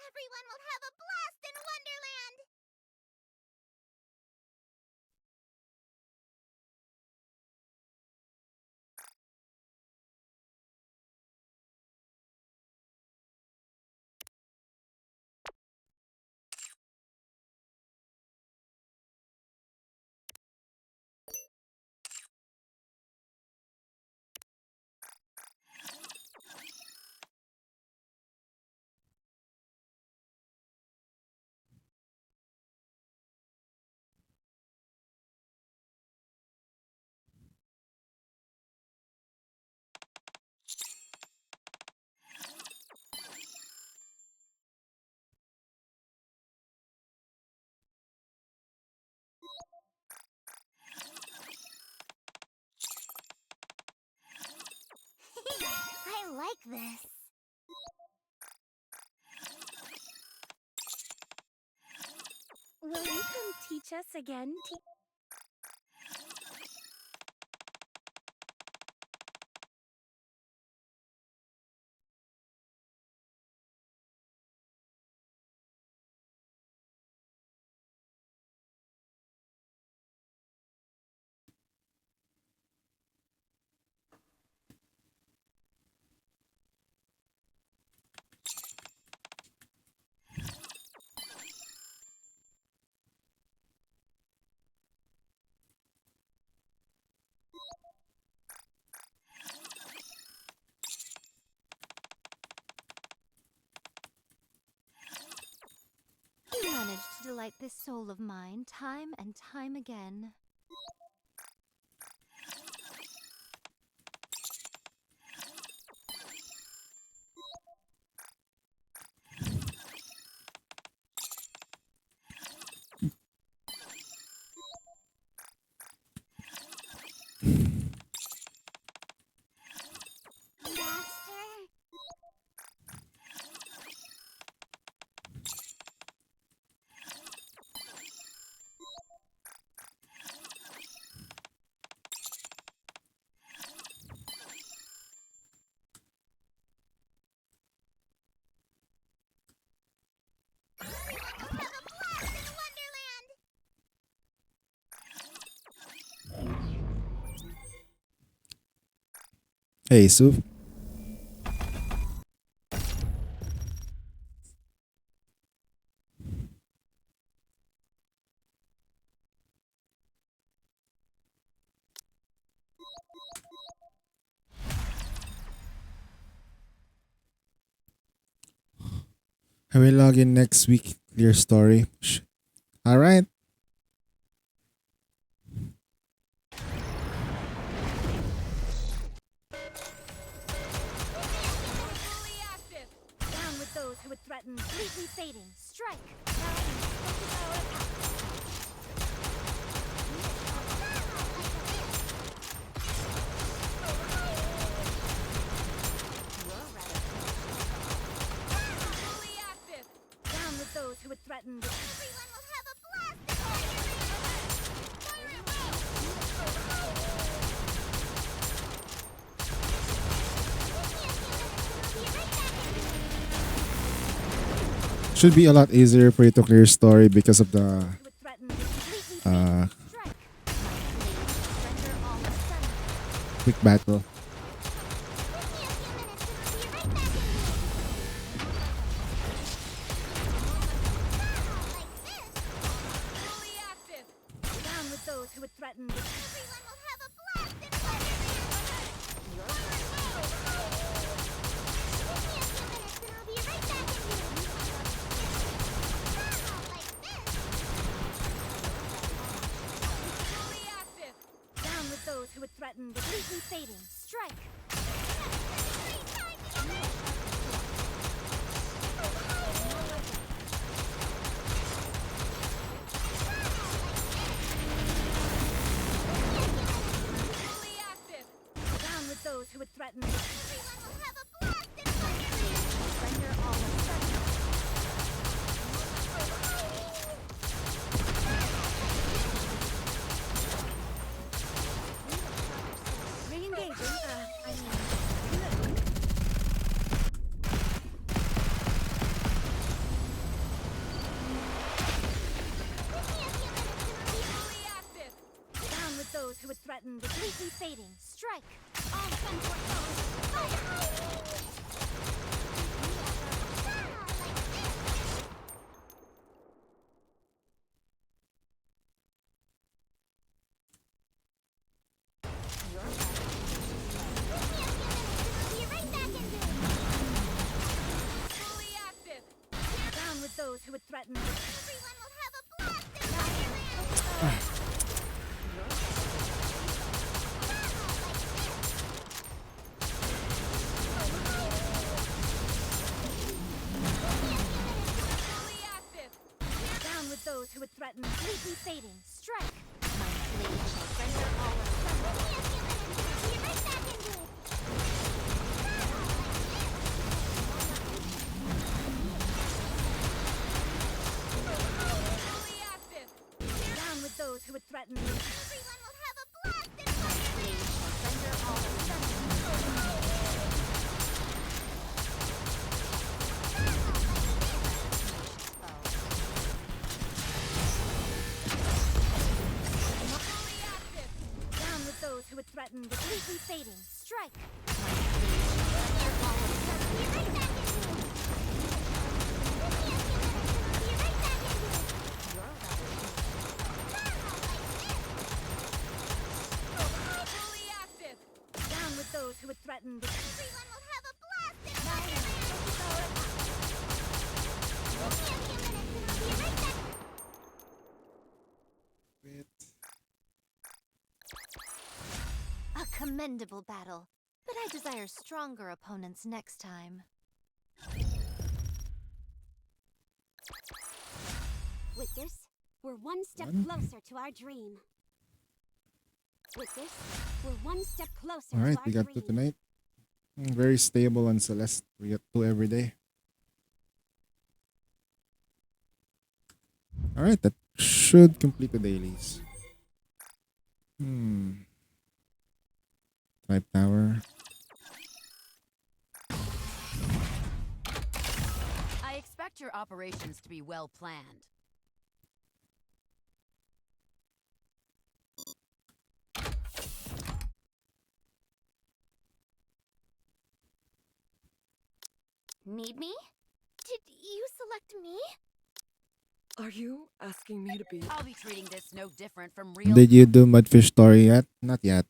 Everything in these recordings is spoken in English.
Everyone will have a blast in Wonderland! I like this. Will you come teach us again? You managed to delight this soul of mine time and time again. Master? Everyone will have a blast in Wonderland! Hey, Sue. I will log in next week. Clear story. All right. Fully active! Down with those who would threaten completely fading. Strike! Now, focus our attack. Fully active! Down with those who would threaten the Everyone will have a blast in Wonderland! Fire at Should be a lot easier for you to clear story because of the who would threaten the completely fading. Strike! Surrender all of a sudden. quick battle. Fully active! Down with those who would threaten the Everyone will have a blast in Wonderland! Give me a few minutes and I'll be right back at you! Like this! Fully active! Down with those who would threaten the completely fading. Strike! fading. Strike. All send for those. Fully active. Down with those who would threaten. Everyone will have a blast in Fully active. Down with those who would threaten. Completely fading. Strike. My blade shall render all asunder. Be right back into it. Fully active. Down with those who would threaten. Everyone will have a blast in my blade shall render all asunder. Fully active. Down with those who would threaten. Completely fading. Strike. My blade shall render all asunder. Be right back into it. Be right back into it. Fully active. Down with those who would threaten. Everyone will have a blast in my Be right back. A commendable battle, but I desire stronger opponents next time. With this, we're one step closer to our dream. With this, we're one step closer Alright, to our we got dream. two tonight. Very stable on Celeste. We got two every day. Alright, that should complete the dailies. Tribe Tower. I expect your operations to be well planned. Need me? Did you select me? Are you asking me to be? I'll be treating this no different from real. Did you do Mudfish story yet? Not yet.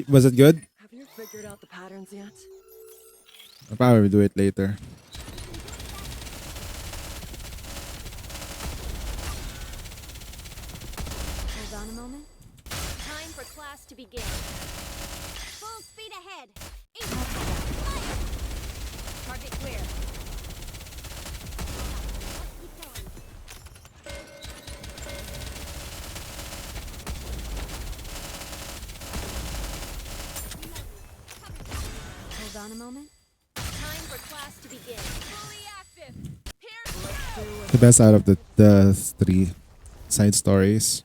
Was it good? Have you figured out the patterns yet? I'll probably do it later. Hold on a moment. Time for class to begin. Full speed ahead. Fire! Target clear. Keep going. Hold on a moment. Time for class to begin. Fully active. Here The best out of the three side stories.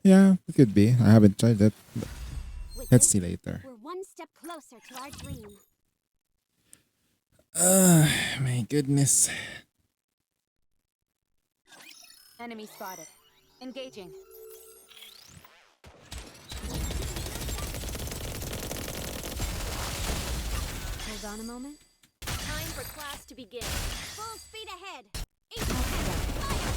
Yeah, it could be. I haven't tried it. With Let's this, see later. we're one step closer to our dream. My goodness. Enemy spotted. Engaging. Hold on a moment. Time for class to begin. Full speed ahead. Fire!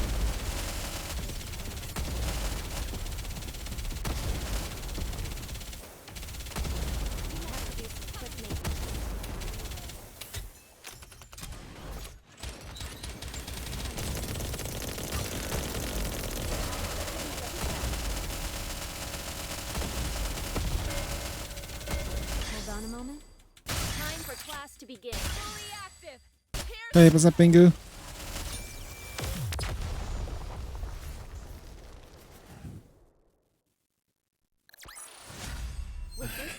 You have to do some quick maintenance. Hold on a moment. Time for class to begin. Fully active. Hey, what's up, Pingu? With this,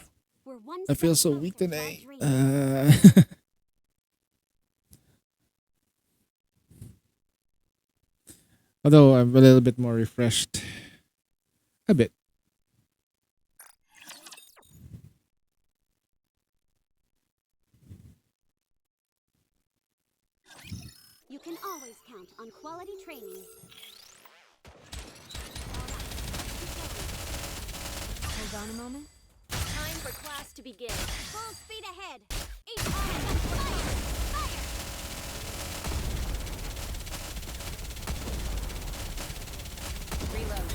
we're one I feel step so weak closer to our today. dream. Although I'm a little bit more refreshed. A bit. You can always count on quality training. Hold on a moment. Time for class to begin. Full speed ahead. Each arm fire! Fire! Reload.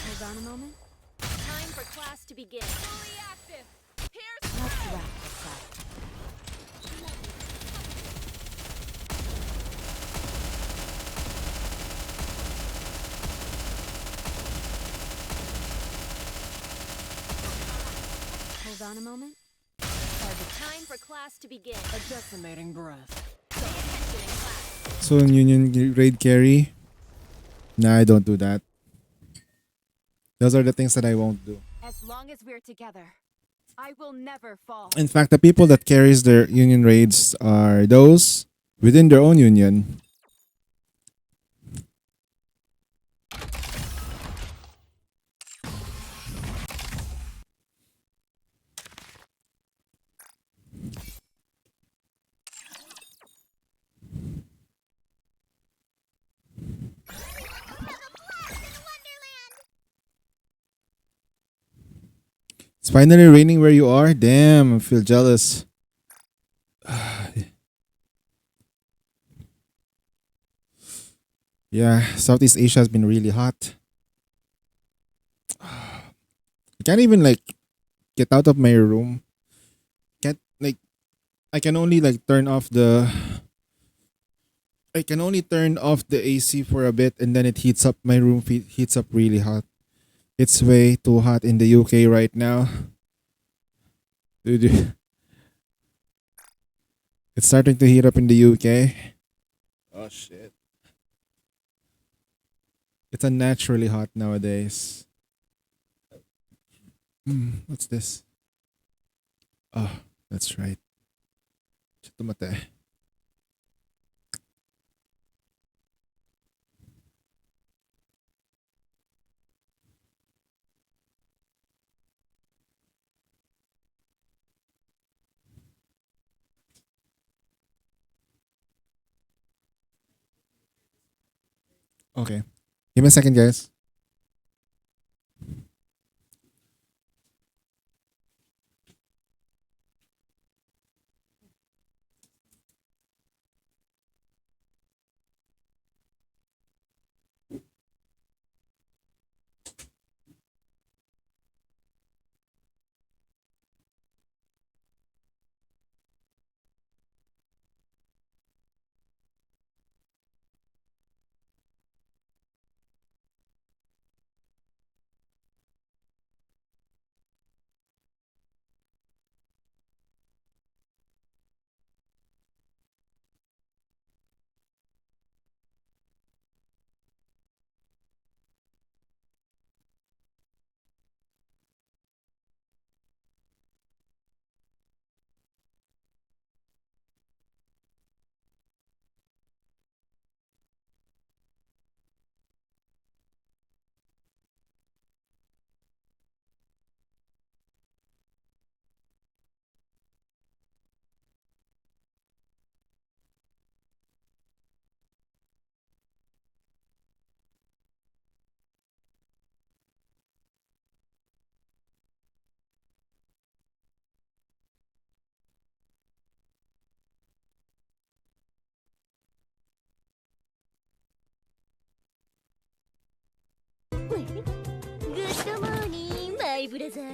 Hold on a moment. Time for class to begin. Fully active. Here's let's wrap this up. Hold on a moment. Time for class to begin. A decimating breath. Pay attention in class. So in Union raid carry. Nah, I don't do that. Those are the things that I won't do. As long as we're together, I will never fall. In fact, the people that carries their union raids are those within their own union. It's finally raining where you are. Damn, I feel jealous. Yeah, Southeast Asia has been really hot. I can't even like get out of my room. Can't like I can only like turn off the I can only turn off the AC for a bit and then it heats up my room heats up really hot. It's way too hot in the UK right now. Dude, it's starting to heat up in the UK. Oh shit. It's unnaturally hot nowadays. What's this? Oh, that's right. Chitomate. Okay. Give me a second, guys. Good morning, my brother.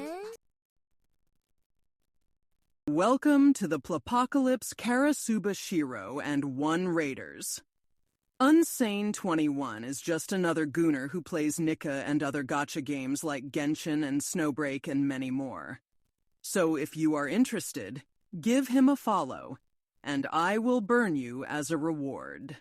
Welcome to the Plapocalypse Karasuba Shiro and One Raiders. Unsane 21 is just another gooner who plays Nika and other gacha games like Genshin and Snowbreak and many more. So if you are interested, give him a follow, and I will burn you as a reward.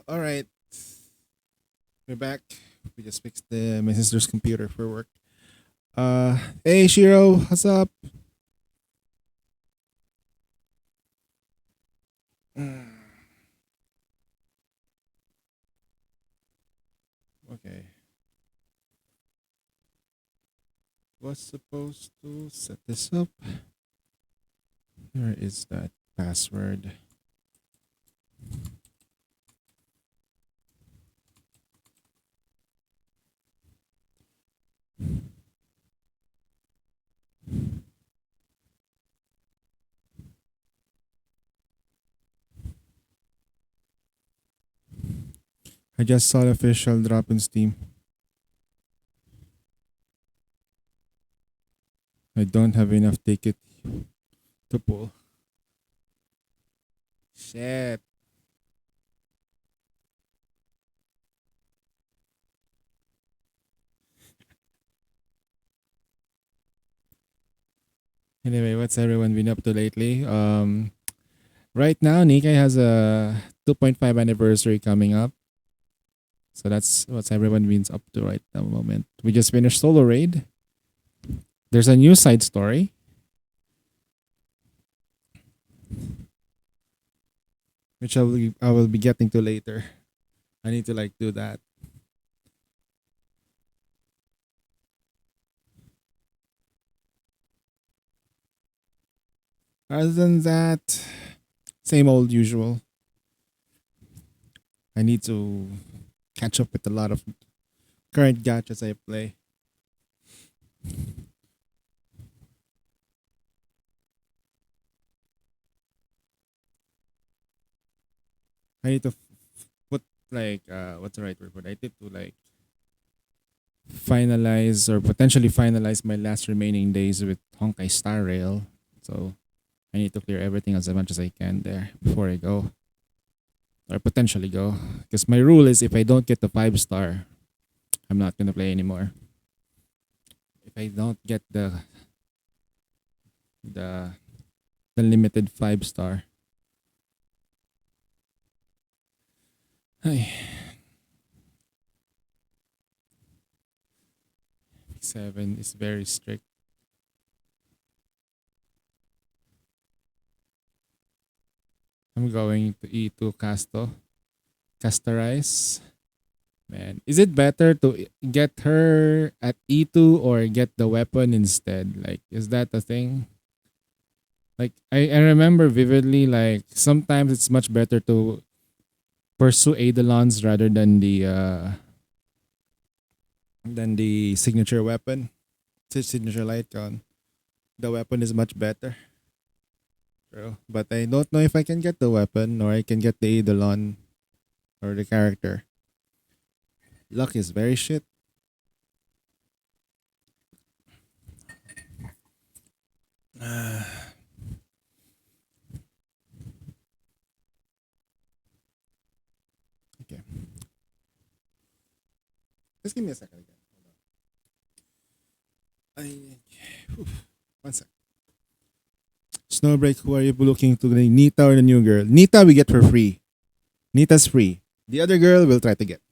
All right. We're back. We just fixed my sister's computer for work. Hey Shiro, what's up? Okay. Was supposed to set this up. Where is that password? I just saw the official drop in Steam. I don't have enough ticket to pull. Shit. Anyway, what's everyone been up to lately? Right now, Nikkei has a 2.5 anniversary coming up. So that's what's everyone been up to right at the moment. We just finished Solo Raid. There's a new side story. Which I will be getting to later. I need to like do that. Other than that, same old usual. I need to catch up with a lot of current gachas I play. I need to put like what's the right word for it? I need to like finalize or potentially finalize my last remaining days with Honkai Star Rail. So I need to clear everything as much as I can there before I go. Or potentially go. Because my rule is if I don't get the 5-star, I'm not gonna play anymore. If I don't get the limited 5-star. Ay. 7 is very strict. I'm going to E2 Castorize. Man, is it better to get her at E2 or get the weapon instead? Like, is that a thing? Like, I remember vividly, like, sometimes it's much better to pursue Eidolons rather than the signature weapon. Signature light gun. The weapon is much better. True. But I don't know if I can get the weapon or I can get the Eidolon or the character. Luck is very shit. Okay. Just give me a second again. Hold on. One sec. Snowbreak, who are you looking to? The Nita or the new girl? Nita we get for free. Nita's free. The other girl we'll try to get.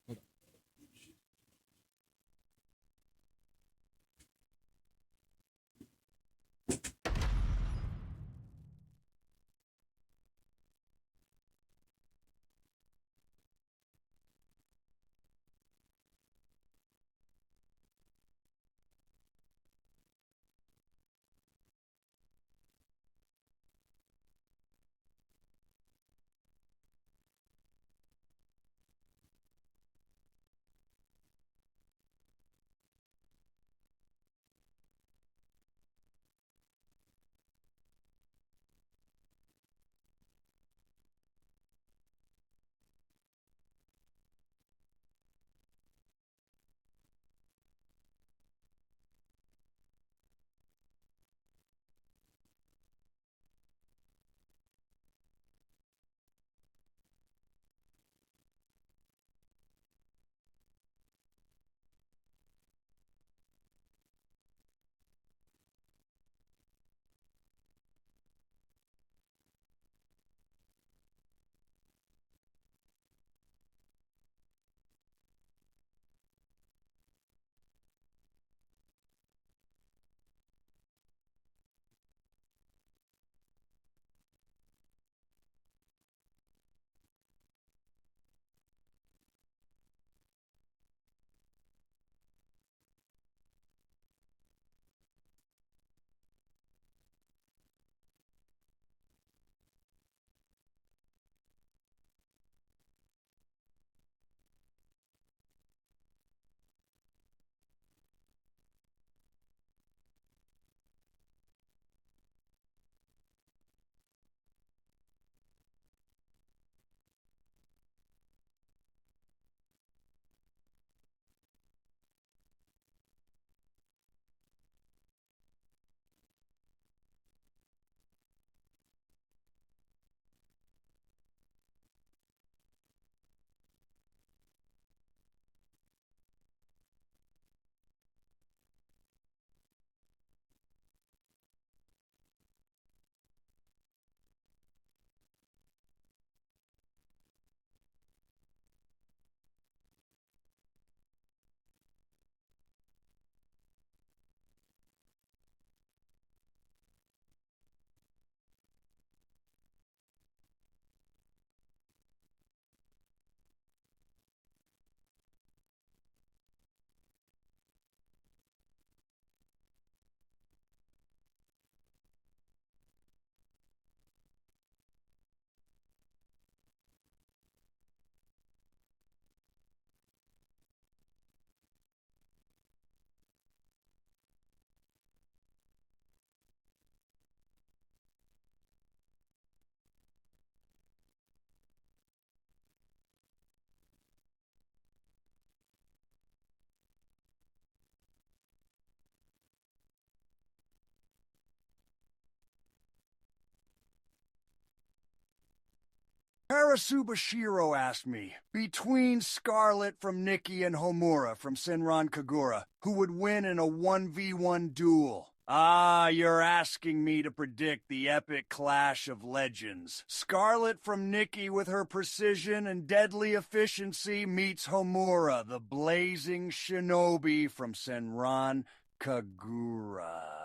Karasuba Shiro asked me, between Scarlet from Nikki and Homura from Senran Kagura, who would win in a 1v1 duel. Ah, you're asking me to predict the epic clash of legends. Scarlet from Nikki with her precision and deadly efficiency meets Homura, the blazing shinobi from Senran Kagura.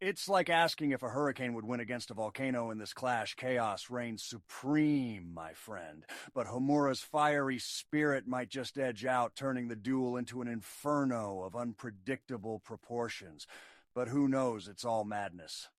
It's like asking if a hurricane would win against a volcano in this clash. Chaos reigns supreme, my friend. But Homura's fiery spirit might just edge out, turning the duel into an inferno of unpredictable proportions. But who knows, it's all madness.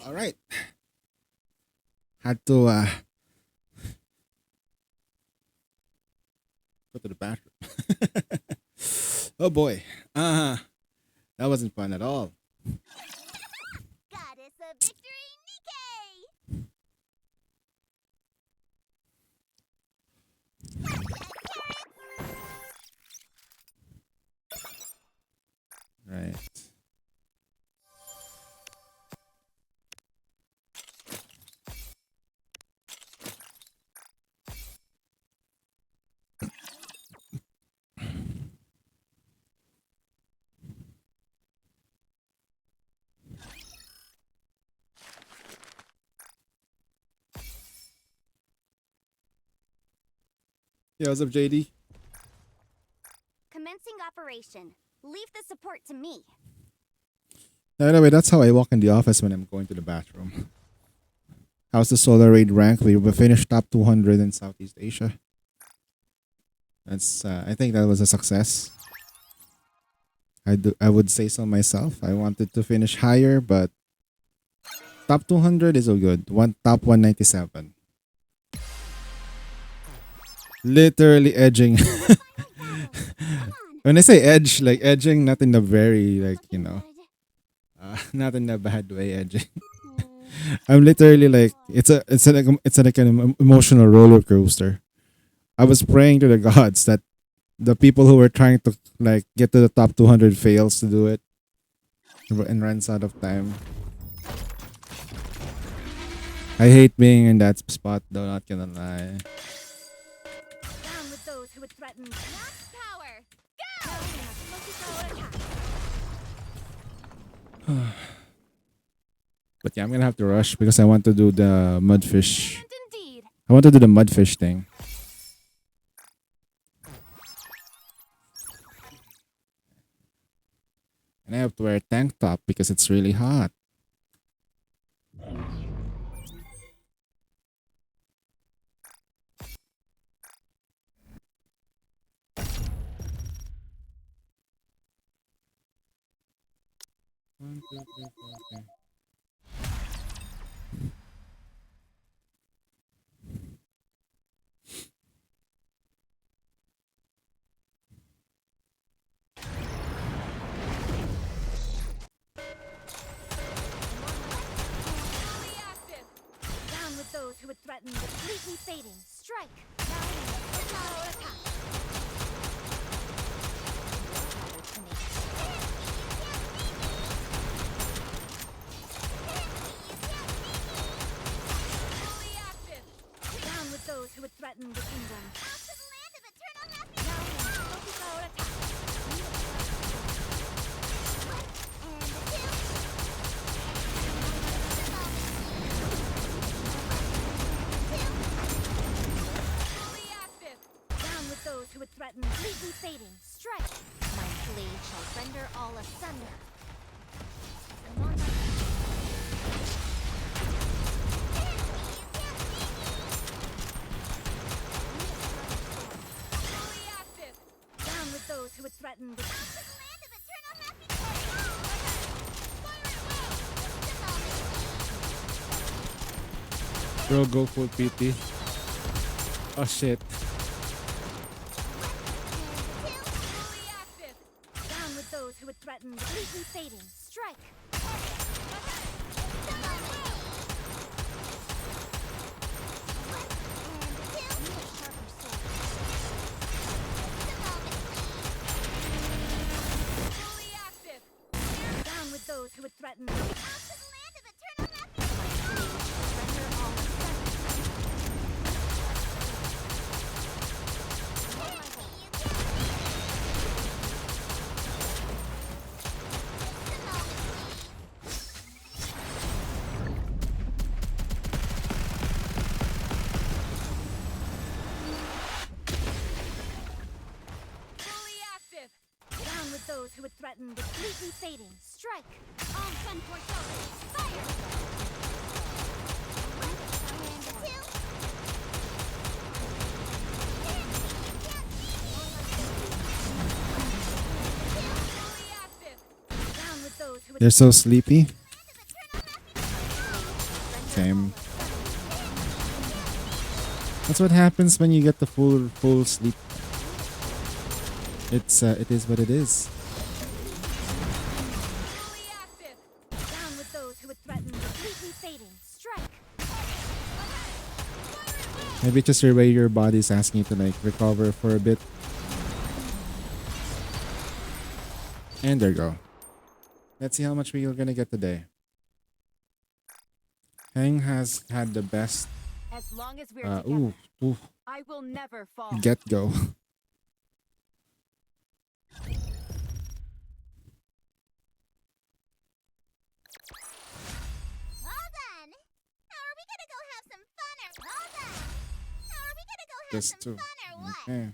All right. Had to go to the bathroom. Oh boy. That wasn't fun at all. Goddess of Victory, Nikkei! Right. Yeah, what's up, JD? Commencing operation. Leave the support to me. Anyway, that's how I walk in the office when I'm going to the bathroom. How's the Solar Raid rank? We finished top 200 in Southeast Asia. That's I think that was a success. I would say so myself. I wanted to finish higher, but top 200 is so good. Top 197. Literally edging. When I say edge, like edging, not in the very not in a bad way edging. I'm literally like it's like an emotional roller coaster. I was praying to the gods that the people who were trying to like get to the top 200 fails to do it and runs out of time. I hate being in that spot though, not gonna lie. Down with those who would threaten max power. Go! But yeah, I'm gonna have to rush because I want to do the mudfish. And indeed. I want to do the mudfish thing. And I have to wear a tank top because it's really hot. One, two, three, four, okay. Down with those who would threaten completely fading. Strike! Now attack! Down with those who would threaten the kingdom. Out to the land of eternal happiness! Now Tokugawa attack! Down with those who would threaten completely fading. Strike! My blade shall render all asunder. Down with those who would threaten the land of eternal happiness! Bro, go full PT. Oh shit. Down with those who would threaten completely fading. Strike! Down with those who would threaten out to the land of eternal Down with those who would threaten completely fading. Strike! On gun portfolio. Fire! They're so sleepy. Same. That's what happens when you get the full sleep. It is what it is. Fully active. Down with those who would threaten completely fading. Strike. Maybe it's just your way your body's asking you to like recover for a bit. And there you go. Let's see how much we're gonna get today. Hang has had the best As long as we're together, ooh, I will never fall. get go. All done. Now are we gonna go have some fun or all done? Now are we gonna go have Just some two. fun or what? Okay.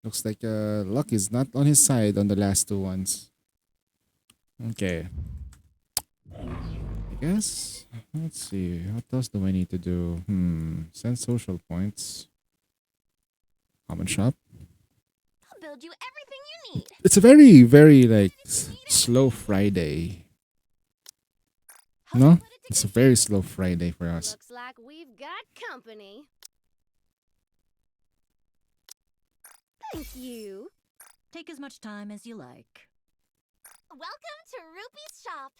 Looks like luck is not on his side on the last two ones. Okay. I guess let's see. What else do I need to do? Send social points. Common shop. I'll build you everything you need. It's a very, very like slow Friday. No? It's a very slow Friday for us. Looks like we've got company. Thank you. Take as much time as you like. Welcome to Rupee's shop.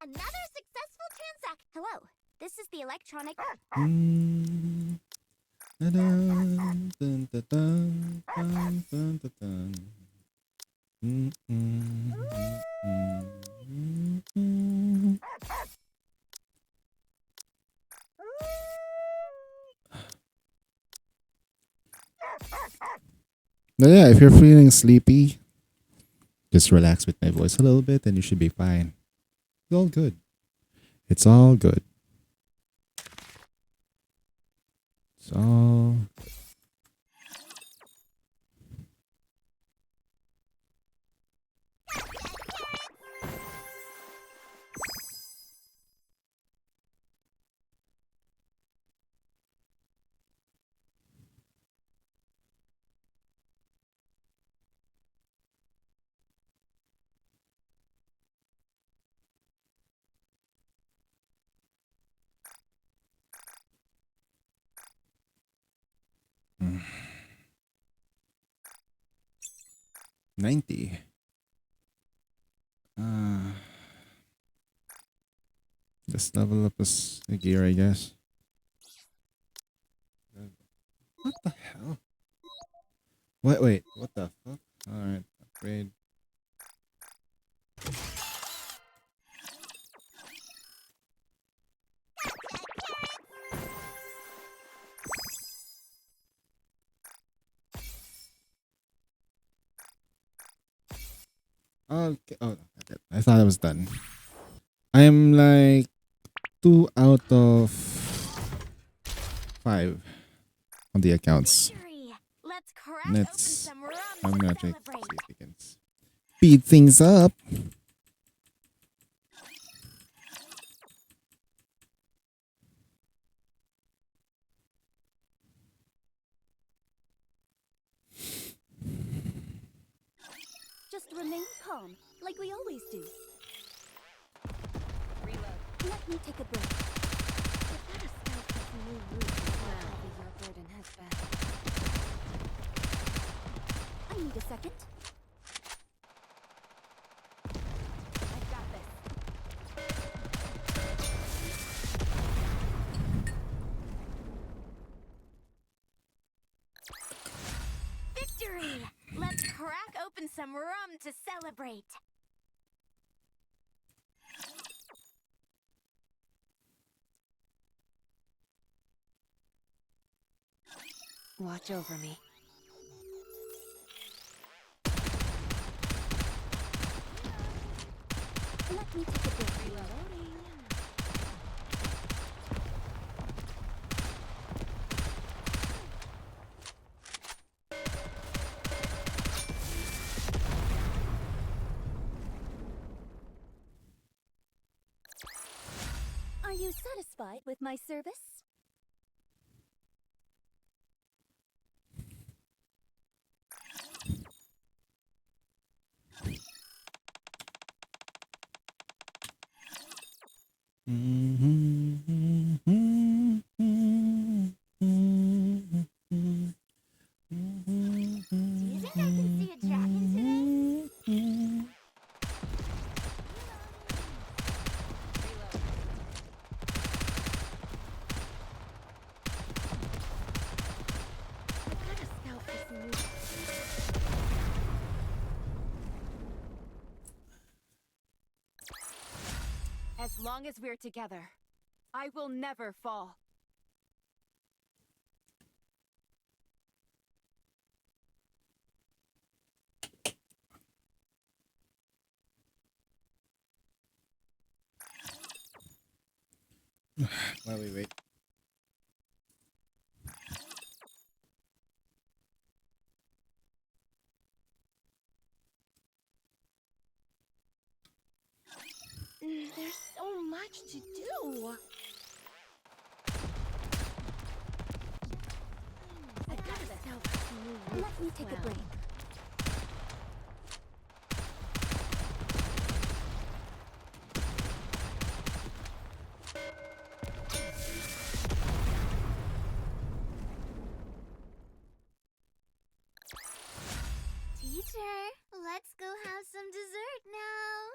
Another successful transaction. Hello. This is the electronic. Mm. Dun, dun, dun, dun, dun, dun, dun, dun. Mm, mm, mm, mm, mm. But yeah, if you're feeling sleepy, just relax with my voice a little bit and you should be fine. It's all good. It's all good. It's all good. Mm. 90. Just level up the gear, I guess. What the hell? Wait, what the fuck? Alright, upgrade. Okay. Oh, okay. I thought I was done. I'm like 2 out of 5 on the accounts. Victory. Let's crack Let's. open some rum I'm to gonna try to see celebrate. if we can speed things up. Just remain calm, like we always do. Reload. Let me take a break. If that is scout this new route, Now your burden has passed. I need a second. I've got this. Victory! Let's crack open some rum to celebrate. Watch over me. Let me take a break. Reloading. Are you satisfied with my service? As long as we're together, I will never fall. While we wait. There's so much to do. I got it. Let me take a break. Teacher, let's go have some dessert now.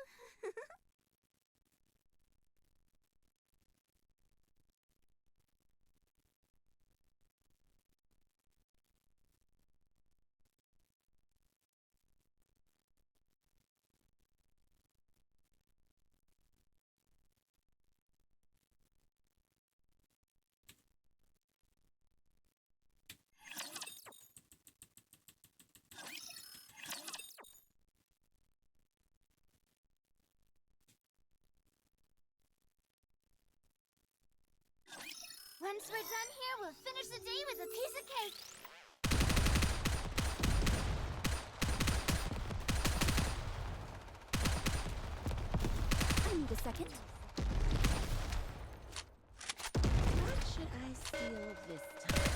Once we're done here, we'll finish the day with a piece of cake. I need a second. What should I steal this time?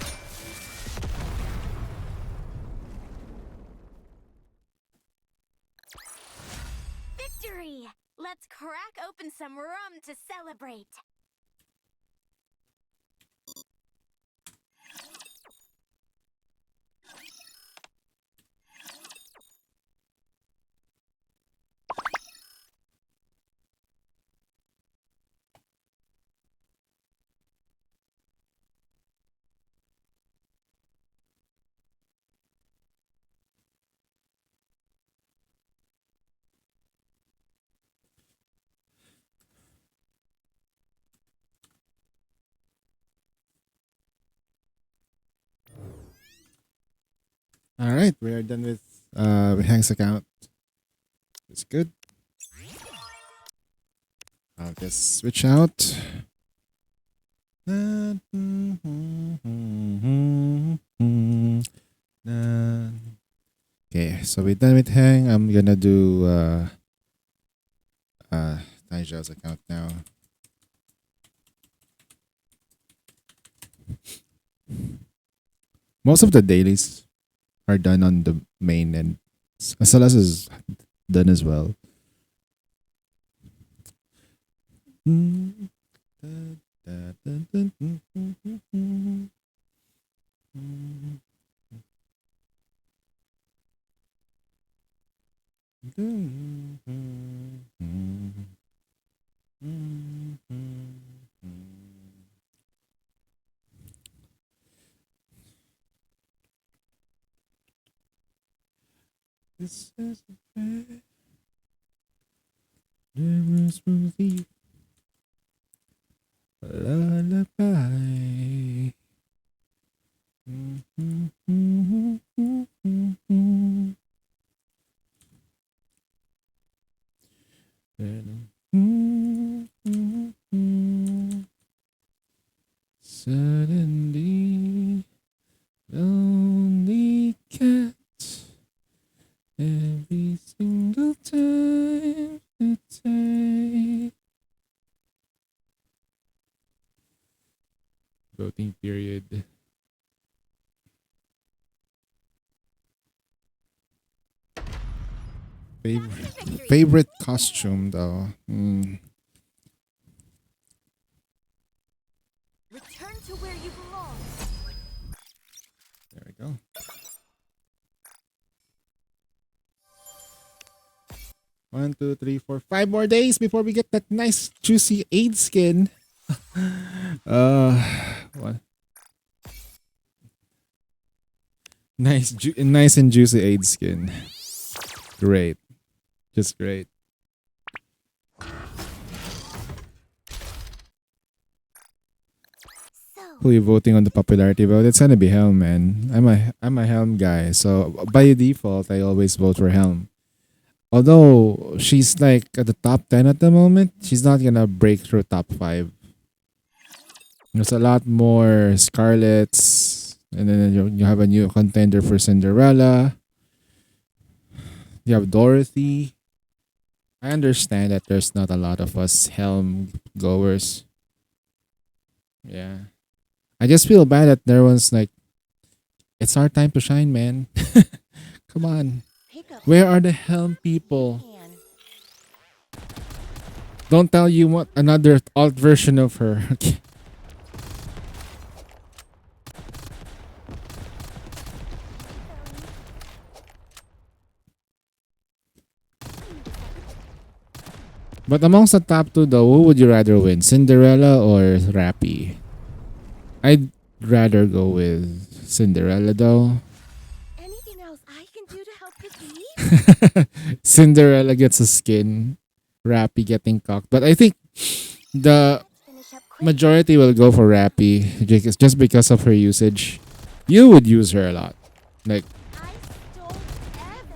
Victory! Let's crack open some rum to celebrate. All right, we are done with Hank's account. It's good. I'll just switch out. Okay, so we're done with Hang. I'm gonna do Nigel's account now. Most of the dailies are done on the main, and SLS is done as well. This is a fair smoothie lullaby. Suddenly, lonely cat. Every single time you take. Voting period. Favorite costume though. Return to where you belong. There we go. One, two, three, four, 5 more days before we get that nice juicy aid skin. What? Nice and juicy aid skin. Great. Just great. who you voting on the popularity vote? It's gonna be Helm, man. I'm a Helm guy, so by default, I always vote for Helm. Although she's like at the top 10 at the moment, she's not gonna break through top 5. There's a lot more Scarlets, and then you have a new contender for Cinderella. You have Dorothy. I understand that there's not a lot of us Helm goers. Yeah. I just feel bad that there was like, it's our time to shine, man. Come on. Pick up Where are the Helm people? can. Don't tell you what another alt version of her. Okay. But amongst the top two though, who would you rather win? Cinderella or Rappy? I'd rather go with Cinderella though. Anything else I can do to help the thief? Cinderella gets a skin. Rappy getting cocked. But I think the Finish up quick. majority will go for Rappy just because of her usage. You would use her a lot. Like I stole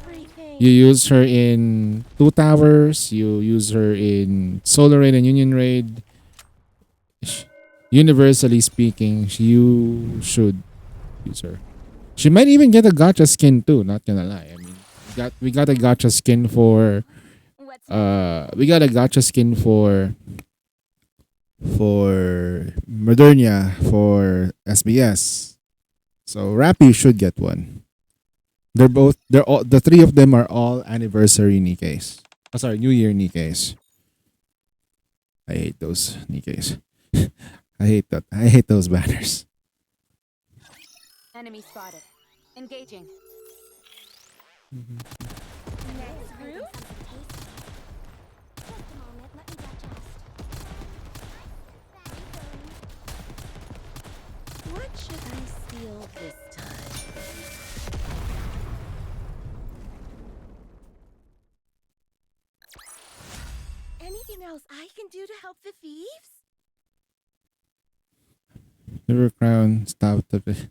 everything. you use her in Two Towers. You use her in Solar Raid and Union Raid. Universally speaking, you should use her. She might even get a gotcha skin too. Not gonna lie. I mean, we got a gotcha skin for What's we got a gotcha skin for Modernia for SBS. So Rappy should get one. The three of them are all anniversary Nikkeis. Oh, sorry, New Year Nikkeis. I hate those Nikkeis. I hate that. I hate those banners. Enemy spotted. Engaging. next group? Just a moment, let me digest. What should I steal this time? Anything else I can do to help the thieves? Silver Crown, Stout of it.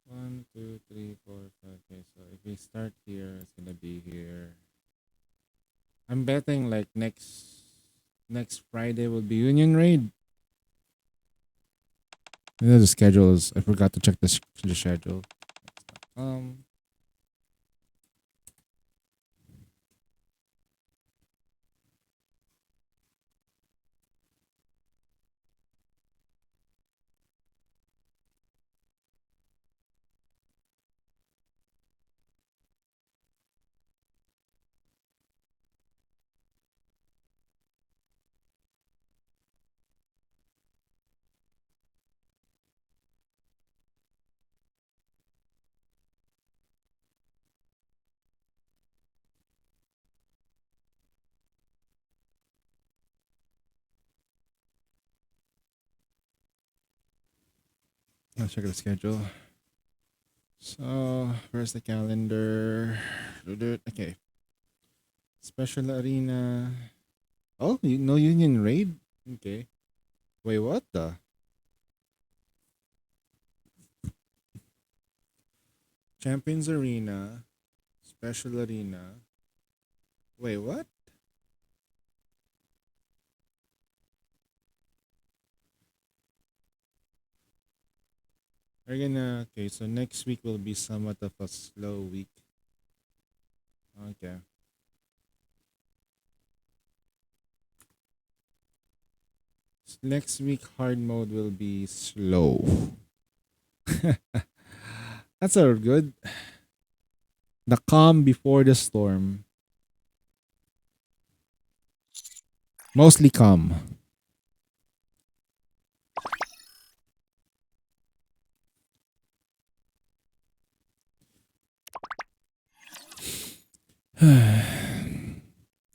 One, two, three, four, five. Okay, so if we start here, it's gonna be here. I'm betting like next Friday will be Union Raid. The schedules. I forgot to check the schedule. Let's check the schedule. So, where's the calendar? Okay. Special Arena. Oh, no Union Raid? Okay. Wait, what the? Champions Arena. Special Arena. Wait, what? We're gonna. Okay, so next week will be somewhat of a slow week. Okay. Next week, hard mode will be slow. That's all good. The calm before the storm. Mostly calm.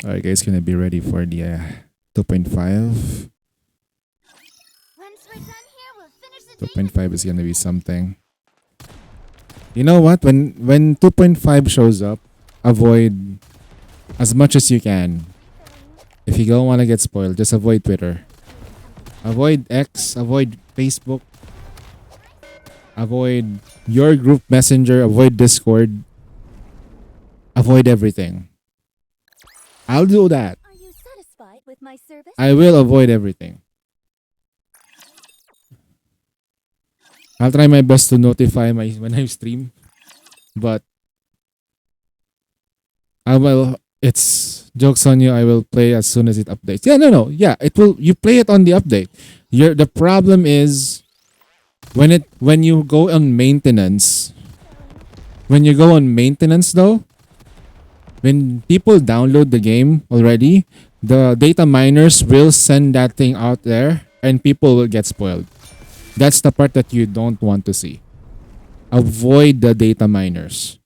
Alright guys, gonna be ready for the 2.5. Once we're done here, we'll finish the 2.5 is gonna be something. You know what? When 2.5 shows up, avoid as much as you can. If you don't want to get spoiled, just avoid Twitter. Avoid X, avoid Facebook, avoid your group messenger, avoid Discord, avoid everything. I'll do that. Are you satisfied with my service? I will avoid everything. I'll try my best to notify when I stream, but I will. It's jokes on you. I will play as soon as it updates. Yeah, no. Yeah, it will. You play it on the update. The problem is when you go on maintenance. When you go on maintenance though, when people download the game already, the data miners will send that thing out there, and people will get spoiled. That's the part that you don't want to see. Avoid the data miners.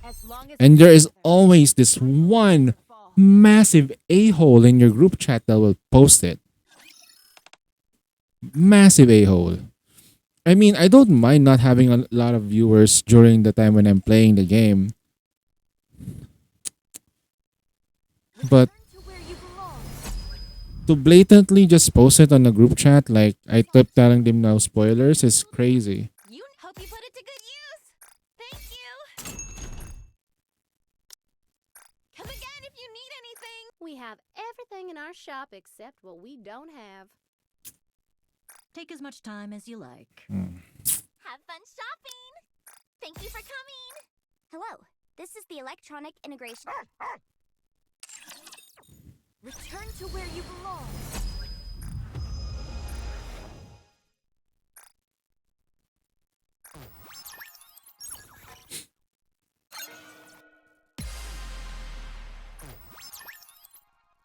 As long as And there is always this one massive a-hole in your group chat that will post it. Massive a-hole. I mean, I don't mind not having a lot of viewers during the time when I'm playing the game. But To where you belong. to blatantly just post it on the group chat like I kept telling them no spoilers is crazy. You hope you put it to good use. Thank you. Come again if you need anything. We have everything in our shop except what we don't have. Take as much time as you like. Have fun shopping. Thank you for coming. Hello. This is the electronic integration. Return to where you belong.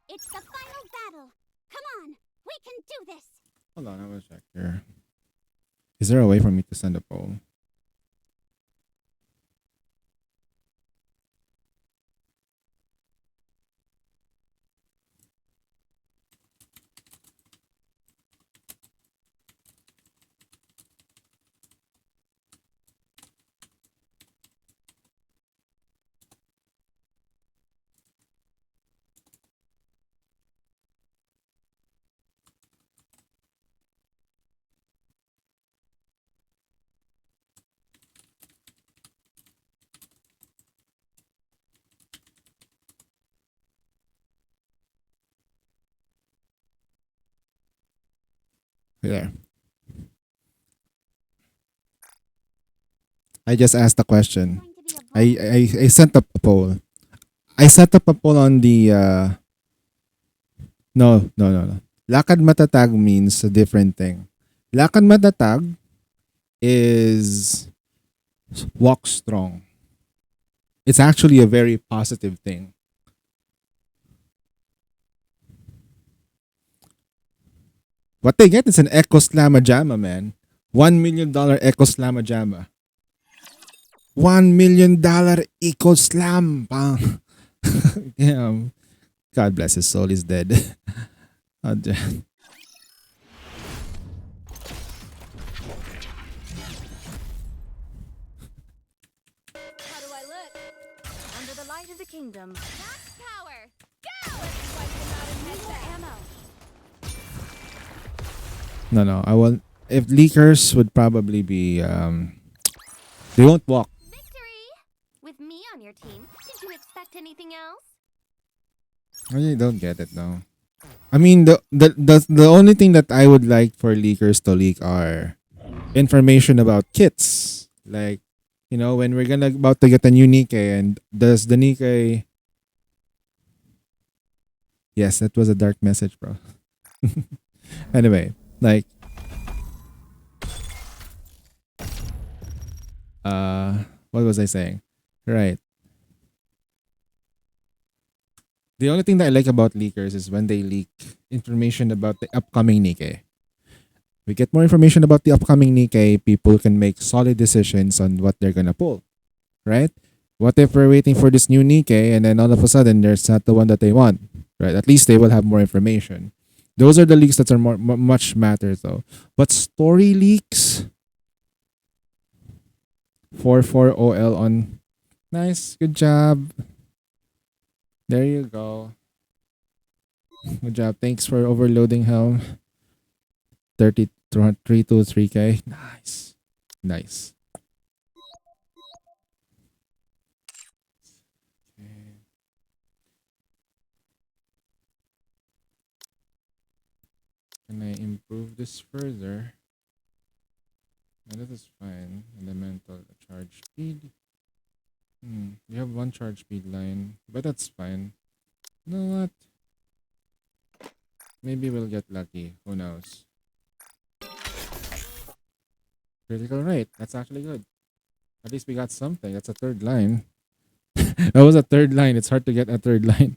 It's the final battle. Come on. We can do this. Hold on, I'm gonna check here. Is there a way for me to send a poll? There. I just asked a question. Going to be a I sent up a poll. I set up a poll on the no. Lakad matatag means a different thing. Lakad matatag is walk strong. It's actually a very positive thing. What they get is an Echo Slamma Jamma, man. $1 million Echo Slamma Jamma. $1 million Echo Slam. Pang. Damn. God bless his soul, he's dead. Oh, damn. How do I look? Under the light of the kingdom. Max power. Go! Wipe them out and head back. Ammo. No. I will. If leakers would probably be. They won't walk. Victory! With me on your team, did you expect anything else? I really don't get it though. I mean, the only thing that I would like for leakers to leak are information about kits. Like, you know, when we're about to get a new Nikkei, and does the Nikkei. Yes, that was a dark message, bro. Anyway, like. What was I saying? Right. The only thing that I like about leakers is when they leak information about the upcoming Nikkei. We get more information about the upcoming Nikkei, people can make solid decisions on what they're gonna pull, right? What if we're waiting for this new Nikkei and then all of a sudden there's not the one that they want, right? At least they will have more information. Those are the leaks that are much matter though. But story leaks, 44 OL on. Nice, good job. There you go. Good job. Thanks for overloading, Helm. 323K. Nice. Nice. Okay. Can I improve this further? No, that is fine. Elemental charge speed. We have one charge speed line, but that's fine. You know what? Maybe we'll get lucky. Who knows? Critical rate. That's actually good. At least we got something. That's a third line. That was a third line. It's hard to get a third line.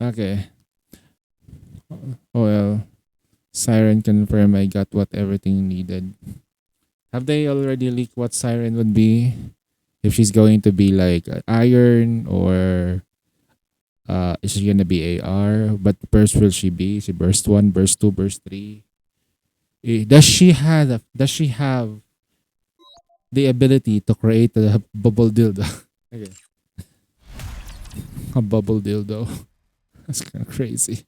Okay. Oh well. Siren confirm I got what everything needed. Have they already leaked what Siren would be? If she's going to be like iron or is she gonna be AR? But burst will she be? Is she burst 1, burst 2, burst 3? Does she have the ability to create a bubble dildo? Okay. A bubble dildo. That's kind of crazy.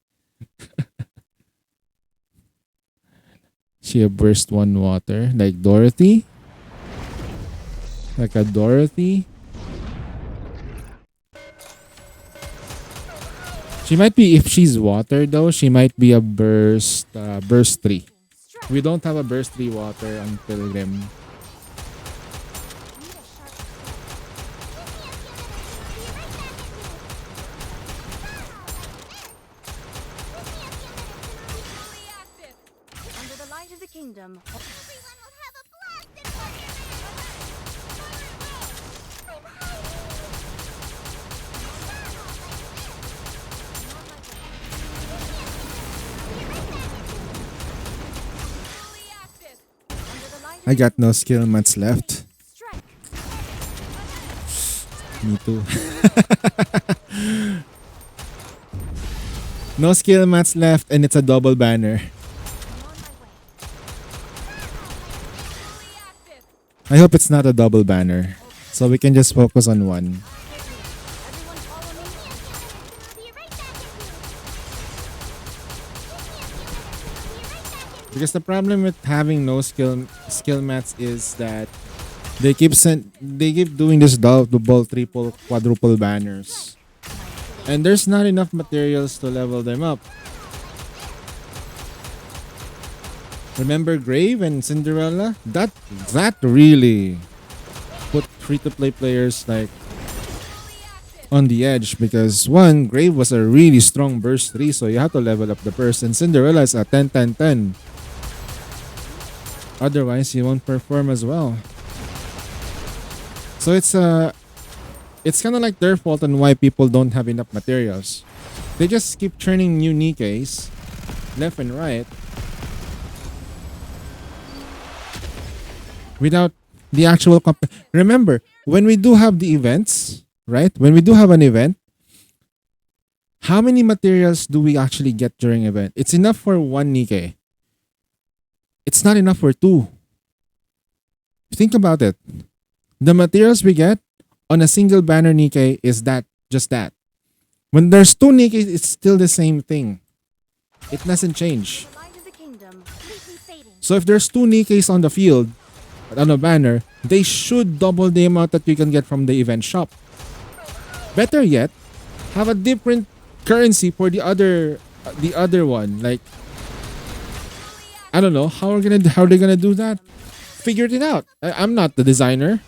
She a burst 1 water like Dorothy? Like a Dorothy? She might be, if she's water though, she might be a burst 3. We don't have a burst 3 water on Pilgrim. Under the light of the kingdom. Everyone will have a blast in I got no skill mats left. Me too. No skill mats left and it's a double banner. I hope it's not a double banner. So we can just focus on one. Because the problem with having no skill mats is that they keep doing this double, triple, quadruple banners. And there's not enough materials to level them up. Remember Grave and Cinderella? That really put free-to-play players like on the edge because one, Grave was a really strong burst 3, so you have to level up the person. Cinderella is a 10-10-10. Otherwise, you won't perform as well. So it's kind of like their fault on why people don't have enough materials. They just keep churning new Nikkeis left and right without the actual Remember, when we do have the events, right? When we do have an event, how many materials do we actually get during event? It's enough for 1 Nikkei. It's not enough for 2. Think about it. The materials we get on a single banner Nikkei is just that. When there's 2 Nikkeis, it's still the same thing. It doesn't change. So if there's 2 Nikkeis on the field, on a banner, they should double the amount that you can get from the event shop. Better yet, have a different currency for the other one. Like, I don't know how are they gonna do that? Figure it out. I'm not the designer.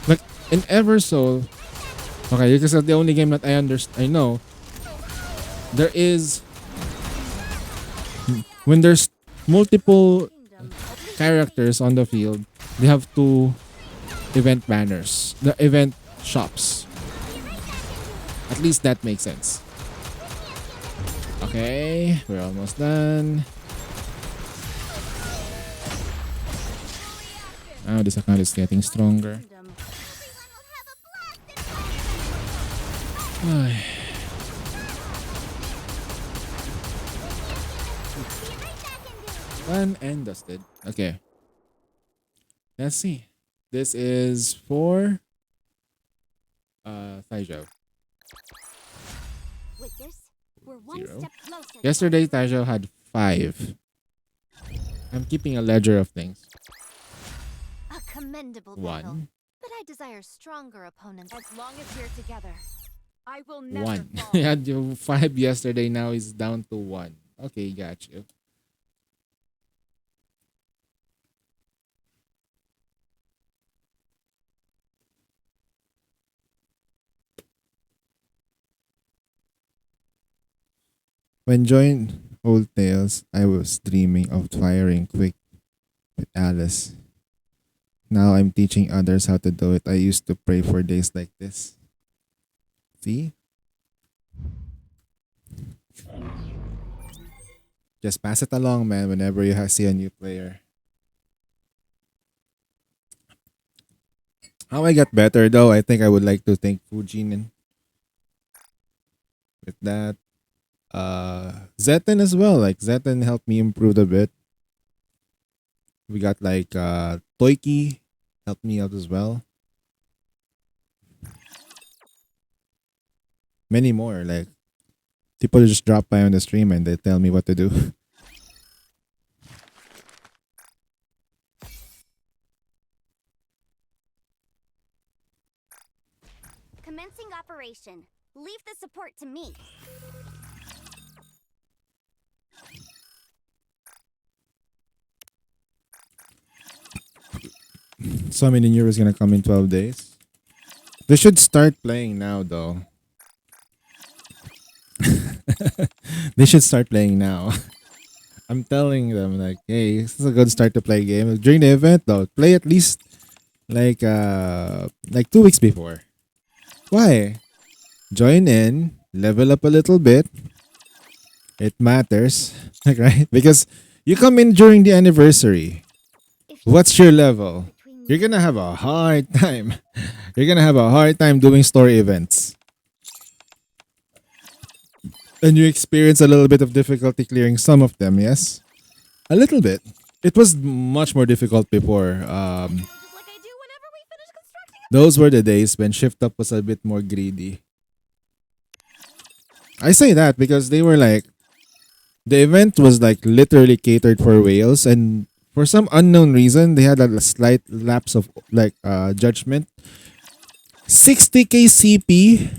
Like in Eversoul, okay, because that's the only game that I know. There is when there's multiple characters on the field, they have 2 event banners, the event shops. At least that makes sense. Okay, we're almost done. Now this account is getting stronger. Ay. Done and dusted. Okay. Let's see. This is for Taizhou. With this, we're one 0. step closer. Yesterday Taizhou had 5. I'm keeping a ledger of things. A commendable battle. 1. But I desire stronger opponents. As long as we're together, I will never 1. fall. You had your 5 yesterday, now is down to 1. Okay, got you. When joined Old Tales, I was dreaming of firing quick with Alice. Now I'm teaching others how to do it. I used to pray for days like this. See? Just pass it along, man, whenever you see a new player. How I got better, though, I think I would like to thank Fujinin. With that, Zetten as well. Like, Zetten helped me improve a bit. We got like Toiki helped me out as well. Many more. Like, people just drop by on the stream and they tell me what to do. Commencing operation. Leave the support to me. So many new is gonna come in 12 days. They should start playing now, though. They should start playing now. I'm telling them, like, hey, this is a good start to play game. During the event, though, play at least like 2 weeks before. Why? Join in, level up a little bit. It matters, right? Because you come in during the anniversary. What's your level? You're gonna have a hard time. You're gonna have a hard time doing story events. And you experience a little bit of difficulty clearing some of them, yes? A little bit. It was much more difficult before. Like I do whenever we finish constructing a Those were the days when Shift Up was a bit more greedy. I say that because they were like, the event was like literally catered for whales, and for some unknown reason, they had a slight lapse of like judgment. 60k CP,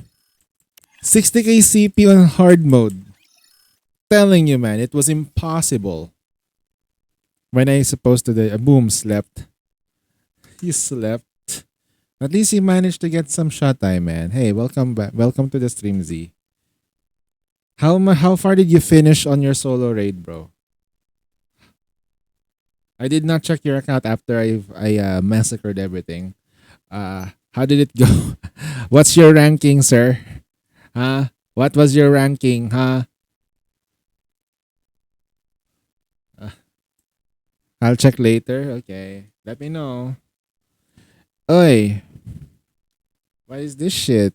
60k CP on hard mode. Telling you, man, it was impossible. When I supposed to the boom slept. You slept. At least you managed to get some shot time, man. Hey, welcome back. Welcome to the stream, Z. How far did you finish on your solo raid, bro? I did not check your account after I massacred everything. How did it go? What's your ranking, sir? Huh? What was your ranking, huh? I'll check later. Okay. Let me know. Oi. What is this shit?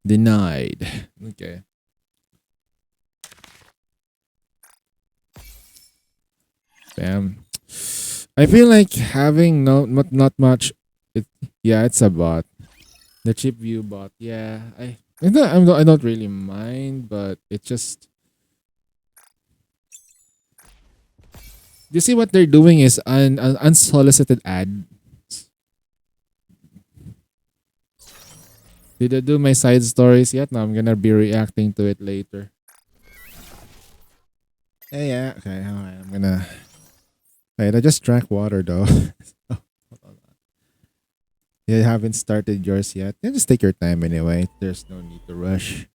Denied. Okay. Damn. I feel like having not much. Yeah, it's a bot. The cheap view bot. Yeah, I don't really mind, but it just. You see what they're doing is an unsolicited ad. Did I do my side stories yet? No, I'm gonna be reacting to it later. Yeah. Okay, alright. I'm gonna. Wait, I just drank water though. You haven't started yours yet? Yeah, just take your time anyway. There's no need to rush.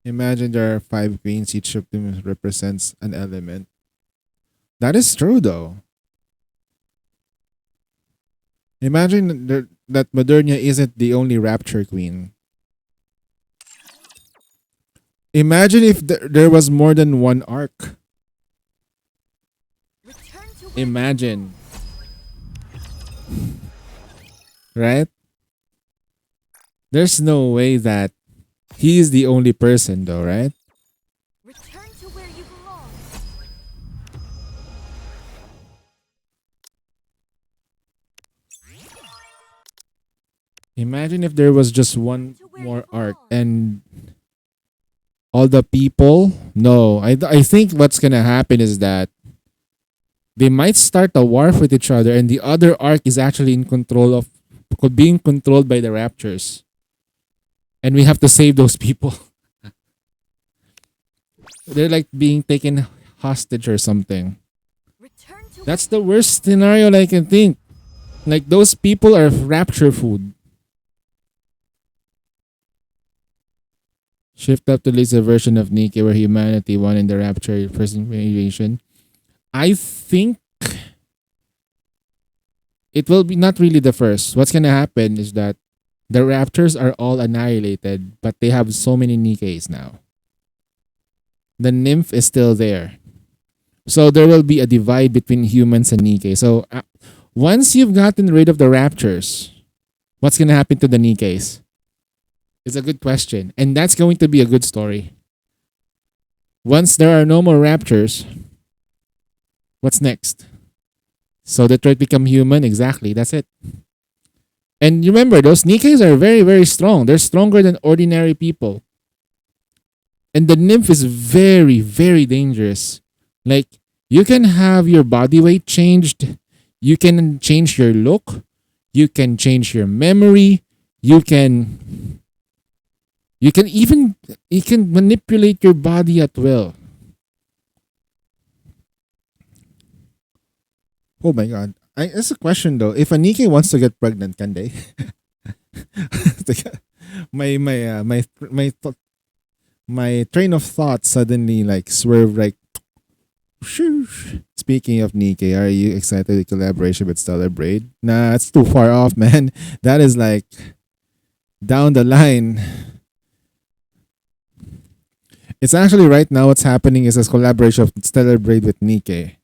Imagine there are 5 queens, each of them represents an element. That is true though. Imagine that Modernia isn't the only rapture queen. Imagine if there was more than one arc. Return to where Imagine. Right? There's no way that he is the only person though, right? return to where you belong. Imagine if there was just one more arc and all the people. No, I think what's gonna happen is that they might start a war with each other, and the other arc is actually in control of being controlled by the Raptures, and we have to save those people. They're like being taken hostage or something. Return to That's the worst scenario I can think. Like those people are Rapture food. Shift up to laser version of Nikke where humanity won in the Rapture first invasion. I think it will be not really the first. What's gonna happen is that the Raptors are all annihilated, but they have so many Nikkes now. The nymph is still there. So there will be a divide between humans and Nikke. So once you've gotten rid of the Raptors, what's gonna happen to the Nikkes? It's a good question. And that's going to be a good story. Once there are no more Raptors, what's next? So Detroit become human? Exactly, that's it. And remember, those Nikkes are very, very strong. They're stronger than ordinary people. And the nymph is very, very dangerous. Like, you can have your body weight changed. You can change your look. You can change your memory. You can manipulate your body at will. Oh my god. It's a question though. If a Nikke wants to get pregnant, can they? My train of thought suddenly like swerved like shoosh. Speaking of Nikke, are you excited with collaboration with Stellar Braid? Nah, it's too far off, man. That is like down the line. It's actually right now what's happening is a collaboration of Stellar Braid with Nikke.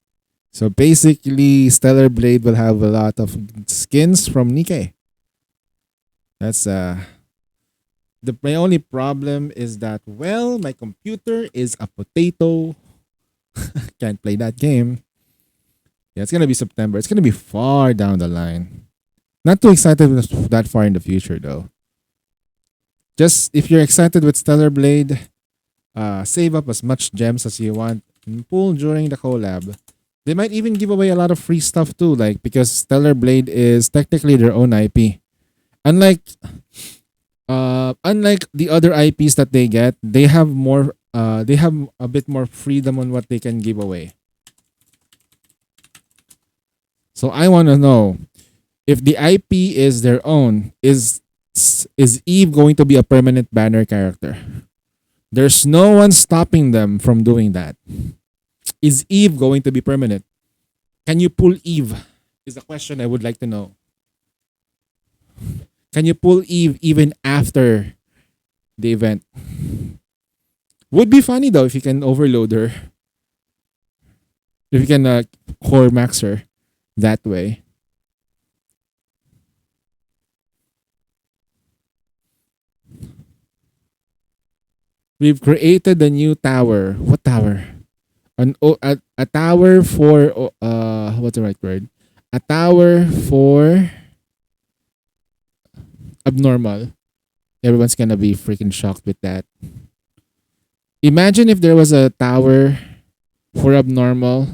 So basically, Stellar Blade will have a lot of skins from Nikke. That's my only problem is that my computer is a potato. Can't play that game. Yeah, it's gonna be September. It's gonna be far down the line. Not too excited with that far in the future though. Just if you're excited with Stellar Blade, save up as much gems as you want and pull during the collab. They might even give away a lot of free stuff too, like because Stellar Blade is technically their own IP. Unlike the other IPs that they get, they have more they have a bit more freedom on what they can give away. So I want to know if the IP is their own, is Eve going to be a permanent banner character? There's no one stopping them from doing that. Is Eve going to be permanent? Can you pull Eve? Is the question I would like to know. Can you pull Eve even after the event? Would be funny though if you can overload her. If you can core max her that way. We've created a new tower. What tower? A tower for what's the right word? A tower for abnormal. Everyone's gonna be freaking shocked with that. Imagine if there was a tower for abnormal,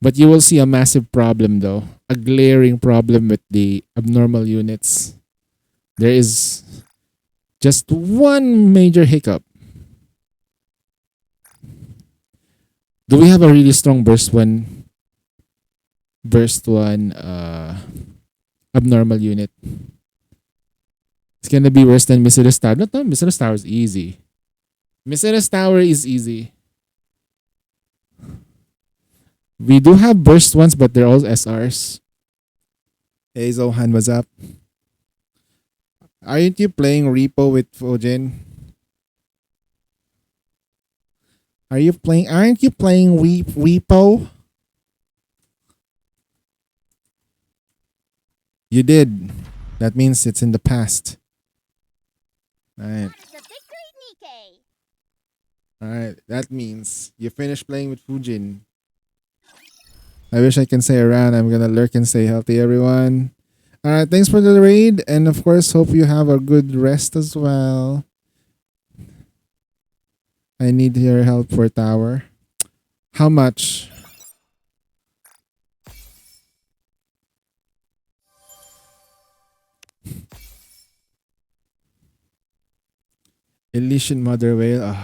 but you will see a massive problem though. A glaring problem with the abnormal units. There is just one major hiccup. Do we have a really strong burst one abnormal unit? It's gonna be worse than Mrs. Tower. No, Mrs. Tower is easy. Mrs. Tower is easy. We do have burst ones, but they're all SRs. Hey Zohan, what's up? Aren't you playing Repo with Fujin? Aren't you playing Repo? You did. That means it's in the past. Alright. The victory, Nikkei. Alright. That means you finished playing with Fujin. I wish I can stay around. I'm gonna lurk and stay healthy, everyone. Alright, thanks for the raid. And of course, hope you have a good rest as well. I need your help for tower. How much? Elysian Mother Whale.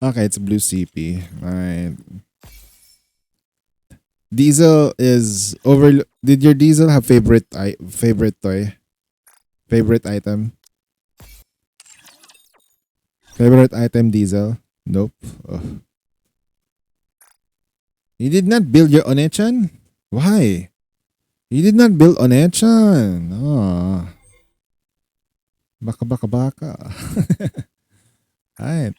Okay, it's blue CP. Alright. Diesel is over. Did your Diesel have favorite toy? Favorite item? Favorite item, Diesel? Nope. Ugh. You did not build your Onechan? Why? You did not build Onechan. Oh. Baka. Alright.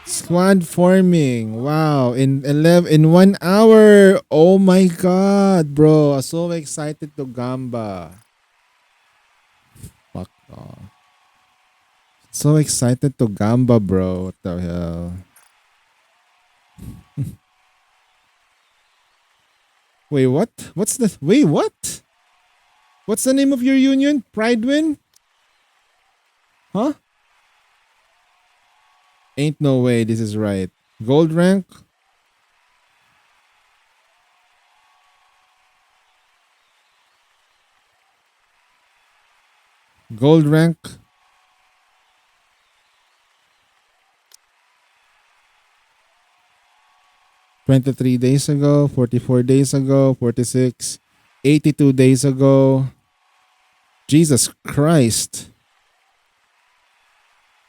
Squad forming. Wow. In 1 hour. Oh my god, bro. I'm so excited to Gamba. Fuck off. So excited to Gamba, bro. What the hell? Wait, what? Wait, what? What's the name of your union? Pridewin? Huh? Ain't no way this is right. Gold rank? Gold rank? $23 days ago, 44 days ago, 46, 82 days ago. Jesus Christ.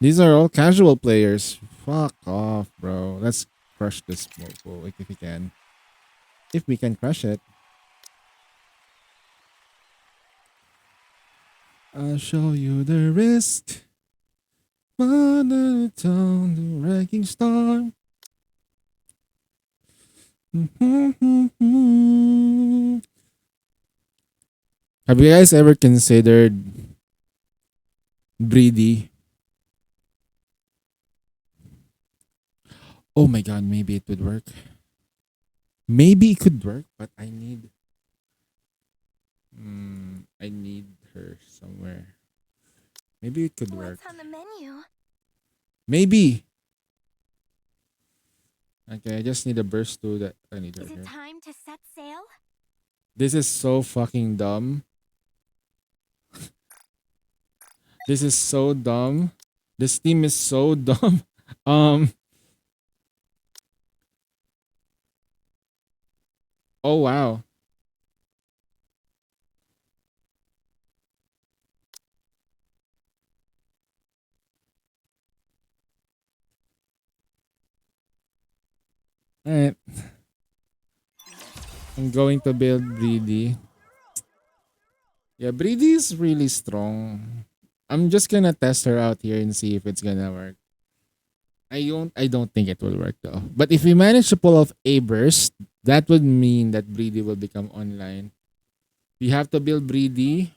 These are all casual players. Fuck off, bro. Let's crush this mofo if we can. If we can crush it. I'll show you the wrist. On the town, the ranking star. Have you guys ever considered Breedy? Oh my god, maybe it would work. Maybe it could work, but I need her somewhere. Maybe it could work. What's on the menu? Maybe. Okay, I just need a burst to that. I need her Is it here. time to set sail? This is so fucking dumb. This is so dumb. This team is so dumb. Oh wow. Alright. I'm going to build Breedy. Yeah, Breedy is really strong. I'm just gonna test her out here and see if it's gonna work. I don't think it will work though. But if we manage to pull off a burst, that would mean that Breedy will become online. We have to build Breedy.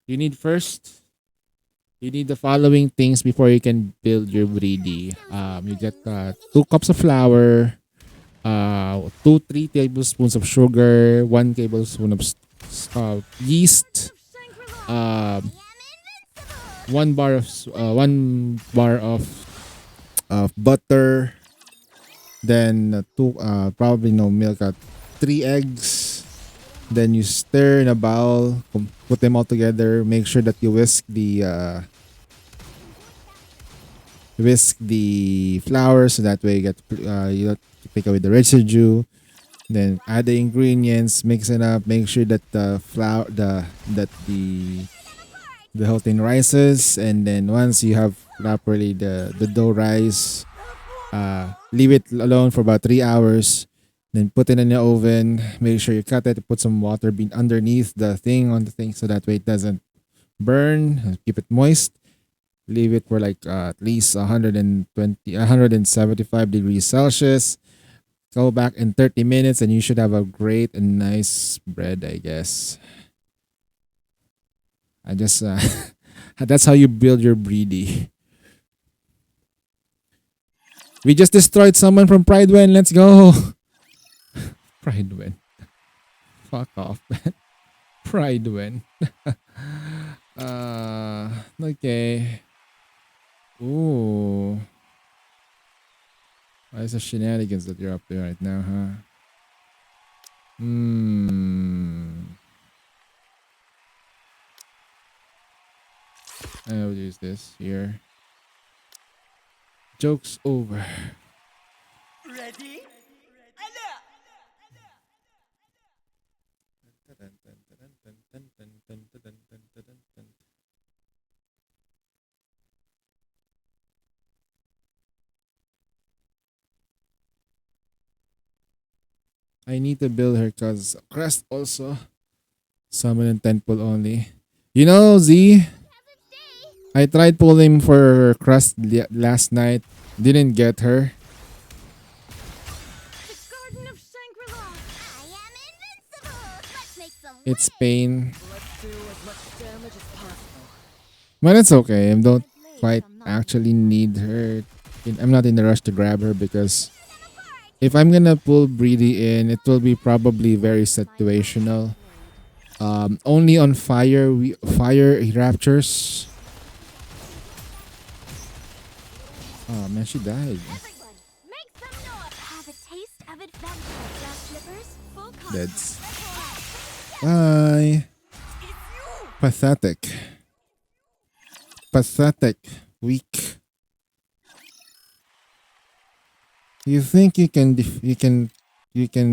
You need the following things before you can build your Breedy. You get 2 cups of flour, 3 tablespoons of sugar, 1 tablespoon of yeast, 1 bar of butter, then 2 probably no milk, 3 eggs, Then you stir in a bowl, put them all together. Make sure that you whisk the flour so that way you don't take away the residue. Then add the ingredients, mix it up, make sure that the flour the whole thing rises, and then once you have properly the dough rise, leave it alone for about 3 hours. Then put it in the oven. Make sure you cut it. Put some water being underneath the thing on the thing so that way it doesn't burn. Keep it moist. Leave it for like at least 175 degrees Celsius. Go back in 30 minutes and you should have a great and nice bread, I guess. That's how you build your breedy. We just destroyed someone from Pridewen. Let's go. Pridewen. Fuck off, man. Pridewen. Okay. Ooh. Why is the shenanigans that you're up there right now, huh? I will use this here. Joke's over. Ready? I need to build her cause Crest also. Summon and temple only. You know, Z, I tried pulling for Crest last night. Didn't get her. The Garden of Shangri-La. I am invincible. Let's make some It's pain. Let's do as much damage as possible. But it's okay. I don't blade quite from not actually need her. I'm not in a rush to grab her because if I'm gonna pull Breedy in, it will be probably very situational. Only on fire raptures. Oh man, she died. Everyone, make some noise. Have a taste of adventure, grass slippers. Full Deads. Bye. Pathetic. Pathetic. Weak. You think you can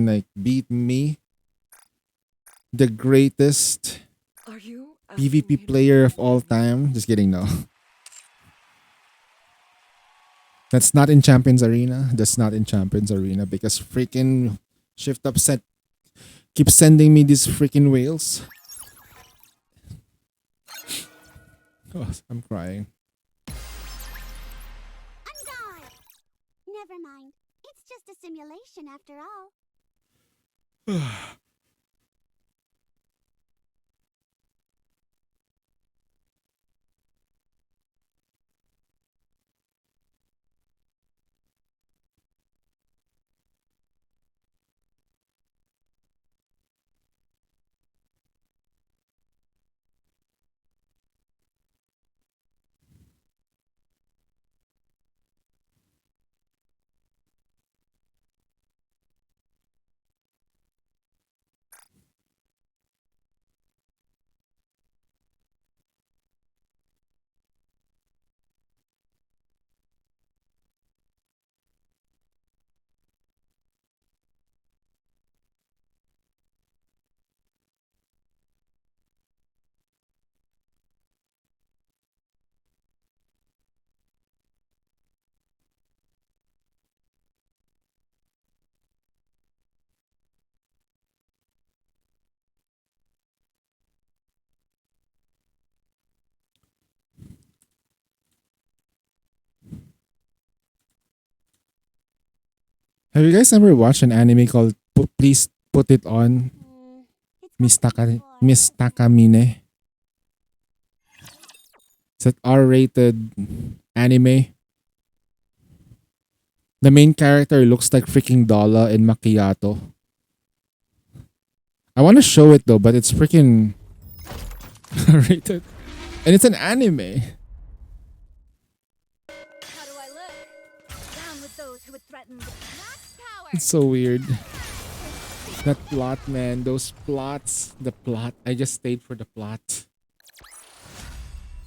like beat me? The greatest Are you PvP player of all time? Just kidding, no. That's not in Champions Arena. That's not in Champions Arena because freaking Shift Upset keeps sending me these freaking whales. Oh, I'm crying. I'm gone. Never mind. It's just a simulation after all. Have you guys ever watched an anime called Please Put It On? Miss Takamine. It's an R-rated anime. The main character looks like freaking Dolla in Macchiato. I want to show it though, but it's freaking R-rated. And it's an anime. How do I look? Down with those who would threaten. Max power. It's so weird. That plot, man. Those plots. The plot. I just stayed for the plot.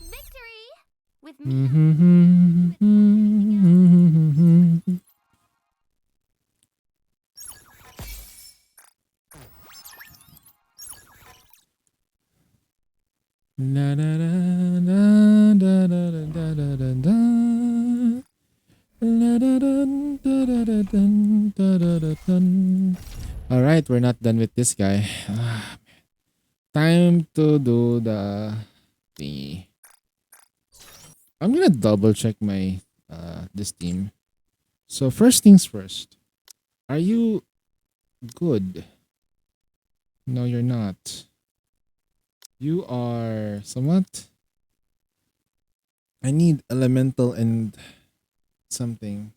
Victory! With me. La da da da da da da da da da. La da da da da da da da da da. All right, we're not done with this guy. Time to do the thingy. I'm gonna double check my this team. So first things first. Are you good? No, you're not. You are somewhat. I need elemental and something.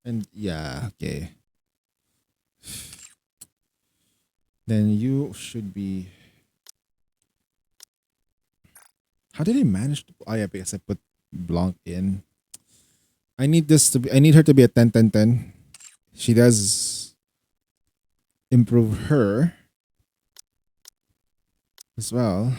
And yeah, okay. Then you should be. How did I manage to? Oh yeah, because I put Blanc in. I need this to be. I need her to be a 10-10-10. She does improve her as well.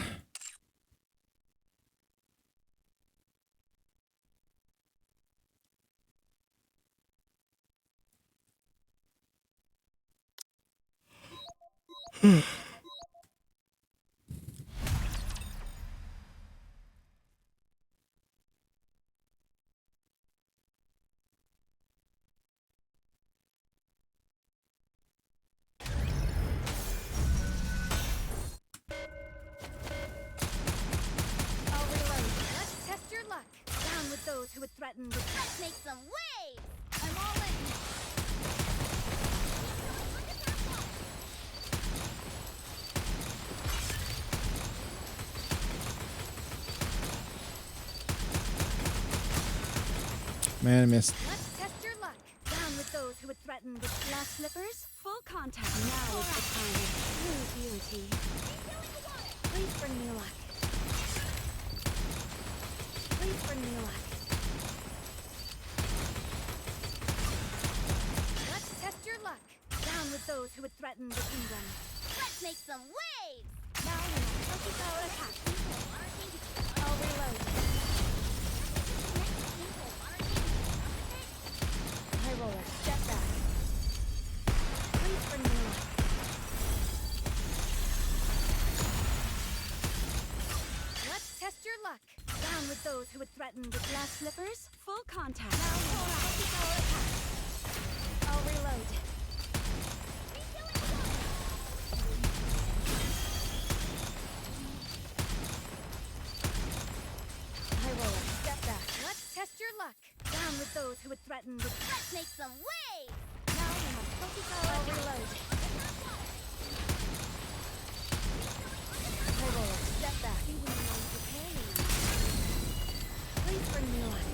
I'll reload. Let's test your luck. Down with those who would threaten with. Let's make some waves! I'm all in. Man, I missed. Let's test your luck. Down with those who would threaten with glass slippers. Full contact. Now is the time of true beauty. Please bring me luck. Please bring me luck. Let's test your luck. Down with those who would threaten the kingdom. Let's make some waves! Now we must focus our attack. I'll reload. High roller, step back. Please bring me luck. Let's test your luck. Down with those who would threaten with glass slippers. Full contact. Now focus our attack. I'll reload. High roller, step back. Let's test your luck. Down with those who would threaten with. Let's make some waves! Now we must focus our attack. Reload. High roller, step back. Please bring me luck.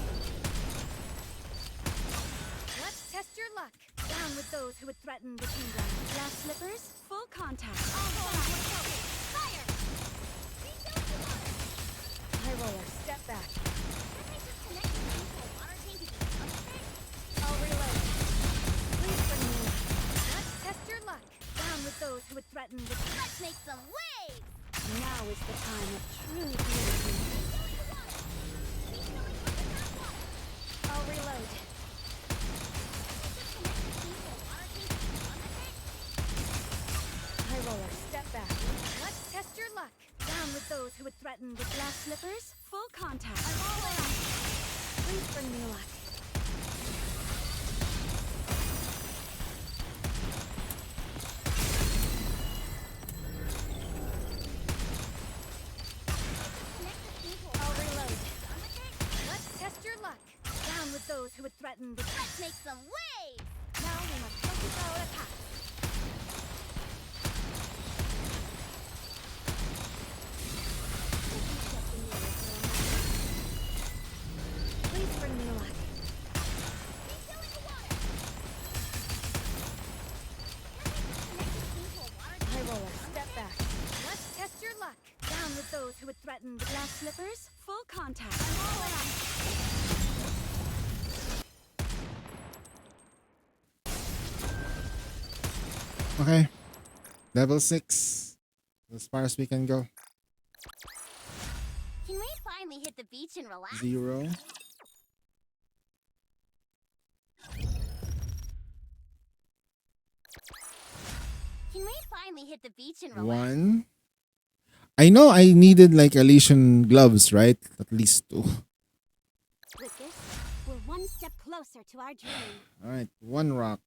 Let's test your luck. Down with those who would threaten the kingdom. Glass slippers, full contact. Fire! High roller, step back. I'll reload. Please bring me luck. Let's test your luck. Down with those who would threaten with. Let's make some waves! Now is the time of true beauty. I'll reload. High roller, step back. Let's test your luck. Down with those who would threaten with glass slippers. Full contact. I'm all in. Please bring me luck. I'll reload. Let's test your luck. Down with those who would threaten with. Let's make some waves! Now we must focus our attack. Please bring me luck. High roller, step back. Let's test your luck. Down with those who would threaten with glass slippers. Full contact. I'm all in. Okay. Level 6. As far as we can go. Can we finally hit the beach and relax? 0. Can we finally hit the beach and relax? 1. I know I needed like Elysian gloves, right? At least 2. With this, we're one step closer to our dream. Alright, 1 rock.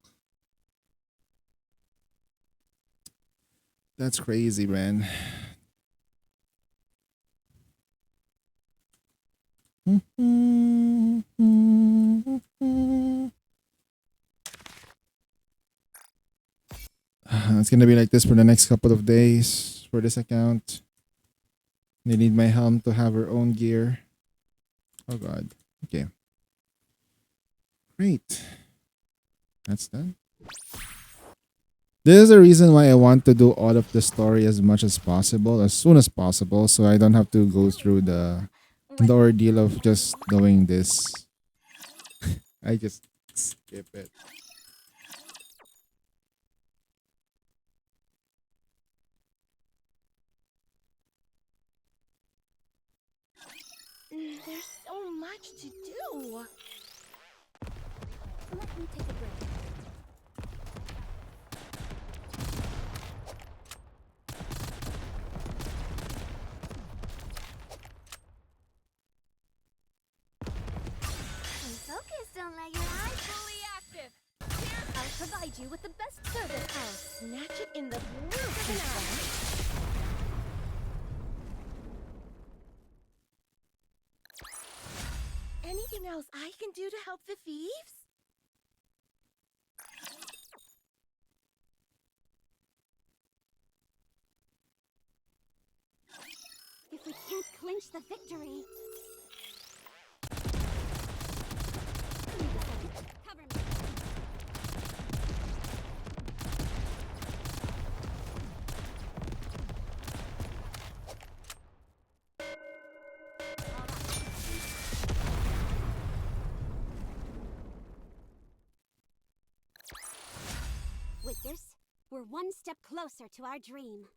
That's crazy, man. It's gonna be like this for the next couple of days for this account. They need my helm to have her own gear. Oh god. Okay. Great. That's done. This is the reason why I want to do all of the story as much as possible, as soon as possible, so I don't have to go through the ordeal of just doing this. I just skip it. There's so much to do. Let me take a break. Focus, don't let your eyes fully active. I'll provide you with the best service. I'll snatch it in the blue canal. Anything else I can do to help the thieves? If we can't clinch the victory... Cover me. With this, we're one step closer to our dream.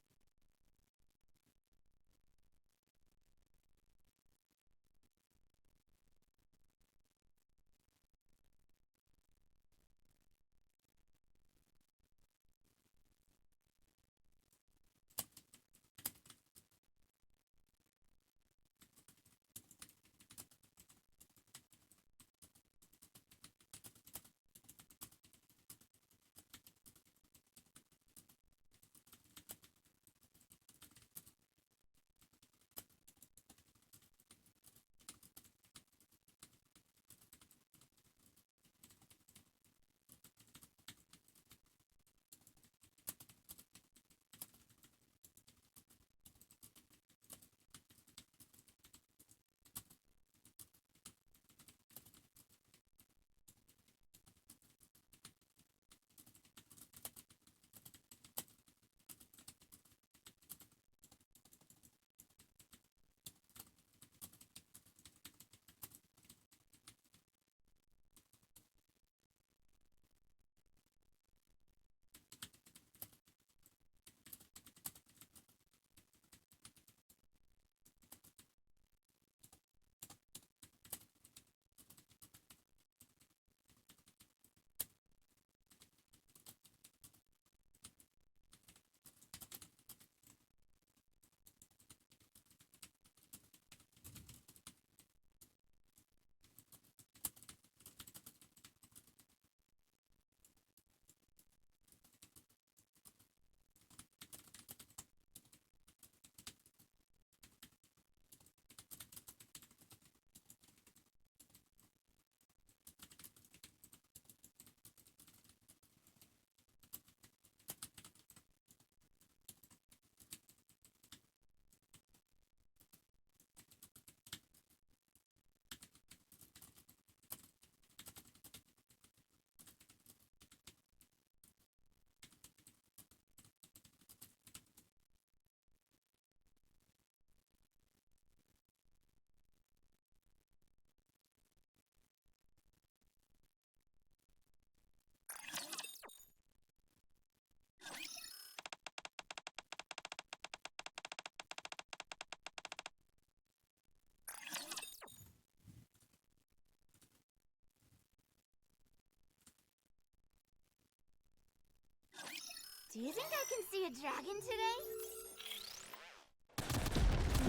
Do you think I can see a dragon today?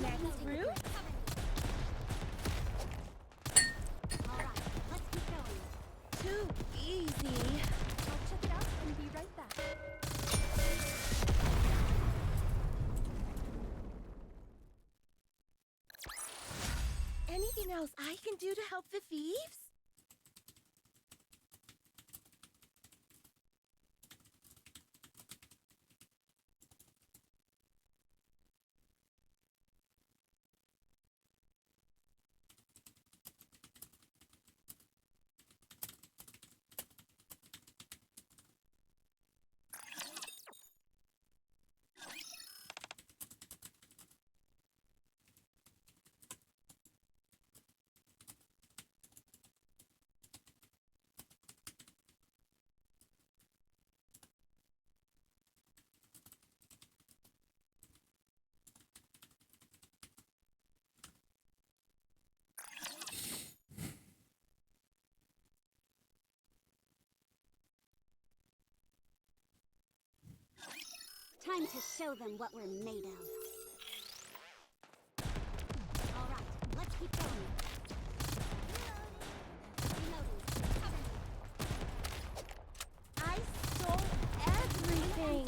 Next route? Alright, let's keep going. Too easy. I'll check it out and be right back. Anything else I can do to help the thieves? Time to show them what we're made of. All right, let's keep going. Reloading. Cover me. I stole everything.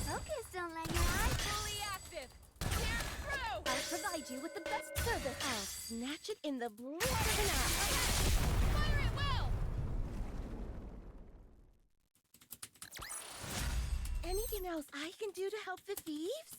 Focus, don't let your eyes. Fully active. Here through. I'll provide you with the best service. I'll snatch it in the blink of an eye. Fire it well. Anything else I can do to help the thieves?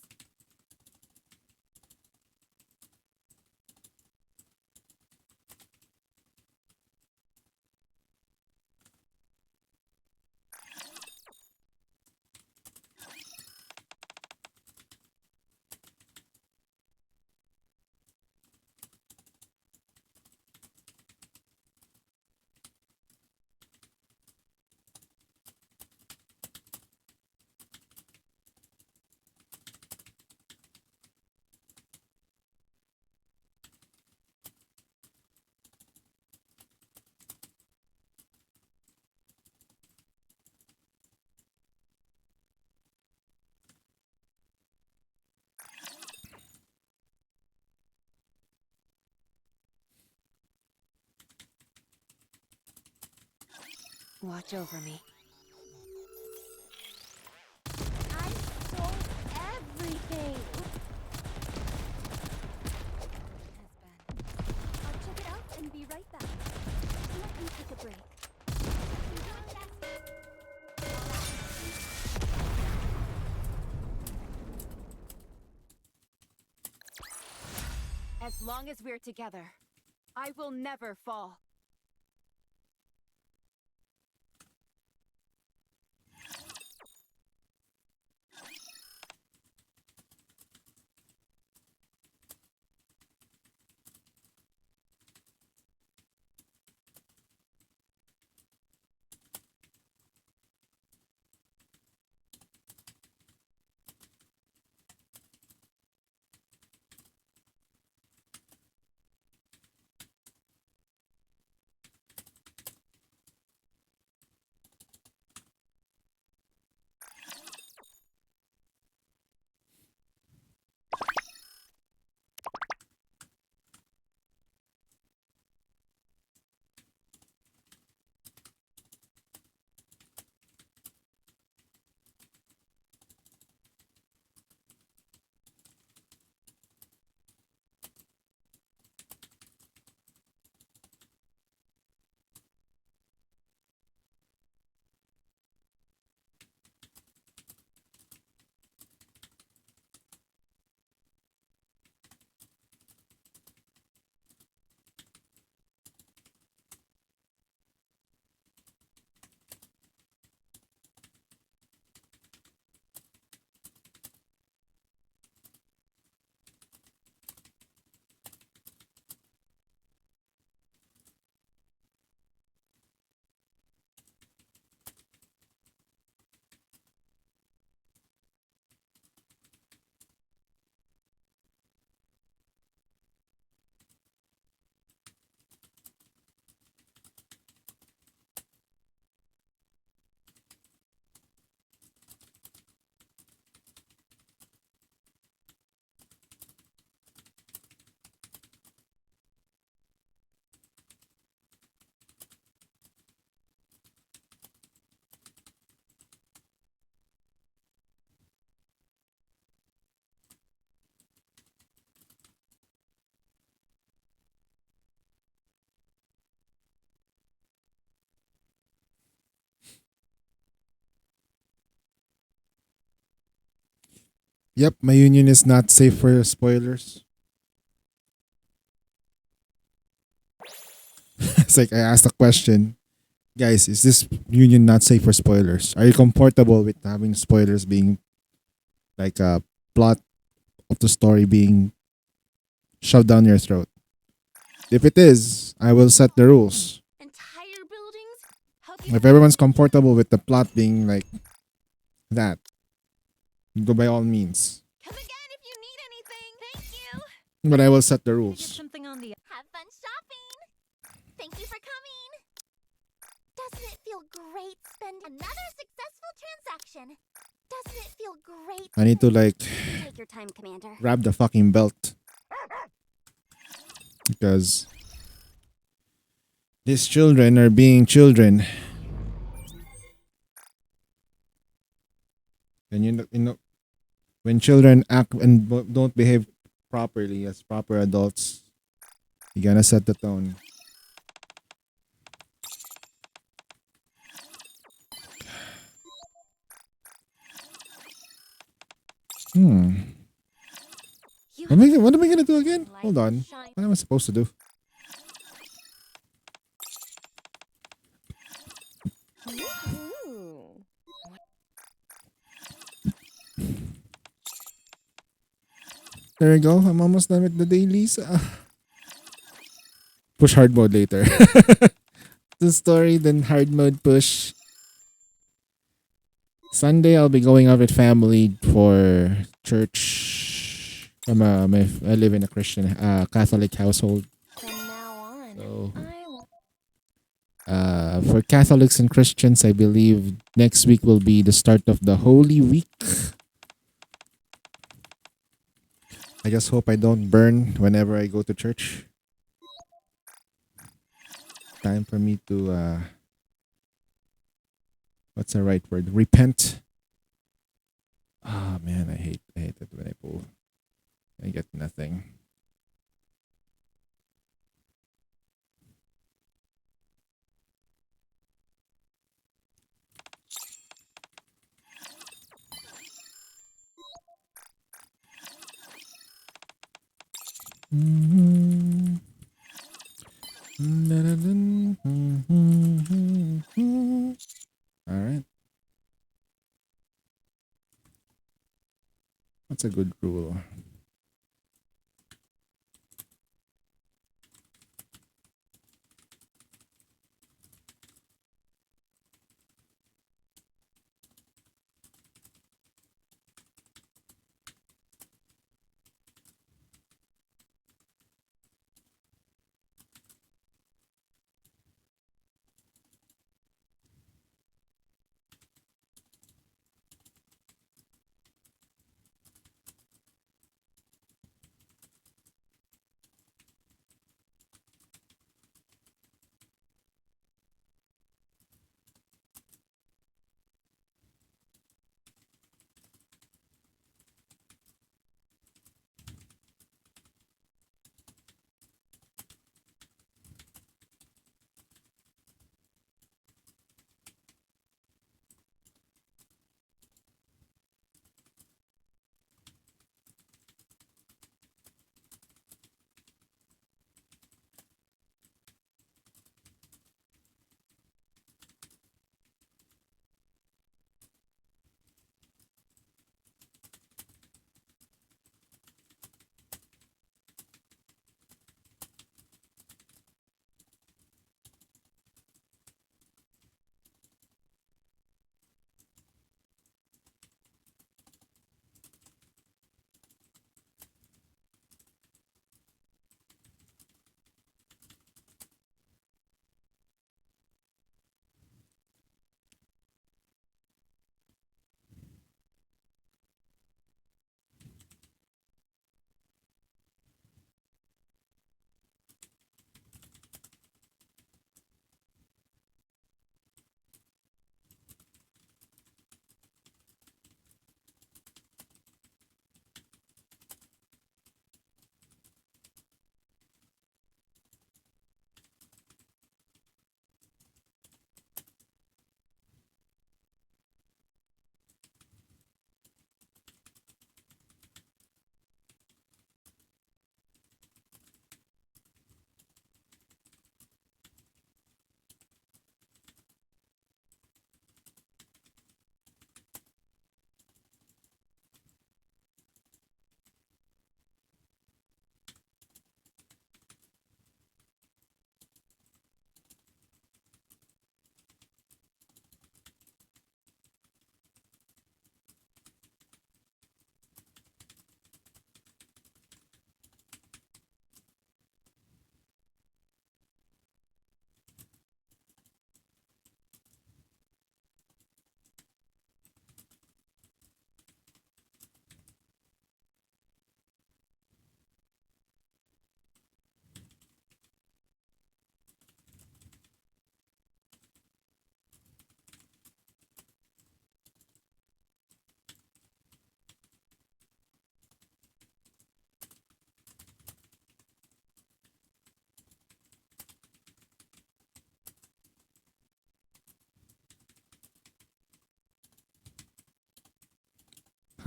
Watch over me. I stole everything. I'll check it out and be right back. Let me take a break. As long as we're together, I will never fall. Yep, my union is not safe for spoilers. It's like I asked a question. Guys, is this union not safe for spoilers? Are you comfortable with having spoilers being like a plot of the story being shoved down your throat? If it is, I will set the rules. Entire buildings? Hope you If everyone's comfortable with the plot being like that, go by all means. come again if you need anything. Thank you. But I will set the Get rules. something on the Have fun shopping. Thank you for coming. Doesn't it feel great spending another successful transaction? Doesn't it feel great? I need to like Take your time, Commander. grab the fucking belt. Because these children are being children. And you know when children act and don't behave properly as proper adults, you gotta set the tone. Hmm. You What am I gonna do again? light Hold on. shine- What am I supposed to do? Ooh. There we go. I'm almost done with the dailies. Push hard mode later. The story, then hard mode push. Sunday, I'll be going out with family for church. I live in a Christian Catholic household. From now on, So, I will. for Catholics and Christians, I believe next week will be the start of the Holy Week. I just hope I don't burn whenever I go to church. Time for me to what's the right word? Repent. Ah man, I hate it when I pull. I get nothing. All right. What's a good rule?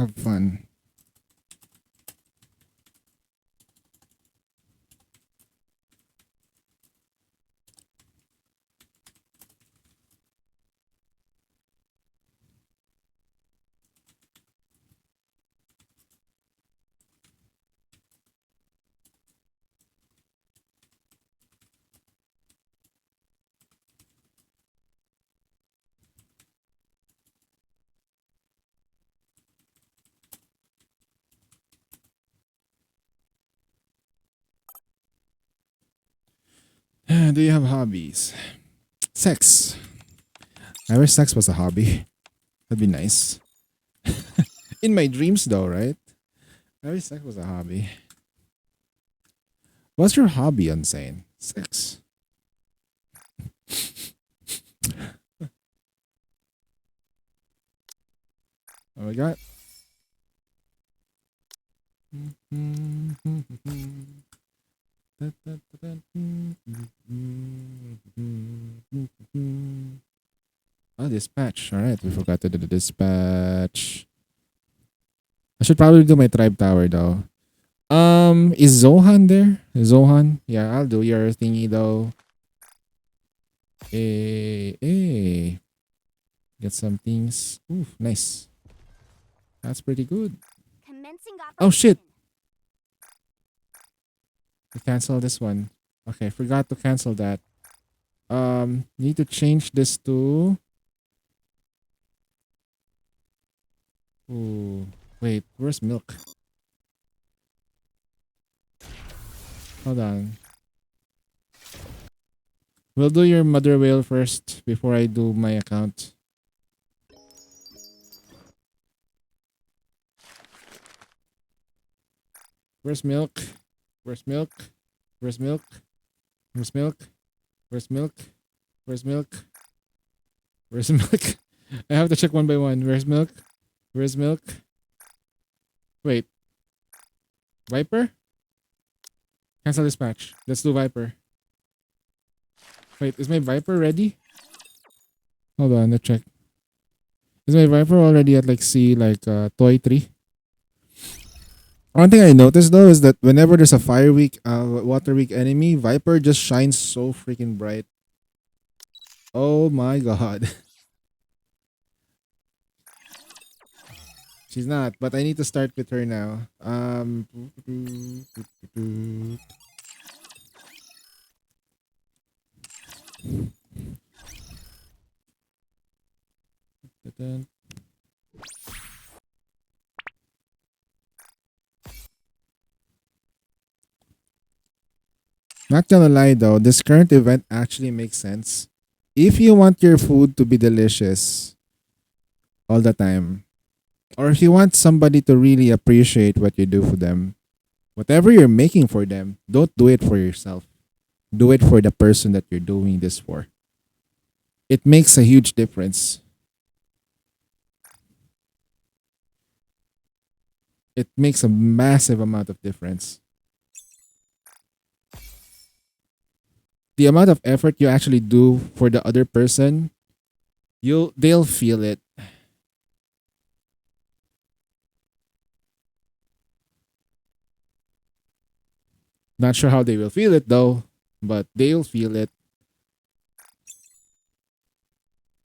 Have fun. Do you have hobbies? Sex. I wish sex was a hobby. That'd be nice. In my dreams, though, right? I wish sex was a hobby. What's your hobby, Unsane? Sex. Oh my god. Oh, dispatch. Alright, we forgot to do the dispatch. I should probably do my tribe tower though. Is Zohan there? Zohan? Yeah, I'll do your thingy though. Hey. Get some things. Ooh, nice. That's pretty good. Commencing Oh shit! operation. We cancel this one. Okay, forgot to cancel that. Need to change this to. Ooh, wait, where's milk? Hold on. We'll do your mother whale first before I do my account. Where's milk? Where's milk? Where's milk? Where's milk? Where's milk? Where's milk? Where's milk? I have to check one by one. Where's milk? Where's milk? Wait. Viper? Cancel dispatch. Let's do Viper. Wait, is my Viper ready? Hold on, let's check. Is my Viper already at like toy 3? One thing I noticed though is that whenever there's a fire weak, water weak enemy, Viper just shines so freaking bright. Oh my god. She's not, but I need to start with her now. Not gonna lie though, this current event actually makes sense. If you want your food to be delicious all the time, or if you want somebody to really appreciate what you do for them, whatever you're making for them, don't do it for yourself. Do it for the person that you're doing this for. It makes a huge difference. It makes a massive amount of difference. The amount of effort you actually do for the other person, they'll feel it. Not sure how they will feel it though, but they'll feel it.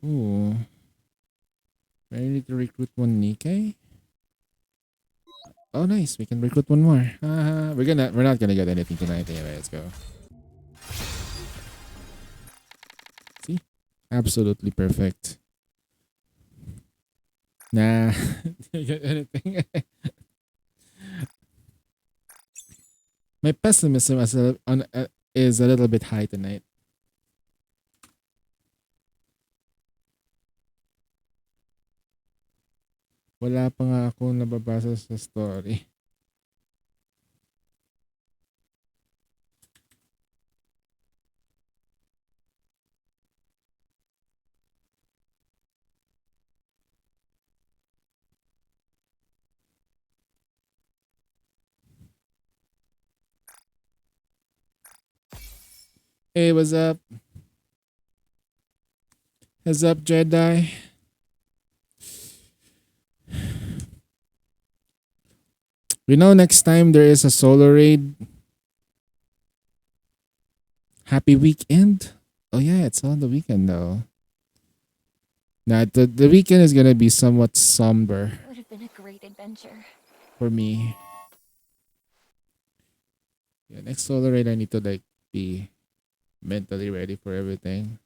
Ooh. I need to recruit one Nikkei. Oh nice, we can recruit one more. We're not gonna get anything tonight anyway, let's go. See? Absolutely perfect. Nah, didn't get anything. My pessimism is a little bit high tonight. Wala pa nga ako nababasa sa story. Hey, what's up? What's up, Jedi? We know next time there is a solo raid. Happy weekend. Oh yeah, it's on the weekend though. Nah, the weekend is gonna be somewhat somber Would have been a great adventure. for me. Yeah, next solo raid I need to like be mentally ready for everything.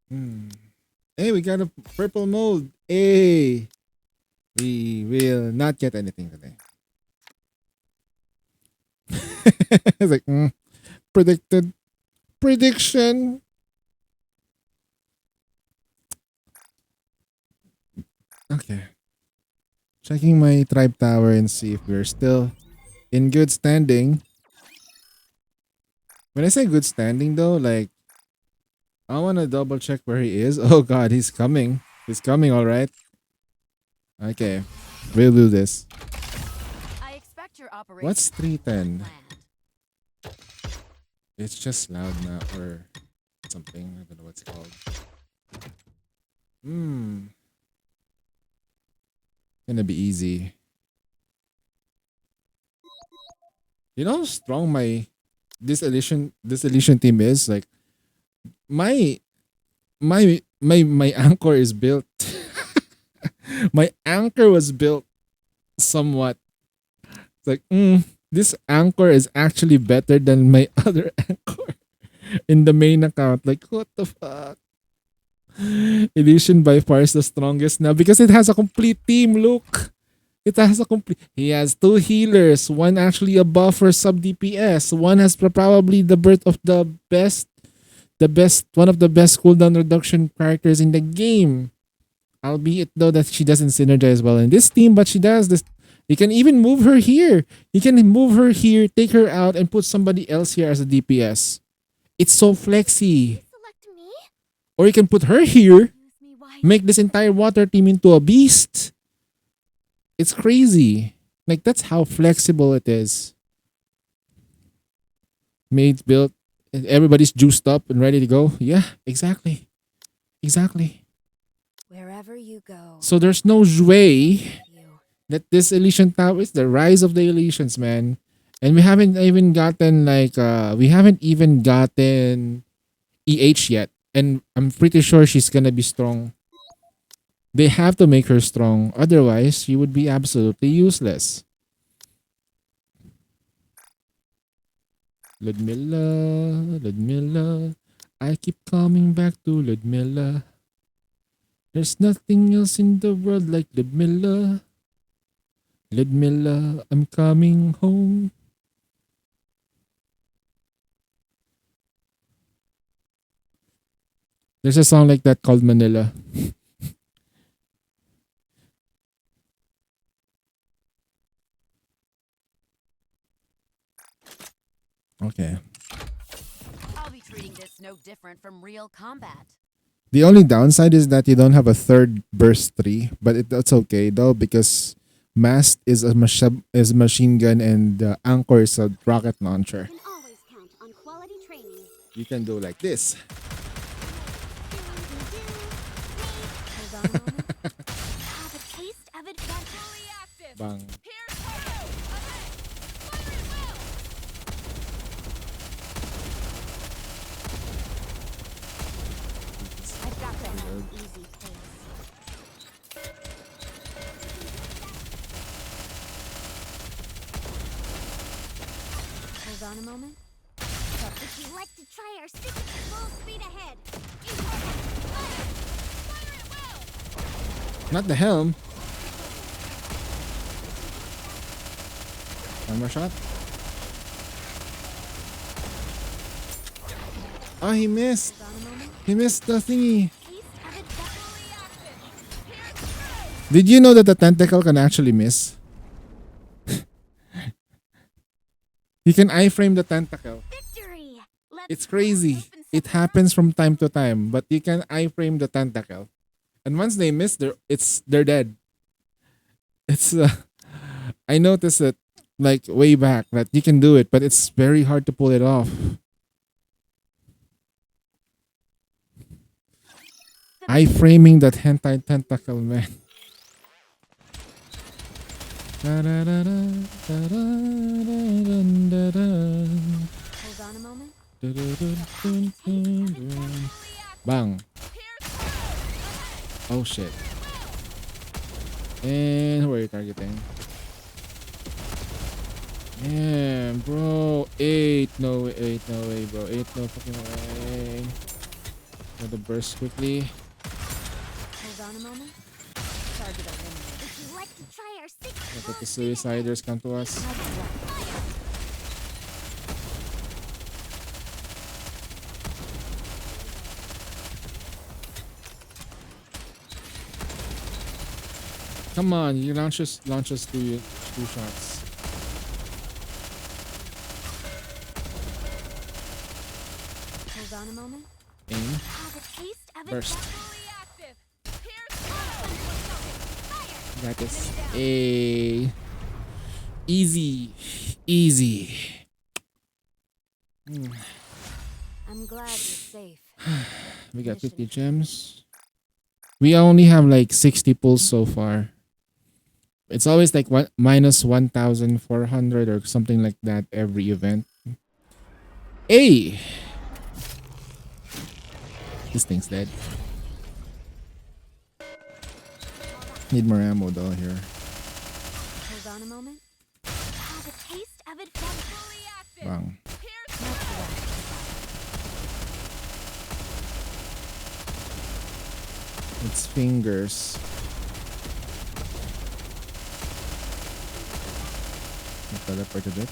Hmm. Hey, we got a purple mold. Hey, we will not get anything today. It's like predicted prediction. Okay. Checking my tribe tower and see if we're still in good standing. When I say good standing though, like I want to double check where he is. Oh god, he's coming. He's coming, all right. Okay. We'll do this. I expect your operation What's to be 310? planned. It's just loud now or something. I don't know what's it called. Gonna be easy. You know how strong this Elysian team is? Like my anchor is built. My anchor was built somewhat. It's like, this anchor is actually better than my other anchor in the main account. Like, what the fuck? Elysian by far is the strongest now because it has a complete team. Look, it has a complete. He has two healers. One actually a buffer sub DPS. One has probably the birth of one of the best cooldown reduction characters in the game. Albeit though that she doesn't synergize well in this team, but she does this. You can even move her here. You can move her here, take her out, and put somebody else here as a DPS. It's so flexy. Select me? Or you can put her here, Use me wisely. make this entire water team into a beast. It's crazy. Like that's how flexible it is. Made built, everybody's juiced up and ready to go. Yeah, exactly. Exactly. Wherever you go, So there's no way you. that this Elysian Tower is the rise of the Elysians, man. And we haven't even gotten EH yet. And I'm pretty sure she's gonna be strong. They have to make her strong. Otherwise, she would be absolutely useless. Ludmilla. I keep coming back to Ludmilla. There's nothing else in the world like Ludmilla. Ludmilla, I'm coming home. There's a song like that called Manila. Okay. I'll be treating this no different from real combat. The only downside is that you don't have a third burst 3, but that's okay though because Mast is a machine gun and Anchor is a rocket launcher. Can always count on quality training. You can do like this. Hold on a moment. Have a taste of adventure. Fully active. Bang. Here's Taro. Ahead. Fire at will. I've got them. Easy pace. Hold on a moment. Would you like to try our secret full speed ahead? Fire. Fire at will. Not the helm. One more shot. Oh, he missed. Hold on a moment. He missed the thingy. Taste of adventure. Fully active. Here's Taro. Did you know that the tentacle can actually miss? You can iframe the tentacle. Victory! Let's It's crazy. It happens from time to time, but you can iframe the tentacle. And once they miss, they're dead. It's I noticed that like way back that you can do it, but it's very hard to pull it off. I-framing that hentai tentacle, man. Hold on a moment. Bang. Oh shit. And who are you targeting? Yeah, bro. 8. No way. 8. No way, bro. 8. No fucking way. Gotta burst quickly. Hold on a moment. Target eliminated. Would you like to try our secret? Let the suiciders come to us. Come on, you launch us two shots. Hold on a moment. Aim. Have a taste of it. Burst. Fully active. Got this. A easy. I'm glad you're safe. We got 50 gems. We only have like 60 pulls so far. It's always like minus 1,400 or something like that every event. Hey! This thing's dead. Need more ammo though here. Hold on a moment. Have a taste of it. Fully active. Bang. It's fingers. Teleport a bit.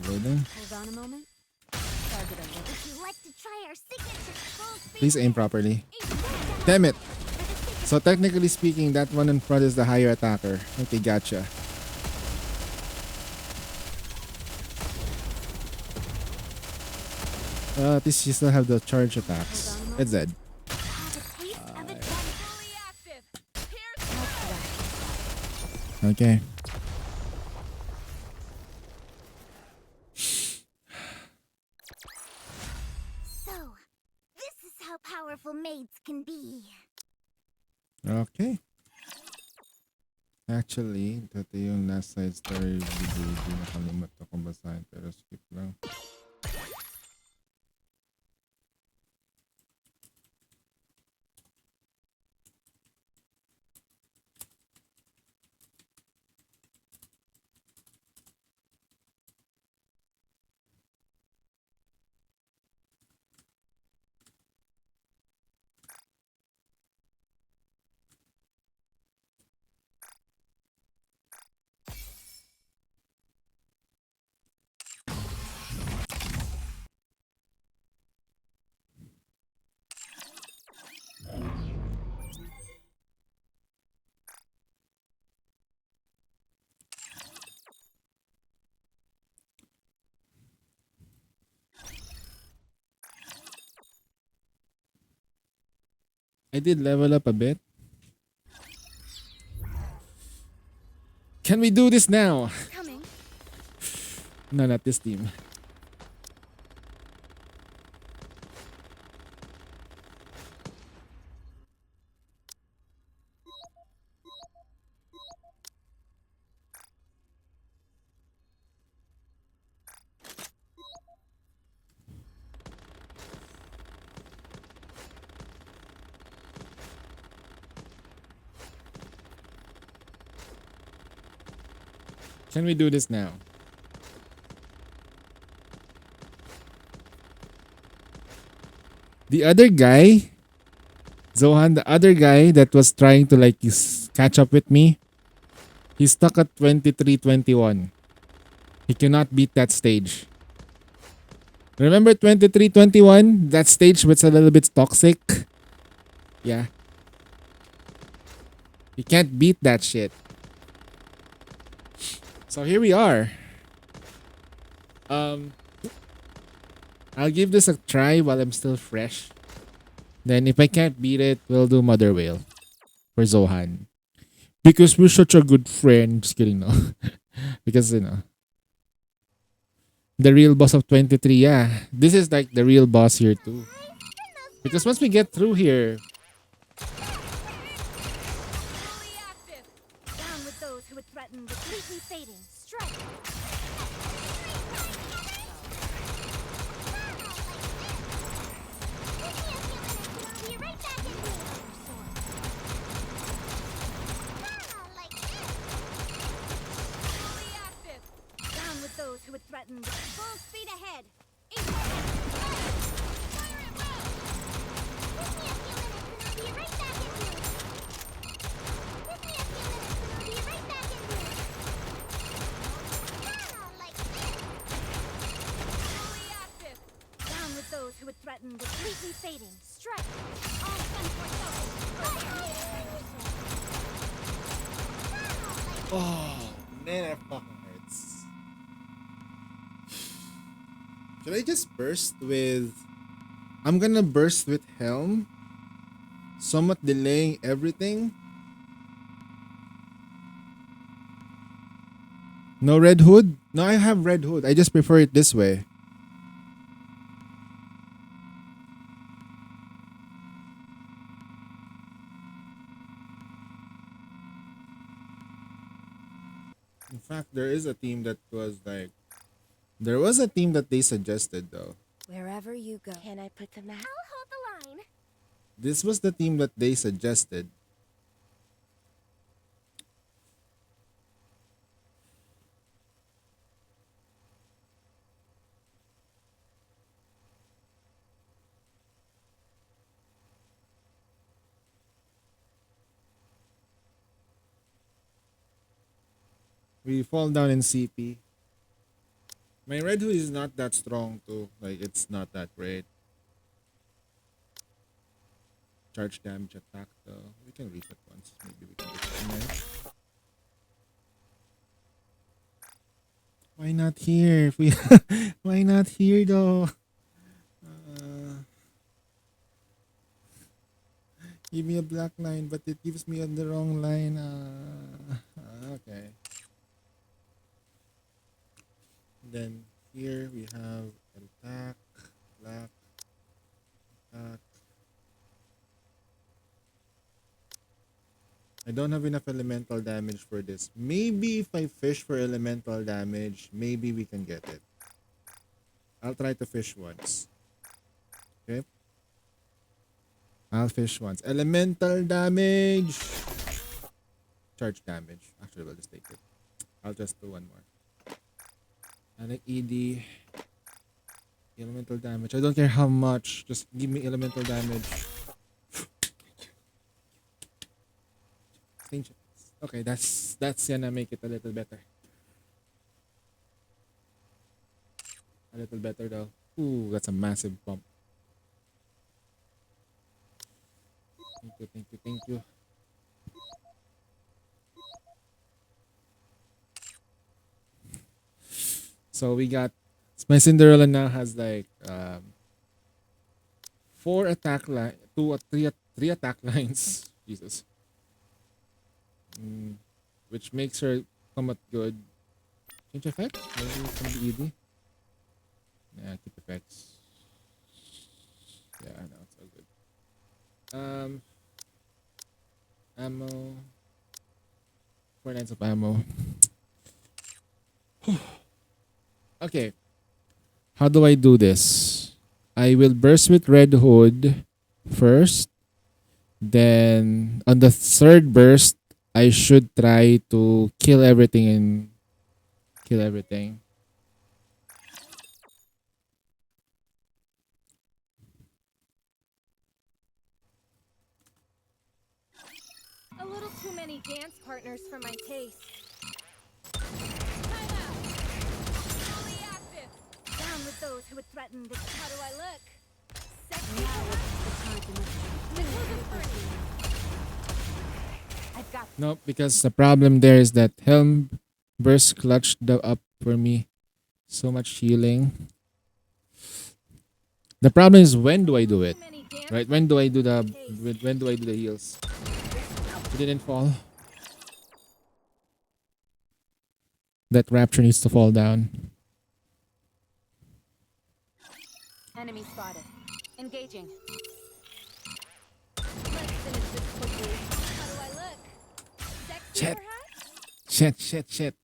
Reloading. Hold on a moment. Target eliminated. Would you like to try our signature full speed? Please aim properly. Damn it! So technically speaking, that one in front is the higher attacker. Okay, gotcha. At least you still have the charge attacks. It's dead. Have a taste of it. Fully active. Okay. So, this is how powerful maids can be. Okay. Actually, dati yung last side story video, di nakalimot akong basahin pero skip lang. I did level up a bit. Can we do this now? Coming. No, not this team. Can we do this now? The other guy, Zohan, the other guy that was trying to like catch up with me, he's stuck at 23-21. He cannot beat that stage. Remember 23-21? That stage was a little bit toxic. Yeah. He can't beat that shit. So here we are. I'll give this a try while I'm still fresh. Then if I can't beat it, we'll do Mother Whale for Zohan. Because we're such a good friend. Just kidding, no. Because the real boss of 23, yeah. This is like the real boss here too. Because once we get through here, Fully active. Down with those who would threaten the completely fading. Strike. Fully active. Down with those who would threaten the full speed ahead. Fully active. Down with those who would threaten the completely fading. Strike. All fun for oh man, that fucking hurts. Should I just burst with? I'm gonna burst with Helm, somewhat delaying everything. No Red Hood? No, I have Red Hood. I just prefer it this way. In fact, there is a team that was like, there was a team that they suggested though. Wherever you go. Can I put the map? I'll hold the line. This was the team that they suggested. We fall down in CP. My Red Hood is not that strong too. Like, it's not that great. Charge damage attack though. We can reset once. Maybe we can get it in there. Why not here? If we why not here though? Give me a black line, but it gives me on the wrong line. Okay. Then here we have attack, black, attack. I don't have enough elemental damage for this. Maybe if I fish for elemental damage, maybe we can get it. I'll try to fish once. Okay. I'll fish once. Elemental damage. Charge damage. Actually, we'll just take it. I'll just do one more. I like ED. Elemental damage. I don't care how much. Just give me elemental damage. Okay, that's gonna make it a little better. A little better though. Ooh, that's a massive bump. Thank you. So we got my Cinderella now has like 4 attack line, 2 or 3 attack lines. Jesus. Which makes her somewhat good. Change effects? Maybe it's gonna be ED. Yeah, keep effects. Yeah, I know, it's all good. Ammo. 4 lines of ammo. Okay. How do I do this? I will burst with Red Hood first. Then on the third burst, I should try to kill everything and kill everything. A little too many dance partners for my taste. Time out. Fully active. Down with those who would threaten the. How do I look? Sexy. The clothes is burning. I've got. Nope, because the problem there is that Helm burst clutched up for me. So much healing. The problem is when do I do it? Right? When do I do the heals? It didn't fall. That rapture needs to fall down. Enemy spotted. Engaging. Let's finish this quickly. How do I look? Sexy, Shit. perhaps? Shit.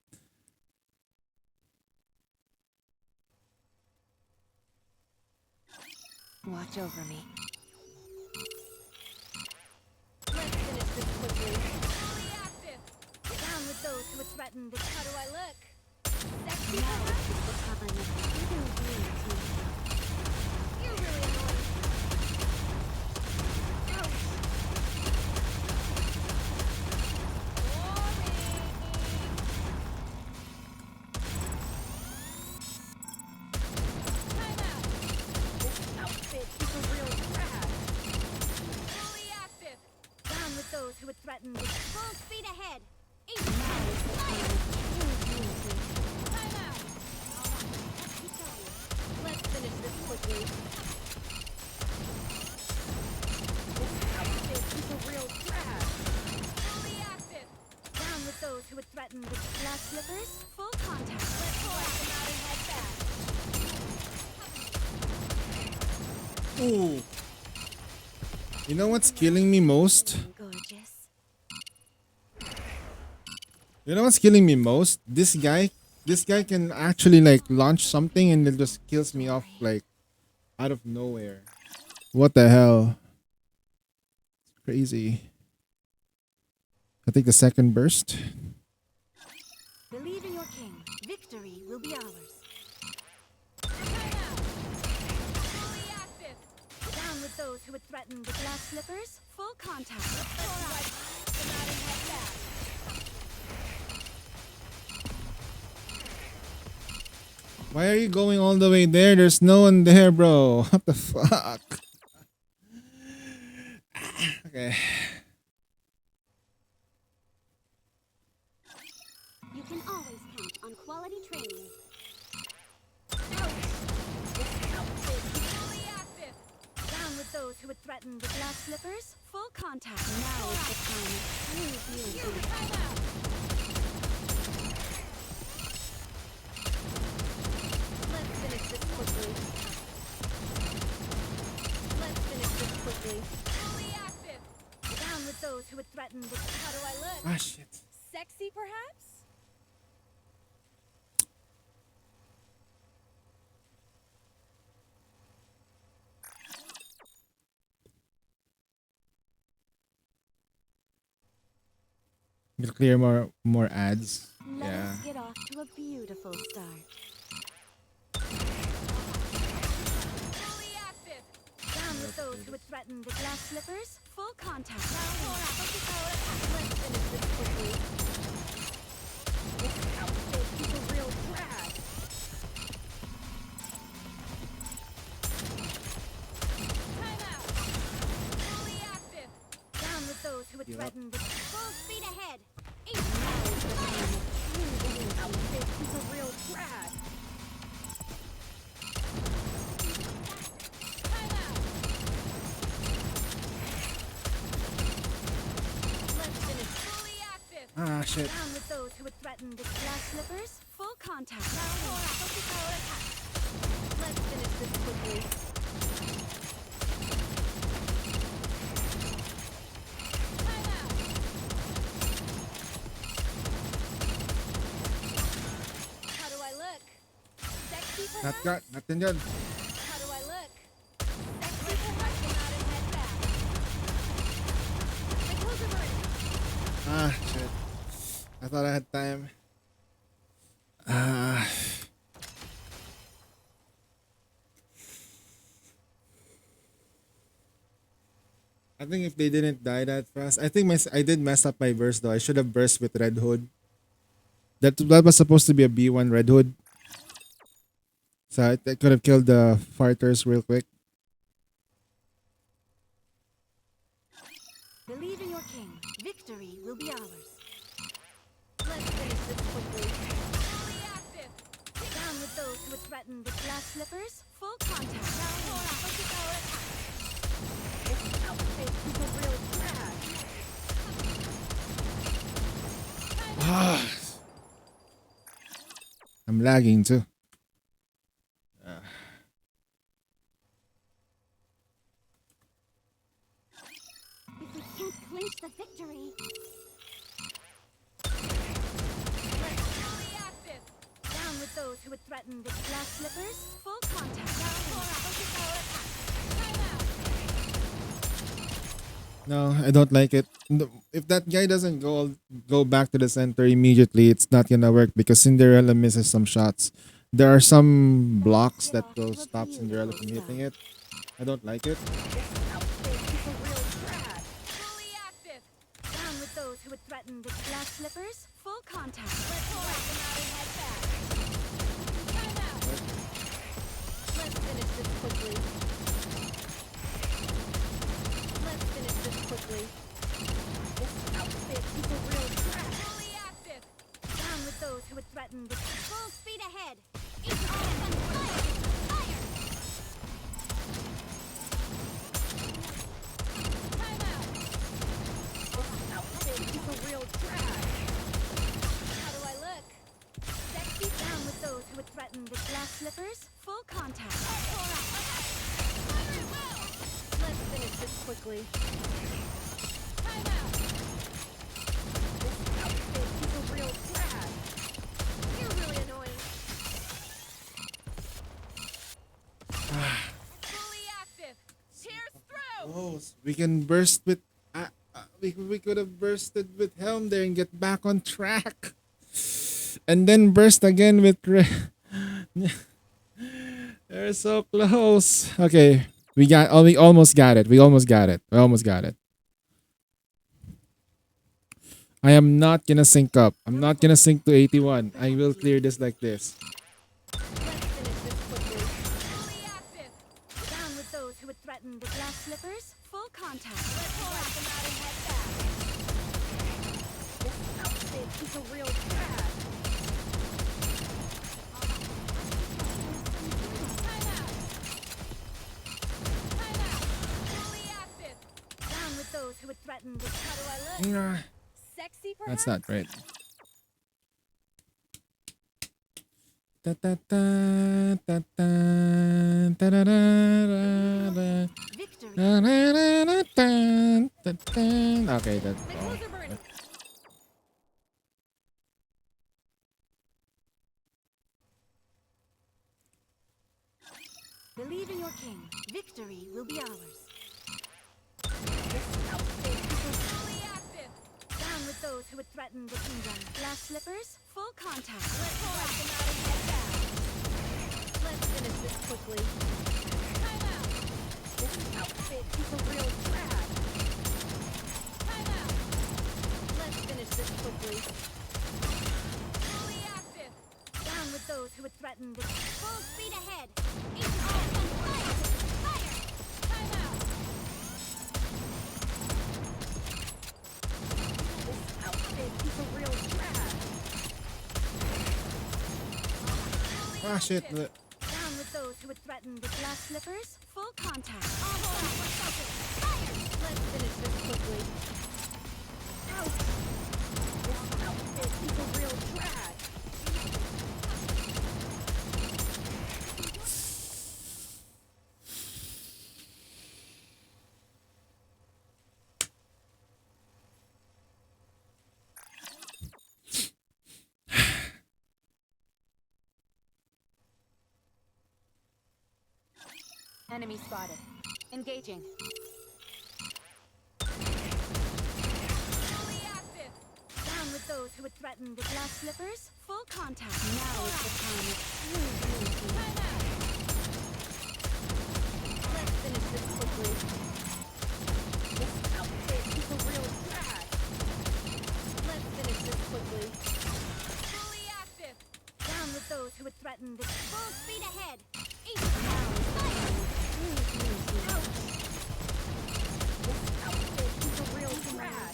Watch over me. Let's finish this quickly. Fully active. Down with those who would threaten this. How do I look? Sexy, perhaps? You're really annoying. Ouch. Time out. This outfit is a real drag. Fully active. Down with those who would threaten this. Full speed ahead. Time out. Keep going. Let's finish this quickly. This outfit is a real drag. Fully active. Down with those who would threaten with glass slippers. Full contact. Let's slap them out and head back. Ooh. You know what's killing me most? Gorgeous. You know what's killing me most? This guy can actually like launch something and it just kills me off like out of nowhere. What the hell? It's crazy. I think the second burst. Believe in your king. Victory will be ours. Down with those who would threaten with glass slippers. Full contact. Why are you going all the way there? There's no one there, bro. What the fuck? Okay. You can always count on quality training. Down with those who would threaten with glass slippers. Full contact. Now is the time of true beauty. Let's finish this quickly. Fully active. Down with those who would threaten with. How do I look? Ah shit. Sexy, perhaps? Gonna clear more ads. Let Yeah. us get off to a beautiful start. Fully active. Down with those who would threaten with glass slippers. Full contact. Let's finish this quickly. This outfit is a real drag. Time out. Fully active. Down with those who would threaten with full speed ahead. This outfit is a real drag. Time out. Let's finish. Fully active. Ah shit. Down with those who would threaten with glass slippers. Full contact. Let's finish this quickly. Time out. How do I look? Sexy, perhaps? Nothing dyan. How do I look? Sexy, perhaps? Come out and head back. My clothes are burning. Ah shit. I thought I had time. Ah. I think if they didn't die that fast, I think I did mess up my burst though. I should have burst with Red Hood. That was supposed to be a B1 Red Hood. So I could have killed the farters real quick. Believe in your king. Victory will be ours. Let's finish this quickly. Fully active. Down with those who would threaten with glass slippers. Full contact. This outfit is a real drag. I'm lagging too. If we can't clinch the victory. Down with those who would threaten with glass slippers. Full contact. No, I don't like it. If that guy doesn't go back to the center immediately, it's not gonna work because Cinderella misses some shots. There are some blocks that will stop Cinderella from hitting it. I don't like it. Fully active. Down with those who would threaten with glass slippers. Full contact. Let's finish this quickly. This outfit is a real trap. Fully active. Down with those who would threaten with full speed ahead. Each on fire. Fire. Time out. This outfit is a real trap. How do I look? Sexy. Down with those who would threaten with glass slippers. Full contact. Let's finish this quickly. Time out. This outfit is a real drag. You're really annoying. Fully active. Tears through. Oh, we can burst with. We could have bursted with Helm there and get back on track, and then burst again with. They're so close. Okay, we almost got it. We almost got it. I am not gonna sync up. I'm not gonna sync to 81. I will clear this like this. Let's finish this quickly. Fully active. Down with those who would threaten with glass slippers. Full contact. Let's whack them out and head back. This outfit is a real drag. Time out. Fully active. Down with those who would threaten with. How do I look? Nah, Sexy, perhaps? that's not right. Ta ta ta ta ta ta da da da. Victory. Da da da da da da da. Okay, that's My all. clothes are burning. Believe in your king. Victory will be ours. This outfit is fully active. Down with those who would threaten the kingdom. Glass slippers, full contact. Let's whack them out and head back. Let's finish this quickly. Time out. This outfit is a real drag. Time out. Let's finish this quickly. Fully active. Down with those who would threaten the full speed ahead. Each on fire. Fire. Time out. This outfit is a real drag. Ah, shit. Down with those who would threaten with glass slippers. Full contact. Fire. Let's finish this quickly. Ouch. This outfit is a real drag. Enemy spotted. Engaging. Fully active. Down with those who would threaten with glass slippers. Full contact. Now is the time of true beauty. Time out. Let's finish this quickly. This outfit is a real drag. Let's finish this quickly. Fully active. Down with those who would threaten with full speed ahead. Each now is fire. True beauty. Ouch. This outfit is a real drag.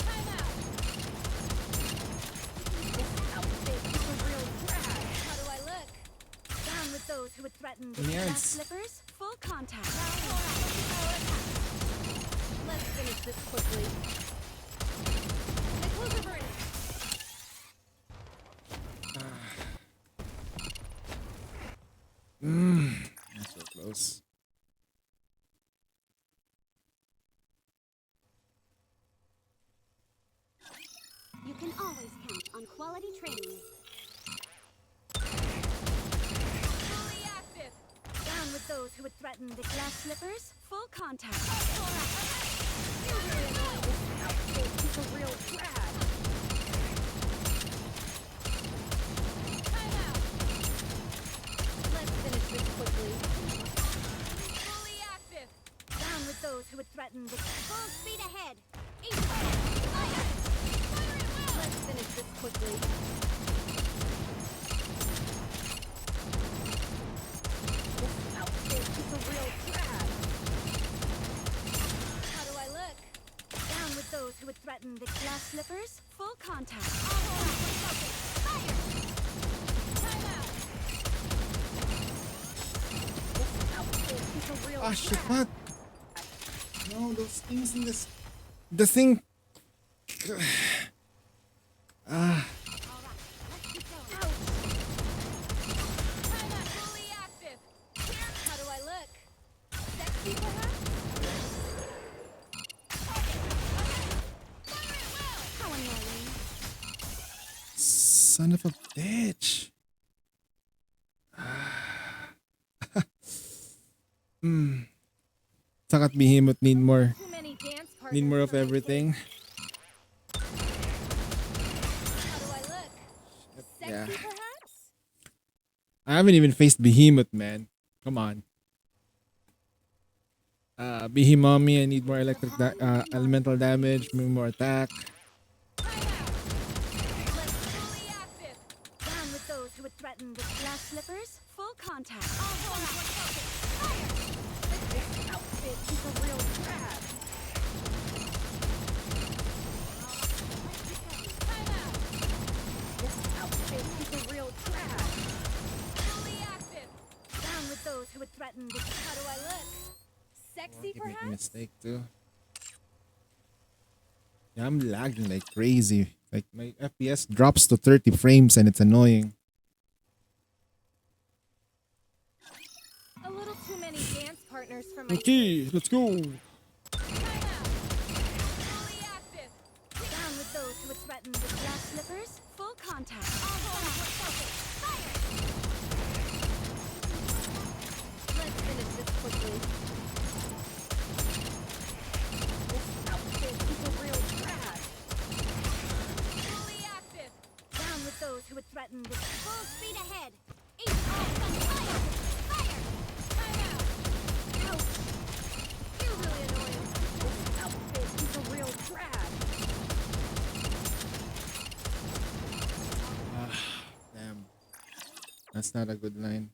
Time out. This outfit is a real drag. How do I look? Down with those who would threaten with Yes. glass slippers. Full contact. Let's finish this quickly. My clothes are burning. pause. You can always count on quality training. Fully active. Down with those who would threaten the glass slippers. Full contact. You really annoy this outfit. He's a real drag. Time out. Let's finish this quickly. Fully active. Down with those who would threaten the full speed ahead. Fire. Fire it well. Let's finish this quickly. This outfit is a real drag. How do I look? Down with those who would threaten the glass slippers. Full contact. Fire. Time out. This outfit is a real Ah, shit, drag. what? No, those things in this. The thing. Ah, Ouch. Time out. Fully active. Here. How do I look? Sexy perhaps? Fire it well. How annoying. son of a bitch. Sakat Behemoth need more. Too many dance partners. Need more of for my everything. How do I look? taste. Yeah. Sexy perhaps? I haven't even faced Behemoth, man. Come on. Behemommy, I need more elemental damage, more attack. Time out. Let's Fully active. down with those who would threaten the glass slippers. Full contact. This outfit is a real drag. Time out. This outfit is a real drag. Fully active. Down with those who would threaten the. How do I look? Sexy Keep making a perhaps? mistake too. Yeah, I'm lagging like crazy. Like my FPS drops to 30 frames and it's annoying. A little too many dance partners for my Okay, let's go. Time out. Fully active. Down with those who would threaten the glass slippers. Full contact. Let's finish this quickly. This outfit is a real drag. Fully active. Down with those who would threaten the full speed ahead. Time out. Ouch. You're really annoying. This outfit is a real drag. Damn. That's not a good line.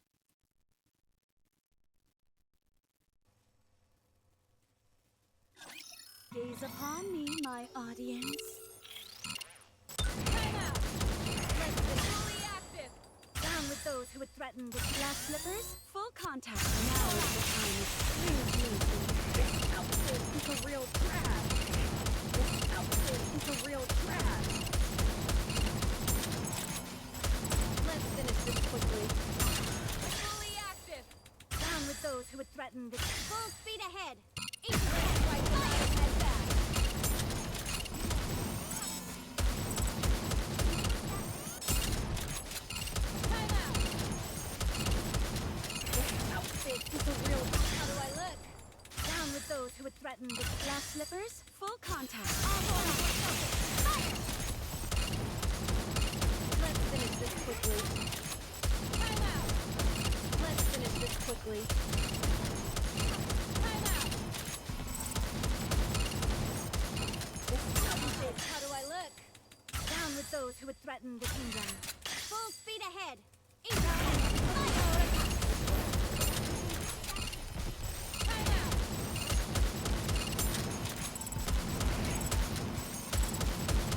Gaze upon me, my audience. Time out. Fully active. Down with those who would threaten the glass slippers. Full contact. Now is the time of true beauty. This outfit is a real drag. This outfit is a real drag. Let's finish this quickly. Fully active. Down with those who would threaten the full speed ahead. Wipe the ladder's head back. Time out. This outfit is a real. How do I look? Down with those who would threaten the glass slippers. Full contact. Let's finish this quickly. Time out. Let's finish this quickly. Time out. This outfit. How do I look? Down with those who would threaten the kingdom. Full speed ahead. Time out.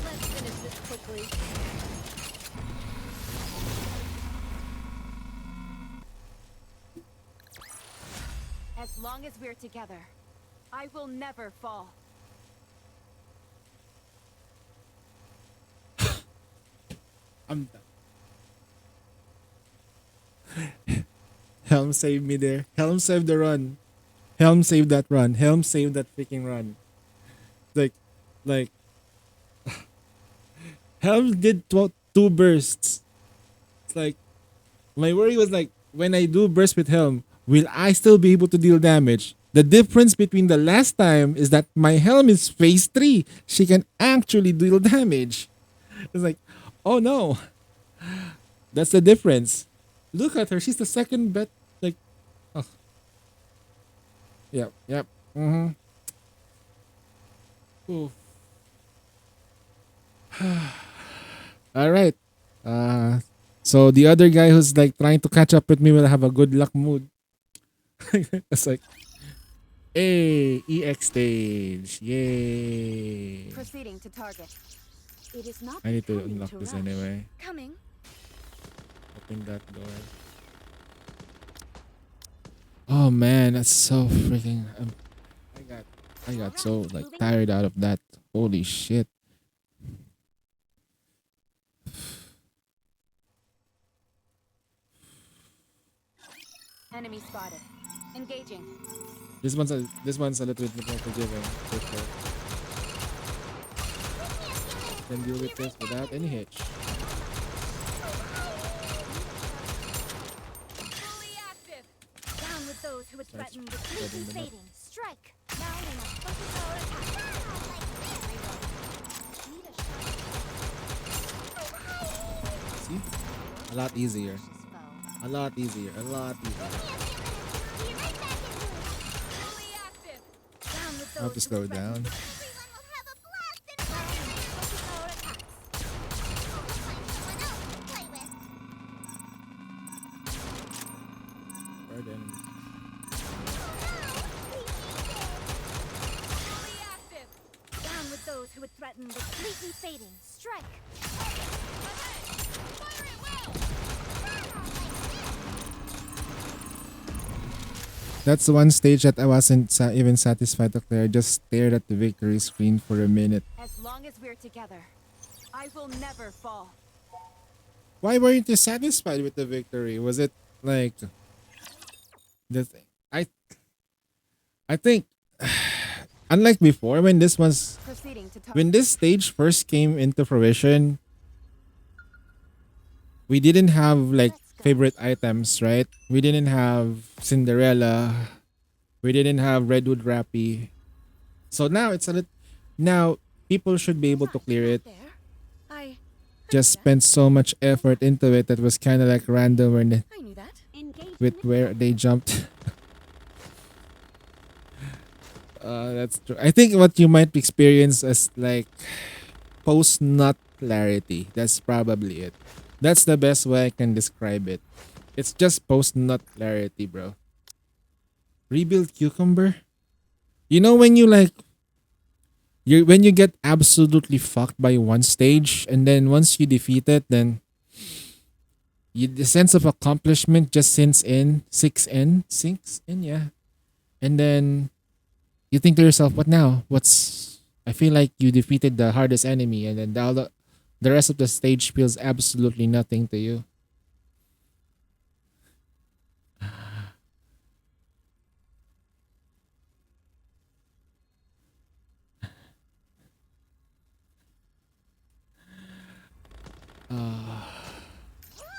Let's finish this quickly. As long as we're together, I will never fall. I'm done. Helm saved me there. Helm saved the run. Helm saved that run. Helm saved that freaking run. Like, Helm did two bursts. It's like, my worry was like, when I do burst with Helm, will I still be able to deal damage? The difference between the last time is that my Helm is phase 3. She can actually deal damage. It's like, oh no. That's the difference. Look at her. She's the second bet. Like, oh. Yep. Mm-hmm. Ooh. All right. So the other guy who's like trying to catch up with me will have a good luck mood. It's like, hey, EX stage. Yay. Proceeding to target. It is not I need to becoming unlock to this rush. anyway. Coming. Open that door. Oh man, that's so freaking. I got so like tired out of that. Holy shit. Enemy spotted. Engaging. This one's a little bit more forgiving. For sure. Can deal with this without any hitch. Fully active. Down with those who would threaten with Setting them up. Fading. Strike. Now we must focus our attack. Need a See? A lot easier. precious foe. A lot easier. A lot easier. fully active. Down with I have to those slow who would threaten down. with Everyone will have a blast in now we must focus our attacks. We'll find someone else to play with. Right then. fully active. Down with those who would threaten with Completely fading. Strike. That's the one stage that I wasn't even satisfied to clear. I just stared at the victory screen for a minute. As long as we're together, I will never fall. Why weren't you satisfied with the victory? Was it like the thing? I think unlike before when Proceeding to target. when this stage first came into fruition, we didn't have like favorite items, right? We didn't have Cinderella. We didn't have Redwood Rappy. So now it's a now people should be able to clear it. there. I Just spent so much effort into it that was kind of like random when I knew that. Engage. with where they jumped. That's true. I think what you might experience as like post nut clarity. That's probably it. That's the best way I can describe it. It's just post nut clarity, bro. Rebuild cucumber. You know when you like when you get absolutely fucked by one stage and then once you defeat it, then the sense of accomplishment just sinks in, yeah. And then you think to yourself, what now? I feel like you defeated the hardest enemy and then the rest of the stage feels absolutely nothing to you.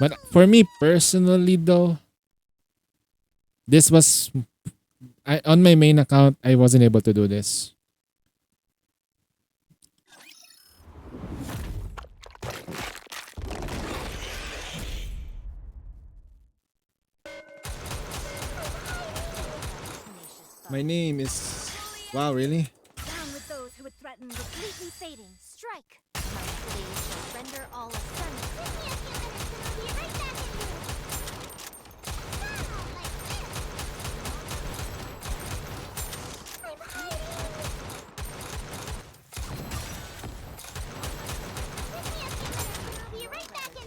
But for me personally though, this was on my main account I wasn't able to do this. My name is wow, really? Down with those who would threaten with Completely fading. Strike. My blade shall render all asunder.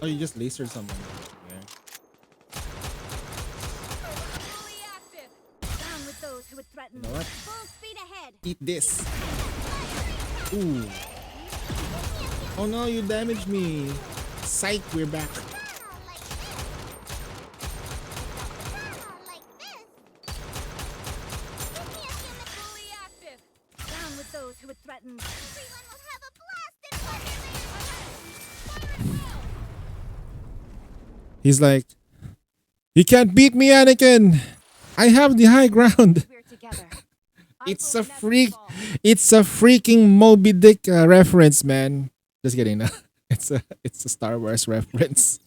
Oh, you just lasered someone. Yeah. fully active. Down with those who would threaten You know what? full speed ahead. Eat this. Ooh. Oh no, you damaged me. Psych, we're back. He's like, "You can't beat me, Anakin. I have the high ground." We're together. It's a It's a freaking Moby Dick reference, man. Just kidding. No. It's a Star Wars reference.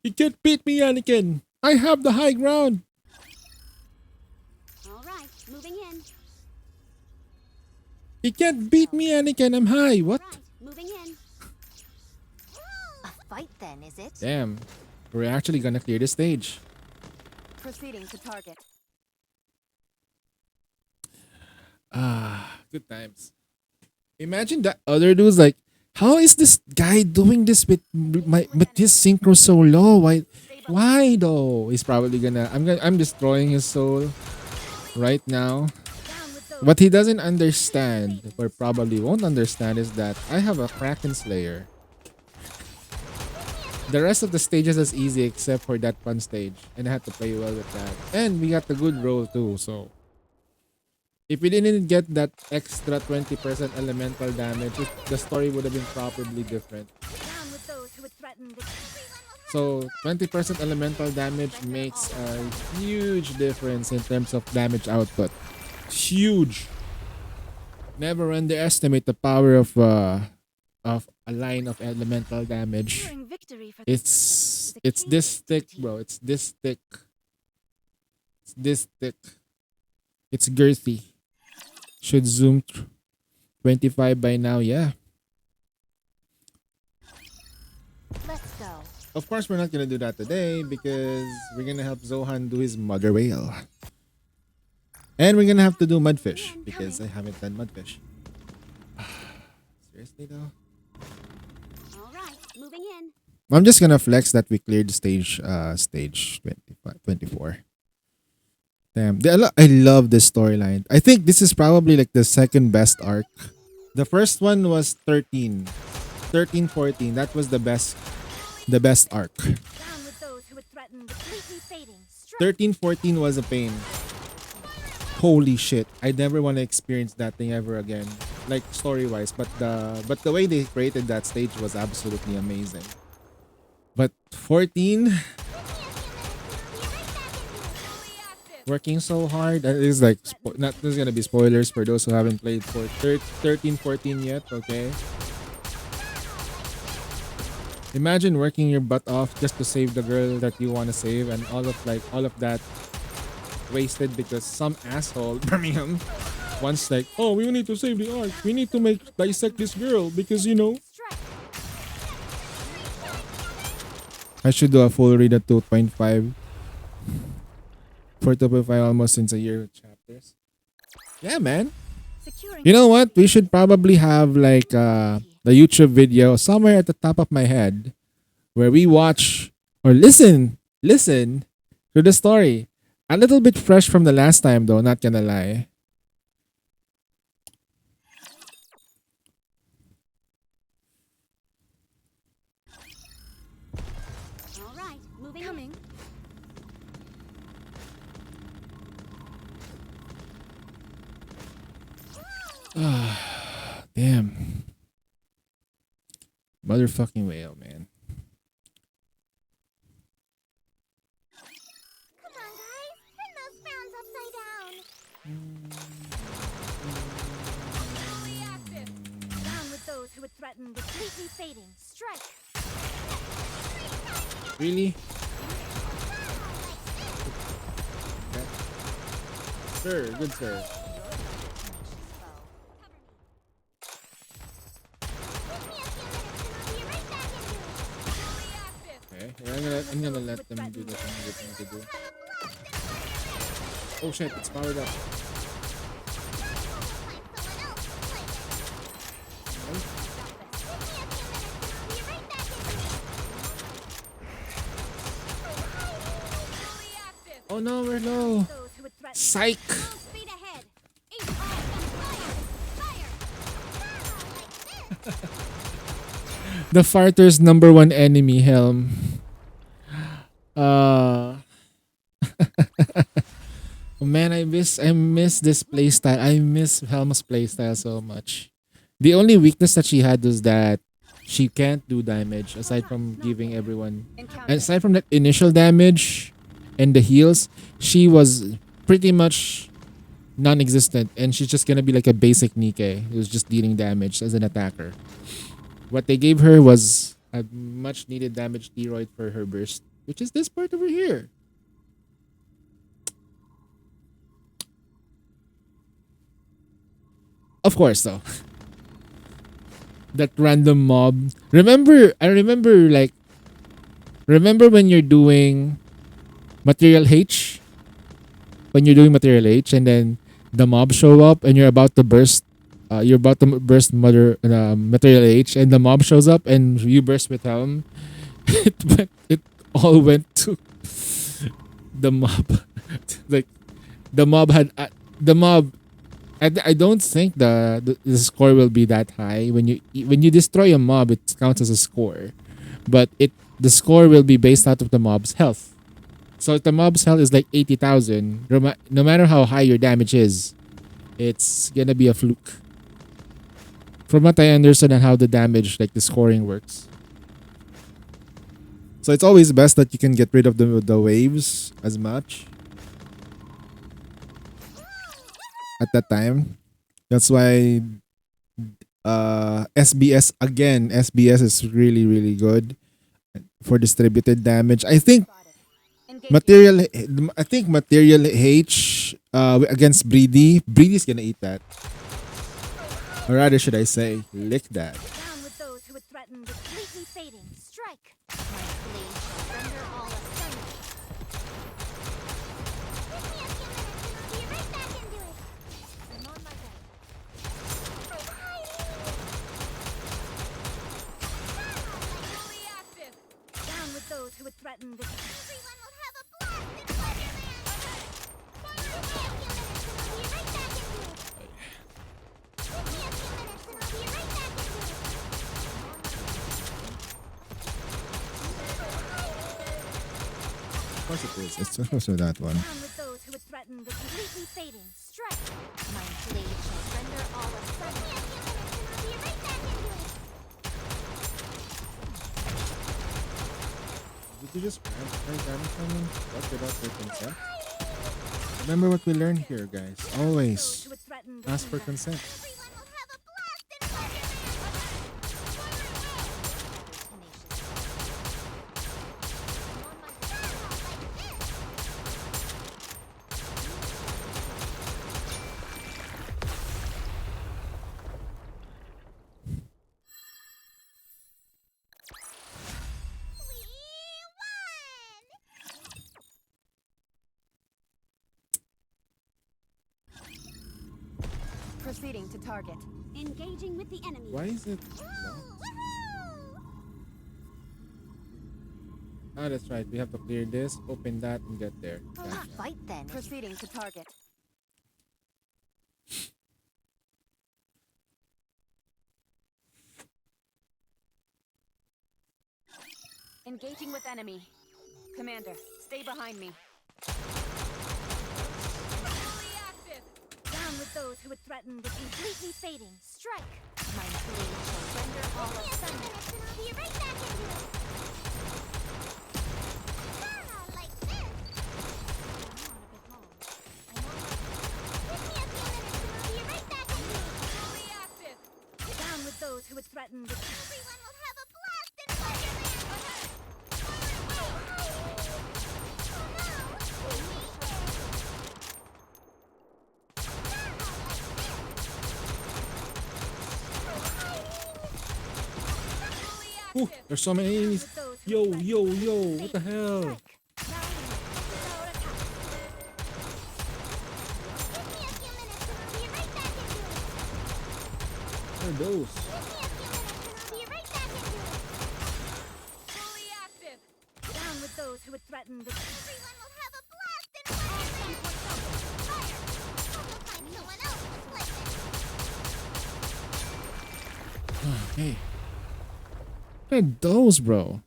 You can't beat me, Anakin. I have the high ground. All right, moving in. You can't beat me, Anakin. I'm high. What? Right, moving in. A fight then, is it? Damn. We're actually gonna clear the stage. Proceeding to target. Good times. Imagine that other dude's like, how is this guy doing this with his synchro so low? Why though? He's probably gonna. I'm destroying his soul right now. What he doesn't understand, or probably won't understand, is that I have a Kraken Slayer. The rest of the stages is easy except for that one stage, and I had to play well with that. And we got the good roll too, so if we didn't get that extra 20% elemental damage, the story would have been probably different. Down with those who would threaten the... So 20% elemental damage makes a huge difference in terms of damage output. Huge. Never underestimate the power of a line of elemental damage. Securing victory for the It's king this thick, team. bro. It's this thick. It's this thick. It's girthy. Should zoom 25 by now, yeah. Let's go. Of course, we're not gonna do that today because we're gonna help Zohan do his mother whale. And we're gonna have to do mudfish because I haven't done mudfish. Seriously though? All right, moving in. I'm just gonna flex that we cleared stage 24. Damn, I love this storyline. I think this is probably like the second best arc. The first one was 13, 14. That was the best arc. Down with those who would threaten the completely fading. 13, 14 was a pain. Holy shit! I never want to experience that thing ever again. Like story wise, but the way they created that stage was absolutely amazing. But 14. Working so hard. It is like not there's gonna be spoilers for those who haven't played for 13, 14 yet. Okay. Imagine working your butt off just to save the girl that you want to save, and all of that wasted because some asshole Birmingham once like, oh, we need to save the arc. We need to dissect this girl because I should do a full read at 2.5. For 2.5 almost since a year with chapters. Yeah, man. Securing You know what? We should probably have like the YouTube video somewhere at the top of my head where we watch or listen to the story. A little bit fresh from the last time though, not gonna lie. All right, moving Coming. in. Damn. Motherfucking whale, man. Come on, guys. Turn those frowns upside down. Down with those who would threaten the completely fading. Strike. Really? Sir, good sir. Okay, I'm gonna let them do the thing they need to do. Oh shit, it's powered up. Oh no, we're low. Those who would threaten Psych. full speed ahead. Eat all the fire. The fighter's number one enemy, Helm. Oh man, I miss this playstyle. I miss Helm's playstyle so much. The only weakness that she had was that she can't do damage aside from giving everyone. Encounter. And aside from that initial damage and the heals, she was pretty much non-existent, and she's just gonna be like a basic Nike who's just dealing damage as an attacker. What they gave her was a much needed damage steroid for her burst, which is this part over here. Of course, though. That random mob. I remember when you're doing Material H? When you're doing Material H and then the mob show up and you're about to burst Material H and the mob shows up and you burst with Helm. It all went to the mob. Like the mob had the mob. I don't think the score will be that high when you destroy a mob. It counts as a score, but the score will be based out of the mob's health. So if the mob's health is like 80,000, no matter how high your damage is, it's gonna be a fluke. From what I understand and how the damage, like the scoring works. So it's always best that you can get rid of the waves as much at that time. That's why SBS is really, really good for distributed damage. I think Material H against Breedy. Breedy's gonna eat that. Or rather, should I say, lick that. Down with those who would threaten with completely fading. Strike. My blade shall render all asunder. Give me a few minutes and I'll be right back into it. I'm on my way. Fully active. Down with those who would threaten with Everyone will have a blast in Wonderland. Give me a few minutes and I'll be right back into it. Give me a few minutes and I'll be right back into it. Of course it is. It's supposed to that one. down with those who would threaten with completely fading. Strike. My blade shall render all asunder. Give me a few minutes and I'll be right back into it. Did you just try damage on me? What, without their consent? Remember what we learned here, guys. Those Always who would threaten with ask for consent. consent. Everyone will have a blast in Wonderland. Proceeding to target. Engaging with the enemy. Why is it? Ah, that's right. We have to clear this, open that, and get there. Well, Gotcha. fight then. Proceeding to target. Engaging with enemy. Commander, stay behind me. Fully active. Down with those who would threaten with completely fading. Strike. My blade shall render all Give me a few asunder. minutes and I'll be right back into it. Like this. Fully active. Down with those who would threaten with Everyone will have a blast in Wonderland. Fully Ooh, active. there's so many enemies. with those who Yo, would threaten yo, with yo, completely what the fading. hell? Strike. Now we must our attack. Give me a few minutes and I'll be right back into it. What are those? Give me a few minutes and I'll be right back into it. Fully active. Down with those who would threaten with Everyone will have a blast in Wonderland. Fire! I'll go find someone else to play with. Hey. What are those, bro?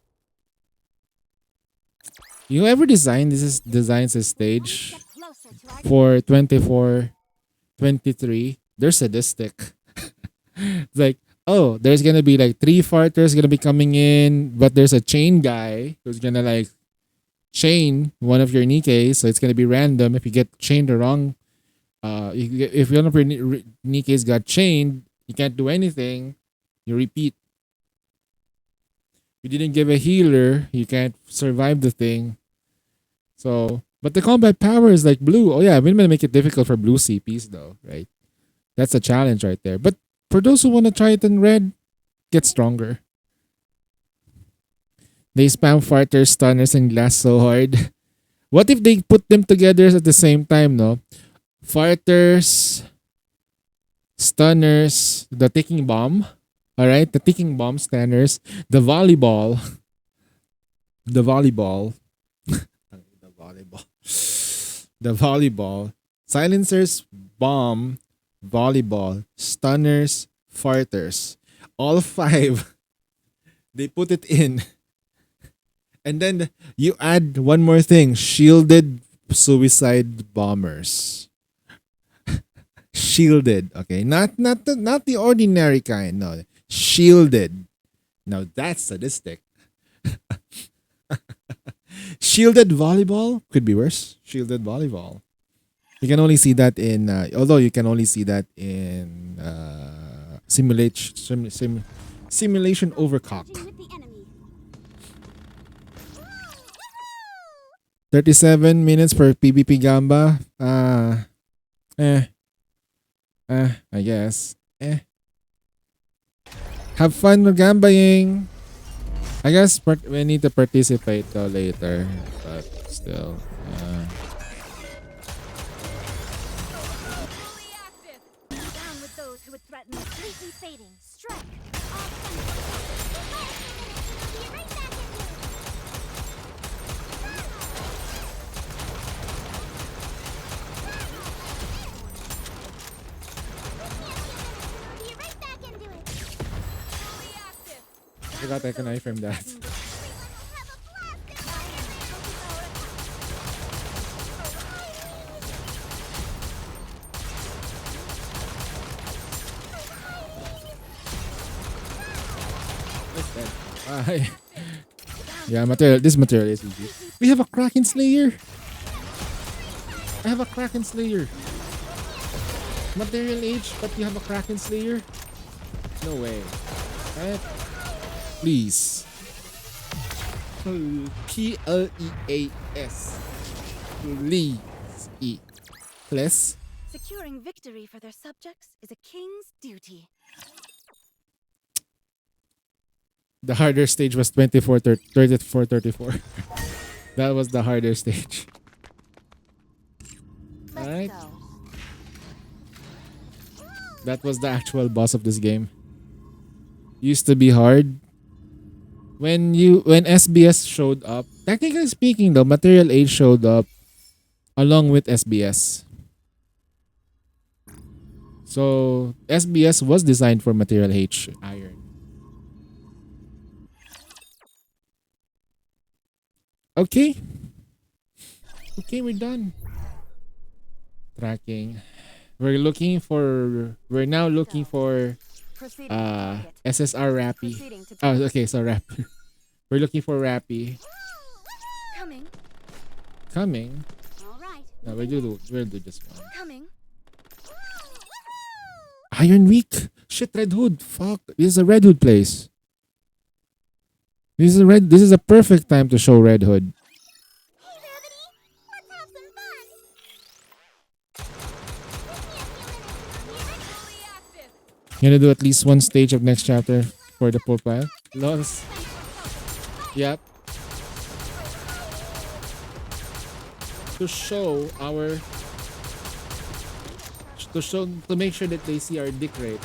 You ever designs a stage step closer to our for 24, 23? They're sadistic. It's like, oh, there's gonna be like 3 fighters gonna be coming in, but there's a chain guy who's gonna like chain one of your Nikkeis, so it's gonna be random. If you get chained the wrong, if one of your Nikkeis got chained, you can't do anything. You repeat. You didn't give a healer, you can't survive the thing. So, but the combat power is like blue. Oh yeah, we're gonna make it difficult for blue CPs though, right? That's a challenge right there. But for those who want to try it in red, get stronger. They spam fighters, stunners, and glass so hard. What if they put them together at the same time, no? Fighters, stunners, the ticking bomb. Alright, the ticking bomb, stunners, the volleyball. The volleyball. The volleyball. The volleyball. Silencers, bomb, volleyball, stunners, fighters. All 5. They put it in. And then you add one more thing, shielded suicide bombers. Shielded, okay? Not the ordinary kind, no. Shielded. Now that's sadistic. Shielded volleyball could be worse. Shielded volleyball. You can only see that in although you can only see that in simulation overcock. With the enemy. 37 minutes per PvP Gamba. I guess. Have fun with Gambaying. I guess we need to participate though later, but still. Fully active. Down with those who would threaten the completely fading. Strike. All Be right back at you. Be right back into it. fully active. I forgot I can iframe that. Have a blast in fire. Yeah, material. This material is easy. We have a Kraken Slayer. I have a Kraken Slayer. Material H, but you have a Kraken Slayer? No way. Right? Please. Pleas. Please. Please. Securing victory for their subjects is a king's duty. The harder stage was 34, 34. That was the harder stage. Let's Alright. go. That was the actual boss of this game. Used to be hard. When SBS showed up, technically speaking though, Material Age showed up along with SBS. So SBS was designed for Material H Iron. Okay. Okay, we're done. Tracking. We're now looking for Proceeding to target. SSR Rappy. Proceeding to Oh, target. okay, so Rappy. We're looking for Rappy. Coming. Coming. All right. No, we'll do this one. Coming. Iron Week? Shit, Red Hood. Fuck. This is a Red Hood place. This is a perfect time to show Red Hood. Hey, Rabbity. Let's have some fun. Fully active. You gonna do at least one stage of next chapter for the profile? Lots. Yep. To make sure that they see our dick rate.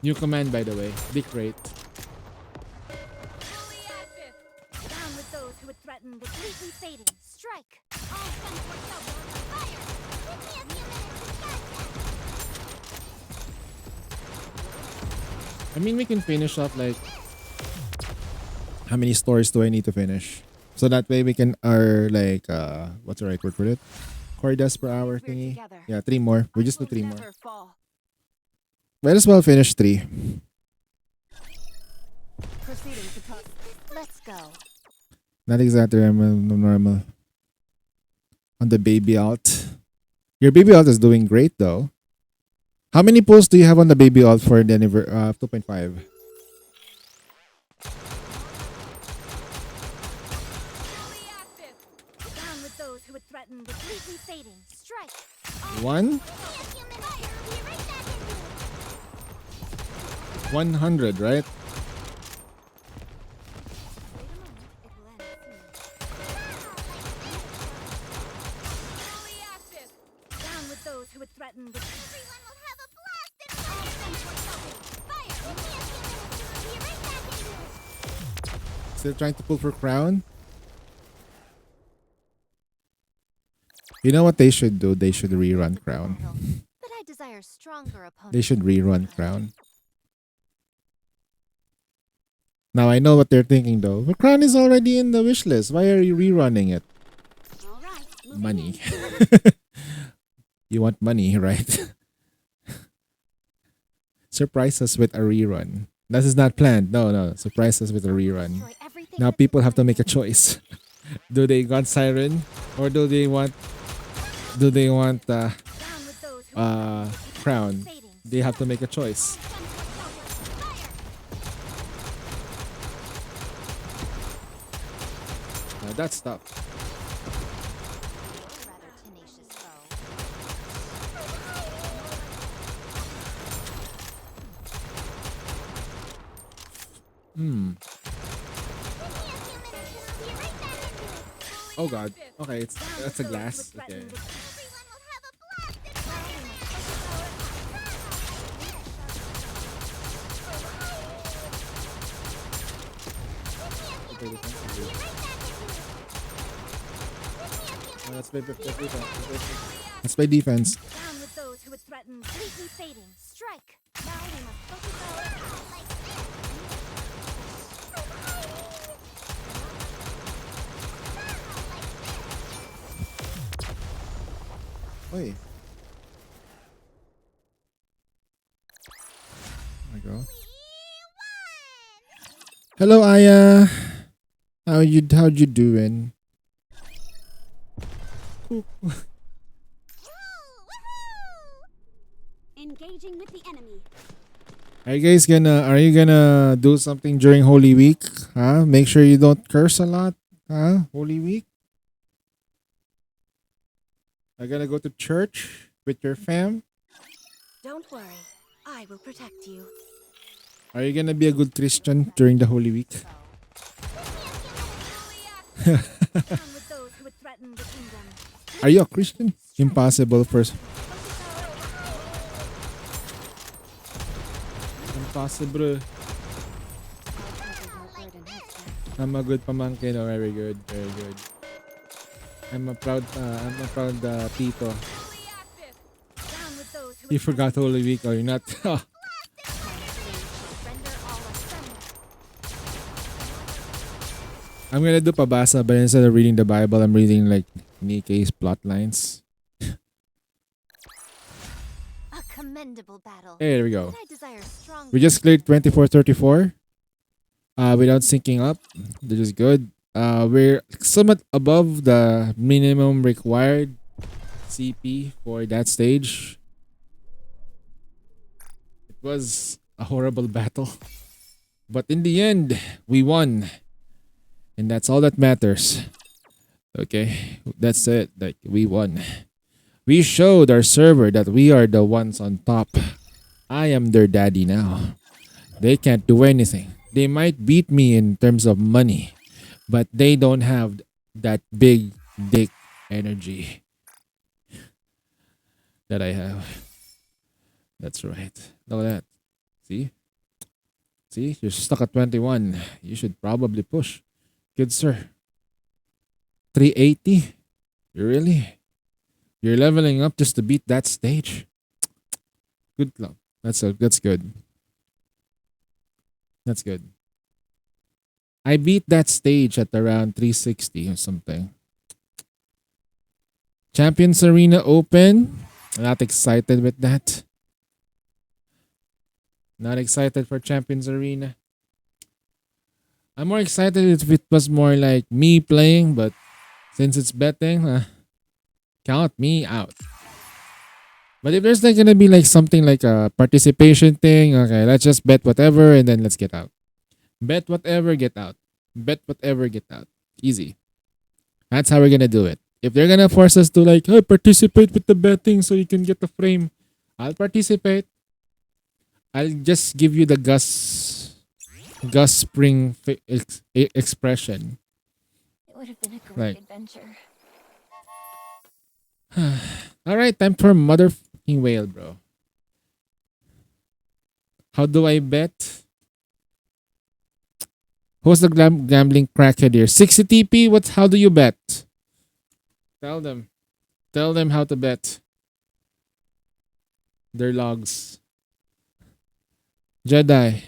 New command, by the way, dick rate. Fully active. Down with those who would threaten the completely fading. Strike. All guns were double on fire. Give me a few minutes to I mean, we can finish off like. How many stories do I need to finish? So that way we can what's the right word for it? 4 deaths per hour We're thingy. together. Yeah, 3 more. We I just do will 3 more. never fall. Might as well finish 3. Proceeding to top. Let's go. Not exactly normal. On the baby alt. Your baby alt is doing great though. How many pulls do you have on the baby alt for the 2.5? Fully active. Down with those who would threaten with completely fading. Strike. 1? 100, right? Wait a moment. It will end soon. Fully active. Down with those who would threaten with Everyone will have a blast and fire! Fire! Give me a few minutes and I'll be right back into it. Still trying to pull for crown? You know what they should do? They should rerun crown. But I desire stronger opponents. They should rerun crown. Now I know what they're thinking though. The crown is already in the wish list. Why are you rerunning it? All right. Money. You want money, right? Surprise us with a rerun. This is not planned. No. Surprise us with a rerun. Destroy everything Now that's people have to behind make a them. choice. Do they want Siren or do they want Down with those who would threaten with crown? fading. They have to make a choice. Now that's tough. You're rather tenacious foe. Oh god. Okay, that's a Those who glass. would Okay. threaten with Everyone will have a blast and fire! Okay, Let's play defense. Down with those who would threaten completely fading. Strike. Now we must focus Oi. There we go. Hello, Aya. How'd you doing? engaging with the enemy. Are you gonna do something during Holy Week? Huh? Make sure you don't curse a lot. Huh? Holy Week? Are you gonna go to church with your fam? Don't worry. I will protect you. Are you gonna be a good Christian during the Holy Week? Down with those who would threaten the kingdom. Are you a Christian? Impossible first. Impossible. I'm a good pamangkin. Oh, very good, very good. I'm a proud tito. Down with those who You forgot Holy Week, or you're not? render all asunder. I'm gonna do pabasa, but instead of reading the Bible, I'm reading like Nikkei's plot lines. A commendable battle. Hey, there we go. But I desire stronger. We just cleared 24-34 without syncing up. This is good. We're somewhat above the minimum required CP for that stage. It was a horrible battle. But in the end, we won. And that's all that matters. Okay, that's it. Like, we won. We showed our server that we are the ones on top. I am their daddy now. They can't do anything. They might beat me in terms of money, but they don't have that big dick energy that I have. That's right. Look at that. See? See? You're stuck at 21. You should probably push. Good sir. 380? Really? You're leveling up just to beat that stage? Good luck. That's good. That's good. I beat that stage at around 360 or something. Champions Arena open. Not excited with that. Not excited for Champions Arena. I'm more excited if it was more like me playing, but since it's betting, count me out. But if there's like gonna be like something like a participation thing, okay, let's just bet whatever and then let's get out. Bet whatever, get out. Bet whatever, get out. Easy. That's how we're gonna do it. If they're gonna force us to like, hey, participate with the betting so you can get the frame, I'll participate. I'll just give you the Gus Spring expression. It would have been a great Right. adventure. All right, time for motherfucking whale, bro. How do I bet? Who's the gambling crackhead here? 60 TP? How do you bet? Tell them. Tell them how to bet. Their logs. Jedi.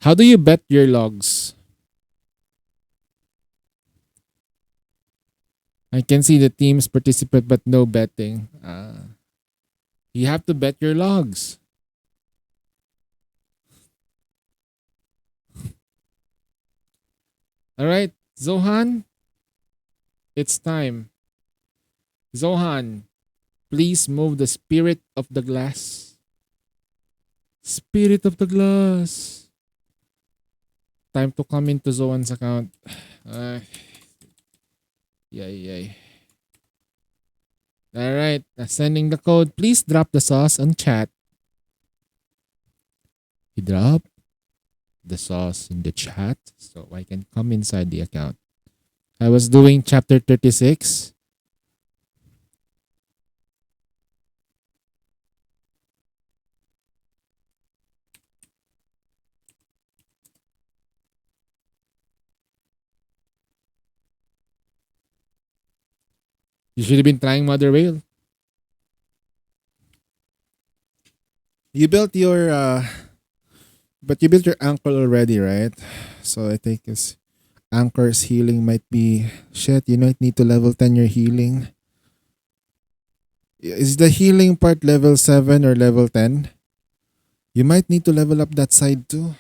How do you bet your logs? I can see the teams participate but no betting. You have to bet your logs. All right, Zohan, it's time. Zohan, please move the spirit of the glass. Spirit of the glass. Time to come into Zohan's account. Yay. All right, sending the code. Please drop the sauce on chat. You drop the sauce in the chat so I can come inside the account. I was doing chapter 36. You should have been trying Mother Whale. You built your but you built your ankle already, right? So I think his anchor's healing might be shit. You might need to level 10 your healing. Is the healing part level 7 or level 10? You might need to level up that side too.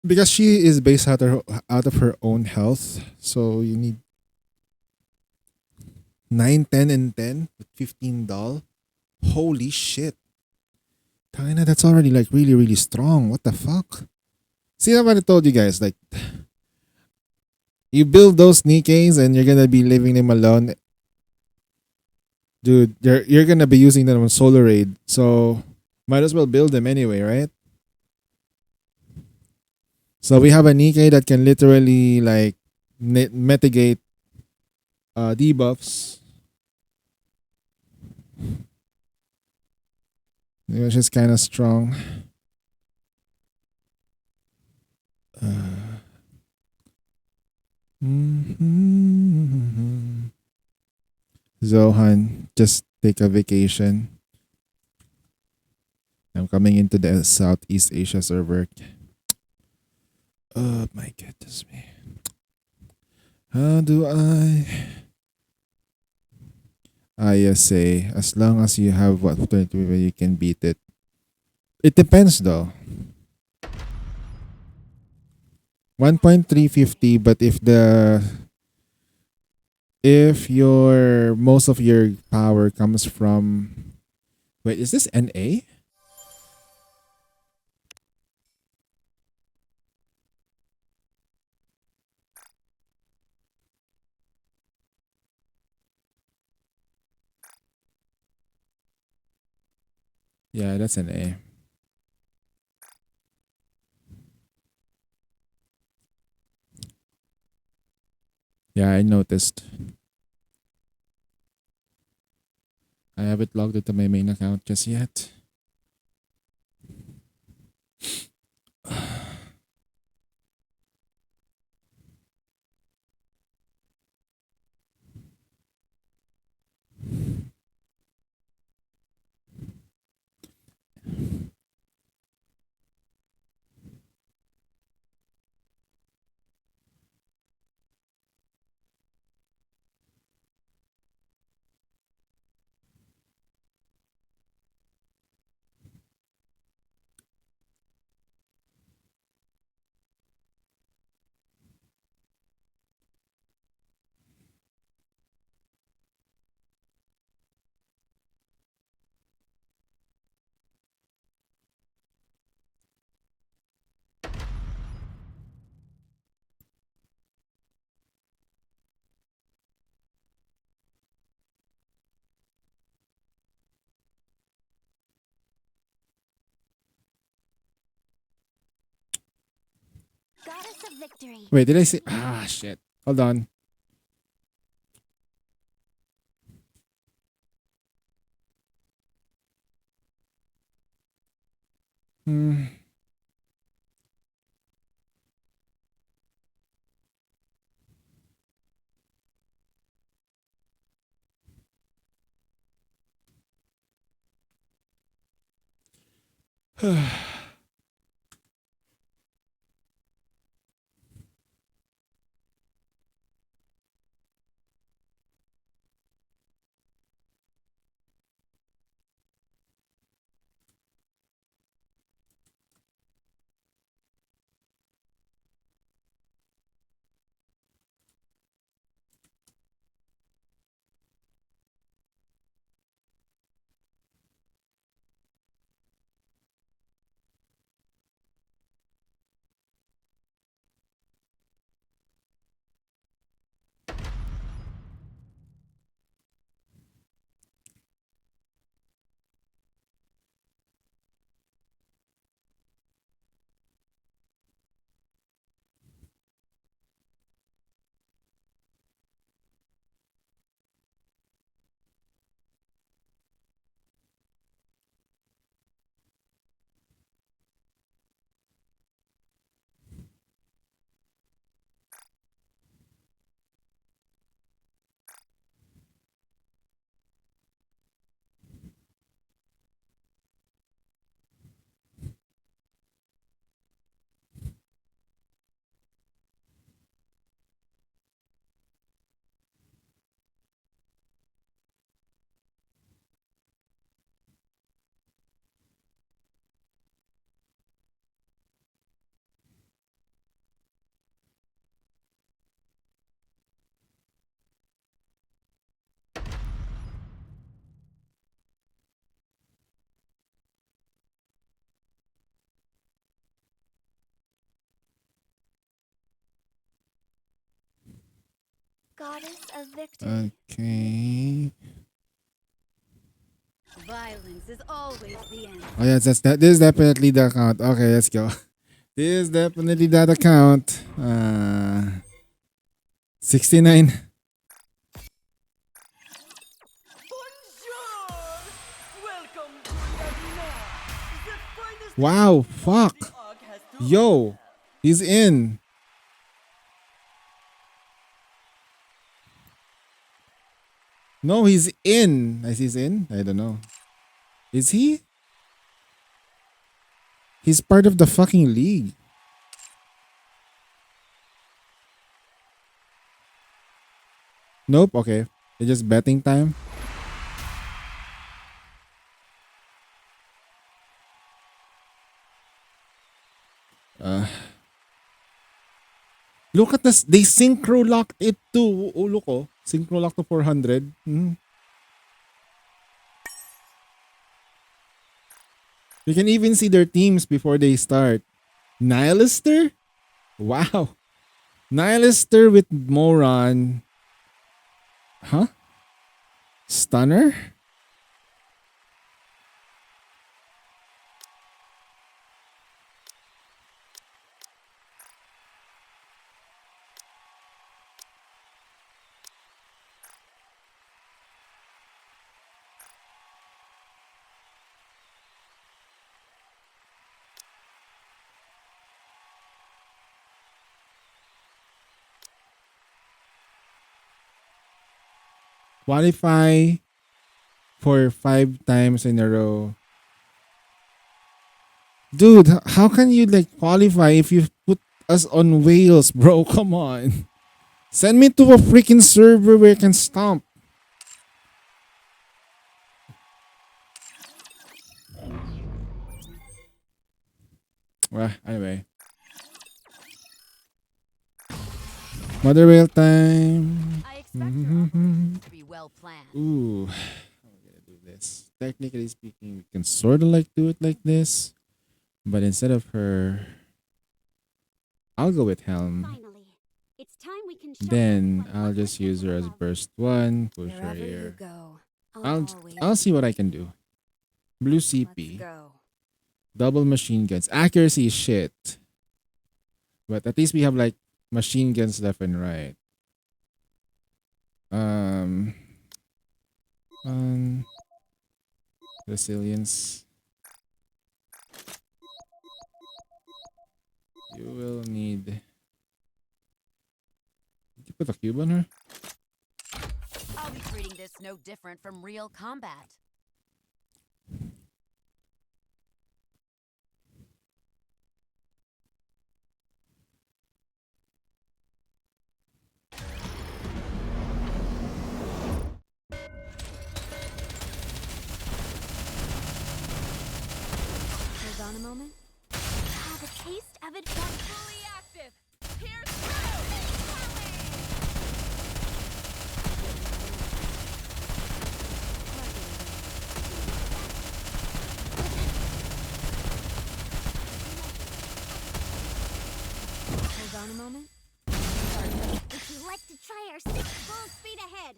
Because she is based out of her own health. So you need 9, 10, and 10 with $15. Holy shit. Kinda, that's already like really, really strong. What the fuck? See what I told you guys? Like, you build those Nikkeis and you're gonna be leaving them alone. Dude, you're gonna be using them on Solar Raid. So, might as well build them anyway, right? So, we have a Nikkei that can literally like mitigate debuffs. Which is kind of strong. Zohan, just take a vacation. I'm coming into the Southeast Asia server. Oh my goodness me. How do I... ISA, as long as you have what 22, you can beat it. It depends though. 1.350, but if your most of your power comes from, wait, is this NA? Yeah, that's an A. Yeah, I noticed. I haven't logged into my main account just yet. Goddess of victory. Wait, did I say? Ah, shit. Hold on. Hmm. Goddess of victory. Okay. Violence is always the end. Oh yes, that's that. This is definitely the account. Okay, let's go. This is definitely that account. 69. Wow, fuck. Yo, he's in. No, he's in. Is he's in? I don't know. Is he? He's part of the fucking league. Nope, okay. It's just betting time. Look at this. They synchro locked it to. Oh, look, oh. Synchro lock to 400. You can even see their teams before they start. Nihilister? Wow. Nihilister with Moron. Huh? Stunner? Qualify for 5 times in a row. Dude, how can you like qualify if you put us on whales, bro? Come on. Send me to a freaking server where I can stomp. Well, anyway. Mother whale time. I expect your operation to be well planned. Ooh. How am I gonna do this? Technically speaking, we can sort of like do it like this. But instead of her, I'll go with Helm. Finally, it's time we can show Then what I'll we're just use her as capable of. burst 1. Push her Wherever you here. go, I'll see what I can do. Blue Let's CP. go. Double machine guns. Accuracy is shit. But at least we have like machine guns left and right. Um, resilience. You will need. You put a cube on her. I'll be treating this no different from real combat. Hold on a moment. Have a taste of it. Fully active. Here's Hold on a moment. Would you like to try our six full speed ahead?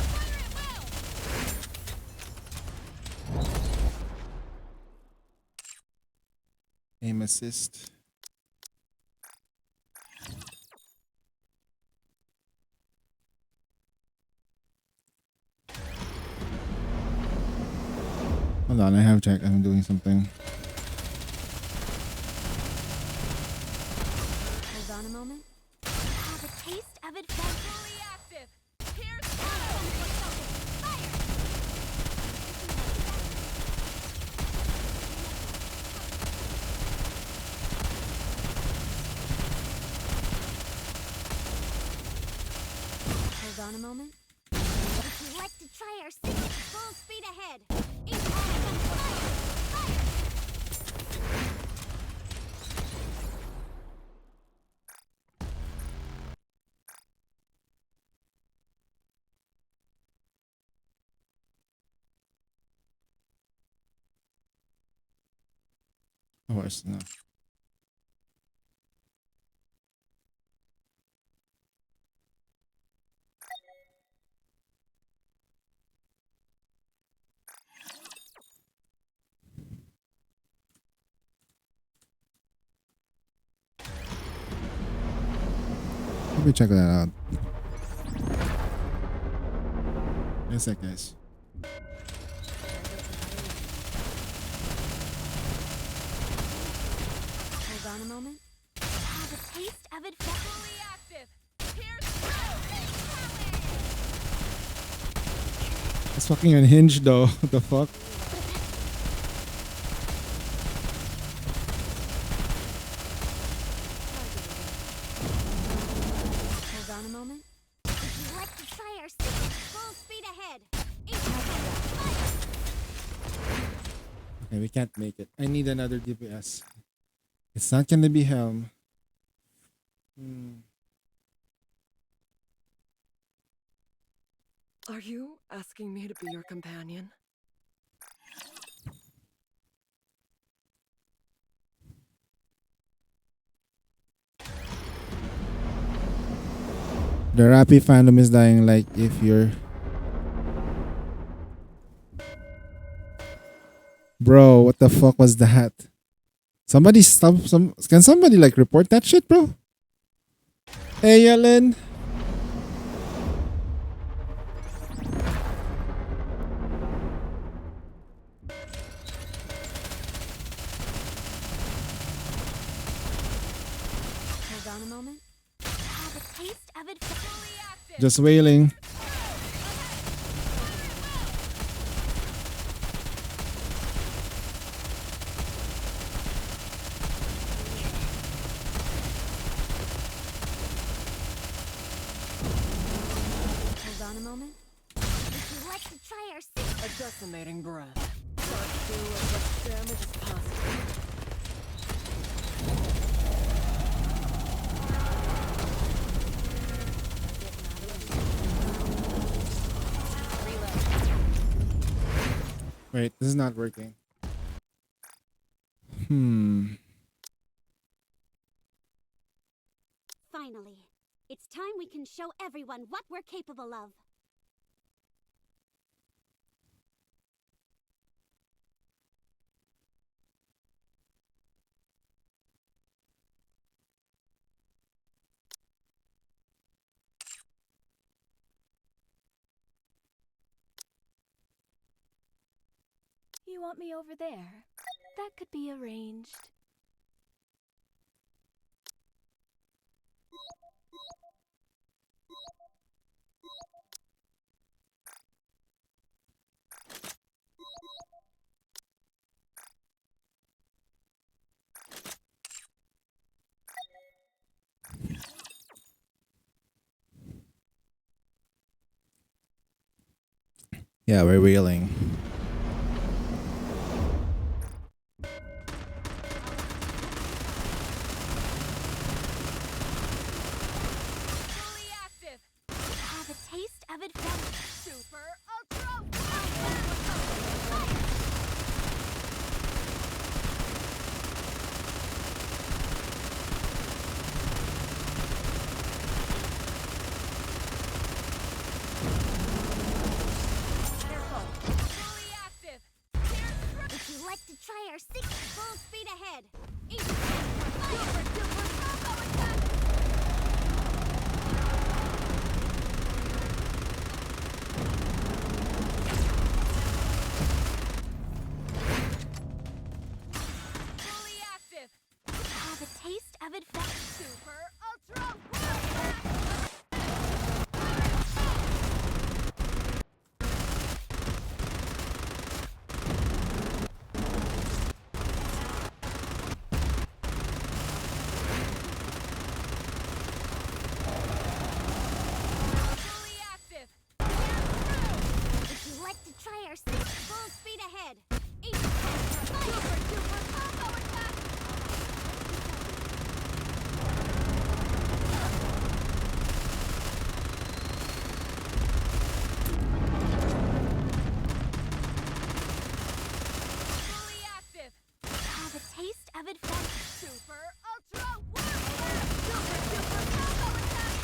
Fire at will! Aim assist. Hold on, I have check. I'm doing something. Hold on a moment. Have a taste of it. fully active. Here's Hold on a moment. Would you like to try our six full speed ahead? Fire! Oh, it's not. Let me check that out. Wait a sec, guys. Hold on a moment. Have a taste of it. fully active. Here's It's fucking unhinged though. What the fuck? Hold on a moment. Would you like to try our six full speed ahead? Okay, we can't make it. I need another DPS. It's not gonna be Helm. Are you asking me to be your companion? The Rappy fandom is dying like if you're... Bro, what the fuck was that? Somebody stop some... Can somebody like report that shit, bro? Hey, Ellen. Hold on a moment. Have a taste of it. fully active. Just wailing. Hold on a moment. Would you like to try our six? A decimating breath. Start to do as much damage as possible. Wait, this is not working. Finally, it's time we can show everyone what we're capable of. want me over there? That could be arranged. Yeah, we're wheeling. Fully active. Have a taste of adventure. Super ultra. Fully active. Would you like to try our six full speed ahead? Super duper combo attack. Fully active. Have a taste of adventure. Super ultra. Fully active. Would you like to try our six full speed ahead? Super duper combo attack. Fully active. Have a taste of adventure. Super ultra. Super duper combo attack.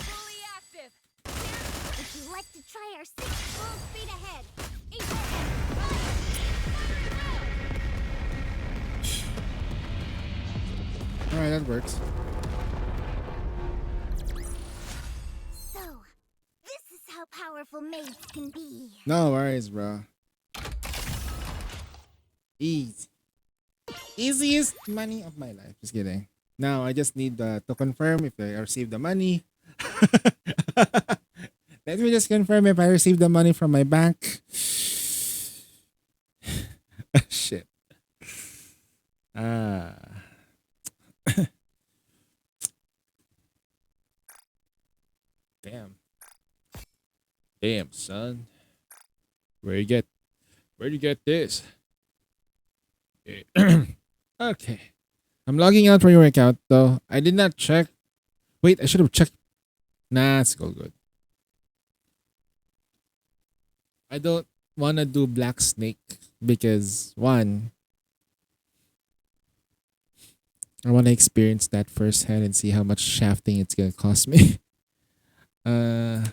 Fully active. Would you like to try our six full speed ahead? Alright, that works. So, this is how powerful maids can be. No worries, bro. Easy. Easiest money of my life. Just kidding. Now, I just need to confirm if I received the money. Let me just confirm if I received the money from my bank. Shit. Ah. Damn. Damn, son. Where'd you get this? Okay. I'm logging out from your account though. I did not check. Wait, I should have checked. Nah, it's all good. I don't wanna do Black Snake because one, I wanna experience that firsthand and see how much shafting it's gonna cost me. I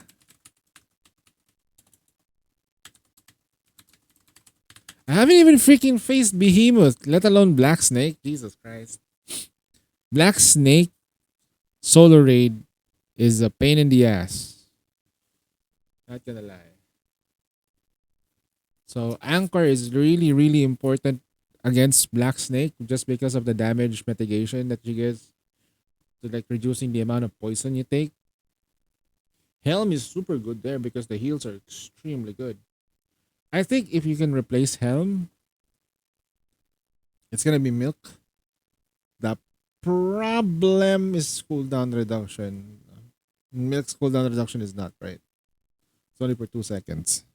haven't even freaking faced Behemoth, let alone Black Snake. Jesus Christ. Black Snake solo raid is a pain in the ass. Not gonna lie. So Anchor is really, really important against Black Snake just because of the damage mitigation that you get to like reducing the amount of poison you take. Helm is super good there because the heals are extremely good. I think if you can replace Helm, it's gonna be Milk. The problem is cooldown reduction. Milk's cooldown reduction is not right. It's only for 2 seconds.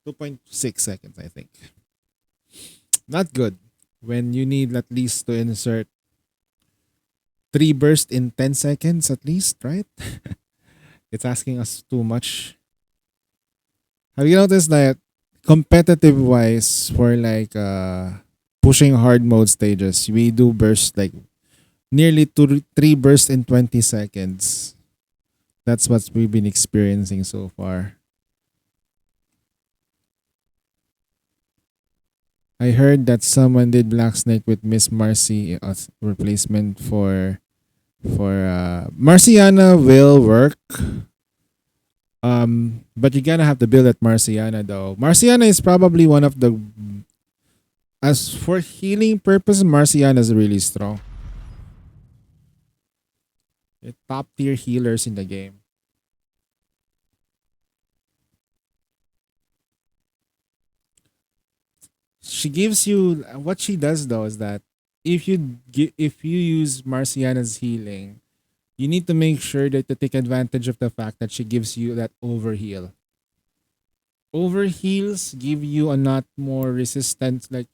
2.6 seconds, I think. Not good. When you need at least to insert 3 bursts in 10 seconds at least, right? It's asking us too much. Have you noticed that competitive wise for like pushing hard mode stages, we do burst like nearly 3 bursts in 20 seconds. That's what we've been experiencing so far. I heard that someone did Black Snake with Miss Marcy as replacement for Marciana will work. But you're gonna have to build at Marciana though. Marciana is probably one of the, as for healing purpose, Marciana is really strong. Top tier healers in the game. She gives you, what she does though is that if you use Marciana's healing, you need to make sure that to take advantage of the fact that she gives you that overheal. Overheals give you a lot more resistance, like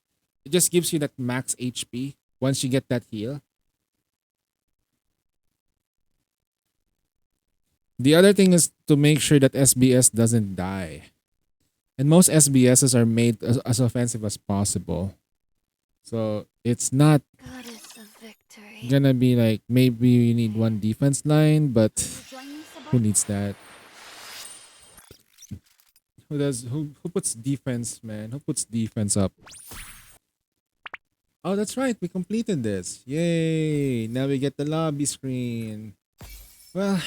it just gives you that max HP once you get that heal. The other thing is to make sure that SBS doesn't die. And most SBSs are made as offensive as possible. So it's not Goddess of victory. gonna be like maybe you need one defense line, but Join me, Sabah? who needs that? Who puts defense, man? Who puts defense up? Oh, that's right. We completed this. Yay! Now we get the lobby screen. Well,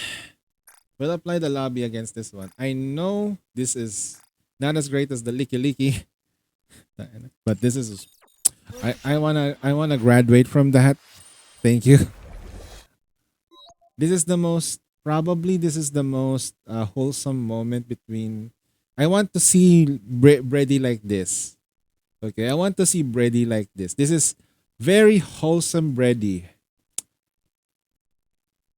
we'll apply the lobby against this one. I know this is not as great as the Licky Licky, but this is. I wanna graduate from that. Thank you. This is the most wholesome moment between. I want to see Brady like this. Okay, I want to see Brady like this. This is very wholesome Brady.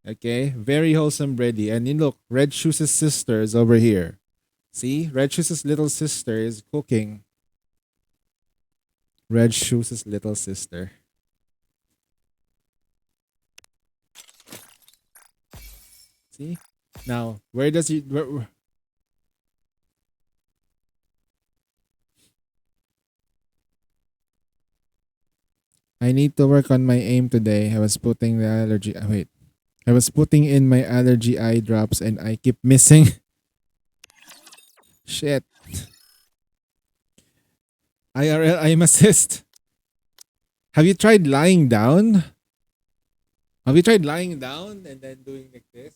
Okay, very wholesome Brady. And you look, Red Shoes' sister is over here. See, Red Shoes' little sister is cooking. Red Shoes' little sister. See? Now, where does he... I need to work on my aim today. I was putting the allergy... wait. I was putting in my allergy eye drops and I keep missing. Shit. IRL aim assist. Have you tried lying down? Have you tried lying down and then doing like this?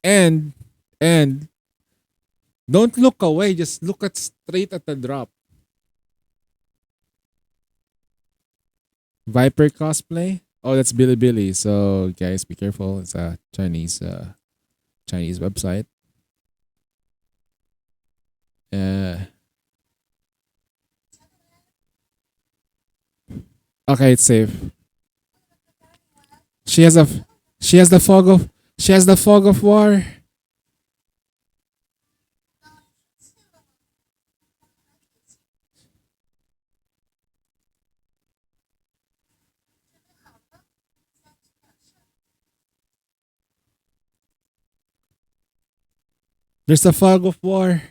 And don't look away, just look at straight at the drop. Viper cosplay? Oh, that's Bilibili. So guys, be careful. It's a Chinese website. Okay, it's safe. She has the fog of war. There's the fog of war.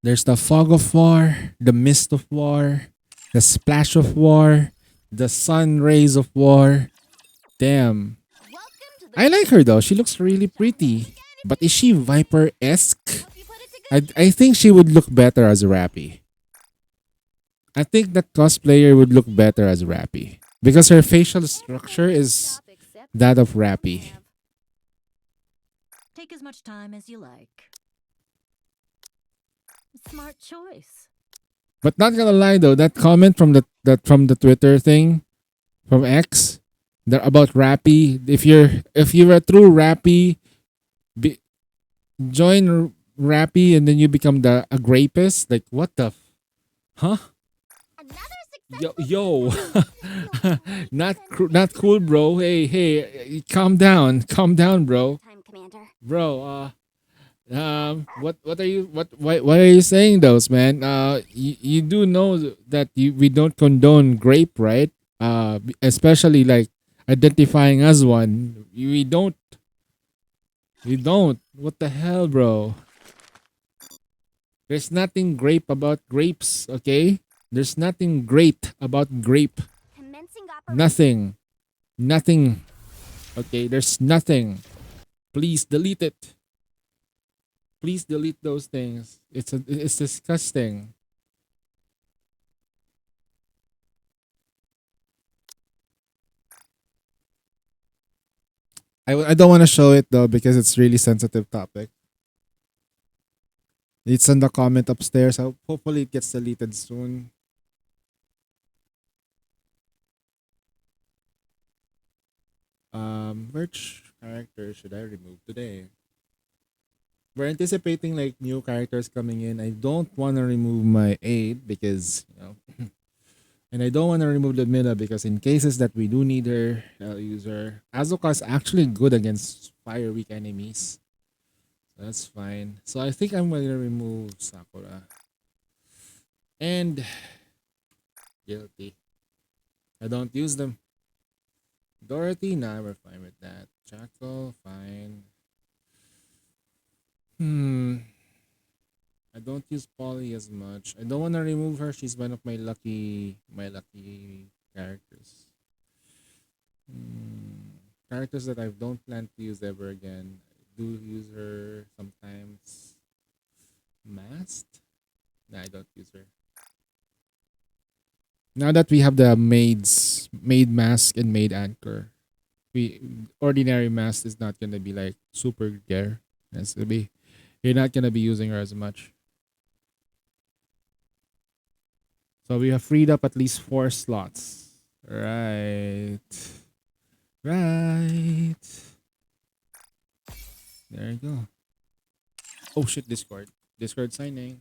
There's the fog of war, the mist of war, the splash of war, the sun rays of war. Damn. I like her though. She looks really pretty. But is she Viper-esque? I think she would look better as Rappy. I think that cosplayer would look better as Rappy. Because her facial structure is that of Rappy. Take as much time as you like. Smart choice. But not gonna lie though, that comment from the Twitter thing, from X, about Rappy. If you're a true Rappy, join Rappy and then you become a grapist. Like what the, huh? Yo, not cool, bro. Hey, calm down, bro. Bro, what are you why are you saying those, man? You do know that we don't condone grape, right? Especially like identifying as one. We don't. What the hell, bro? There's nothing grape about grapes, okay? There's nothing great about grape. Nothing. Okay, there's nothing. Please delete it. Please delete those things. It's disgusting. I don't want to show it though because it's really sensitive topic. It's in the comment upstairs. So hopefully it gets deleted soon. Which character should I remove today? We're anticipating like new characters coming in. I don't want to remove my aid because and I don't want to remove Ludmilla because in cases that we do need her, I'll use her. Azuka is actually good against fire weak enemies. So that's fine. So I think I'm going to remove Sakura. And guilty. I don't use them. Dorothy, nah, we're fine with that. Jackal, fine. I don't use Polly as much. I don't want to remove her. She's one of my lucky characters. Characters that I don't plan to use ever again. I do use her sometimes. Masked? Nah, I don't use her. Now that we have the maid mask and maid anchor, we ordinary mask is not gonna be like super gear. It's gonna be you're not gonna be using her as much. So we have freed up at least 4 slots. Right. Right. There you go. Oh shit, Discord. Discord signing.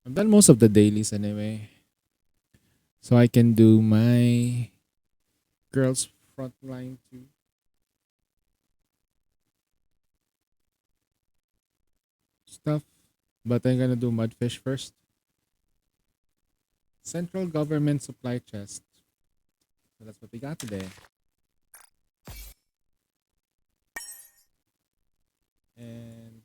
I've done most of the dailies anyway. So I can do my girls frontline too. Stuff. But I'm gonna do Mudfish first. Central Government Supply Chest. So that's what we got today. And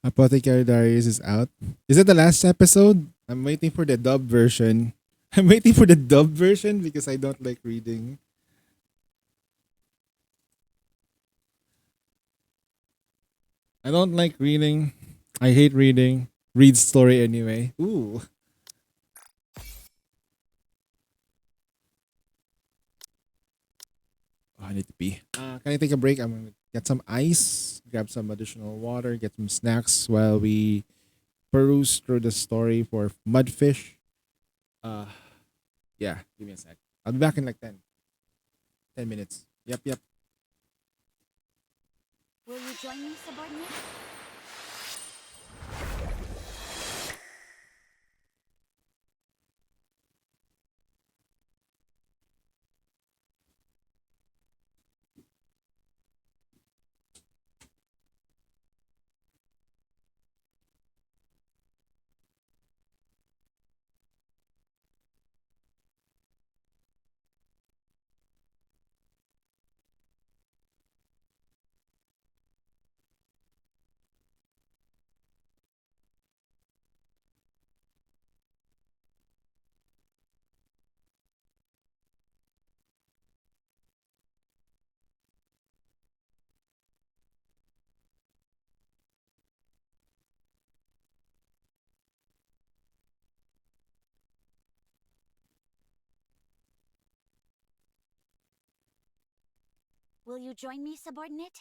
Apothecary Diaries is out. Is it the last episode? I'm waiting for the dub version. I'm waiting for the dub version because I don't like reading. I don't like reading. I hate reading. Read story anyway. Ooh. Oh, I need to pee. Can I take a break? I'm gonna get some ice, grab some additional water, get some snacks while we peruse through the story for Mudfish. Uh, yeah, give me a sec. I'll be back in like 10 minutes. Yep, yep. Will you join me, subordinate? Will you join me, subordinate?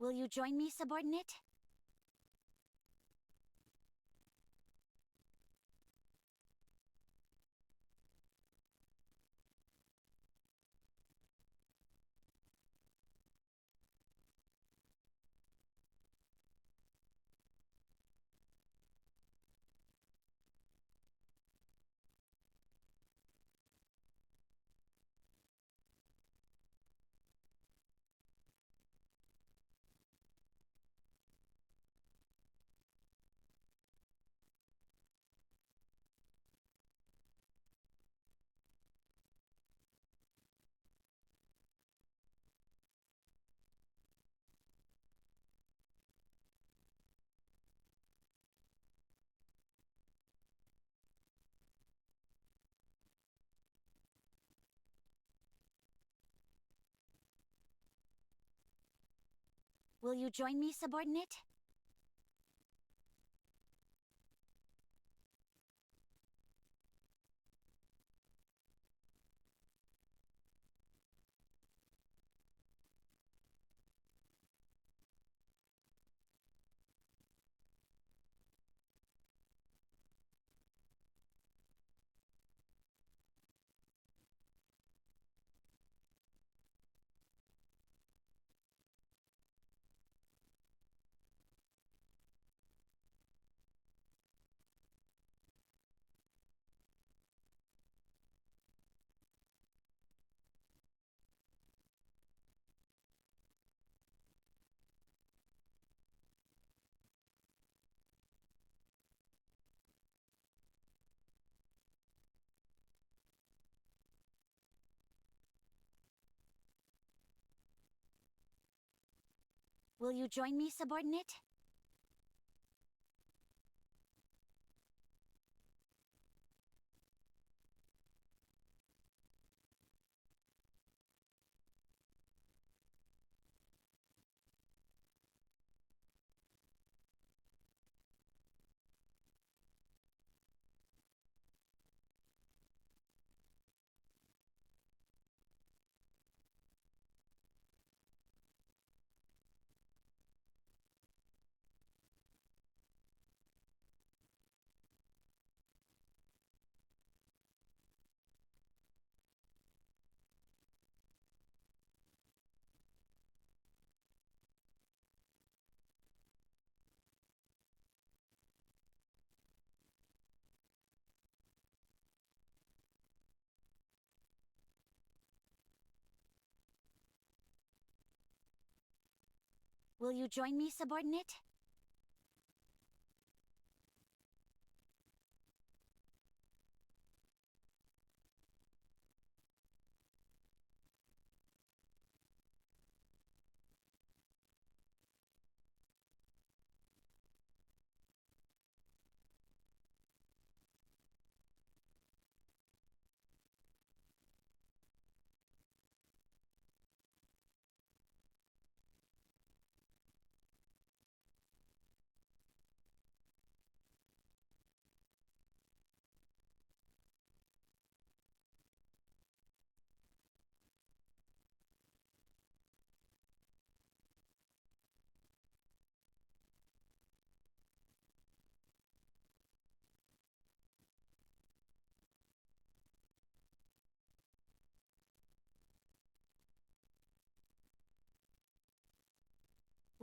Will you join me, subordinate? Will you join me, subordinate? Will you join me, subordinate? Will you join me, subordinate?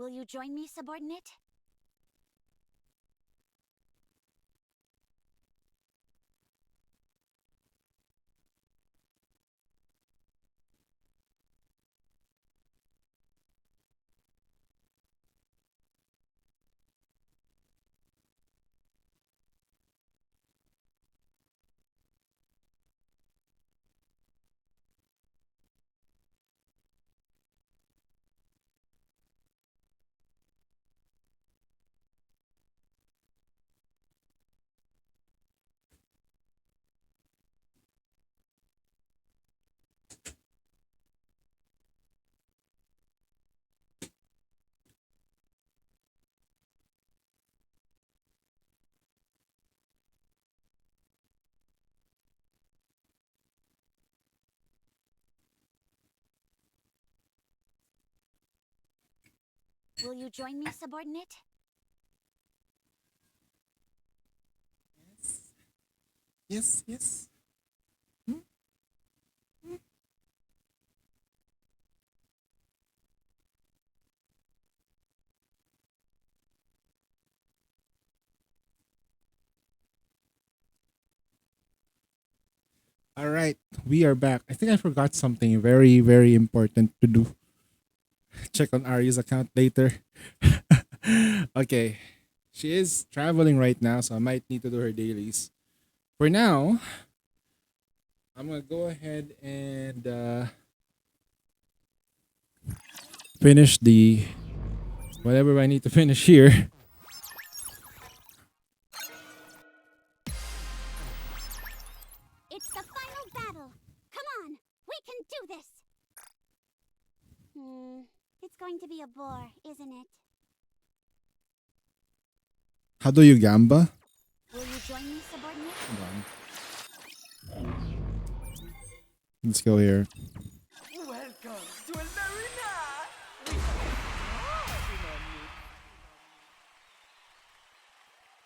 Will you join me, subordinate? Will you join me, subordinate? Yes, yes. All right, we are back. I think I forgot something very, very important to do. Check on Ari's account later. Okay, she is traveling right now, so I might need to do her dailies. For now, I'm gonna go ahead and finish the whatever I need to finish here. It's the final battle. Come on, we can do this. It's going to be a bore, isn't it? How do you gamba? Will you join me, subordinate? Hold on. Let's go here. Welcome to El Marina!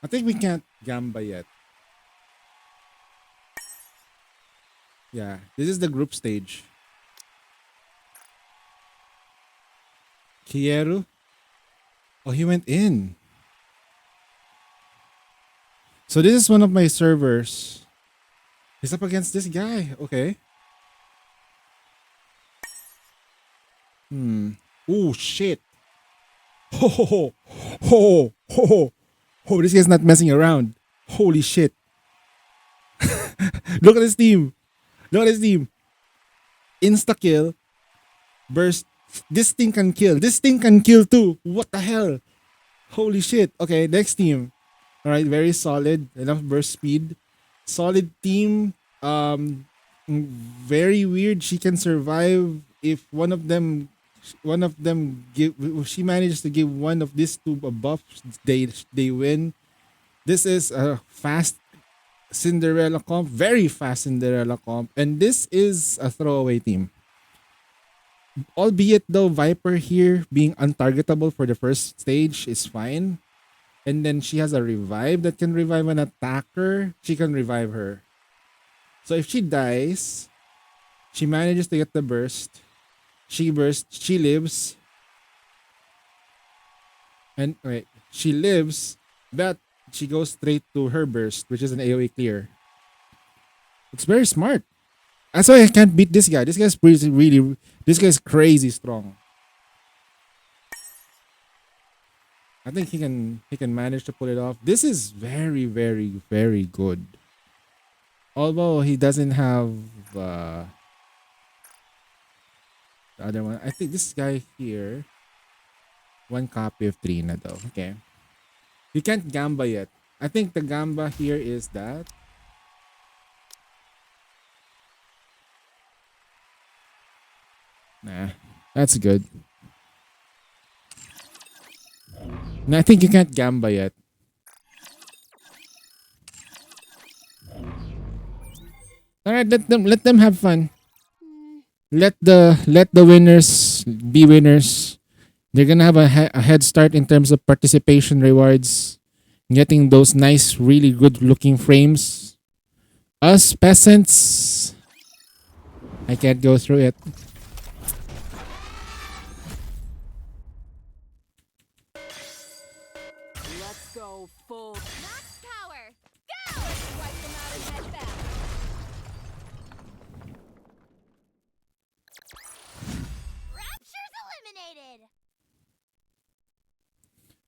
I think we can't gamba yet. Yeah, this is the group stage. Kieru? Oh, he went in. So this is one of my servers. He's up against this guy. Okay. Oh, shit. Ho, ho, ho. Ho, ho, ho. Oh, this guy's not messing around. Holy shit. Look at this team. Look at this team. Insta kill. Burst. This thing can kill. This thing can kill too. What the hell? Holy shit. Okay, next team. Alright, very solid. Enough burst speed. Solid team. Very weird. She can survive if one of them give. If she manages to give one of these two a buff, they win. This is a fast Cinderella comp, very fast Cinderella comp, and this is a throwaway team. Albeit though, Viper here being untargetable for the first stage is fine. And then she has a revive that can revive an attacker. She can revive her. So if she dies, she manages to get the burst. She bursts, she lives. And wait, she lives, but she goes straight to her burst, which is an AoE clear. It's very smart. That's why I can't beat this guy. This guy's this guy's crazy strong. I think he can manage to pull it off. This is very, very, very good. Although he doesn't have the other one. I think this guy here, one copy of Trina though. Okay. You can't gamba yet. I think the gamba here is that. Nah, that's good. No, I think you can't gamba yet. All right, let them have fun. Let the winners be winners. They're gonna have a head start in terms of participation rewards, getting those nice, really good looking frames. Us peasants, I can't go through it. Let's go full. Max power. Go! Wipe them out and head back. Rapture's eliminated!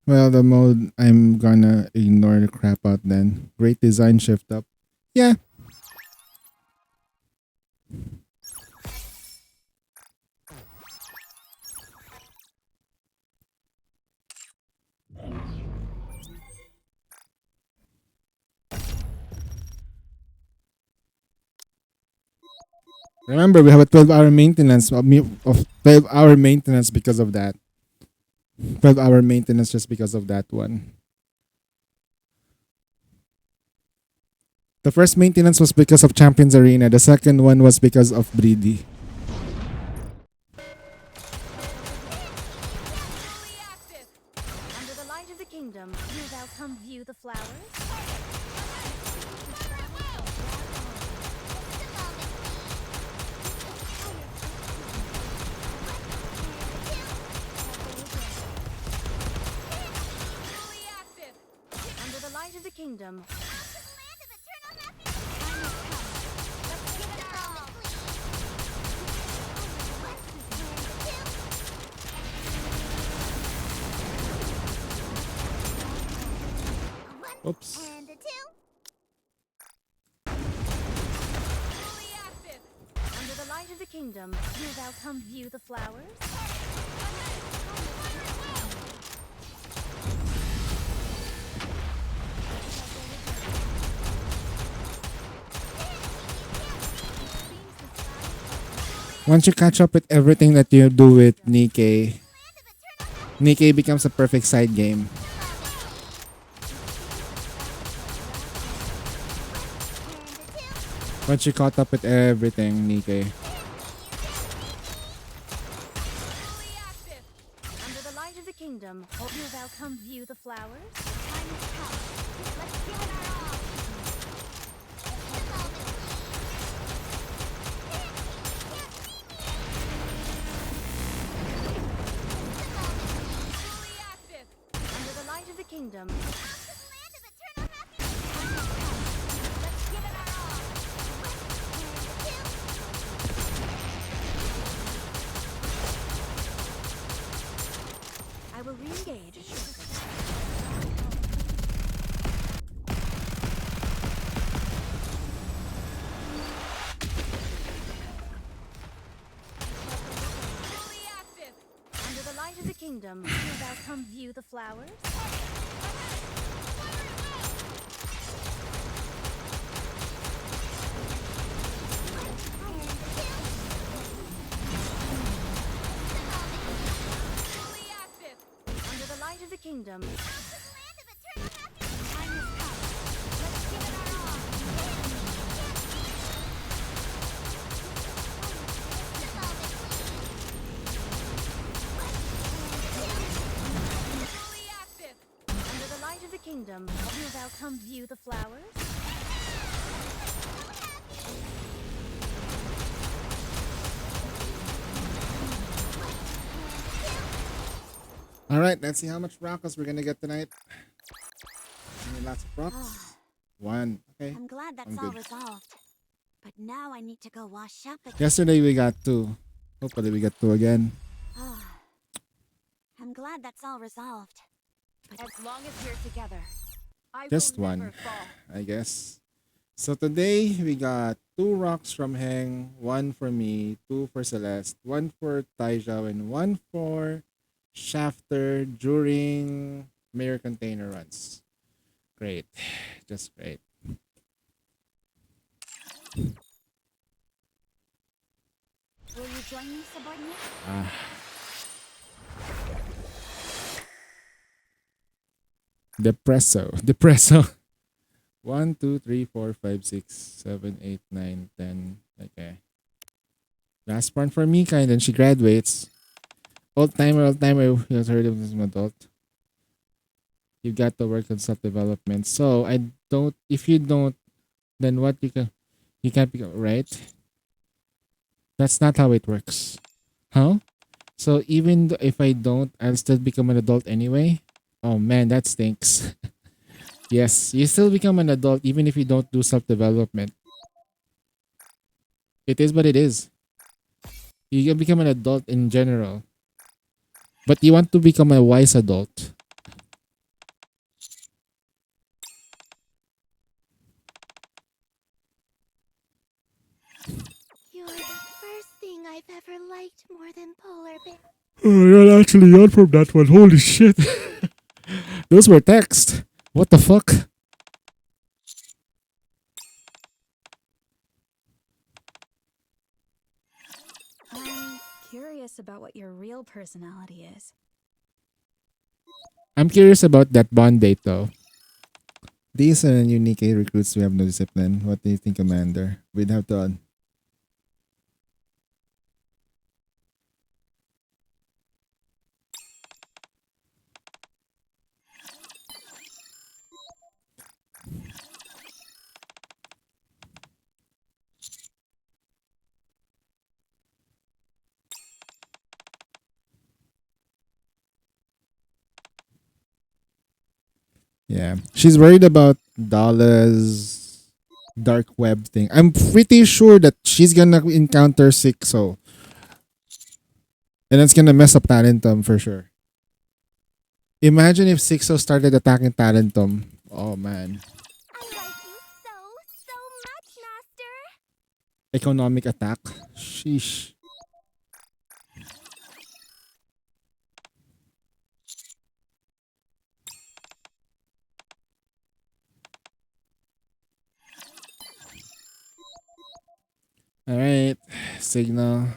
Well, the mode, I'm gonna ignore the crap out then. Great design shift up. Yeah. Remember, we have a 12-hour maintenance of 12-hour maintenance because of that. 12-hour maintenance just because of that one. The first maintenance was because of Champions Arena. The second one was because of Breedy. Fully active. flowers. Fully active. Under the light of the kingdom. Oops. And a two. Fully active. Under the light of the kingdom. Here thou come view the flowers. Once you catch up with everything that you do with Nikkei, Nikkei becomes a perfect side game. Once you caught up with everything, Nikkei. Fully active. Under the light of the kingdom. Here thou come view the flowers. Time has come. Let's give it our all. Fully active. Under the light of the kingdom. I will re-engage shortly. Fully active. Under the light of the kingdom. Here thou come view the flowers. Fully active. Under the light of the kingdom. Time has come. Let's give it our all. Fully active. Under the light of the kingdom. Here thou come view the flowers. All right, let's see how much Broncos we're gonna get tonight. Any lots of procs? One. Okay. I'm glad that's I'm all good. resolved. But now I need to go wash up again. Yesterday we got 2. Hopefully we get 2 again. I'm glad that's all resolved. As long as we're together, I Just will one, never fall. I guess. So today we got 2 rocks from Heng, 1 for me, 2 for Celeste, 1 for Taijao, and 1 for Shafter during mirror container runs. Great. Just great. Will you join me, subordinate? Depresso. Depresso. 1, 2, 3, 4, 5, 6, 7, 8, 9, 10. Okay. Last one for Mika, and then she graduates. Old timer. You guys heard of this an adult. You got to work on self development. So I don't. If you don't, then what you can't become right. That's not how it works, huh? So even if I don't, I'll still become an adult anyway. Oh man, that stinks. Yes, you still become an adult even if you don't do self development. It is what it is. You can become an adult in general. But you want to become a wise adult. You're the first thing I've ever liked more than polar bear. Oh, you're actually on from that one. Holy shit. Those were text. What the fuck? I'm curious about what your real personality is. I'm curious about that bond date though. These unique recruits we have no discipline. What do you think, Commander? We'd have to. Yeah. She's worried about Dala's dark web thing. I'm pretty sure that she's gonna encounter Sixo. And it's gonna mess up Talentum for sure. Imagine if Sixo started attacking Talentum. Oh man. I like you so much, Master. Economic attack. Sheesh. Alright. Signal.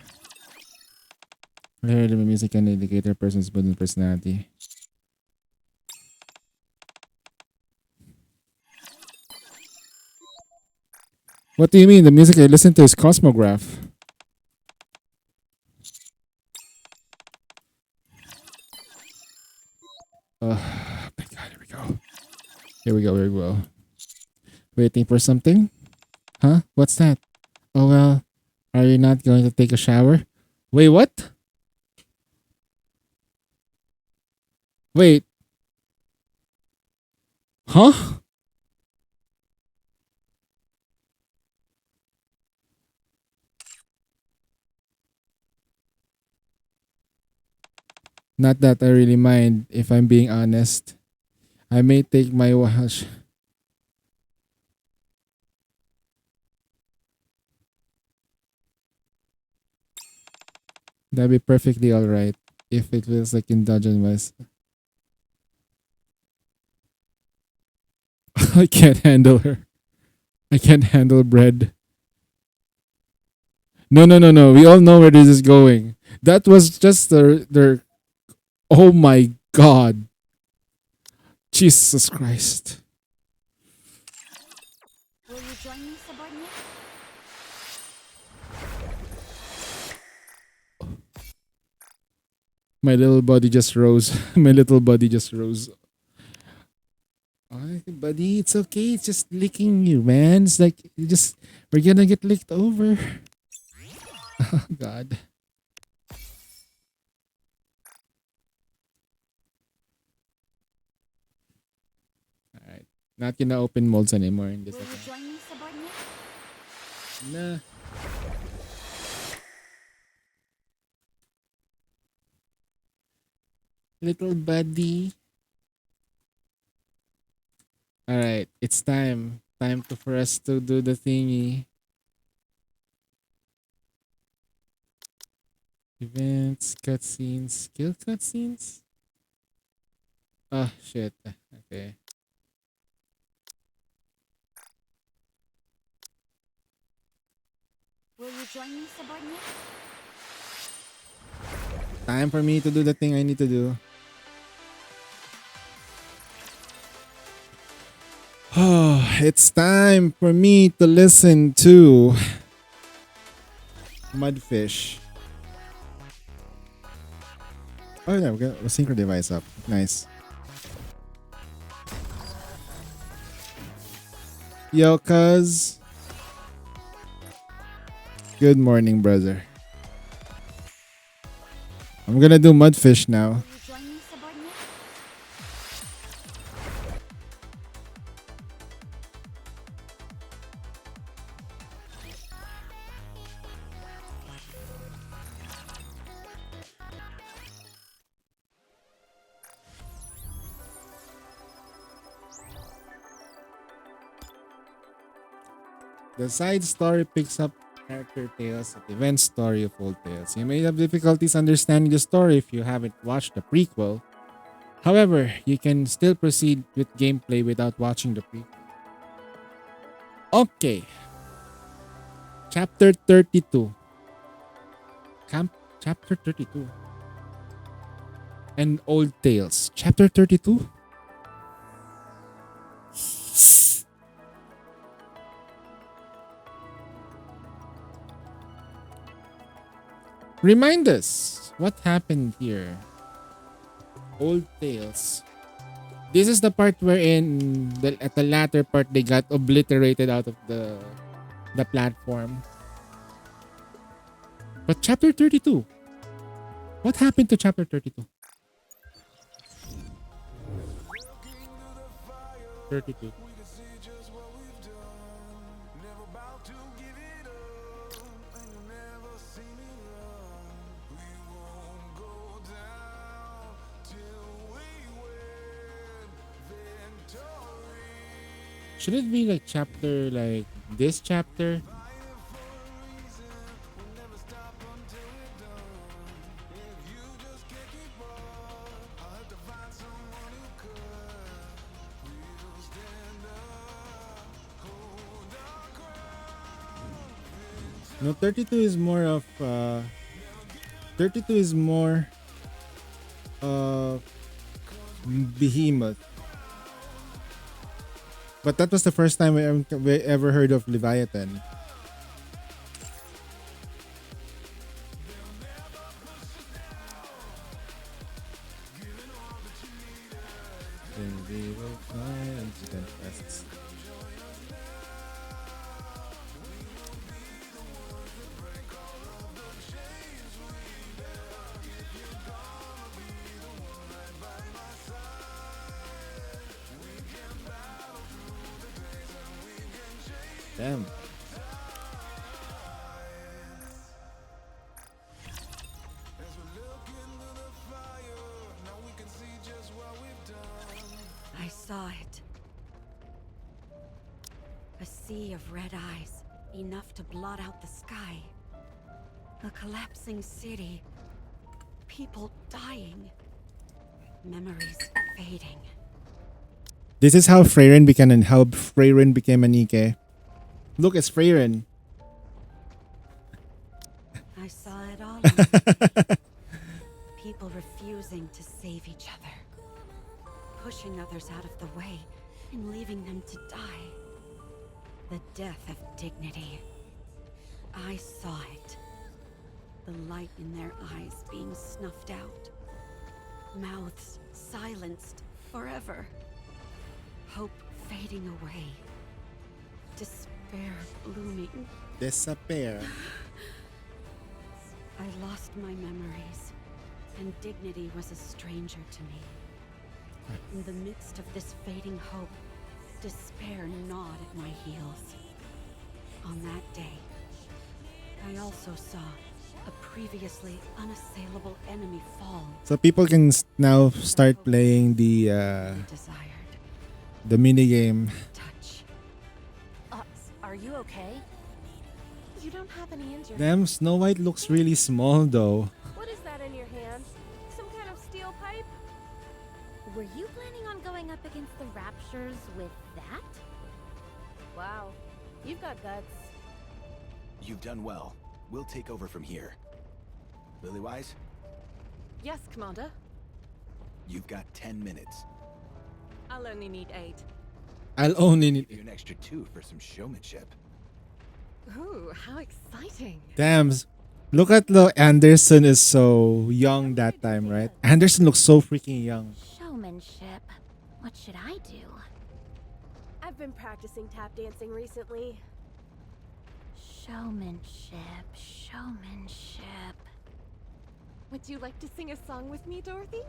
I heard the music can indicate a person's mood and personality. What do you mean? The music I listen to is Cosmograph. Oh my god, here we go. Here we go, here we go. Waiting for something? Huh? What's that? Oh well, are you not going to take a shower? Wait, what? Wait. Huh? Not that I really mind, if I'm being honest. I may take my wash. That'd be perfectly alright if it feels like in Dungeon West. I can't handle her. I can't handle bread. No, no, no, no. We all know where this is going. That was just their oh my god. Jesus Christ. Will you join me, subordinate? My little body just rose. My little body just rose. Alright, buddy, it's okay. It's just licking you, man. It's like we're gonna get licked over. Oh god. Alright. Not gonna open molds anymore in this Will you account. join me, subordinate? Nah. Little buddy. Alright, it's time. Time for us to do the thingy. Events, cutscenes, skill cutscenes? Oh shit. Okay. Will you join me, subordinate? Time for me to do the thing I need to do. Oh, it's time for me to listen to Mudfish. Oh yeah, we got a synchro device up. Nice. Yo, cuz. Good morning, brother. I'm gonna do Mudfish now. Will you join me, subordinate? The side story picks up character tales at the event story of old tales. You may have difficulties understanding the story if you haven't watched the prequel. However, you can still proceed with gameplay without watching the prequel. Okay. Chapter 32. Chapter 32. And Old Tales. Chapter 32? Remind us what happened here. Old Tales. This is the part wherein at the latter part they got obliterated out of the platform. But chapter 32. What happened to chapter 32? 32. Should it be like chapter like this chapter? No, 32 is more of 32 is more Behemoth. But that was the first time we ever heard of Leviathan. Then we will fly into the quests. Damn. I saw it. A sea of red eyes, enough to blot out the sky. A collapsing city. People dying. Memories fading. This is how Freyren became a Nike. Look, it's Freyren. I saw it all. People refusing to save each other. Pushing others out of the way and leaving them to die. The death of dignity. I saw it. The light in their eyes being snuffed out. Mouths silenced forever. Hope fading away. Despair blooming. Disappear. I lost my memories, and dignity was a stranger to me. In the midst of this fading hope, despair gnawed at my heels. On that day, I also saw a previously unassailable enemy fall. So people can now start playing the Desired mini game. touch. Are you okay? You don't have any injuries. Damn, Snow White looks really small though. What is that in your hand? Some kind of steel pipe? Were you planning on going up against the Raptures with that? Wow, you've got guts. You've done well. We'll take over from here. Lilywise, Yes, Commander. you've got 10 minutes. I'll only need 8. I'll only Give you need. an extra 2 for some showmanship. Ooh, how exciting. Damn. Look at Anderson is so young that time, right? Anderson looks so freaking young. Showmanship. What should I do? I've been practicing tap dancing recently. Showmanship. Showmanship. Would you like to sing a song with me, Dorothy?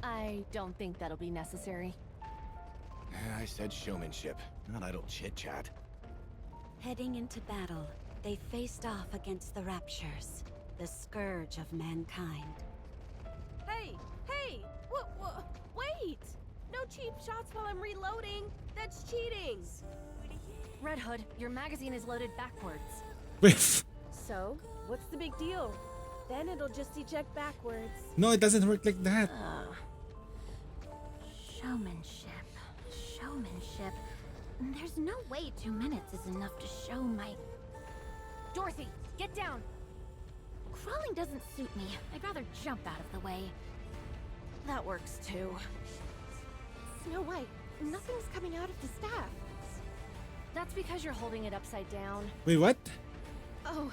I don't think that'll be necessary. I said showmanship, not idle chit-chat. Heading into battle, they faced off against the Raptures, the scourge of mankind. Hey! Hey! Wait! No cheap shots while I'm reloading! That's cheating! Red Hood, your magazine is loaded backwards. Wait. So, what's the big deal? Then it'll just eject backwards. No, it doesn't work like that. Showmanship. Showmanship. There's no way 2 minutes is enough to show my... Dorothy, get down! Crawling doesn't suit me. I'd rather jump out of the way. That works too. Snow White, nothing's coming out of the staff. That's because you're holding it upside down. Wait, what? Oh.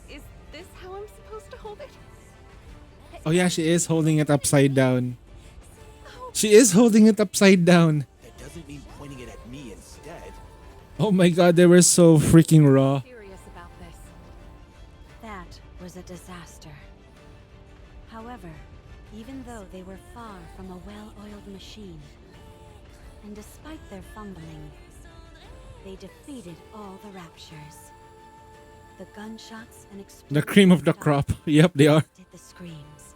Is this how I'm supposed to hold it? Oh yeah, she is holding it upside down. She is holding it upside down. That doesn't mean pointing it at me instead. Oh my god, they were so freaking raw. Curious about this. That was a disaster. However, even though they were far from a well-oiled machine, And despite their fumbling, they defeated all the Raptures. The gunshots and explosions The cream of the crop. Yep, they are. did the screams.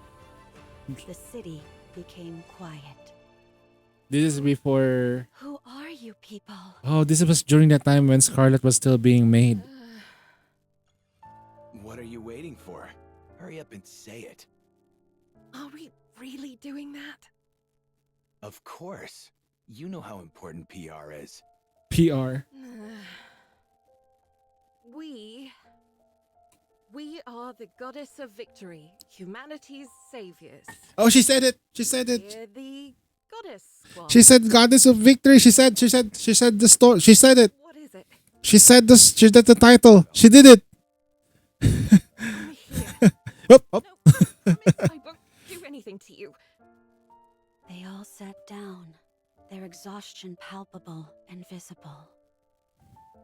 The city became quiet. This is before. Who are you people? Oh, this was during the time when Scarlet was still being made. What are you waiting for? Hurry up and say it. Are we really doing that? Of course. You know how important PR is. PR. We are the goddess of victory, humanity's saviors. Oh, she said it. She said it. We're the goddess squad. She said goddess of victory. She said the story. She said it. What is it? She said this. She did the title. She did it. I'm here. Up, up. No, I won't do anything to you. They all sat down, their exhaustion palpable and visible.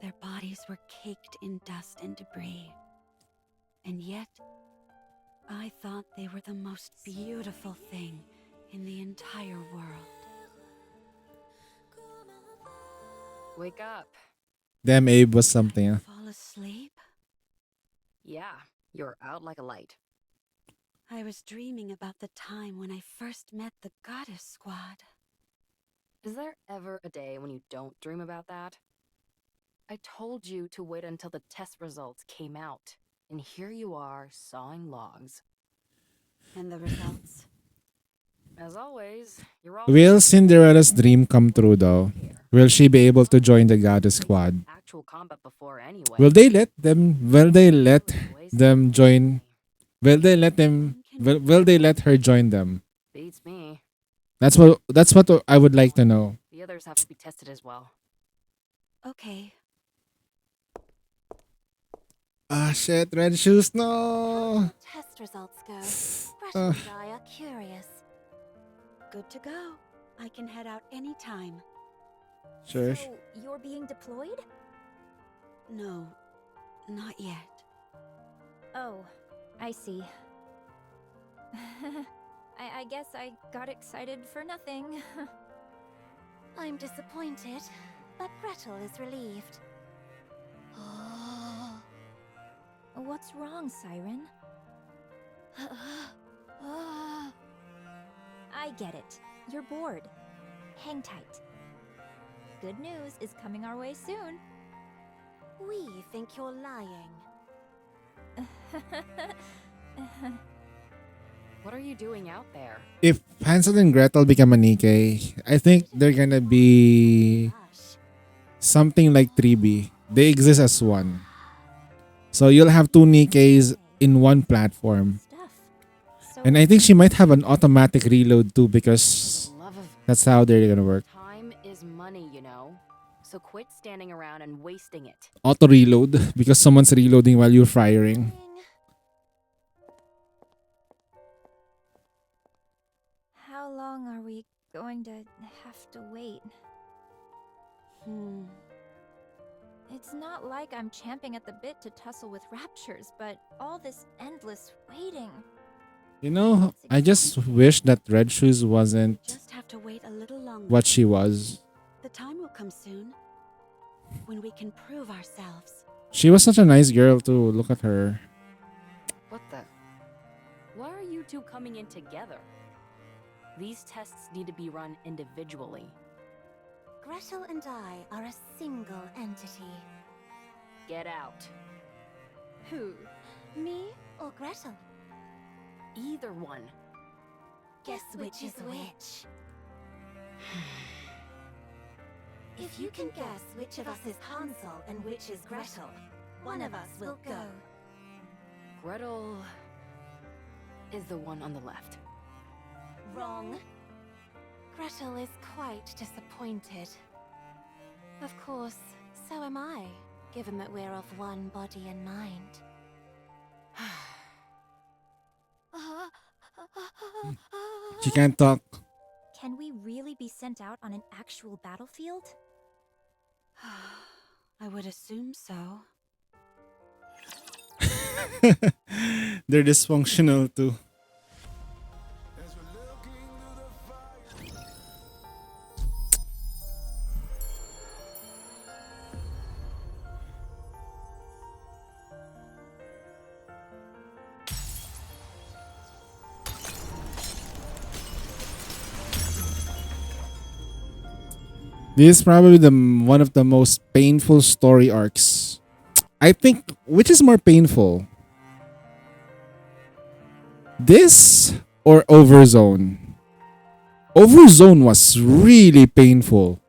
Their bodies were caked in dust and debris. And yet, I thought they were the most beautiful thing in the entire world. Wake up. Damn, Abe was something. Huh? Fall asleep? Yeah, you're out like a light. I was dreaming about the time when I first met the Goddess Squad. Is there ever a day when you don't dream about that? I told you to wait until the test results came out. And here you are, sawing logs. And the results? As always, you're all... Will Cinderella's dream come true though? Will she be able to join the Goddess Squad? Actual combat before anyway. Will they let them? Will they let them join? Will they let them? Will they let her join them? Beats me. That's what I would like to know. The others have to be tested as well. Okay. Ah shit, red shoes, no. Test results go. Gretel and I are curious. Good to go. I can head out anytime. Sure. So, you're being deployed? No, not yet. Oh, I see. I guess I got excited for nothing. I'm disappointed, but Gretel is relieved. What's wrong, Siren? I get it. You're bored. Hang tight. Good news is coming our way soon. We think you're lying. What are you doing out there? If Hansel and Gretel become a Nikkei, I think they're gonna be something like 3B. They exist as one. So you'll have two Nikkeis in one platform. So And I think she might have an automatic reload too because Love of that's how they're gonna work. time is money, you know? So quit standing around and wasting it. Auto reload because someone's reloading while you're firing. how long are we going to have to wait? It's not like I'm champing at the bit to tussle with raptures, but all this endless waiting. You know, I just wish that Red Shoes wasn't Just have to wait a little longer. what she was. The time will come soon when we can prove ourselves. She was such a nice girl too. Look at her. What the? Why are you two coming in together? These tests need to be run individually. Gretel and I are a single entity. Get out. Who? Me or Gretel? Either one. Guess which is which. If you can guess which of us is Hansel and which is Gretel, one of us will go. Gretel is the one on the left. Wrong. Gretel is quite disappointed. Of course, so am I, given that we're of one body and mind. She can't talk. Can we really be sent out on an actual battlefield? I would assume so. They're dysfunctional too. This is probably one of the most painful story arcs. I think, which is more painful? This or Overzone? Overzone was really painful.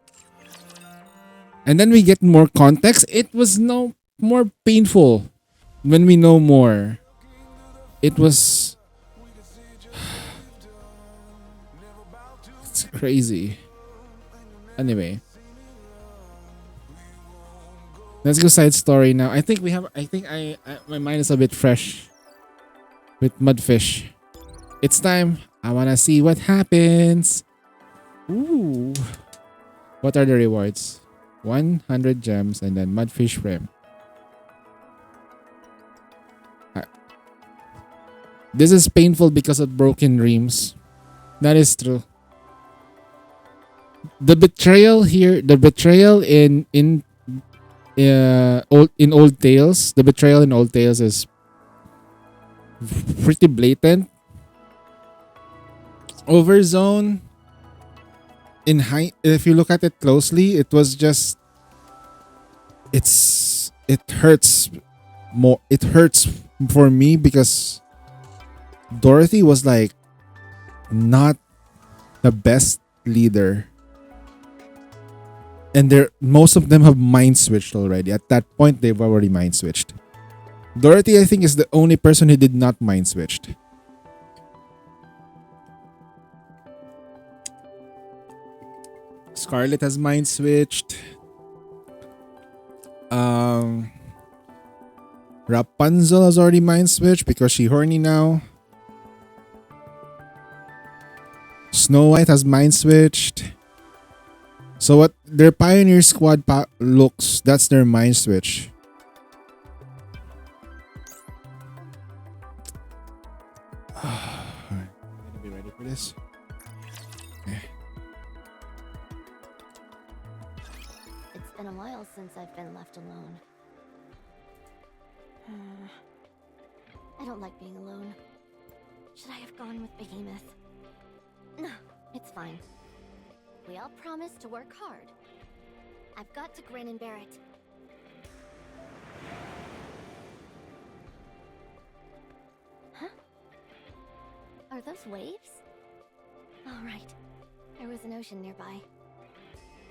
And then we get more context. It was no more painful when we know more. It was... It's crazy. Anyway. Let's go side story now. I think my mind is a bit fresh with Mudfish. It's time. I wanna see what happens. Ooh. What are the rewards? 100 gems and then Mudfish Rim. This is painful because of broken dreams. That is true. The betrayal here, the betrayal in Old Tales, the betrayal in Old Tales is pretty blatant. Overzone, if you look at it closely, it was just, it hurts more. It hurts for me because Dorothy was like not the best leader. And most of them have mind switched already. At that point, they've already mind switched. Dorothy, I think, is the only person who did not mind switched. Scarlet has mind switched. Rapunzel has already mind switched because she's horny now. Snow White has mind switched. So what their Pioneer Squad looks, that's their mind switch. Alright, gonna be ready for this. Okay. It's been a while since I've been left alone. I don't like being alone. Should I have gone with Behemoth? No, it's fine. We all promised to work hard. I've got to grin and bear it. Huh? Are those waves? All right. There was an ocean nearby.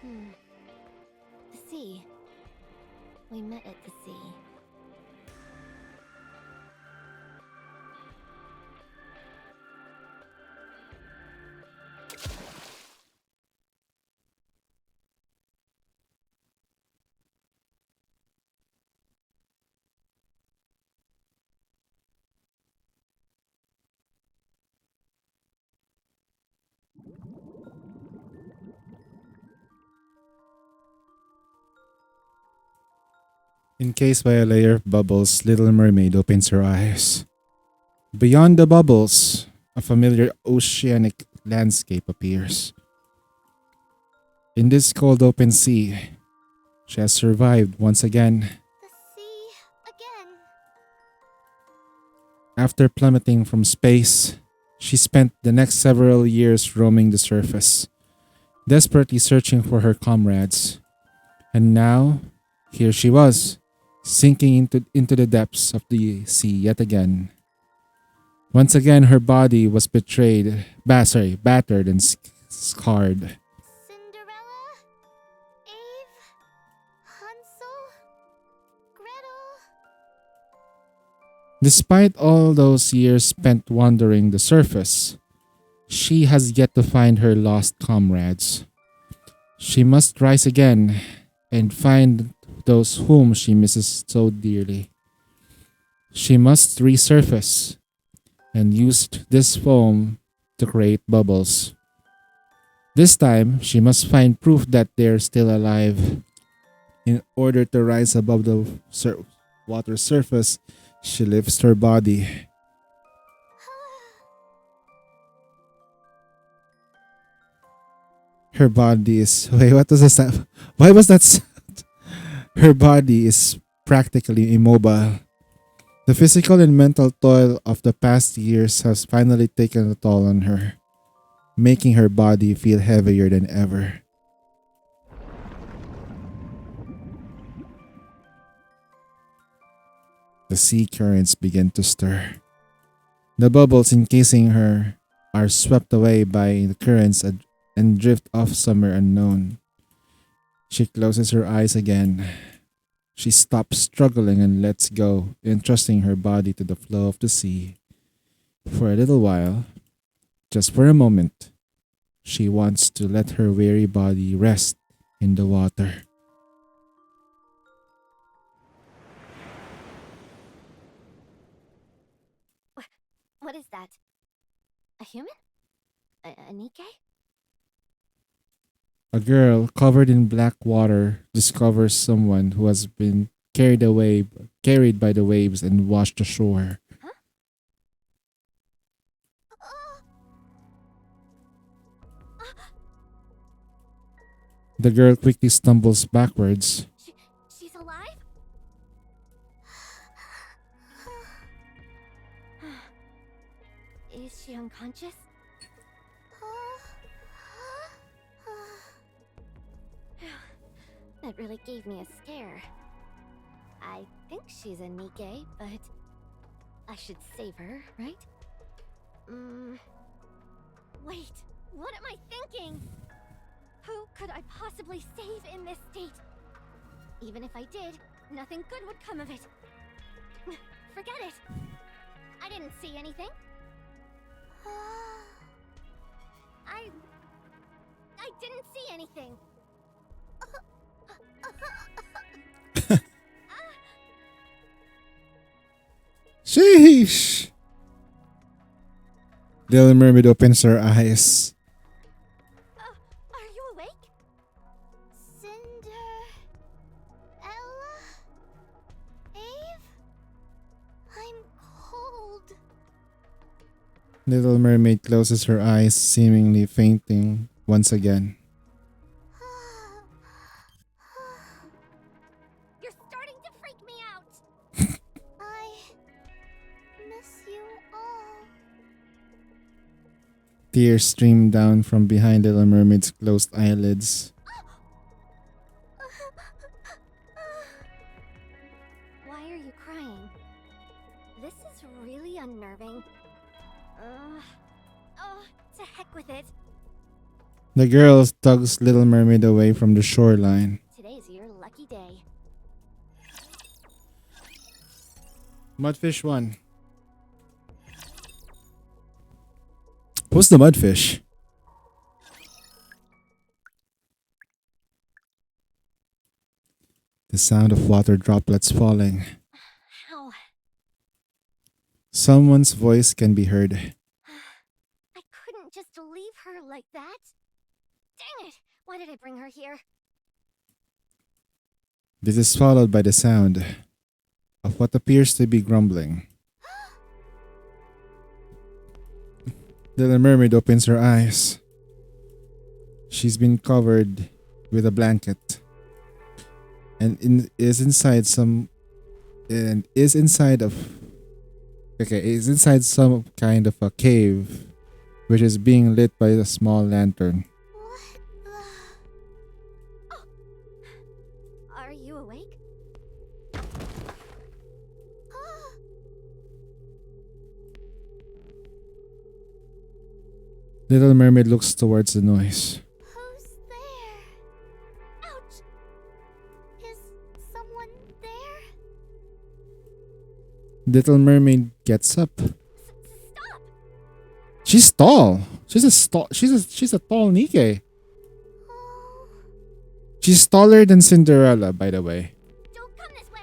The sea. We met at the sea. Encased by a layer of bubbles, Little Mermaid opens her eyes. Beyond the bubbles, a familiar oceanic landscape appears. In this cold open sea, she has survived once again. The sea again. After plummeting from space, she spent the next several years roaming the surface, desperately searching for her comrades. And now, here she was, sinking into the depths of the sea yet again. Once again, her body was battered and scarred. Cinderella? Eve? Hansel? Gretel? Despite all those years spent wandering the surface, she has yet to find her lost comrades. She must rise again and find those whom she misses so dearly. She must resurface and use this foam to create bubbles. This time, she must find proof that they're still alive. In order to rise above the water surface, she lifts her body. Her body is... Wait, what was that? Why was that sound? Her body is practically immobile. The physical and mental toil of the past years has finally taken a toll on her, making her body feel heavier than ever. The sea currents begin to stir. The bubbles encasing her are swept away by the currents and drift off somewhere unknown. She closes her eyes again. She stops struggling and lets go, entrusting her body to the flow of the sea. For a little while, just for a moment, she wants to let her weary body rest in the water. What is that? A human? A Nikkei? A girl covered in black water discovers someone who has been carried by the waves and washed ashore. The girl quickly stumbles backwards. She's alive? Is she unconscious? That really gave me a scare. I think she's a Nikkei, but I should save her, right? Wait, what am I thinking? Who could I possibly save in this state? Even if I did, nothing good would come of it. Forget it. I didn't see anything. I didn't see anything. Sheesh! Little Mermaid opens her eyes. Are you awake? Cinder... Ella? Ave? I'm cold. Little Mermaid closes her eyes, seemingly fainting once again. You're starting to freak me out. I miss you all. Tears stream down from behind Little Mermaid's closed eyelids. Why are you crying? This is really unnerving. To heck with it. The girl tugs Little Mermaid away from the shoreline. Today's your lucky day. Mudfish 1. Who's the mudfish? The sound of water droplets falling. How? Someone's voice can be heard. I couldn't just leave her like that. Dang it! Why did I bring her here? This is followed by the sound of what appears to be grumbling. Little Mermaid opens her eyes. She's been covered with a blanket is inside some kind of a cave, which is being lit by a small lantern. Are you awake? Little Mermaid looks towards the noise. Who's there? Ouch! Is someone there? Little Mermaid gets up. Stop! She's tall. She's a tall Nikkei. Oh, She's taller than Cinderella, by the way. don't come this way!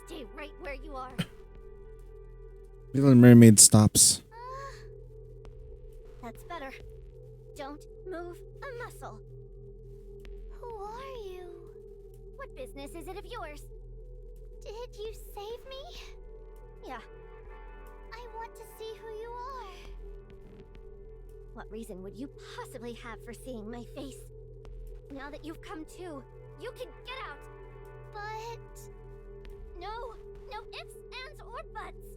Stay right where you are. Little Mermaid stops. That's better. Don't move a muscle. Who are you? What business is it of yours? Did you save me? Yeah. I want to see who you are. What reason would you possibly have for seeing my face? Now that you've come to, you can get out. But... No ifs, ands, or buts.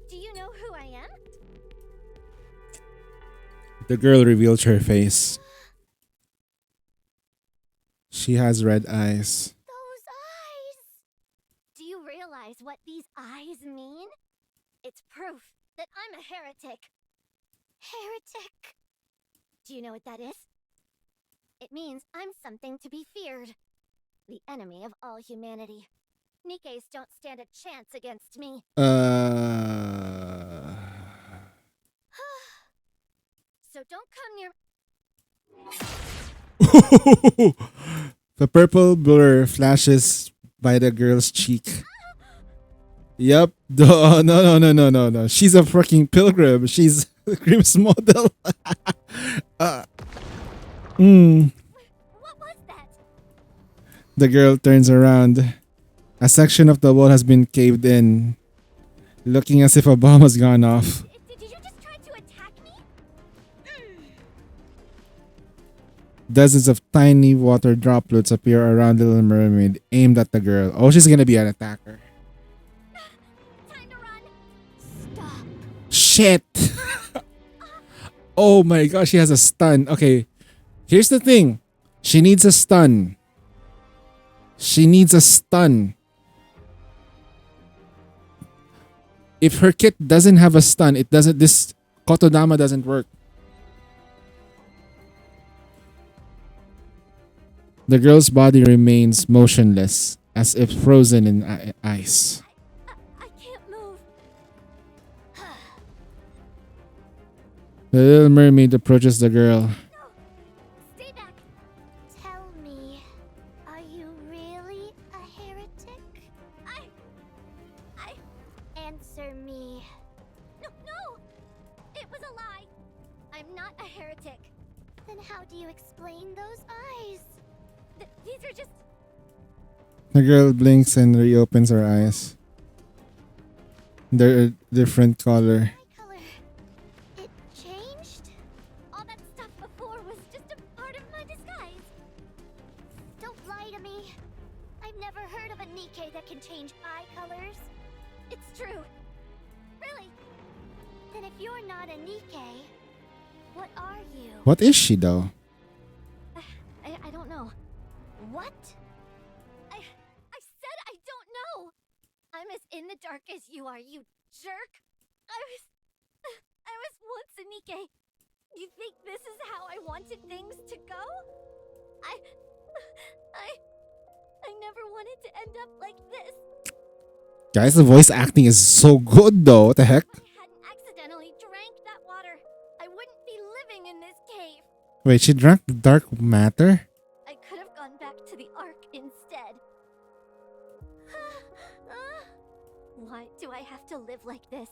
Do you know who I am? The girl reveals her face. She has red eyes. Those eyes! realize what these eyes mean? It's proof that I'm a heretic. Heretic. Do you know what that is? It means I'm something to be feared. The enemy of all humanity. Nikes don't stand a chance against me. So don't come near. The purple blur flashes by the girl's cheek. Yep. No. She's a freaking pilgrim. She's Grimm's model. What was that? The girl turns around. A section of the wall has been caved in, looking as if a bomb has gone off. Did you just try to attack me? Dozens of tiny water droplets appear around Little Mermaid, aimed at the girl. Oh, she's gonna be an attacker. Time to run. Stop. Shit! Oh my gosh, she has a stun. Okay, here's the thing. She needs a stun. She needs a stun. If her kit doesn't have a stun, it doesn't. This Kotodama doesn't work. The girl's body remains motionless, as if frozen in ice. I can't move. The Little Mermaid approaches the girl. Stay back. Tell me, are you really a heretic? I answer me. No! It was a lie. I'm not a heretic. Then how do you explain those eyes? These are just... The girl blinks and reopens her eyes. They're a different color. My color. It changed? All that stuff before was just a part of my disguise. Don't lie to me. I've never heard of a Nikke that can change eye colors. It's true. Really. Then if you're not a Nikke, what are you? What is she though? I don't know. What? I said I don't know. I'm as in the dark as you are, you jerk. I was once a Nikke. You think this is how I wanted things to go? I never wanted to end up like this. Guys, the voice acting is so good though. What the heck? If I hadn't accidentally drank that water, I wouldn't be living in this cave. Wait, she drank dark matter? I could have gone back to the Ark instead. Why do I have to live like this?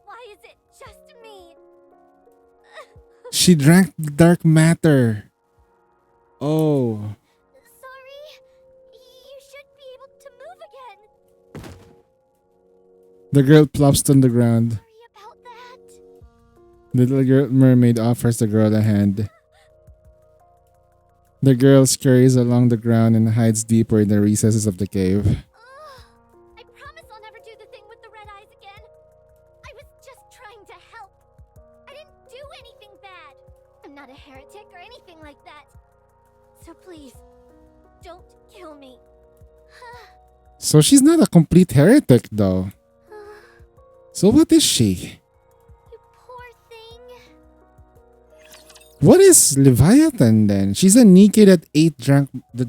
Why is it just me? She drank dark matter. Oh. Sorry. You should be able to move again. The girl plops on the ground. Sorry about that. The little mermaid offers the girl a hand. The girl scurries along the ground and hides deeper in the recesses of the cave. I promise I'll never do the thing with the red eyes again. I was just trying to help. I didn't do anything bad. I'm not a heretic or anything like that. So please, don't kill me. So she's not a complete heretic though. So what is she? You poor thing. What is Leviathan then? She's a Nikke that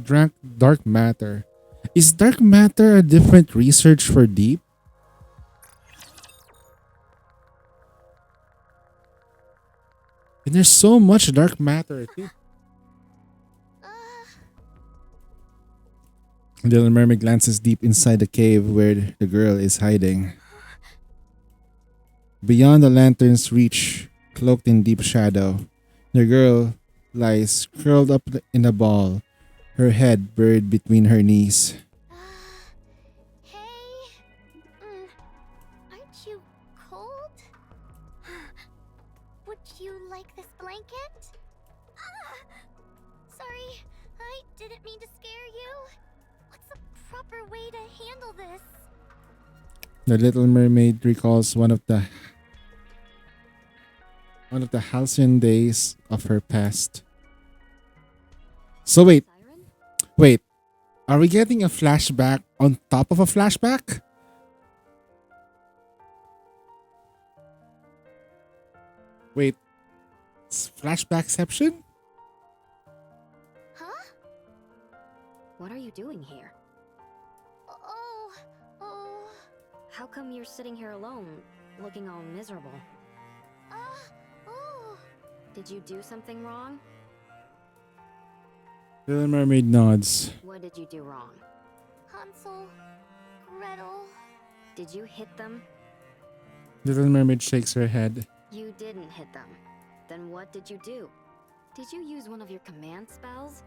drank dark matter. Is dark matter a different research for Deep? And there's so much dark matter too. The little mermaid glances deep inside the cave where the girl is hiding. Beyond the lantern's reach, cloaked in deep shadow, the girl lies curled up in a ball, her head buried between her knees. Hey. Aren't you cold? Would you like this blanket? Sorry, I didn't mean to scare you. What's the proper way to handle this? The little mermaid recalls one of the halcyon days of her past. So wait. Are we getting a flashback on top of a flashback? Wait, it's flashbackception? Huh? What are you doing here? Oh. How come you're sitting here alone, looking all miserable? Oh. Did you do something wrong? Little Mermaid nods. What did you do wrong? Hansel, Gretel. Did you hit them? Little Mermaid shakes her head. You didn't hit them. Then what did you do? Did you use one of your command spells?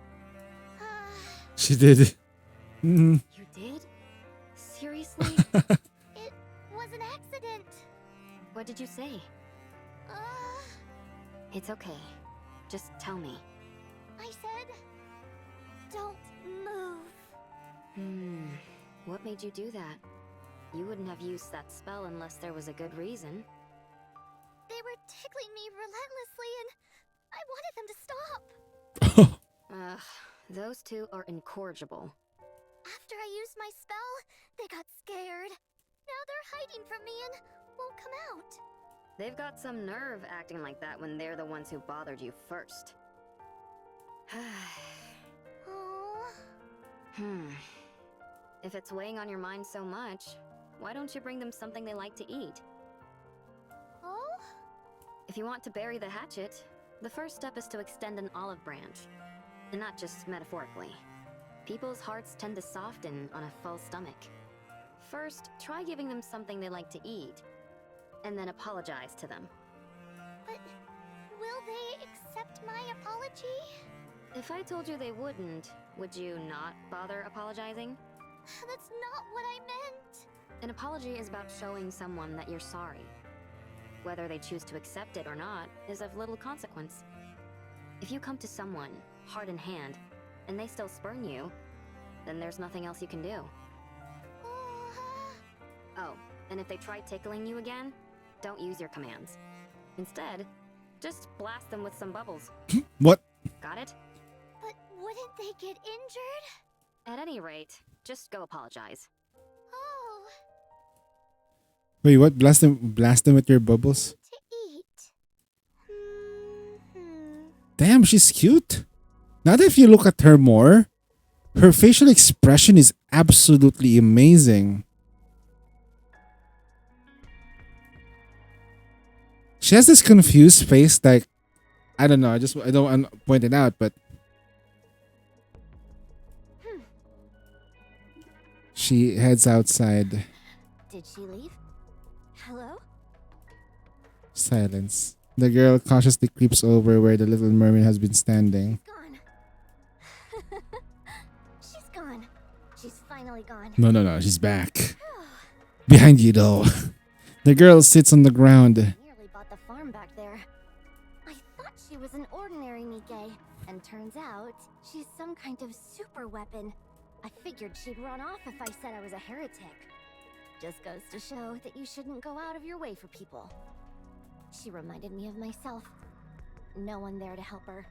She did. Mhm. You did? Seriously? It was an accident. What did you say? It's okay. Just tell me. I said, don't move. What made you do that? You wouldn't have used that spell unless there was a good reason. They were tickling me relentlessly and I wanted them to stop. Ugh, those two are incorrigible. After I used my spell, they got scared. Now they're hiding from me and won't come out. They've got some nerve acting like that when they're the ones who bothered you first. Oh. If it's weighing on your mind so much, why don't you bring them something they like to eat? Oh? If you want to bury the hatchet, the first step is to extend an olive branch. And not just metaphorically. People's hearts tend to soften on a full stomach. First, try giving them something they like to eat, and then apologize to them. But will they accept my apology? If I told you they wouldn't, would you not bother apologizing? That's not what I meant. An apology is about showing someone that you're sorry. Whether they choose to accept it or not is of little consequence. If you come to someone, heart in hand, and they still spurn you, then there's nothing else you can do. Oh, and if they try tickling you again, don't use your commands. Instead, just blast them with some bubbles. What? Got it? But wouldn't they get injured? At any rate, just go apologize. Oh. Wait, what? Blast them with your bubbles? To eat. Damn, she's cute. Now that if you look at her more, her facial expression is absolutely amazing. She has this confused face, like, I don't know, I don't want to point it out, but she heads outside. Did she leave? Hello? Silence. The girl cautiously creeps over where the Little Mermaid has been standing. Gone. She's gone. She's finally gone. No, she's back. Behind you, though. The girl sits on the ground. Nearly bought the farm back there. I thought she was an ordinary Nikke, and turns out she's some kind of super weapon. I figured she'd run off if I said I was a heretic. Just goes to show that you shouldn't go out of your way for people. She reminded me of myself. No one there to help her.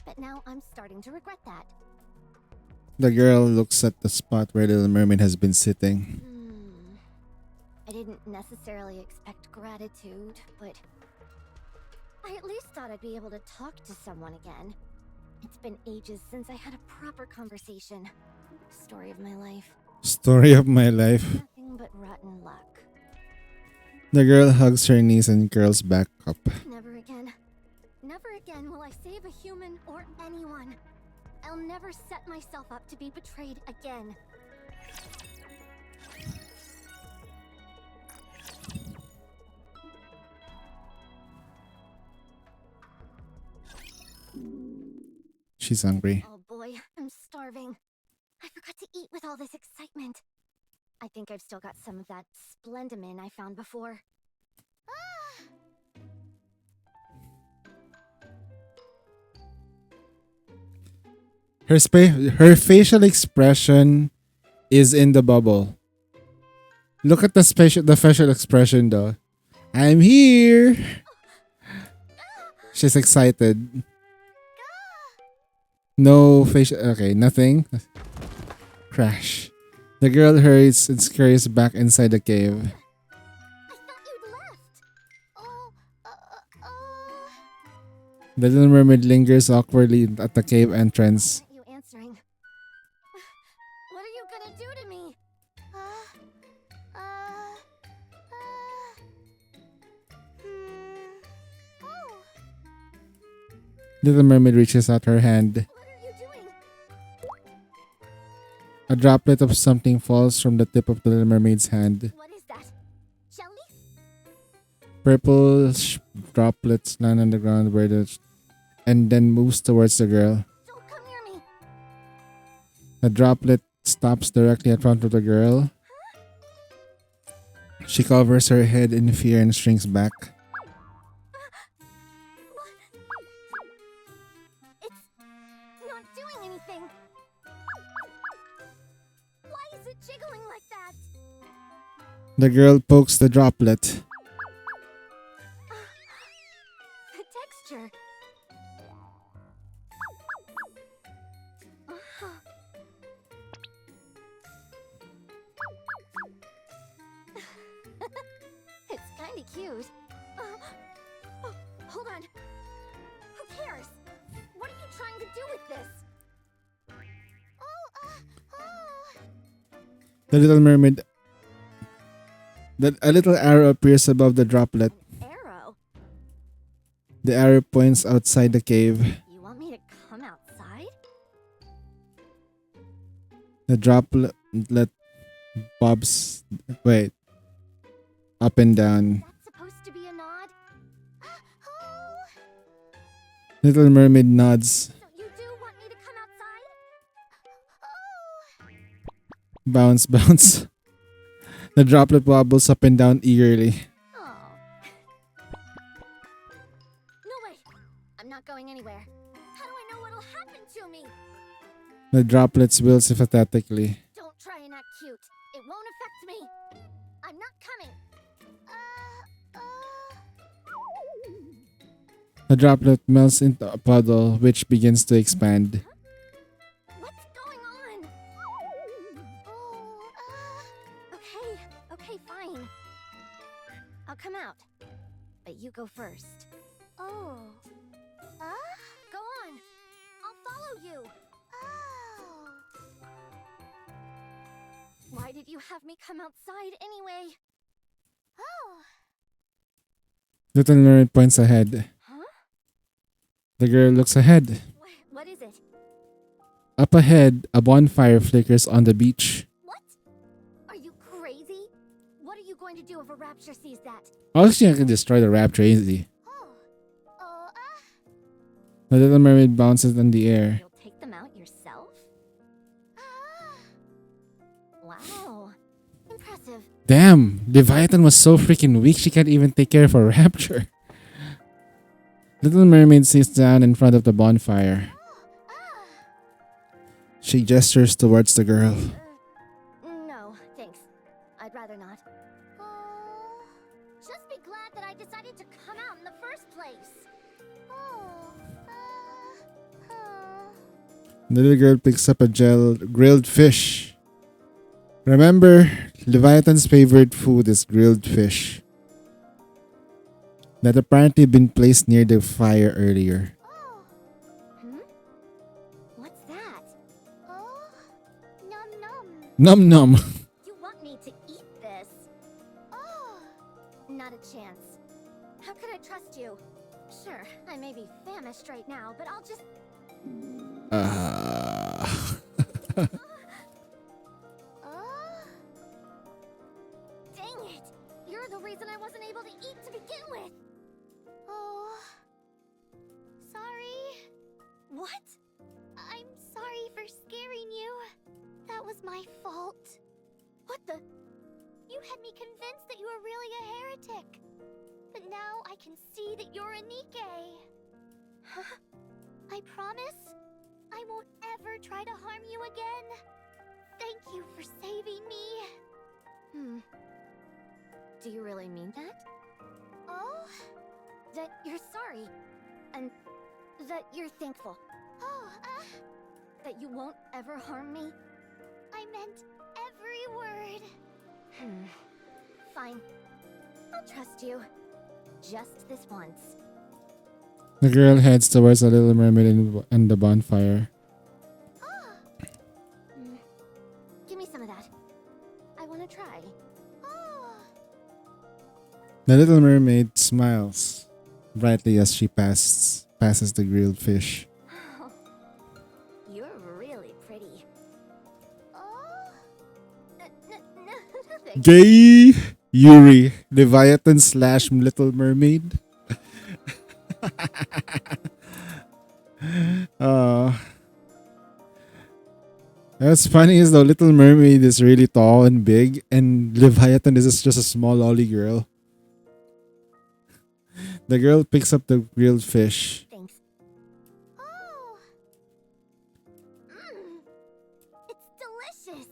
But now I'm starting to regret that. The girl looks at the spot where Little Mermaid has been sitting. I didn't necessarily expect gratitude, but I at least thought I'd be able to talk to someone again. It's been ages since I had a proper conversation. Story of my life. Story of my life. Nothing but rotten luck. The girl hugs her knees and curls back up. Never again. Never again will I save a human or anyone. I'll never set myself up to be betrayed again. She's hungry. Oh boy, I'm starving. I forgot to eat with all this excitement. I think I've still got some of that Splendimin I found before. Her facial expression is in the bubble. Look at the facial expression though. I'm here. She's excited. No facial. Okay, nothing. Crash. The girl hurries and scurries back inside the cave. I thought you'd left. Oh, The little mermaid lingers awkwardly at the cave entrance. Why aren't you answering? What are you gonna do to me? Oh, Little mermaid reaches out her hand. what are you doing? A droplet of something falls from the tip of the little mermaid's hand. What is that? Jelly? Purple droplets land on the ground and then moves towards the girl. Don't come near me. The droplet stops directly in front of the girl. She covers her head in fear and shrinks back. It's not doing anything. Why is it jiggling like that? The girl pokes the droplet. The texture. It's kind of cute. Oh, hold on. Who cares? What are you trying to do with this? The little mermaid. A little arrow appears above the droplet. Arrow? The arrow points outside the cave. You want me to come outside? The droplet bobs. Wait. Up and down. That's supposed to be a nod? Oh, Little mermaid nods. so you do want me to come outside? Oh. Bounce, bounce. The droplet wobbles up and down eagerly. Oh. No way! I'm not going anywhere. How do I know what'll happen to me? The droplet swills pathetically. Don't try and act cute. It won't affect me. I'm not coming. The droplet melts into a puddle which begins to expand. What's going on? Okay, fine. I'll come out. But you go first. Oh. Go on. I'll follow you. Oh. Why did you have me come outside anyway? Oh. Little mermaid points ahead. Huh? The girl looks ahead. What is it? Up ahead, a bonfire flickers on the beach. What? Are you crazy? What are you going to do if a rapture sees that? Obviously, I can destroy the rapture easily. Oh. The little mermaid bounces in the air. You'll take them out yourself? Wow. Impressive. Damn, Leviathan was so freaking weak she can't even take care of a rapture. Little mermaid sits down in front of the bonfire. She gestures towards the girl. No, thanks. I'd rather not. Just be glad that I decided to come out in the first place. The little girl picks up a grilled fish. Remember, Leviathan's favorite food is grilled fish. That apparently been placed near the fire earlier. What's that? Oh, num num. Num num. You want me to eat this? Oh, not a chance. How could I trust you? Sure, I may be famished right now, but I'll just... Dang it! You're the reason I wasn't able to eat to begin with! Oh... Sorry? What? I'm sorry for scaring you. That was my fault. What the? You had me convinced that you were really a heretic. But now I can see that you're a Nikke. Huh? I promise I won't ever try to harm you again. Thank you for saving me. Do you really mean that? Oh? That you're sorry. And that you're thankful. Oh, that you won't ever harm me? I meant every Fine. I'll trust you. Just this once. The girl heads towards the Little Mermaid and the bonfire. Give me some of that. I want to try. The Little Mermaid smiles brightly as she passes the grilled fish. You're really pretty. Nothing. Gay Yuri, Leviathan / Little Mermaid. What's funny is though Little Mermaid is really tall and big, and Leviathan is just a small lolly girl. The girl picks up the grilled fish. Thanks. It's delicious.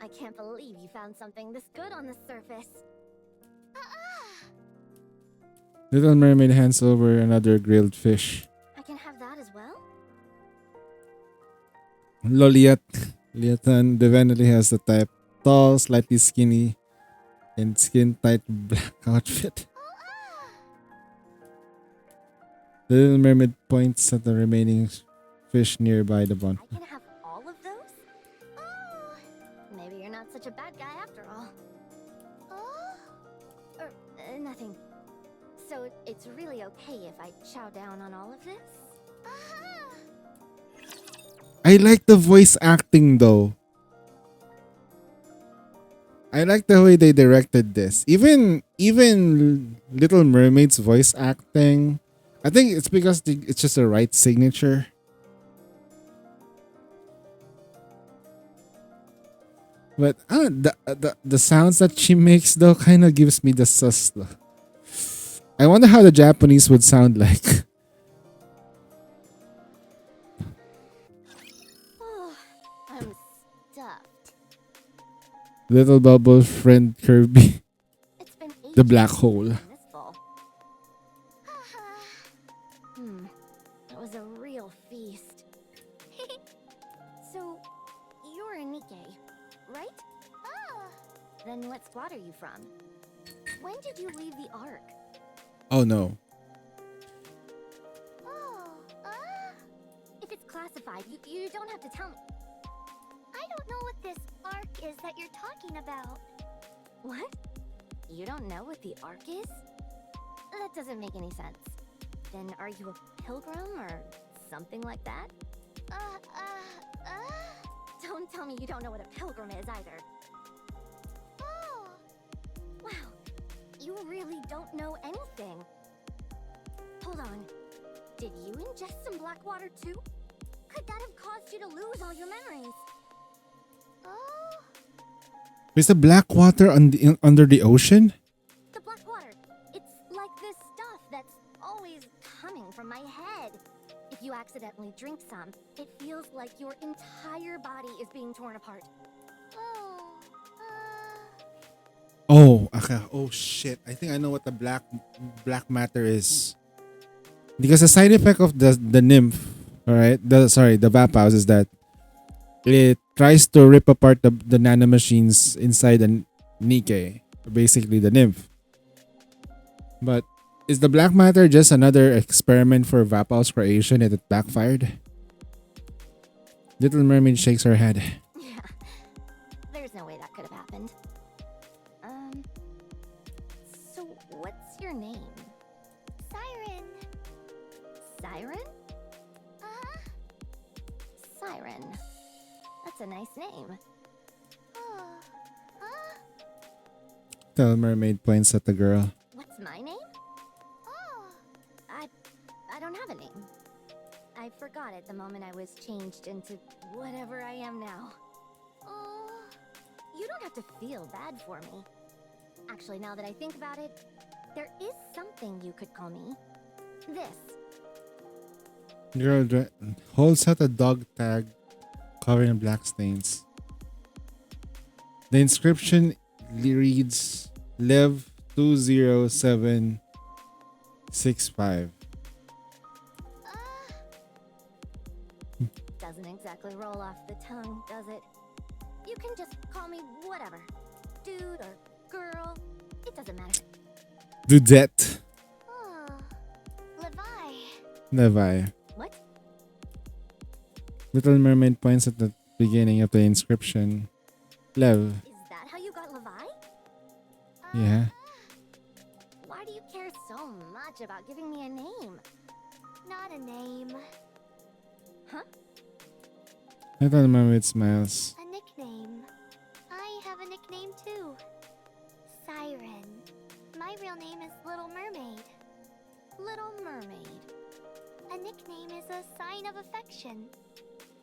I can't believe you found something this good on the surface. Little Mermaid hands over another grilled fish. I can have that as well? Leviathan definitely has the type. Tall, slightly skinny, and skin-tight black outfit. The Little Mermaid points at the remaining fish nearby the I bonfire. can have all of those? Maybe you're not such a bad guy after all. Nothing. So it's really okay if I chow down on all of this? I like the voice acting though. I like the way they directed this. Even Little Mermaid's voice acting, I think it's because it's just the right signature. But the sounds that she makes though kind of gives me the sus though. I wonder how the Japanese would sound like. I'm stuffed. Little Bubble friend Kirby, It's been the black hole. in this bowl. That was a real feast. So, you're a Nikkei, right? Then what squad are you from? When did you leave the Ark? Oh no. If it's classified, you don't have to tell me. I don't know what this Ark is that you're talking about. What? You don't know what the Ark is? That doesn't make any sense. Then are you a pilgrim or something like that? Don't tell me you don't know what a pilgrim is either. Wow, you really don't know anything. Hold on. Did you ingest some black water too? Could that have caused you to lose all your memories? Is the black water under the ocean? The black water. It's like this stuff that's always coming from my head. If you accidentally drink some, it feels like your entire body is being torn apart. Oh, okay. Oh shit. I think I know what the black matter is. Because the side effect of the nymph, alright, the Vapouse is that it tries to rip apart the nanomachines inside the Nikkei, basically the nymph. But is the black matter just another experiment for Vapouse creation and it backfired? Little Mermaid shakes her head. Yeah, there's no way that could have happened. So what's your name? Siren. Siren? Siren. That's a nice name. The mermaid points at the girl. What's my name? I don't have a name. I forgot it the moment I was changed into whatever I am now. You don't have to feel bad for me. Actually, now that I think about it, there is something you could call me. This. Girl holds out a dog tag covered in black stains. The inscription reads Lev 20765. Doesn't exactly roll off the tongue, does it? You can just call me whatever. dude or girl. It doesn't matter. Dudette. Oh, Levi. Levi. What? Little Mermaid points at the beginning of the inscription. Lev. Is that how you got Levi? Yeah. Why do you care so much about giving me a name? Not a name. Huh? Little Mermaid smiles. A nickname. I have a nickname too. Siren. My real name is Little Mermaid. Little Mermaid. A nickname is a sign of affection.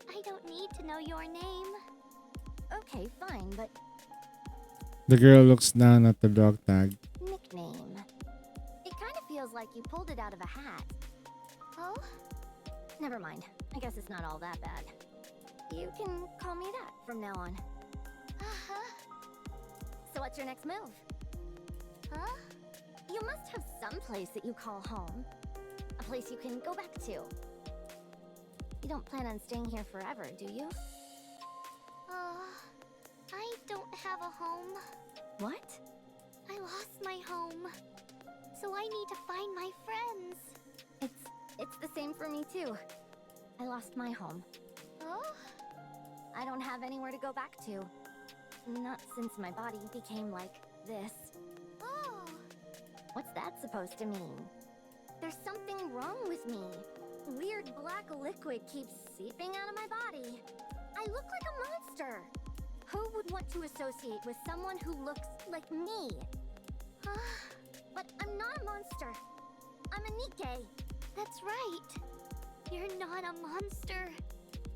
I don't need to know your name. Okay, fine, but The girl looks down at the dog tag. nickname. It kind of feels like you pulled it out of a hat. Oh? Never mind. I guess it's not all that bad. You can call me that from now on. Uh-huh. So what's your next move? Huh? You must have some place that you call home. A place you can go back to. You don't plan on staying here forever, do you? I don't have a home. What? I lost my home. So I need to find my friends. It's the same for me too. I lost my home. Oh? I don't have anywhere to go back to. Not since my body became like this. Oh. What's that supposed to mean? There's something wrong with me. Weird black liquid keeps seeping out of my body. I look like a monster. Who would want to associate with someone who looks like me? But I'm not a monster. I'm a Nikke. That's right. You're not a monster.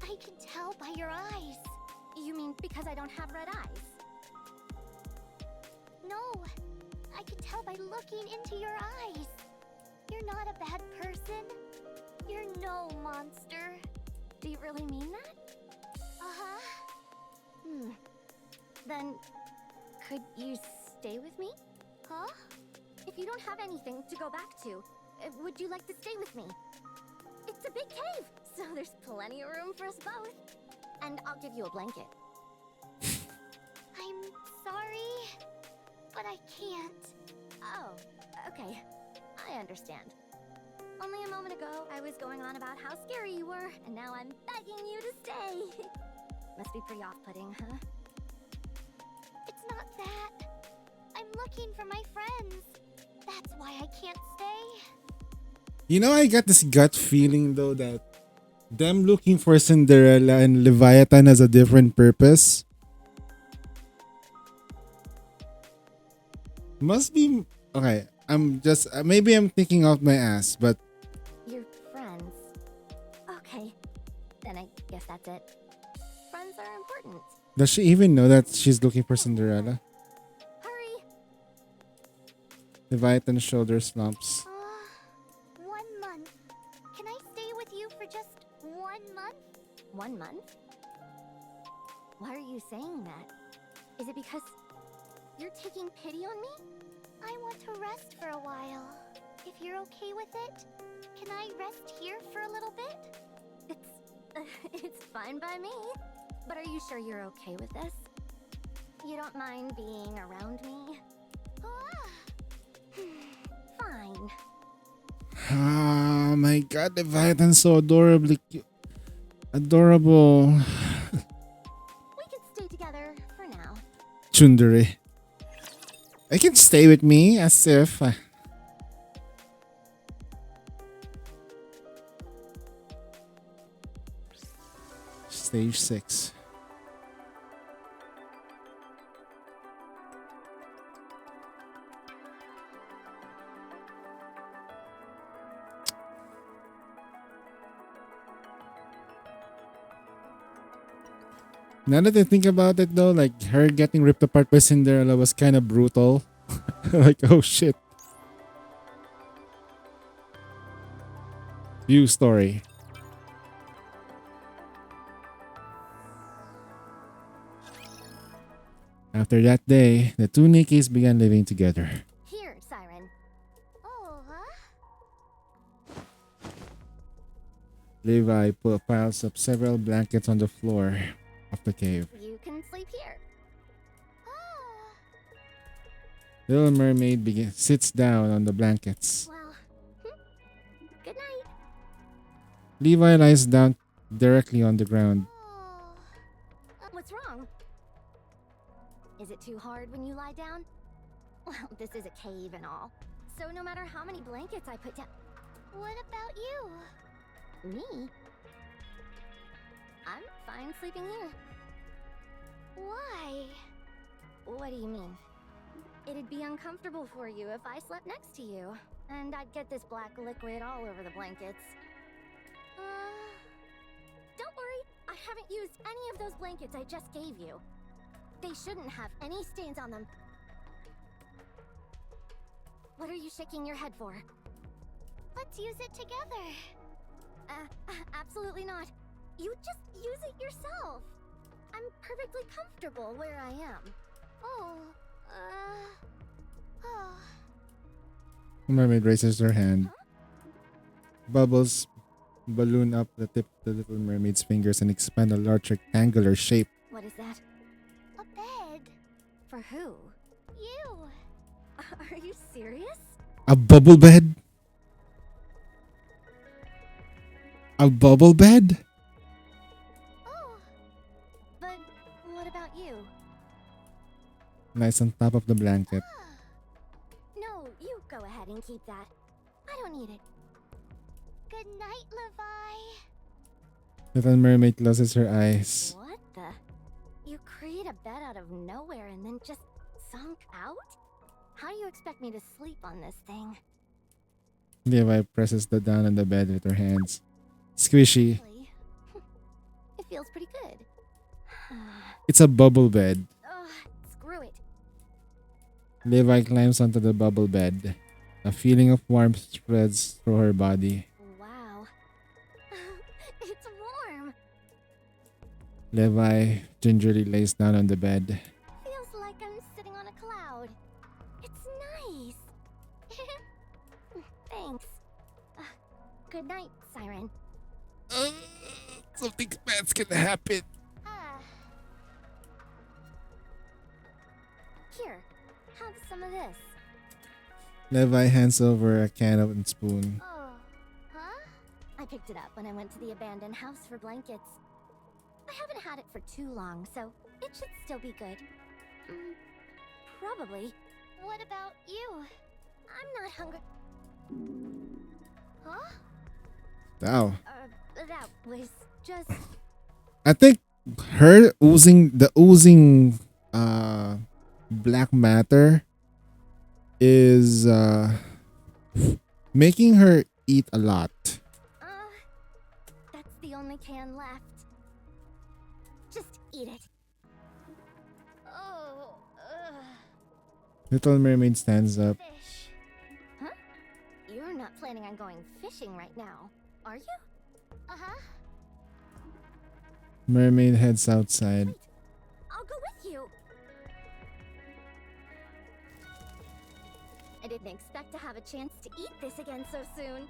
I can tell by your eyes. You mean because I don't have red eyes? No. I can tell by looking into your eyes. You're not a bad person. You're no monster. Do you really mean that? Uh-huh. Then, could you stay with me? Huh? If you don't have anything to go back to, would you like to stay with me? It's a big cave, so there's plenty of room for us both. And I'll give you a blanket. I'm sorry, but I can't. Oh, okay. I understand. Only a moment ago, I was going on about how scary you were, and now I'm begging you to stay. Must be pretty off-putting, huh? It's not that. I'm looking for my friends. That's why I can't stay. You know, I got this gut feeling though that them looking for Cinderella and Leviathan has a different purpose. Must be okay. I'm just maybe I'm thinking out my ass, but Your friends. Okay. Then I guess that's it. Friends are important. does she even know that she's looking for Cinderella? Hurry! Leviathan's shoulder slumps. 1 month. Can I stay with you for just 1 month? 1 month? Why are you saying that? Is it because you're taking pity on me? I want to rest for a while. If you're okay with it, can I rest here for a little bit? It's fine by me. But are you sure you're okay with this? You don't mind being around me? Fine. Oh my god, Leviathan's so adorably adorable. We can stay together for now. Tsundere. I can stay with me as if Stage 6. Now that I think about it though, like her getting ripped apart by Cinderella was kind of brutal. Like, oh shit. View story. After that day, the two Nikkes began living together. Here, Siren. Oh, huh? Levi piles up several blankets on the floor of the cave. You can sleep here. Little Mermaid sits down on the blankets. Well, good night. Levi lies down directly on the ground. What's wrong? Is it too hard when you lie down? Well, this is a cave and all. So no matter how many blankets I put down... What about you? Me? I'm fine sleeping here. Why? What do you mean? It'd be uncomfortable for you if I slept next to you. And I'd get this black liquid all over the blankets. Don't worry, I haven't used any of those blankets I just gave you. They shouldn't have any stains on them. What are you shaking your head for? Let's use it together. Absolutely not. You just use it yourself. I'm perfectly comfortable where I am. Mermaid raises her hand. Bubbles balloon up the tip of the Little Mermaid's fingers and expand a large rectangular shape. What is that? A bed. For who? You. Are you serious? A bubble bed? A bubble bed? Oh. But what about you? Lies on top of the blanket. No, you go ahead and keep that. I don't need it. Good night, Levi. Little Mermaid closes her eyes. What the? You create a bed out of nowhere and then just sunk out? How do you expect me to sleep on this thing? Levi presses down on the bed with her hands. Squishy. Really? It feels pretty good. It's a bubble bed. Screw it. Levi climbs onto the bubble bed. A feeling of warmth spreads through her body. Wow. It's warm. Levi gingerly lays down on the bed. Feels like I'm sitting on a cloud. It's nice. Thanks. Good night, Siren. Something bad's gonna happen. Here, have some of this. Levi hands over a can and spoon. Oh, huh? I picked it up when I went to the abandoned house for blankets. I haven't had it for too long, so it should still be good. Probably. What about you? I'm not hungry. Huh? Wow. That was just... I think her oozing black matter is making her eat a lot. That's the only can left. Just eat it. Oh, Little Mermaid stands up. fish. Huh? You're not planning on going fishing right now, are you? Uh-huh. Mermaid heads outside. Wait, I'll go with you. I didn't expect to have a chance to eat this again so soon.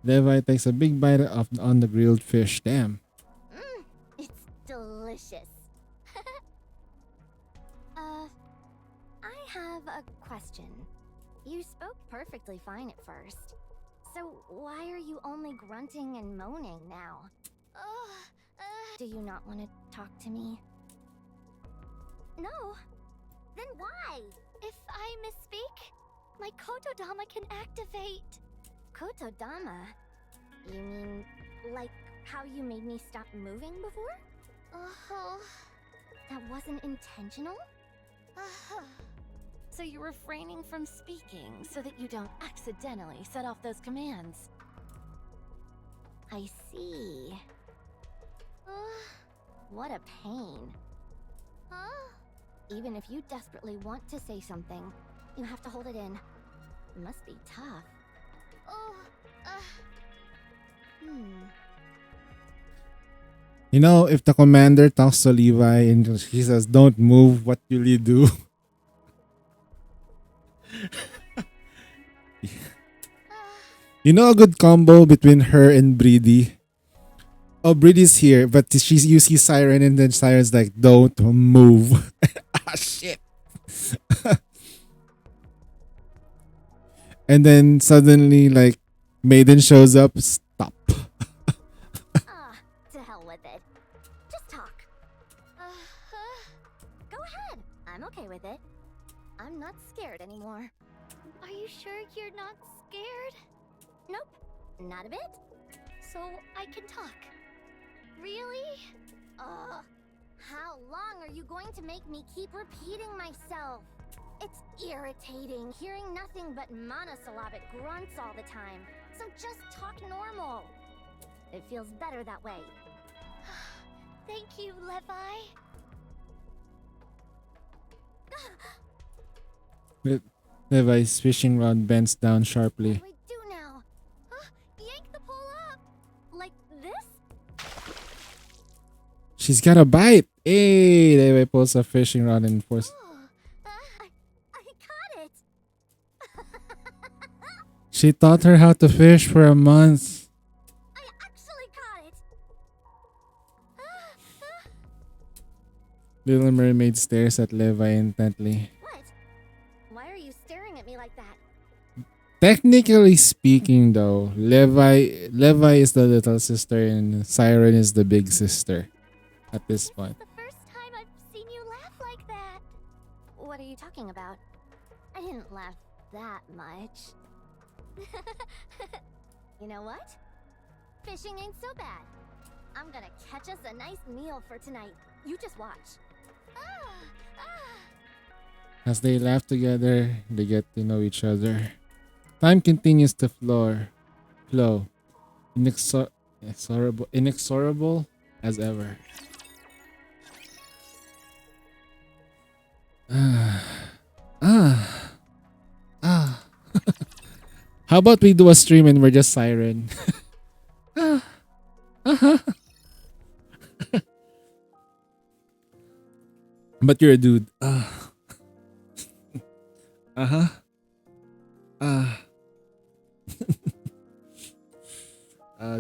Levi takes a big bite on the grilled fish. Damn. It's delicious. I have a question. You spoke perfectly fine at first. So why are you only grunting and moaning now? Do you not want to talk to me? No. Then why? If I misspeak, my Kotodama can activate. Kotodama? You mean like how you made me stop moving before? That wasn't intentional? So you're refraining from speaking so that you don't accidentally set off those commands. I see. What a pain. Even if you desperately want to say something, you have to hold it in. It must be tough. You know, if the commander talks to Levi and he says, "Don't move," what will you do? You know a good combo between her and Breedy? Oh, Breedy's here, but you see Siren and then Siren's like, "Don't move." Shit. And then suddenly, like, Maiden shows up. Stop. To hell with it. Just talk. Go ahead. I'm okay with it. I'm not scared anymore. Are you sure you're not scared? Nope, not a bit. So I can talk. Really? How long are you going to make me keep repeating myself? It's irritating hearing nothing but monosyllabic grunts all the time. So just talk normal. It feels better that way. Thank you, Levi. Levi's fishing rod bends down sharply. What do I do now? Yank the pole up. Like this? She's got a bite. Hey, Levi pulls a fishing rod and force. I caught it. She taught her how to fish for a month. I actually caught it. Little Mermaid stares at Levi intently. What? Why are you staring at me like that? Technically speaking, though, Levi is the little sister and Siren is the big sister at this point. The first time I've seen you laugh like that. What are you talking about? I didn't laugh that much. You know what? Fishing ain't so bad. I'm gonna catch us a nice meal for tonight. You just watch. As they laugh together, they get to know each other. Time continues to flow. Inexorable as ever. How about we do a stream and we're just Siren? But you're a dude. Oh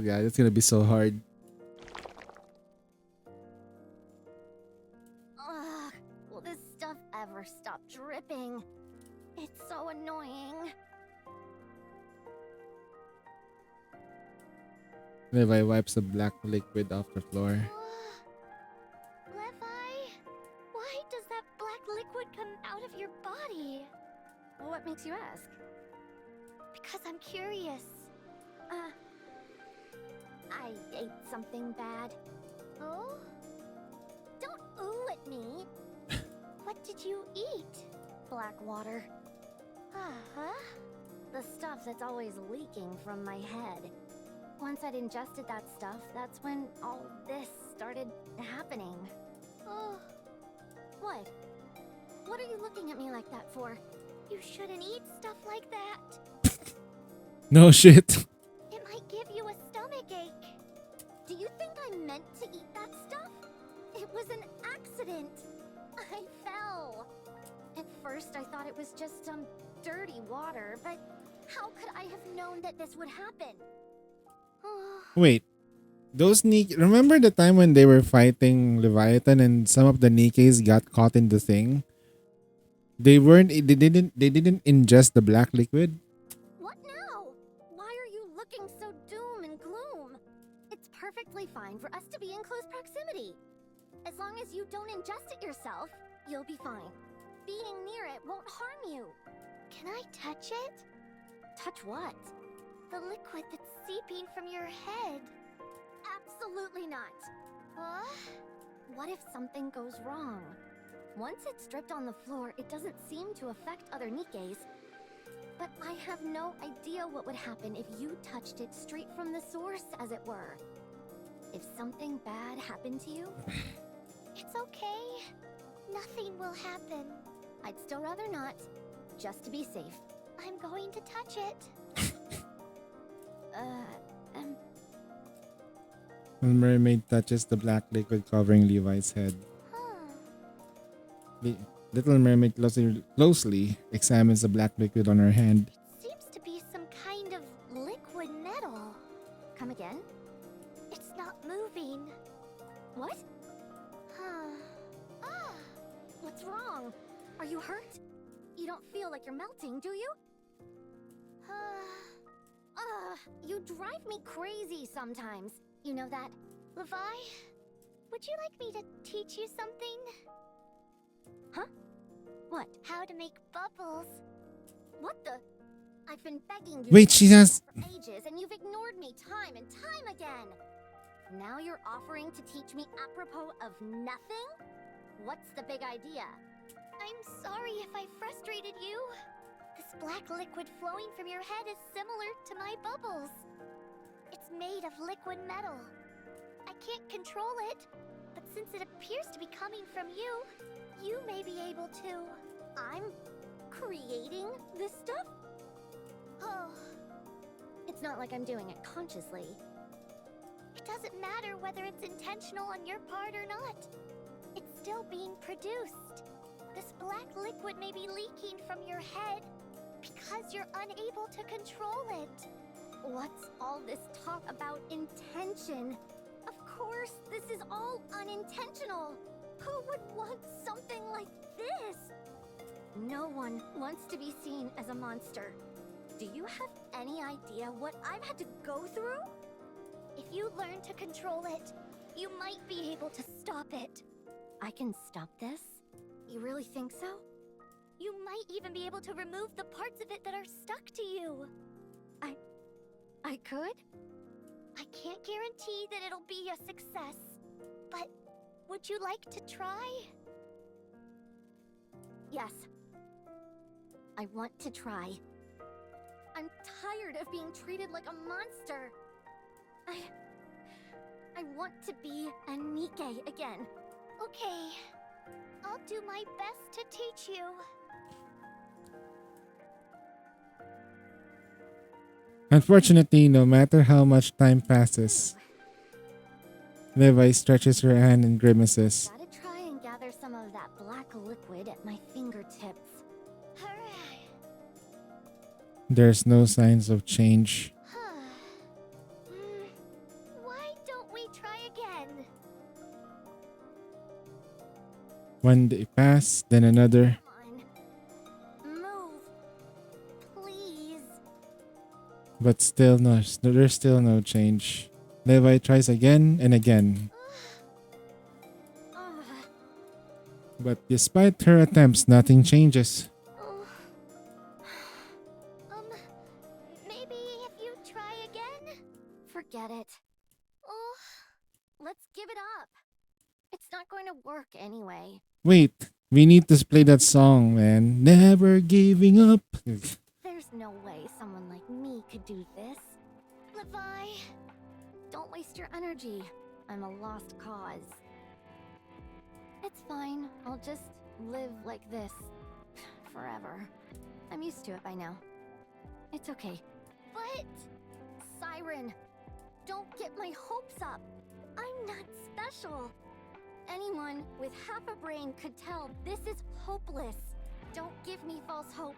god, it's gonna be so hard. Ugh, will this stuff ever stop dripping? It's so annoying. Levi wipes the black liquid off the floor. Levi, why does that black liquid come out of your body? What makes you ask? Because I'm curious. I ate something bad. Oh? Don't ooh at me. What did you eat? Black water. Uh-huh. The stuff that's always leaking from my head. Once I'd ingested that stuff, that's when all this started happening. Oh, What? What are you looking at me like that for? you shouldn't eat stuff like that. No shit. It might give you a stomach ache. Do you think I meant to eat that stuff? It was an accident. I fell. At first, I thought it was just some dirty water, but how could I have known that this would happen? Wait. Those remember the time when they were fighting Leviathan and some of the Nikes got caught in the thing? They didn't ingest the black liquid? What now? Why are you looking so doom and gloom? It's perfectly fine for us to be in close proximity. As long as you don't ingest it yourself, you'll be fine. Being near it won't harm you. Can I touch it? Touch what? The liquid that's seeping from your head. Absolutely not. What if something goes wrong? Once it's dripped on the floor, it doesn't seem to affect other Nikes. But I have no idea what would happen if you touched it straight from the source, as it were. If something bad happened to you, It's okay. Nothing will happen. I'd still rather not, just to be safe. I'm going to touch it. The mermaid touches the black liquid covering Levi's head. Little Mermaid closely examines the black liquid on her hand. Seems to be some kind of liquid metal. Come again? It's not moving. What? What's wrong? Are you hurt? You don't feel like you're melting, do you? You drive me crazy sometimes. You know that. Levi, would you like me to teach you something? Huh? What? How to make bubbles. What the? I've been begging you Wait, to she do has- that for ages, and you've ignored me time and time again. Now you're offering to teach me apropos of nothing? What's the big idea? I'm sorry if I frustrated you. This black liquid flowing from your head is similar to my bubbles. It's made of liquid metal. I can't control it, but since it appears to be coming from you, you may be able to. I'm creating this stuff? Oh, it's not like I'm doing it consciously. It doesn't matter whether it's intentional on your part or not. It's still being produced. This black liquid may be leaking from your head because you're unable to control it. What's all this talk about intention? Of course, this is all unintentional. Who would want something like this? No one wants to be seen as a monster. Do you have any idea what I've had to go through? If you learn to control it, you might be able to stop it. I can stop this? You really think so? You might even be able to remove the parts of it that are stuck to you. I could? I can't guarantee that it'll be a success, but would you like to try? Yes. I want to try. I'm tired of being treated like a monster. I want to be a Nikke again. Okay. I'll do my best to teach you. Unfortunately, no matter how much time passes, Levi stretches her hand and grimaces. Gotta try and gather some of that black liquid at my fingertips. Hooray! There's no signs of change. Why don't we try again? One day passed, then another. Come on. Move. Please. But still no, there's still no change. Levi tries again and again. But despite her attempts, nothing changes. Maybe if you try again? Forget it. Oh, let's give it up. It's not going to work anyway. Wait, we need to play that song, man. Never giving up. There's no way someone like me could do this. Levi, don't waste your energy. I'm a lost cause. It's fine. I'll just live like this forever. I'm used to it by now. It's okay. But, Siren, don't get my hopes up. I'm not special. Anyone with half a brain could tell this is hopeless. Don't give me false hope,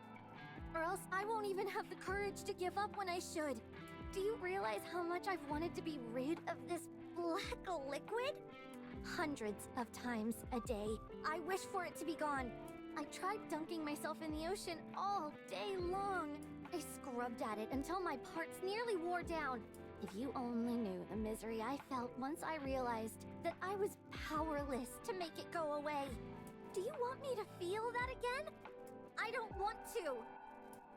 or else I won't even have the courage to give up when I should. Do you realize how much I've wanted to be rid of this black liquid? Hundreds of times a day. I wish for it to be gone. I tried dunking myself in the ocean all day long. I scrubbed at it until my parts nearly wore down. If you only knew the misery I felt once I realized that I was powerless to make it go away. Do you want me to feel that again? I don't want to.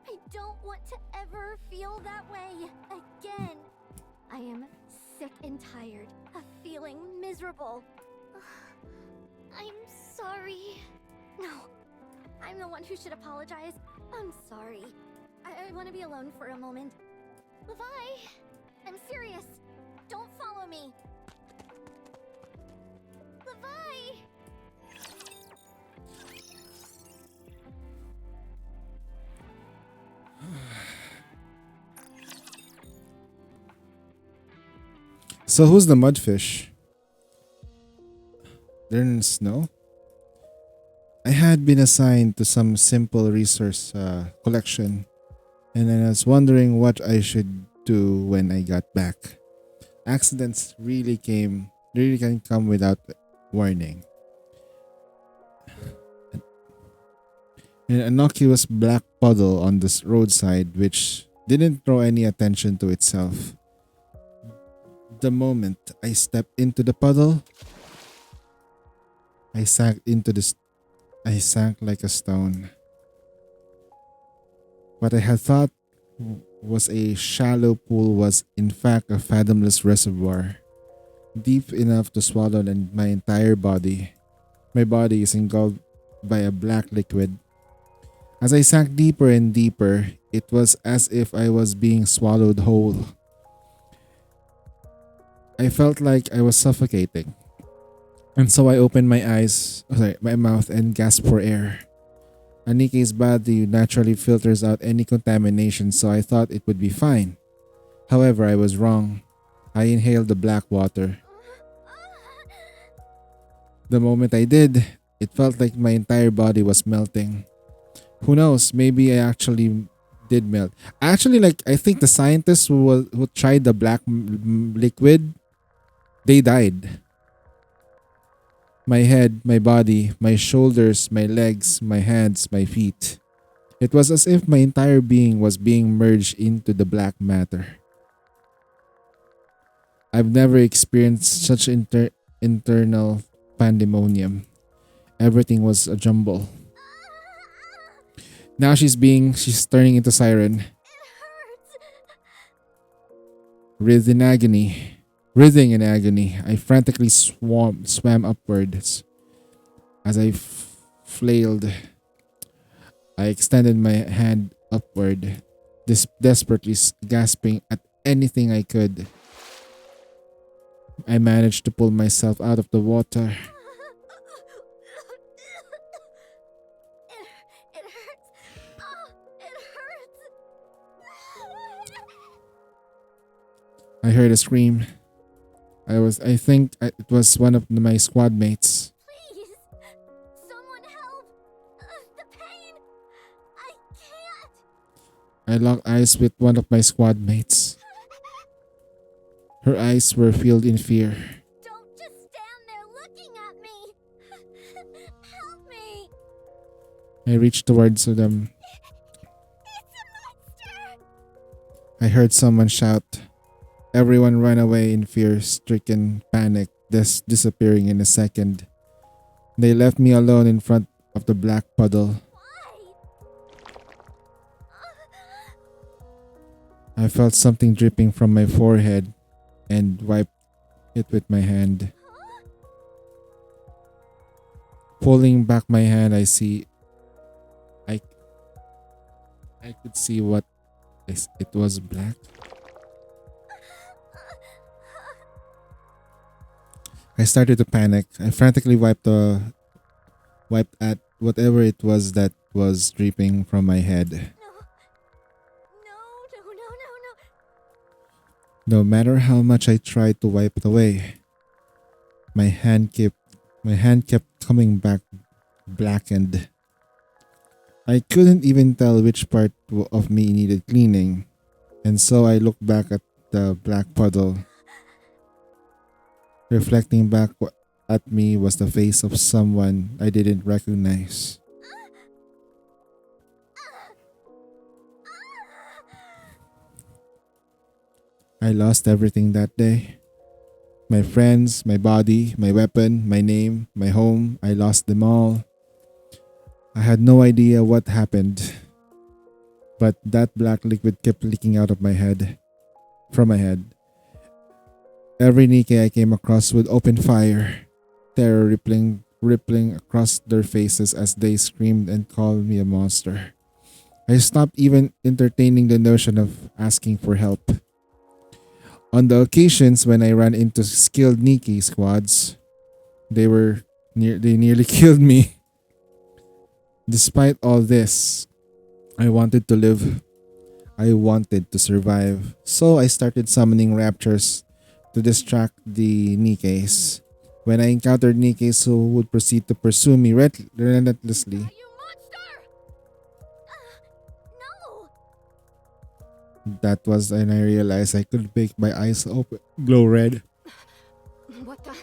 I don't want to ever feel that way again. I am sick and tired of feeling miserable. I'm sorry. No, I'm the one who should apologize. I'm sorry. I want to be alone for a moment. Levi, I'm serious. Don't follow me. Levi! So who's the mudfish? They're in the snow? I had been assigned to some simple resource collection, and then I was wondering what I should do when I got back. Accidents really can come without warning. an innocuous black puddle on the roadside which didn't draw any attention to itself. The moment I stepped into the puddle, I sank I sank like a stone. What I had thought was a shallow pool was in fact a fathomless reservoir, deep enough to swallow my entire body. My body is engulfed by a black liquid. As I sank deeper and deeper, it was as if I was being swallowed whole. I felt like I was suffocating. And so I opened my mouth and gasped for air. Anike's body naturally filters out any contamination, so I thought it would be fine. However, I was wrong. I inhaled the black water. The moment I did, it felt like my entire body was melting. Who knows, maybe I actually did melt. I think the scientists who tried the black liquid, they died. My head, my body, my shoulders, my legs, my hands, my feet. It was as if my entire being was being merged into the black matter. I've never experienced such internal pandemonium. Everything was a jumble. Now she's turning into Siren. Writhing in agony, I frantically swam upwards. As I flailed, I extended my hand upward, desperately gasping at anything I could. I managed to pull myself out of the water. It hurts. Oh, it hurts. I heard a scream. I think it was one of my squad mates. Please, someone help. The pain. I can't. I locked eyes with one of my squad mates. Her eyes were filled in fear. Don't just stand there looking at me. Help me. I reached towards them. It's a monster. I heard someone shout. Everyone ran away in fear-stricken panic, disappearing in a second. They left me alone in front of the black puddle. I felt something dripping from my forehead and wiped it with my hand. Pulling back my hand, I could see what it was black. I started to panic. I frantically wiped at whatever it was that was dripping from my head. No matter how much I tried to wipe it away, my hand kept coming back blackened. I couldn't even tell which part of me needed cleaning, and so I looked back at the black puddle. Reflecting back at me was the face of someone I didn't recognize. I lost everything that day. My friends, my body, my weapon, my name, my home. I lost them all. I had no idea what happened. But that black liquid kept leaking out of my head. From my head. Every Nikke I came across would open fire. Terror rippling across their faces as they screamed and called me a monster. I stopped even entertaining the notion of asking for help. On the occasions when I ran into skilled Nikke squads, they nearly killed me. Despite all this, I wanted to live. I wanted to survive. So I started summoning raptures to distract the Nikkes. When I encountered Nikkes who would proceed to pursue me relentlessly, You monster! No! that was when I realized I could make my eyes open, glow red. What the? Those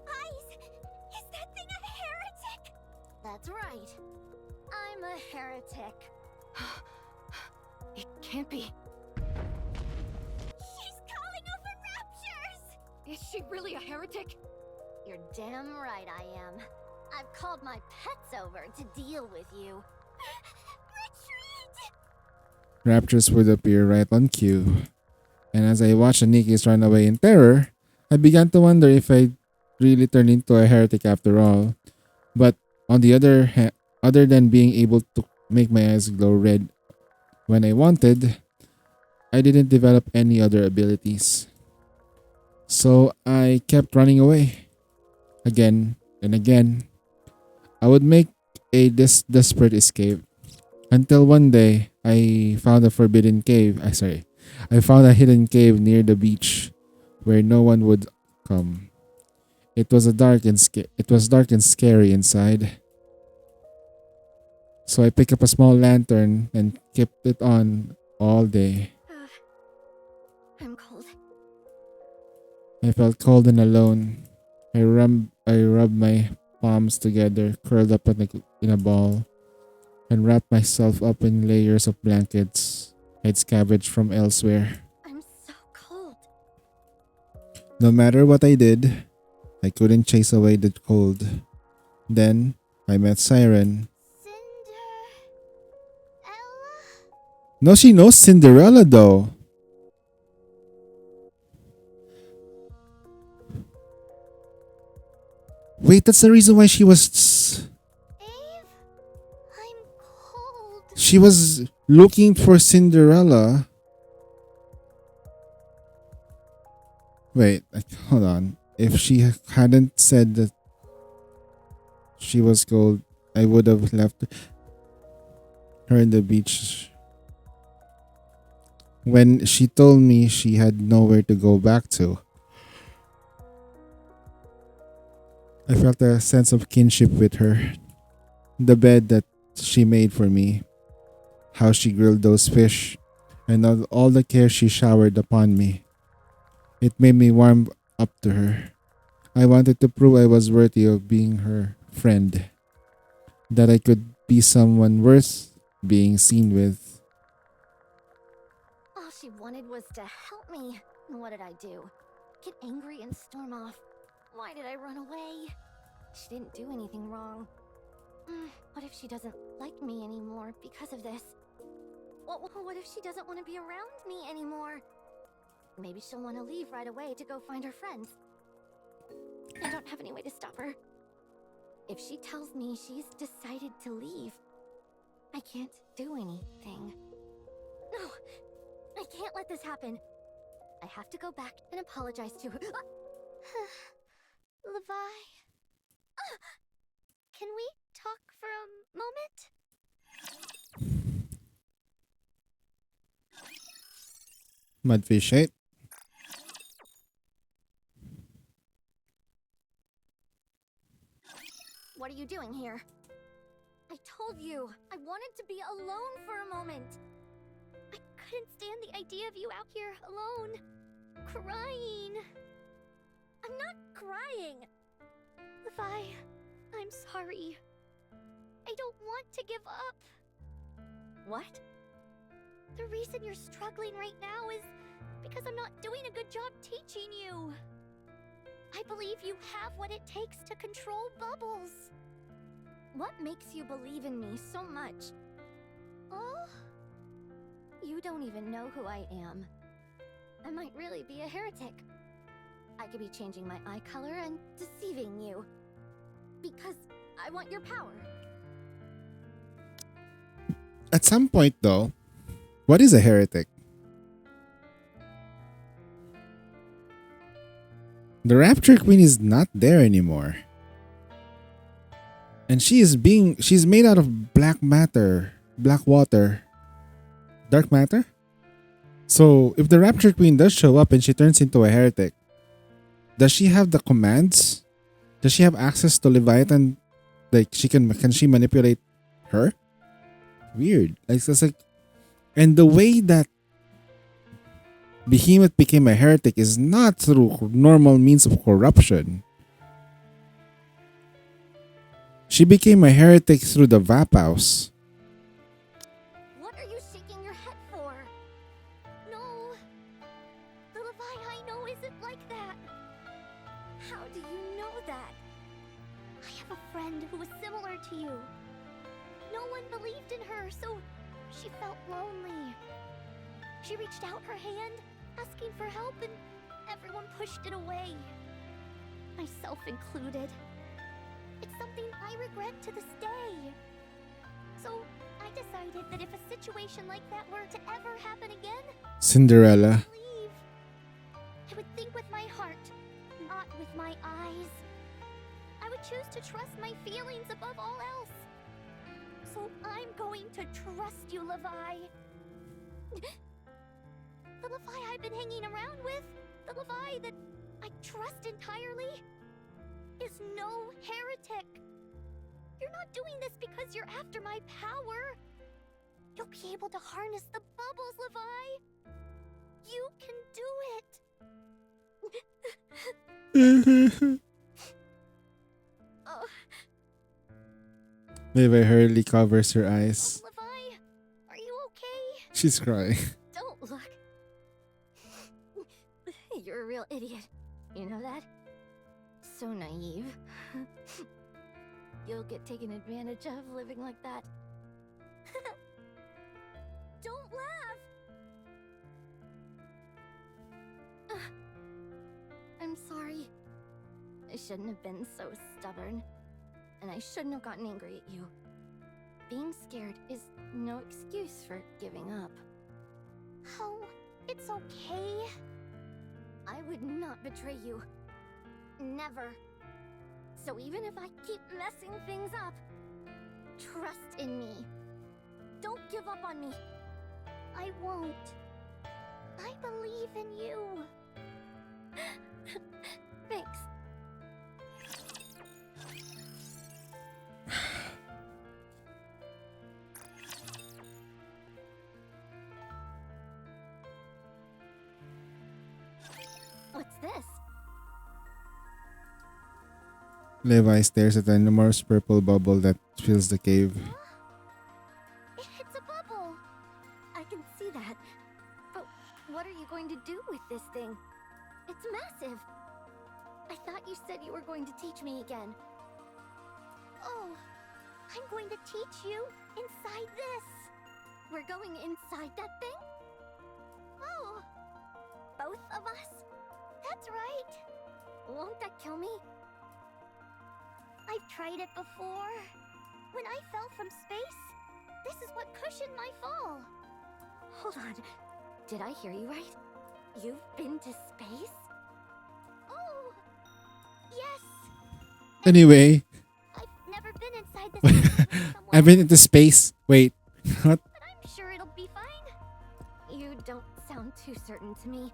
eyes! Is that thing a heretic? That's right. I'm a heretic. It can't be. She's calling over raptures! Is she really a heretic? You're damn right I am. I've called my pets over to deal with you. Retreat! Raptors would appear right on cue. And as I watched the Nikis run away in terror, I began to wonder if I really turned into a heretic after all. But on the other hand, other than being able to make my eyes glow red when I wanted, I didn't develop any other abilities. So I kept running away. Again and again. I would make a desperate escape. Until one day, I found a forbidden cave. I found a hidden cave near the beach where no one would come. It was dark and scary inside. So I picked up a small lantern and kept it on all day. I'm cold. I felt cold and alone. I rubbed my palms together, curled up in a ball, and wrapped myself up in layers of blankets I'd scavenged from elsewhere. I'm so cold. No matter what I did, I couldn't chase away the cold. Then I met Siren. No, she knows Cinderella though. Wait, that's the reason why she was... Ave, I'm cold. She was looking for Cinderella. Wait, hold on. If she hadn't said that she was cold, I would have left her in the beach. When she told me she had nowhere to go back to, I felt a sense of kinship with her. The bed that she made for me, how she grilled those fish, and all the care she showered upon me. It made me warm up to her. I wanted to prove I was worthy of being her friend. That I could be someone worth being seen with. All she wanted was to help me. And what did I do? Get angry and storm off. Why did I run away? She didn't do anything wrong. What if she doesn't like me anymore because of this? What if she doesn't want to be around me anymore? Maybe she'll want to leave right away to go find her friends. I don't have any way to stop her. If she tells me she's decided to leave, I can't do anything. No, I can't let this happen. I have to go back and apologize to her. Levi, can we talk for a moment? Mudfish 8. What are you doing here? I told you, I wanted to be alone for a moment. I couldn't stand the idea of you out here alone, crying. I'm not crying. Levi, I'm sorry. I don't want to give up. What? The reason you're struggling right now is because I'm not doing a good job teaching you. I believe you have what it takes to control bubbles. What makes you believe in me so much? Oh? You don't even know who I am. I might really be a heretic. I could be changing my eye color and deceiving you. Because I want your power. At some point though, what is a heretic? The Rapture Queen is not there anymore. And she's made out of black matter, black water, dark matter. So if the Rapture Queen does show up and she turns into a heretic, does she have the commands? Does she have access to Leviathan? Like can she manipulate her? Weird. It's like, and the way that Behemoth became a heretic is not through normal means of corruption. She became a heretic through the Vaphouse. friend who was similar to you. No one believed in her, so she felt lonely. She reached out her hand, asking for help, and everyone pushed it away. Myself included. It's something I regret to this day. So, I decided that if a situation like that were to ever happen again, Cinderella. believe. I would think with my heart, not with my eyes. I would choose to trust my feelings above all else. So I'm going to trust you, Levi. The Levi I've been hanging around with, the Levi that I trust entirely, is no heretic. You're not doing this because you're after my power. You'll be able to harness the bubbles, Levi. You can do it. Oh, Levi hurriedly covers her eyes. Levi, are you okay? She's crying. Don't look. You're a real idiot. You know that? So naive. You'll get taken advantage of living like that. Don't laugh! I'm sorry. I shouldn't have been so stubborn. And I shouldn't have gotten angry at you. Being scared is no excuse for giving up. Oh, it's okay. I would not betray you. Never. So even if I keep messing things up, trust in me. Don't give up on me. I won't. I believe in you. Thanks. What's this? Levi stares at the enormous purple bubble that fills the cave. It's a bubble. I can see that. But what are you going to do with this thing? It's massive. I thought you said you were going to teach me again. Oh, I'm going to teach you inside this. We're going inside that thing? Oh, both of us? That's right. Won't that kill me? I've tried it before. When I fell from space, this is what cushioned my fall. Hold on. Did I hear you right? You've been to space? Oh, yes. Anyway, I've never been inside this space with someone, I've been into space. Wait, what? but I'm sure it'll be fine. You don't sound too certain to me.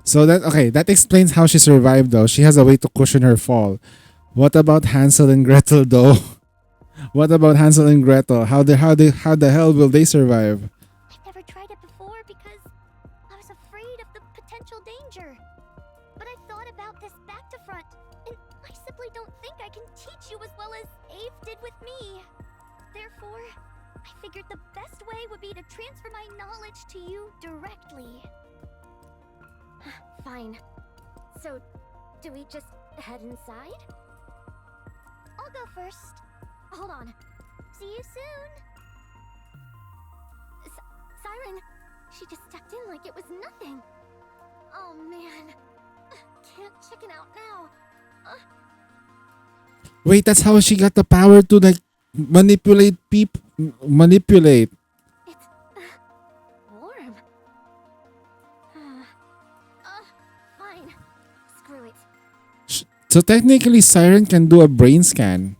So that explains how she survived though. She has a way to cushion her fall. What about Hansel and Gretel though? What about Hansel and Gretel? How the hell will they survive? I've never tried it before because I was afraid of the potential danger. But I thought about this back to front, and I simply don't think I can teach you as well as Ave did with me. Therefore, I figured the best way would be to transfer my knowledge to you directly. Fine. So, do we just head inside? I'll go first. Hold on. See you soon. Siren, she just stepped in like it was nothing. Oh man. Can't chicken out now. Wait, that's how she got the power to like manipulate people. Manipulate. It's warm. Fine. Screw it. So technically, Siren can do a brain scan.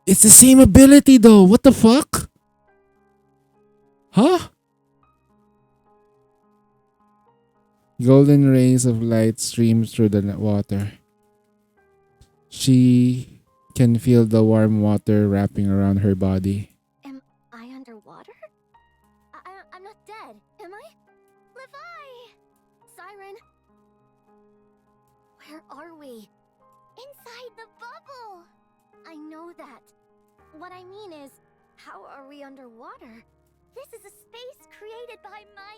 It's the same ability though. What the fuck? Huh? Golden rays of light stream through the water. She can feel the warm water wrapping around her body. Am I underwater? I'm not dead, am I? Levi! Siren! Where are we? Inside the bubble! I know that. What I mean is, how are we underwater? This is a space created by my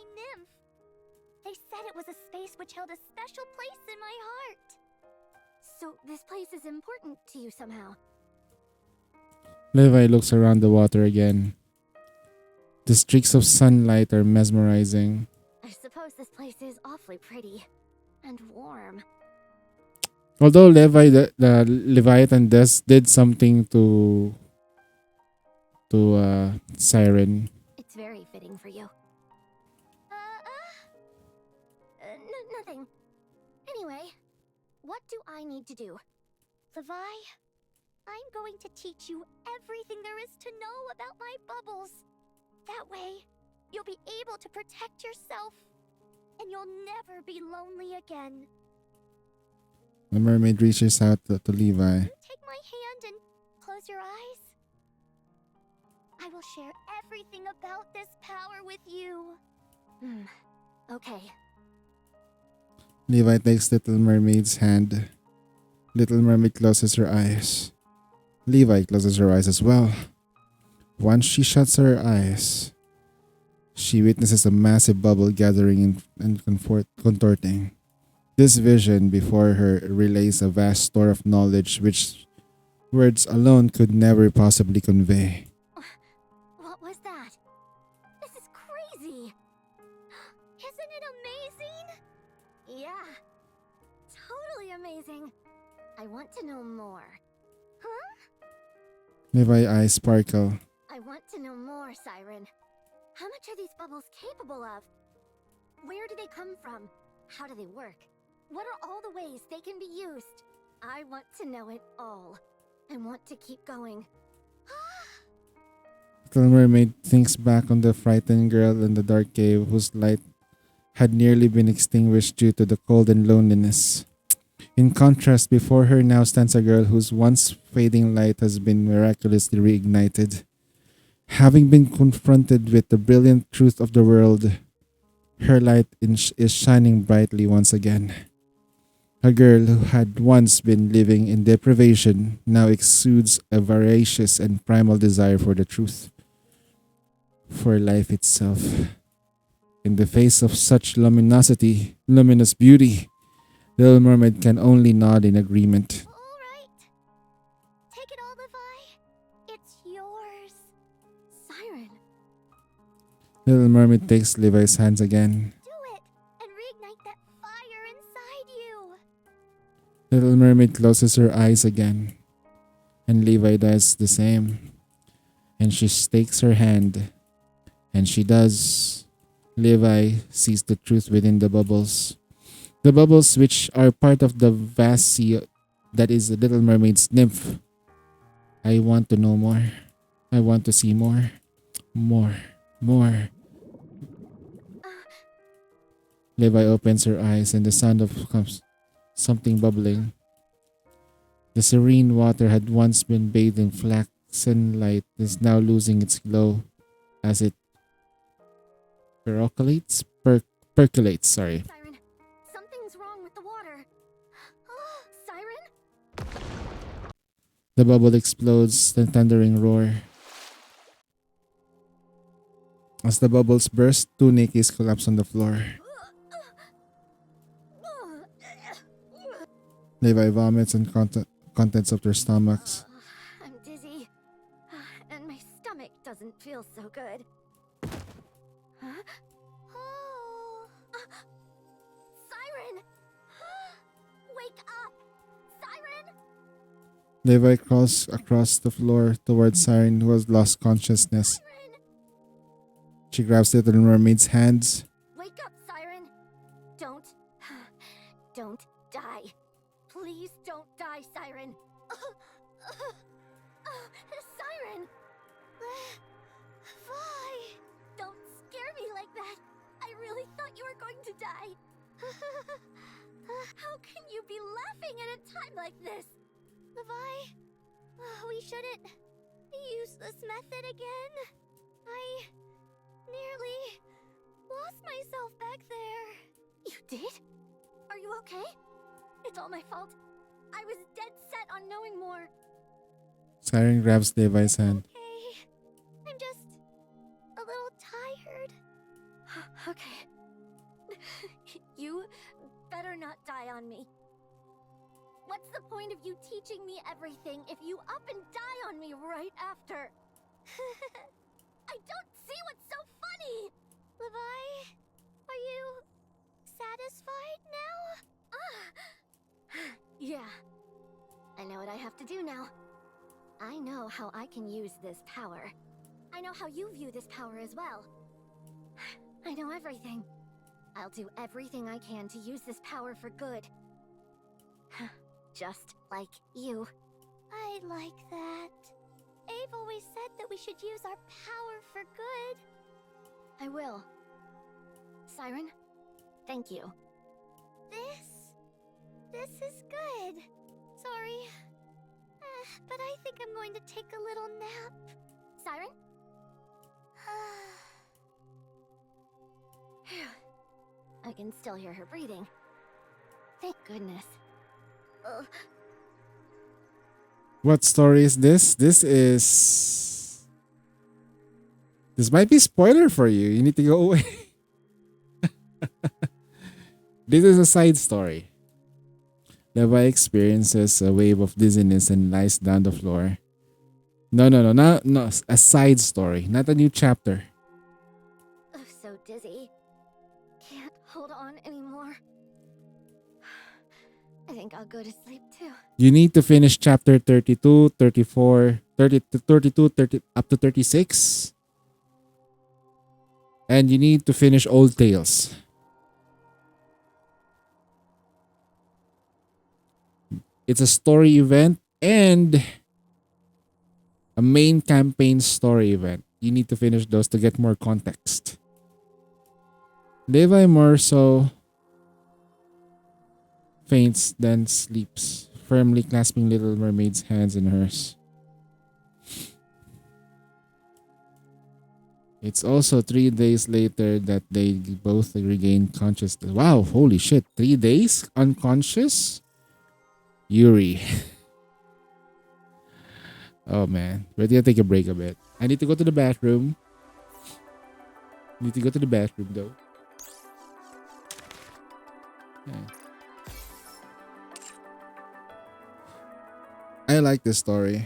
said it was a space which held a special place in my heart. So this place is important to you somehow. Levi looks around the water again. The streaks of sunlight are mesmerizing. I suppose this place is awfully pretty. And warm. Although the Leviathan did something to Siren. It's very fitting for you. Nothing. Anyway, what do I need to do? Levi, I'm going to teach you everything there is to know about my bubbles. That way, you'll be able to protect yourself, and you'll never be lonely again. The mermaid reaches out to Levi. Take my hand and close your eyes. I will share everything about this power with you. Okay. Levi takes Little Mermaid's hand. Little Mermaid closes her eyes. Levi closes her eyes as well. Once she shuts her eyes, she witnesses a massive bubble gathering and contorting. This vision before her relays a vast store of knowledge which words alone could never possibly convey. What was that? This is crazy. Isn't it amazing? Yeah. Totally amazing. I want to know more. Huh? Levi's eyes sparkle. I want to know more, Siren. How much are these bubbles capable of? Where do they come from? How do they work? What are all the ways they can be used? I want to know it all. I want to keep going. Little Mermaid thinks back on the frightened girl in the dark cave whose light had nearly been extinguished due to the cold and loneliness. In contrast, before her now stands a girl whose once fading light has been miraculously reignited. Having been confronted with the brilliant truth of the world, her light is shining brightly once again. A girl who had once been living in deprivation now exudes a voracious and primal desire for the truth, for life itself. In the face of such luminous beauty, Little Mermaid can only nod in agreement. All right. Take it all, Levi. It's yours. Siren. Little Mermaid takes Levi's hands again. Do it and reignite that fire inside you. Little Mermaid closes her eyes again, and Levi does the same. And she takes her hand, and she does. Levi sees the truth within the bubbles. The bubbles which are part of the vast sea that is the Little Mermaid's nymph. I want to know more. I want to see more. More. Levi opens her eyes and the sound of something bubbling. The serene water had once been bathed in flaxen light is now losing its glow as it percolates. Sorry. Siren, something's wrong with the water. Siren? The bubble explodes, the thundering roar. As the bubbles burst, two Nikis collapse on the floor. Levi vomits and contents of their stomachs. I'm dizzy. And my stomach doesn't feel so good. Huh? Oh. Siren! Wake up! Siren! Levi crawls across the floor towards Siren, who has lost consciousness. She grabs Little Mermaid's hands. Wake up, Siren! Don't die. Please don't die, Siren. Siren! Vi! Don't scare me like that. I really thought you were going to die. How can you be laughing at a time like this? Levi, we shouldn't use this method again. I nearly lost myself back there. You did? Are you okay? It's all my fault. I was dead set on knowing more. Siren grabs Levi's hand. Okay, I'm just a little tired. Okay. You better not die on me. What's the point of you teaching me everything if you up and die on me right after? I don't see what's so funny! Levi, are you satisfied now? Yeah. I know what I have to do now. I know how I can use this power. I know how you view this power as well. I know everything. I'll do everything I can to use this power for good. Just like you. I like that. Ave always said that we should use our power for good. I will. Siren, thank you. This is good. Sorry. But I think I'm going to take a little nap. Siren? Phew. I can still hear her breathing. Thank goodness. What story is this? This might be spoiler for you. You need to go away. This is a side story. Levi experiences a wave of dizziness and lies down the floor. No, a side story, not a new chapter. I'm so dizzy. Can't hold on anymore. I think I'll go to sleep too. You need to finish chapter 32, 34, 30 to 32, 30 up to 36. And you need to finish Old Tales. It's a story event and a main campaign story event. You need to finish those to get more context. Levi more so faints then sleeps, firmly clasping Little Mermaid's hands in hers. It's also 3 days later that they both regain consciousness. Wow, holy shit. 3 days unconscious? Yuri. Oh man. We're gonna take a break a bit. I need to go to the bathroom. Need to go to the bathroom though. Yeah. I like this story.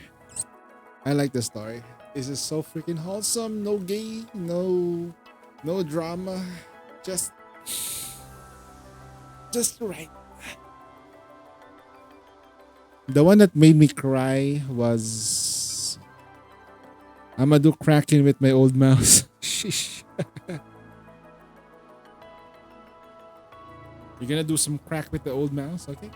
This is so freaking wholesome. No gay, no drama. Just right. The one that made me cry was I'ma do cracking with my old mouse. Sheesh. You're gonna do some crack with the old mouse, okay?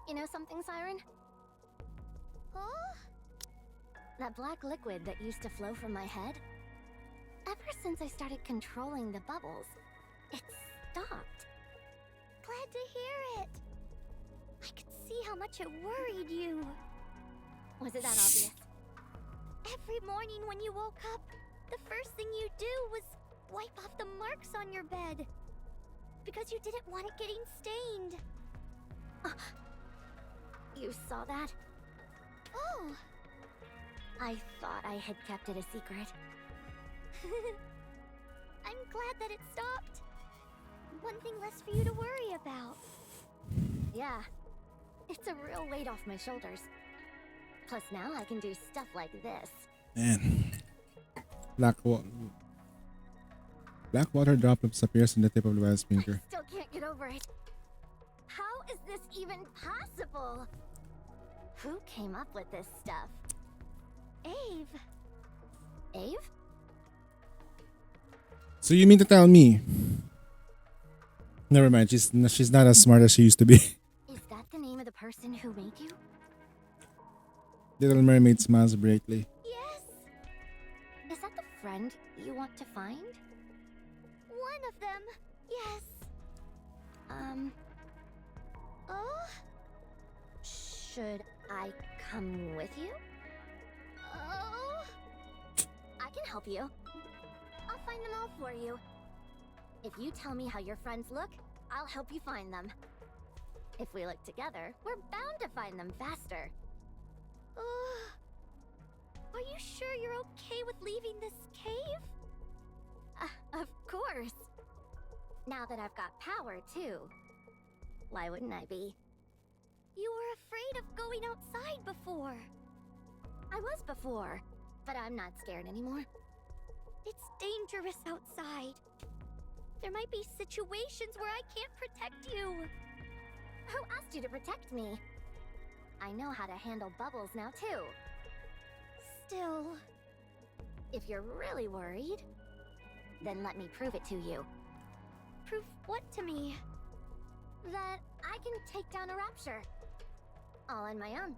You know something, Siren? Huh? That black liquid that used to flow from my head? Ever since I started controlling the bubbles, it stopped. Glad to hear it. I could see how much it worried you. Was it that obvious? Every morning when you woke up, the first thing you do was wipe off the marks on your bed. Because you didn't want it getting stained. You saw that? Oh. I thought I had kept it a secret. I'm glad that it stopped. One thing less for you to worry about. Yeah. It's a real weight off my shoulders. Plus now I can do stuff like this. Man. Black water droplets appears in the tip of the wise finger. I still can't get over it. How is this even possible? Who came up with this stuff? Ave. Ave? So you mean to tell me? Never mind. She's not as smart as she used to be. Is that the name of the person who made you? Little Mermaid smiles brightly. Yes. Is that the friend you want to find? One of them. Yes. Oh? Should I come with you? Oh? I can help you. I'll find them all for you. If you tell me how your friends look, I'll help you find them. If we look together, we're bound to find them faster. Are you sure you're okay with leaving this cave? Of course. Now that I've got power, too. Why wouldn't I be? You were afraid of going outside before. I was before, but I'm not scared anymore. It's dangerous outside. There might be situations where I can't protect you. Who asked you to protect me? I know how to handle bubbles now, too. Still... If you're really worried, then let me prove it to you. Prove what to me? That I can take down a rapture. All on my own.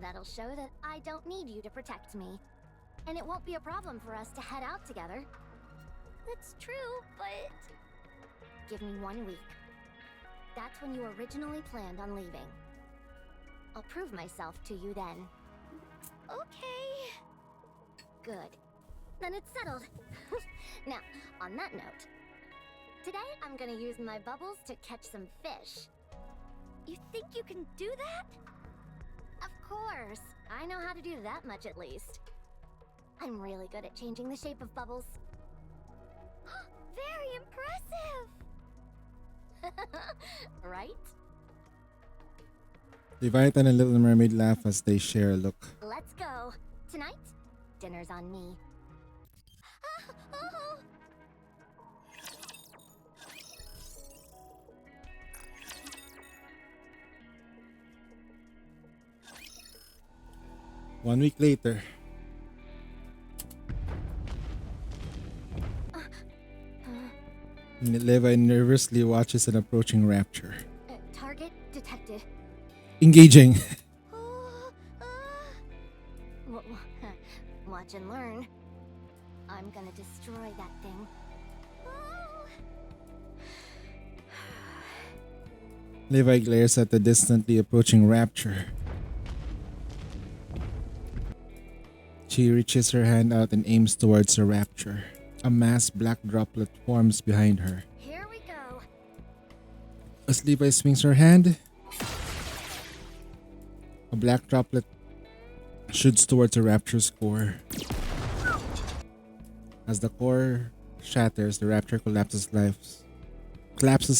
That'll show that I don't need you to protect me. And it won't be a problem for us to head out together. That's true, but... Give me 1 week. That's when you originally planned on leaving. I'll prove myself to you then. Okay. Good. Then it's settled. Now, on that note, today I'm gonna use my bubbles to catch some fish. You think you can do that? Of course. I know how to do that much at least. I'm really good at changing the shape of bubbles. Very impressive! Right? Leviathan and Little Mermaid laugh as they share a look. Let's go. Tonight, dinner's on me. Oh. 1 week later. Levi nervously watches an approaching rapture. Target detected. Engaging. Watch and learn. I'm gonna destroy that thing. Levi glares at the distantly approaching rapture. She reaches her hand out and aims towards the rapture. A mass black droplet forms behind her. Here we go. As Levi swings her hand, a black droplet shoots towards the rapture's core. As the core shatters, the rapture collapses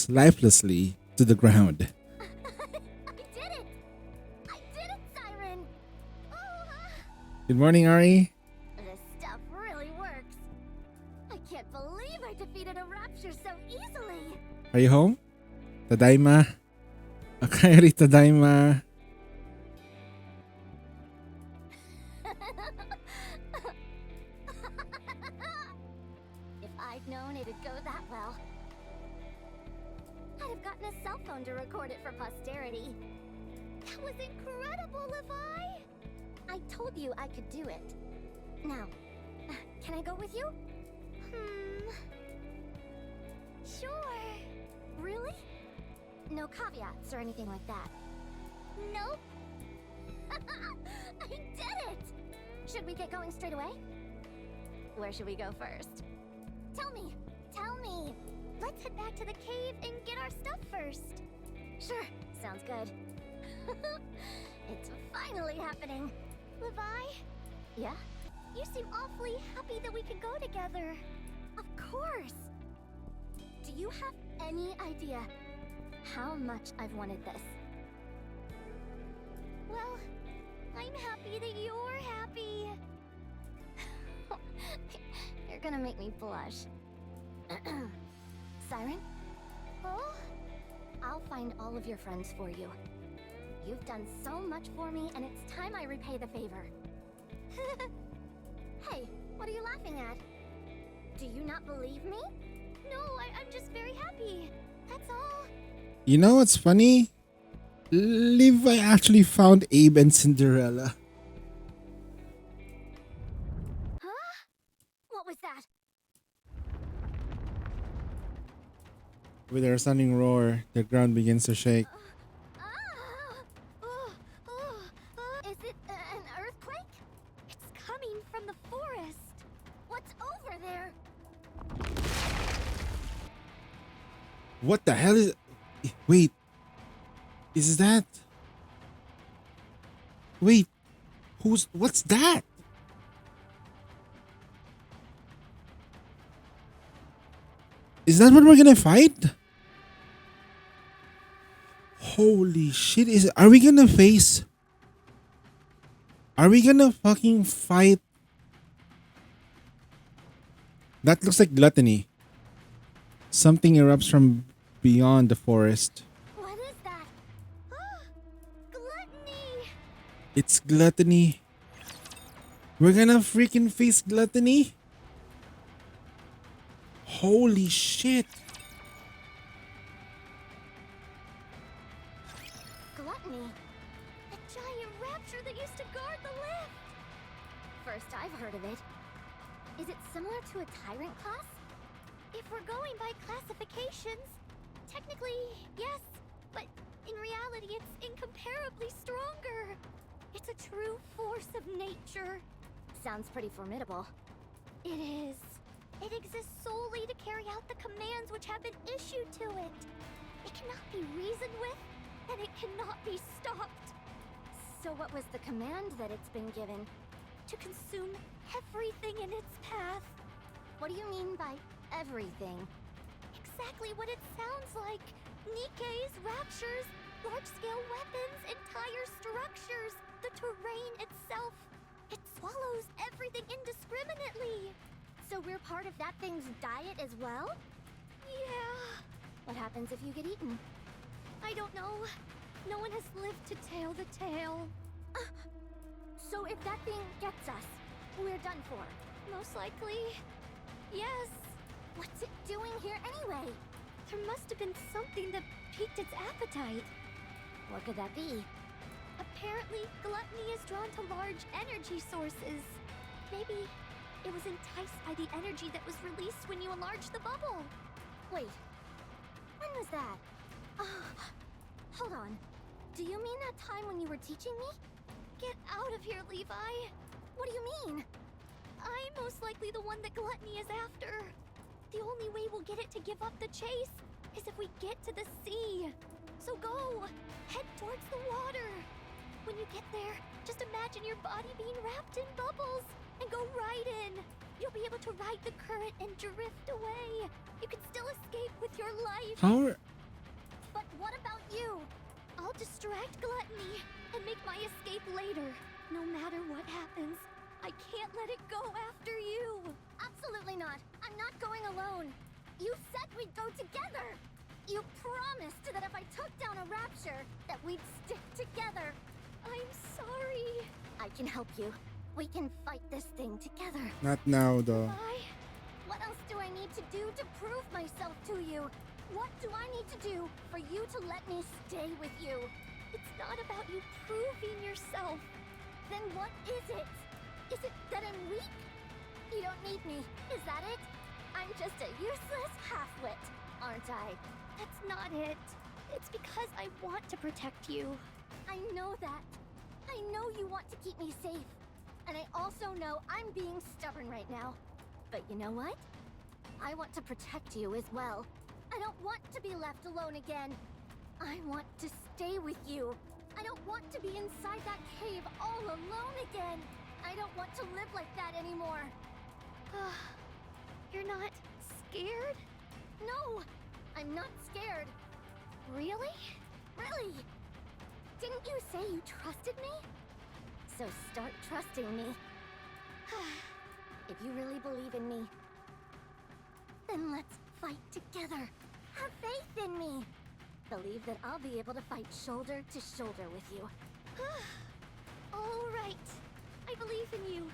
lifelessly to the ground. Good morning, Ari. This stuff really works. I can't believe I defeated a rapture so easily. Are you home? Tadaima. Akairi tadaima. If I'd known it'd go that well, I'd have gotten a cell phone to record it for posterity. That was incredible, Levi! I told you I could do it. Now, can I go with you? Sure. Really? No caveats or anything like that? Nope. I did it! Should we get going straight away? Where should we go first? Tell me! Let's head back to the cave and get our stuff first. Sure, sounds good. It's finally happening. Levi? Yeah? You seem awfully happy that we could go together. Of course! Do you have any idea how much I've wanted this? Well, I'm happy that you're happy. You're gonna make me blush. Siren? Oh? I'll find all of your friends for you. You've done so much for me, and it's time I repay the favor. Hey, what are you laughing at? Do you not believe me? No, I'm just very happy. That's all. You know what's funny? Levi actually found Abe and Cinderella. Huh? What was that? With a resounding roar, the ground begins to shake. Is it an earthquake? It's coming from the forest. What's over there? What the hell is... Wait. Is that... Wait. What's that? Is that what we're gonna fight? Holy shit, are we gonna face... Are we gonna fucking fight? That looks like gluttony. Something erupts from beyond the forest. What is that? Gluttony! It's gluttony. We're gonna freaking face gluttony? Holy shit. Gluttony? A giant rapture that used to guard the lift! First I've heard of it. Is it similar to a tyrant class? If we're going by classifications, technically, yes, but in reality it's incomparably stronger. It's a true force of nature. Sounds pretty formidable. It is. It exists solely to carry out the commands which have been issued to it. It cannot be reasoned with, and it cannot be stopped. So what was the command that it's been given? To consume everything in its path. What do you mean by everything? Exactly what it sounds like. Nikke's, raptures, large-scale weapons, entire structures, the terrain itself. It swallows everything indiscriminately. So we're part of that thing's diet as well? Yeah. What happens if you get eaten? I don't know. No one has lived to tell the tale. So if that thing gets us, we're done for. Most likely. Yes. What's it doing here anyway? There must have been something that piqued its appetite. What could that be? Apparently, gluttony is drawn to large energy sources. Maybe it was enticed by the energy that was released when you enlarged the bubble. Wait, when was that? Hold on. Do you mean that time when you were teaching me? Get out of here, Levi. What do you mean? I'm most likely the one that gluttony is after. The only way we'll get it to give up the chase is if we get to the sea. So go, head towards the water. When you get there, just imagine your body being wrapped in bubbles and go right in. You'll be able to ride the current and drift away. You can still escape with your life. But what about you? I'll distract gluttony and make my escape later. No matter what happens, I can't let it go after you. Absolutely not. I'm not going alone. You said we'd go together. You promised that if I took down a rapture, that we'd stick together. I'm sorry. I can help you. We can fight this thing together. Not now, though. What else do I need to do to prove myself to you? What do I need to do for you to let me stay with you? It's not about you proving yourself. Then what is it? Is it that I'm weak? You don't need me, is that it? I'm just a useless half-wit, aren't I? That's not it. It's because I want to protect you. I know that. I know you want to keep me safe. And I also know I'm being stubborn right now. But you know what? I want to protect you as well. I don't want to be left alone again. I want to stay with you. I don't want to be inside that cave all alone again. I don't want to live like that anymore. You're not scared? No, I'm not scared. Really? Really? Didn't you say you trusted me? So start trusting me. If you really believe in me, then let's fight together. Have faith in me. Believe that I'll be able to fight shoulder to shoulder with you. All right. I believe in you.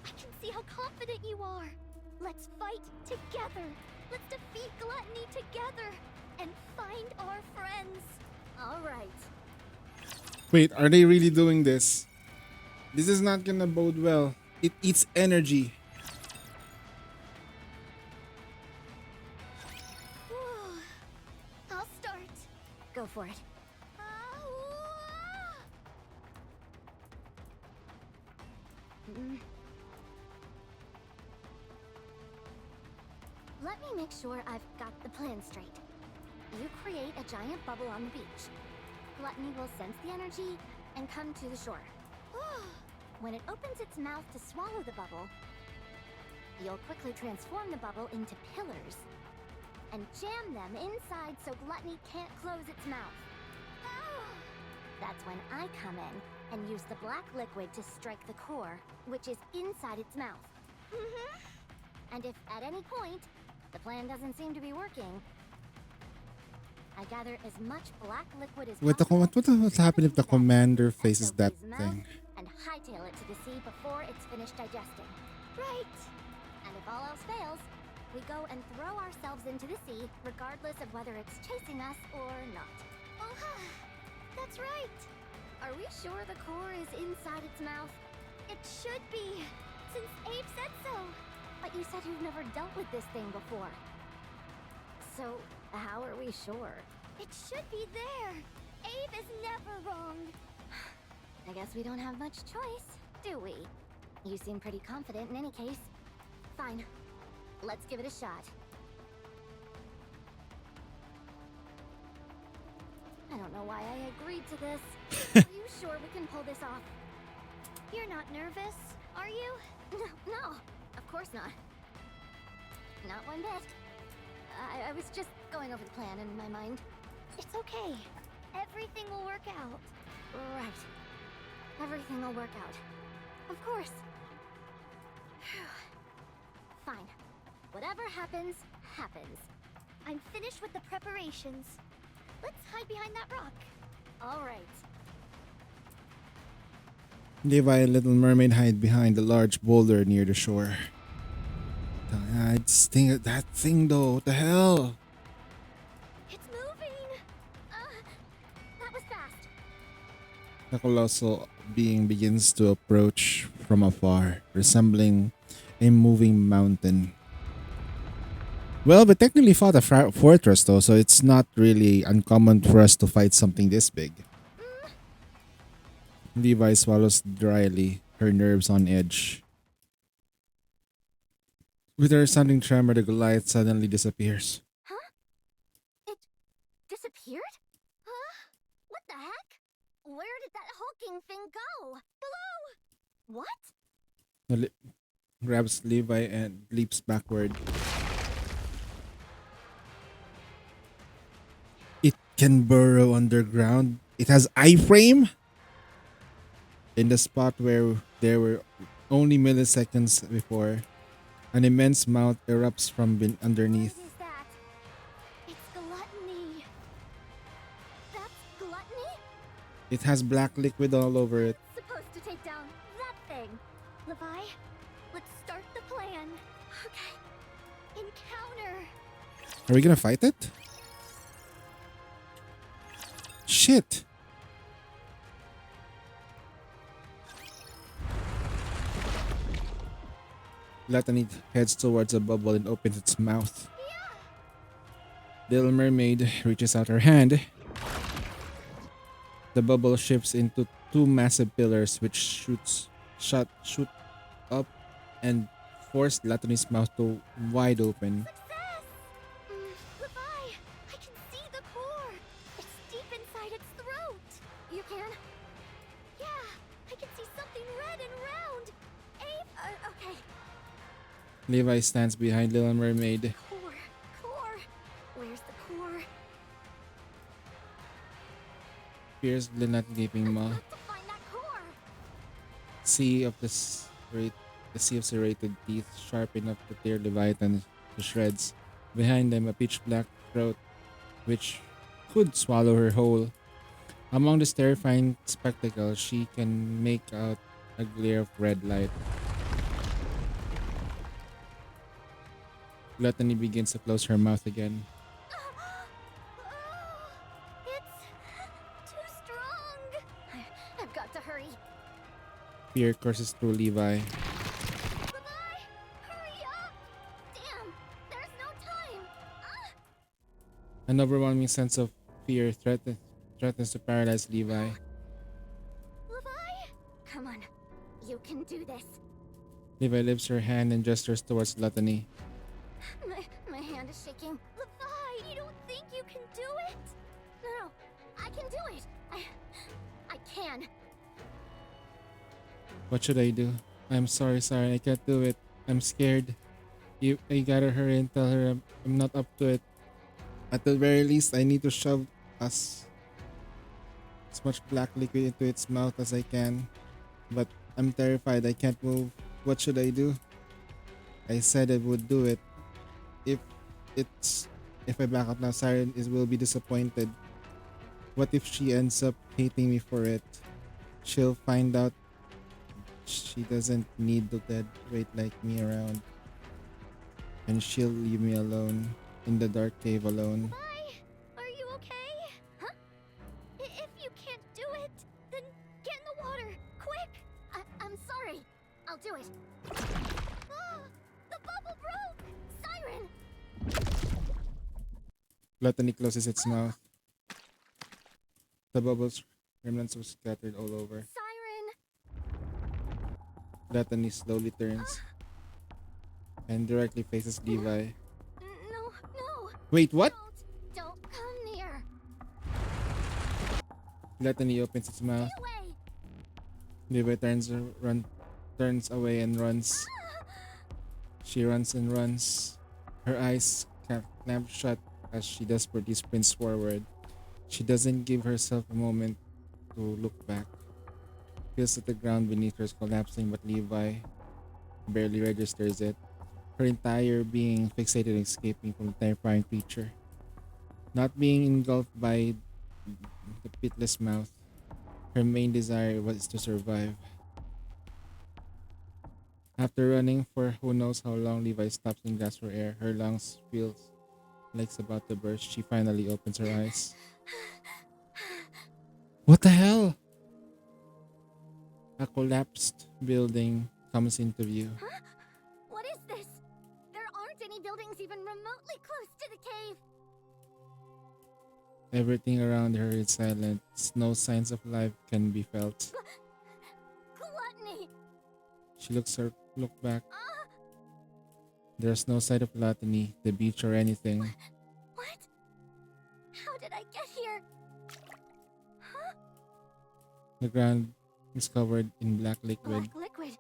I can see how confident you are. Let's fight together. Let's defeat Gluttony together and find our friends. All right. Wait, are they really doing this? This is not gonna bode well. It eats energy. I'll start. Go for it. Let me make sure I've got the plan straight. You create a giant bubble on the beach. Gluttony will sense the energy and come to the shore. When it opens its mouth to swallow the bubble, you'll quickly transform the bubble into pillars and jam them inside so Gluttony can't close its mouth. That's when I come in and use the black liquid to strike the core, which is inside its mouth. And if at any point the plan doesn't seem to be working, I gather as much black liquid as possible. What's happening if the commander faces that his mouth thing? and hightail it to the sea before it's finished digesting. Right. And if all else fails, we go and throw ourselves into the sea, regardless of whether it's chasing us or not. That's right. Are we sure the core is inside its mouth? It should be, since Abe said so. But you said you've never dealt with this thing before. So, how are we sure? It should be there. Abe is never wrong. I guess we don't have much choice, do we? You seem pretty confident in any case. Fine. Let's give it a shot. I don't know why I agreed to this. Are you sure we can pull this off? You're not nervous, are you? No, of course not. Not one bit. I was just going over the plan in my mind. It's okay. Everything will work out. Right. Everything will work out. Of course. Fine. Whatever happens, happens. I'm finished with the preparations. Let's hide behind that rock. All right. Levi and Little Mermaid hide behind a large boulder near the shore. That thing though, what the hell? It's moving. That was fast. The colossal being begins to approach from afar, resembling a moving mountain. Well, we technically fought a fortress though, so it's not really uncommon for us to fight something this big. Levi swallows dryly, her nerves on edge. With her sounding tremor, the Goliath suddenly disappears. Huh? It disappeared? Huh? What the heck? Where did that hulking thing go? Below! What? Grabs Levi and leaps backward. It can burrow underground. It has iframe. In the spot where there were only milliseconds before, an immense mouth erupts from underneath. What is that? It's Gluttony. That's Gluttony? It has black liquid all over it. Supposed to take down that thing. Levi, let's start the plan. Okay. Encounter. Are we gonna fight it? Shit. Gluttony heads towards a bubble and opens its mouth. Little Mermaid reaches out her hand. The bubble shifts into two massive pillars which shoot up and force Gluttony's mouth to wide open. Success! Levi, I can see the core. It's deep inside its throat. You can? Yeah, I can see something red and round. Okay. Levi stands behind Little Mermaid. Core. Where's the core? Fiercely not gaping maw. Got to find that core. Sea of the sea of serrated teeth, sharp enough to tear Leviathan to shreds. Behind them, a pitch black throat, which could swallow her whole. Among this terrifying spectacle, she can make out a glare of red light. Gluttony begins to close her mouth again. It's too strong. I've got to hurry. Fear courses through Levi. Levi, hurry up. Damn, there's no time. An overwhelming sense of fear threatens to paralyze Levi. Levi? Come on. You can do this. Levi lifts her hand and gestures towards Gluttony. My hand is shaking. Levi, you don't think you can do it? No, I can do it. I can. What should I do? I'm sorry, I can't do it. I'm scared. You gotta hurry and tell her I'm not up to it. At the very least, I need to shove as much black liquid into its mouth as I can. But I'm terrified. I can't move. What should I do? I said I would do it. If I back out now, Siren will be disappointed. What if she ends up hating me for it? She'll find out she doesn't need the dead weight like me around. And she'll leave me alone. In the dark cave alone. Levi, are you okay? Huh? If you can't do it, then get in the water, quick! I'm sorry. I'll do it. Ah, the bubble broke! Siren! Gluttony closes its mouth. The bubbles remnants were scattered all over. Siren! Gluttony slowly turns and directly faces Levi. No. Wait, what? Don't come near. Gluttony opens its mouth. Away. Levi turns away and runs. She runs and runs. Her eyes clamp shut as she desperately sprints forward. She doesn't give herself a moment to look back. Feels that the ground beneath her is collapsing, but Levi barely registers it. Her entire being fixated on escaping from the terrifying creature. Not being engulfed by the pitless mouth, her main desire was to survive. After running for who knows how long, Levi stops and gasps for air. Her lungs feels like it's about to burst. She finally opens her eyes. What the hell? A collapsed building comes into view. Huh? What is this? There aren't any buildings even remotely close to the cave. Everything around her is silent. No signs of life can be felt. Gluttony! She look back. There's no sight of Gluttony, the beach, or anything. What? How did I get here? Huh? The ground is covered in black liquid. Black liquid.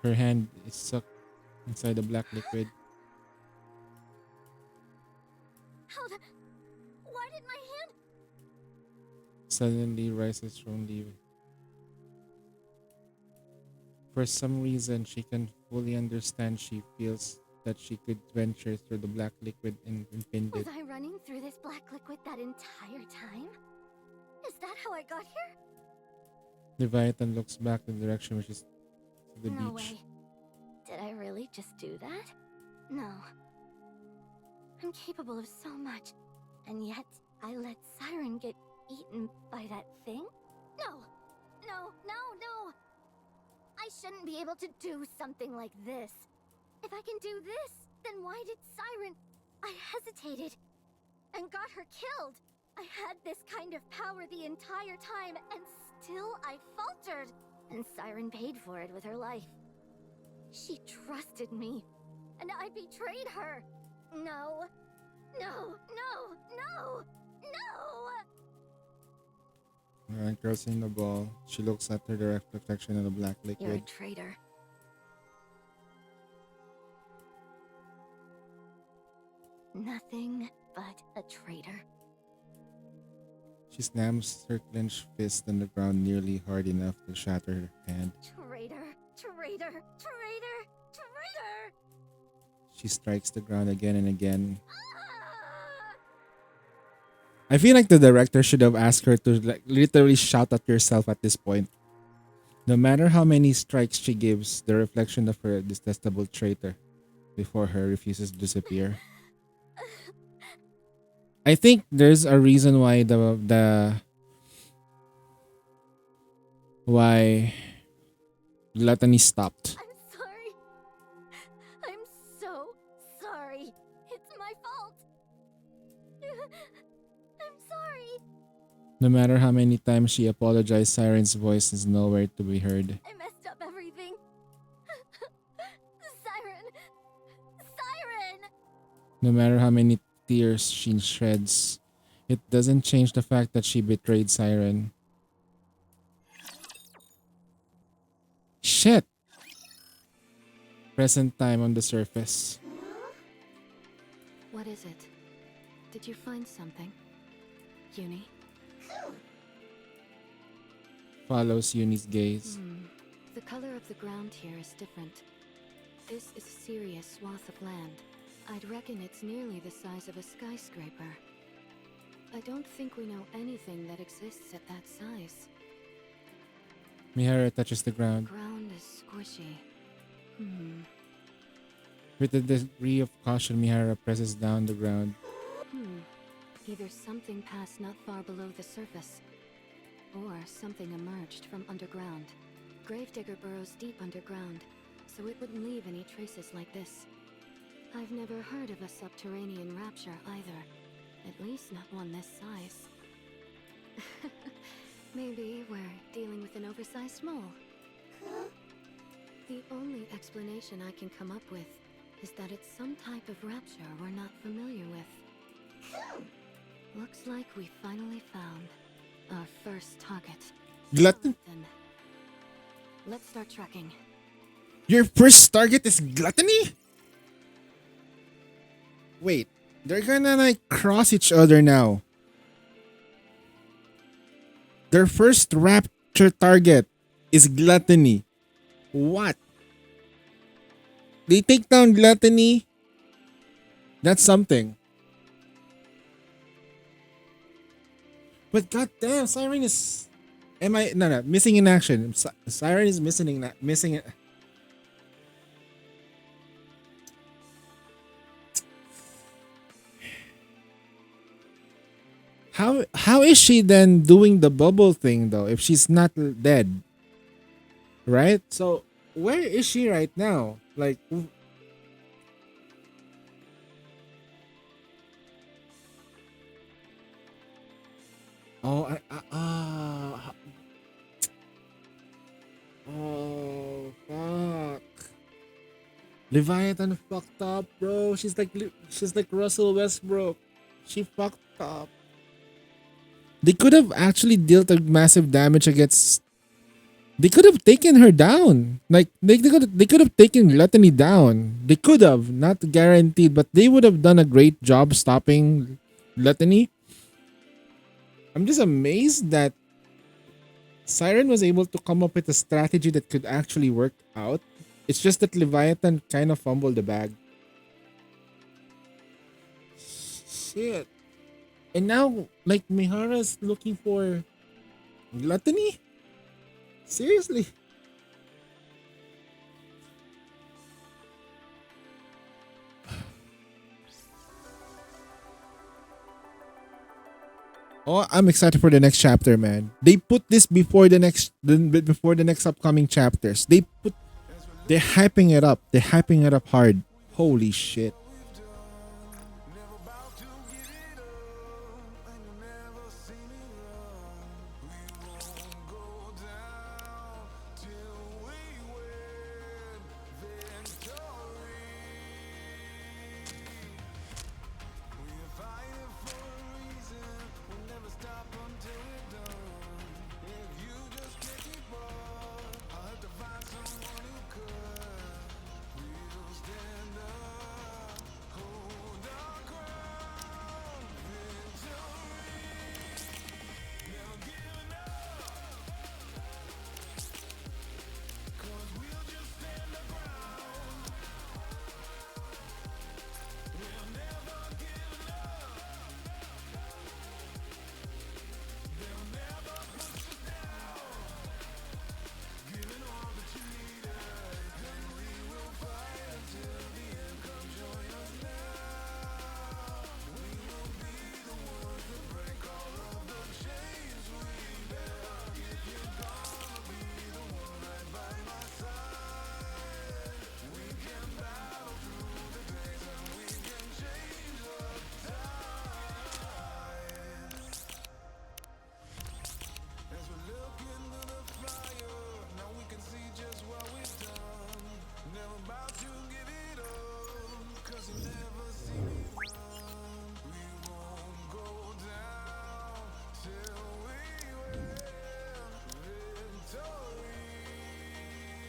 Her hand is sucked inside the black liquid. Why did my hand? Suddenly rises from Levi. For some reason, she can fully understand. She feels that she could venture through the black liquid and impinge Was it. I running through this black liquid that entire time? Is that how I got here? Leviathan looks back in the direction which is to the No beach. way. Did I really just do that? No. I'm capable of so much, and yet I let Siren get eaten by that thing? No! I shouldn't be able to do something like this. If I can do this, then why did Siren... I hesitated and got her killed. I had this kind of power the entire time, and still I faltered. And Siren paid for it with her life. She trusted me, and I betrayed her. No. No, no, no, no! Alright, girl seeing the ball. She looks at her direct reflection in the black You're a liquid. traitor. Nothing but a traitor. She slams her clenched fist on the ground nearly hard enough to shatter her hand. Traitor, traitor, traitor, traitor! She strikes the ground again and again. Ah! I feel like the director should have asked her to like literally shout at yourself at this point. No matter how many strikes she gives, the reflection of her detestable traitor before her refuses to disappear. I think there's a reason why why Gluttony stopped. I'm sorry. I'm so sorry. It's my fault. I'm sorry. No matter how many times she apologized, Siren's voice is nowhere to be heard. I messed up everything. Siren! Siren! No matter how many tears she sheds, it doesn't change the fact that she betrayed Siren. Shit! Present time on the surface. What is it? Did you find something? Uni? Follows Uni's gaze. The color of the ground here is different. This is a serious swath of land. I'd reckon it's nearly the size of a skyscraper. I don't think we know anything that exists at that size. Mihara touches the ground. Ground is squishy. With a degree of caution, Mihara presses down the ground. Either something passed not far below the surface, or something emerged from underground. Gravedigger burrows deep underground, so it wouldn't leave any traces like this. I've never heard of a subterranean rapture either. At least not one this size. Maybe we're dealing with an oversized mole. The only explanation I can come up with is that it's some type of rapture we're not familiar with. Looks like we finally found our first target. Glutton? Then, let's start tracking. Your first target is Gluttony? Wait, they're gonna like cross each other now. Their first rapture target is Gluttony. What? They take down Gluttony? That's something. But goddamn, Siren is... No, missing in action. Siren is missing... How is she then doing the bubble thing though if she's not dead? Right? So where is she right now? Like oh fuck. Leviathan fucked up, bro. She's like Russell Westbrook. She fucked up. They could have actually dealt a massive damage against. They could have taken her down. Like they could have taken Gluttony down. They could have, not guaranteed, but they would have done a great job stopping Gluttony. I'm just amazed that Siren was able to come up with a strategy that could actually work out. It's just that Leviathan kind of fumbled the bag. Shit. And now, like, Mihara's looking for Gluttony? Seriously? Oh, I'm excited for the next chapter, man. They put this before before the next upcoming chapters. They're hyping it up. They're hyping it up hard. Holy shit.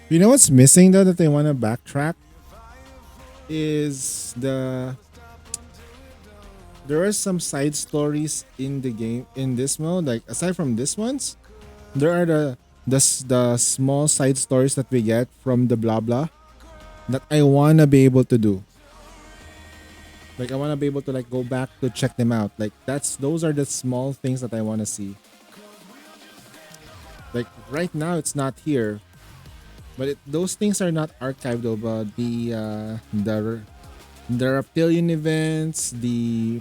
You know what's missing though that they want to backtrack is there are some side stories in the game in this mode. Like aside from this ones, there are the small side stories that we get from the blah blah that I wanna be able to do. Like I wanna be able to like go back to check them out. Like those are the small things that I wanna see. Like right now it's not here. But those things are not archived though. But the reptilian events, the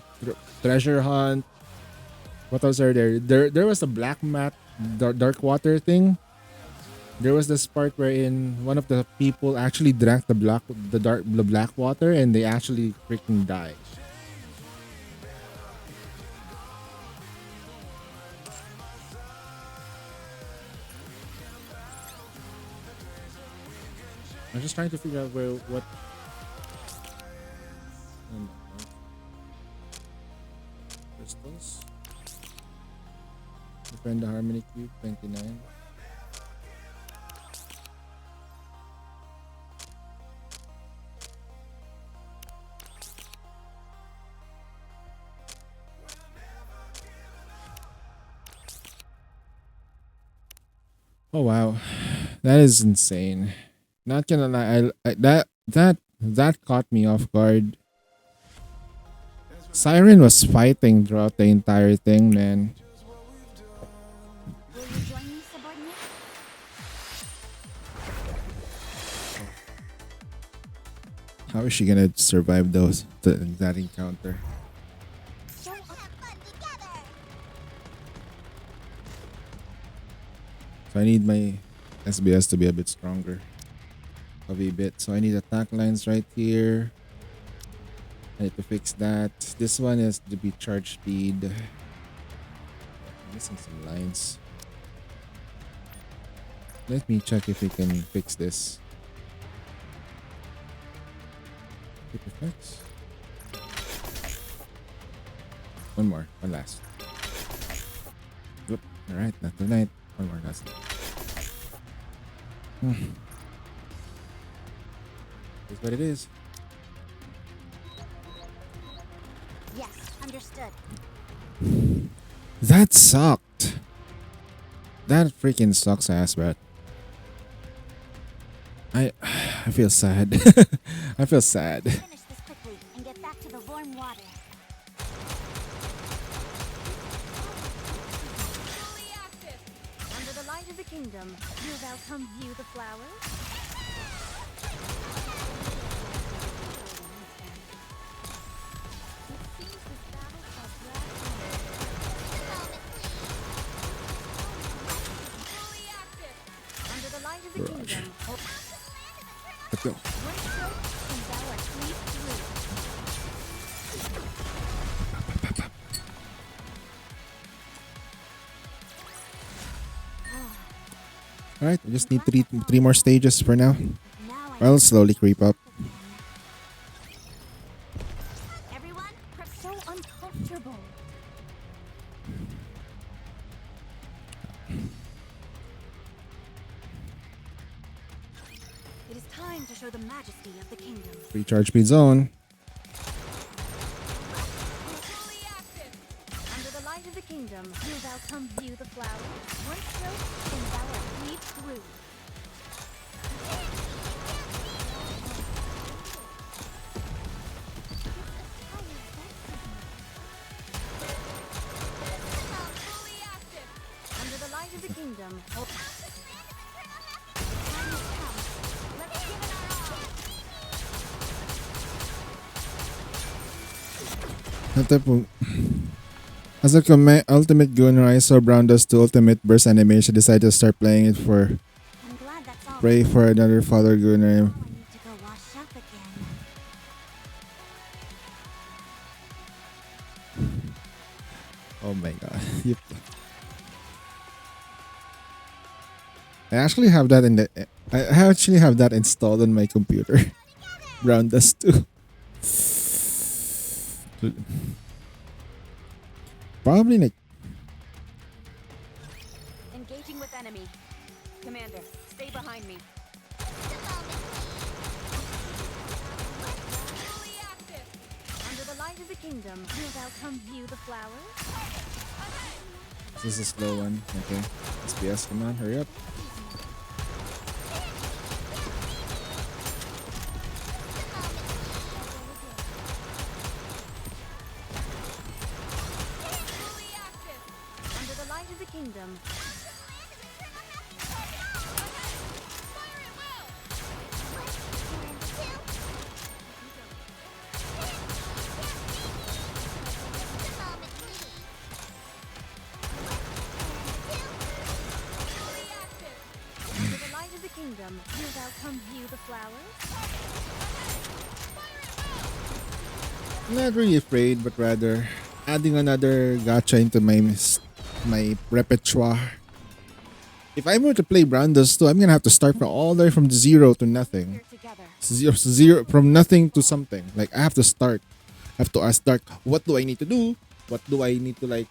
treasure hunt. What else are there? There was a black mat, dark water thing. There was this part wherein one of the people actually drank the black water and they actually freaking died. I'm just trying to figure out what. Crystals. Defend the Harmony Cube 29. Oh wow, that is insane. Not gonna lie, that caught me off guard. Siren was fighting throughout the entire thing, man. Will you join me, subordinate? How is she gonna survive that encounter? So I need my SBS to be a bit stronger. A wee bit. So I need attack lines right here. I need to fix that. This one is to be charge speed. I'm missing some lines. Let me check if we can fix this. Quick effects. One more. One last. Oop. Alright, not tonight. One more last. Is what it is. Yes, understood. That sucked. That freaking sucks ass, bro. I feel sad. I feel sad. Finish this quickly and get back to the warm water. Fully active. Under the light of the kingdom, you welcome view the flowers. much. Let's go. Alright, we just need three more stages for now. I'll slowly creep up. Everyone, so uncomfortable. It is time to show the majesty of the kingdom. Recharge speed zone. Under the light of the kingdom, here thou come view the flower. One stroke, and thou art weaved through. Under the light of the kingdom, time has come. Let's give it our all. Ito po. As a ultimate gunner, I saw Brown Dust 2 Ultimate Burst animation. Decided to start playing it for I'm glad that's all. pray for another father gunner. I need to go wash up again. Oh my god. Yep. I actually have that installed on my computer. Brown Dust 2. Probably like Engaging with enemy. Commander, stay behind me. Under the light of the kingdom, here thou come view the flowers. this is a slow one. Okay. SPS, come on, hurry up. Under the light of the kingdom. Under the light of the kingdom, here thou come view the flowers. I'm not really afraid, but rather adding another gacha into my repertoire. If I'm going to play Brown Dust 2, I'm gonna have to start from all the way from zero to nothing. Here together. Zero from nothing to something. Like I have to start. I have to ask Dark, what do I need to do? What do I need to like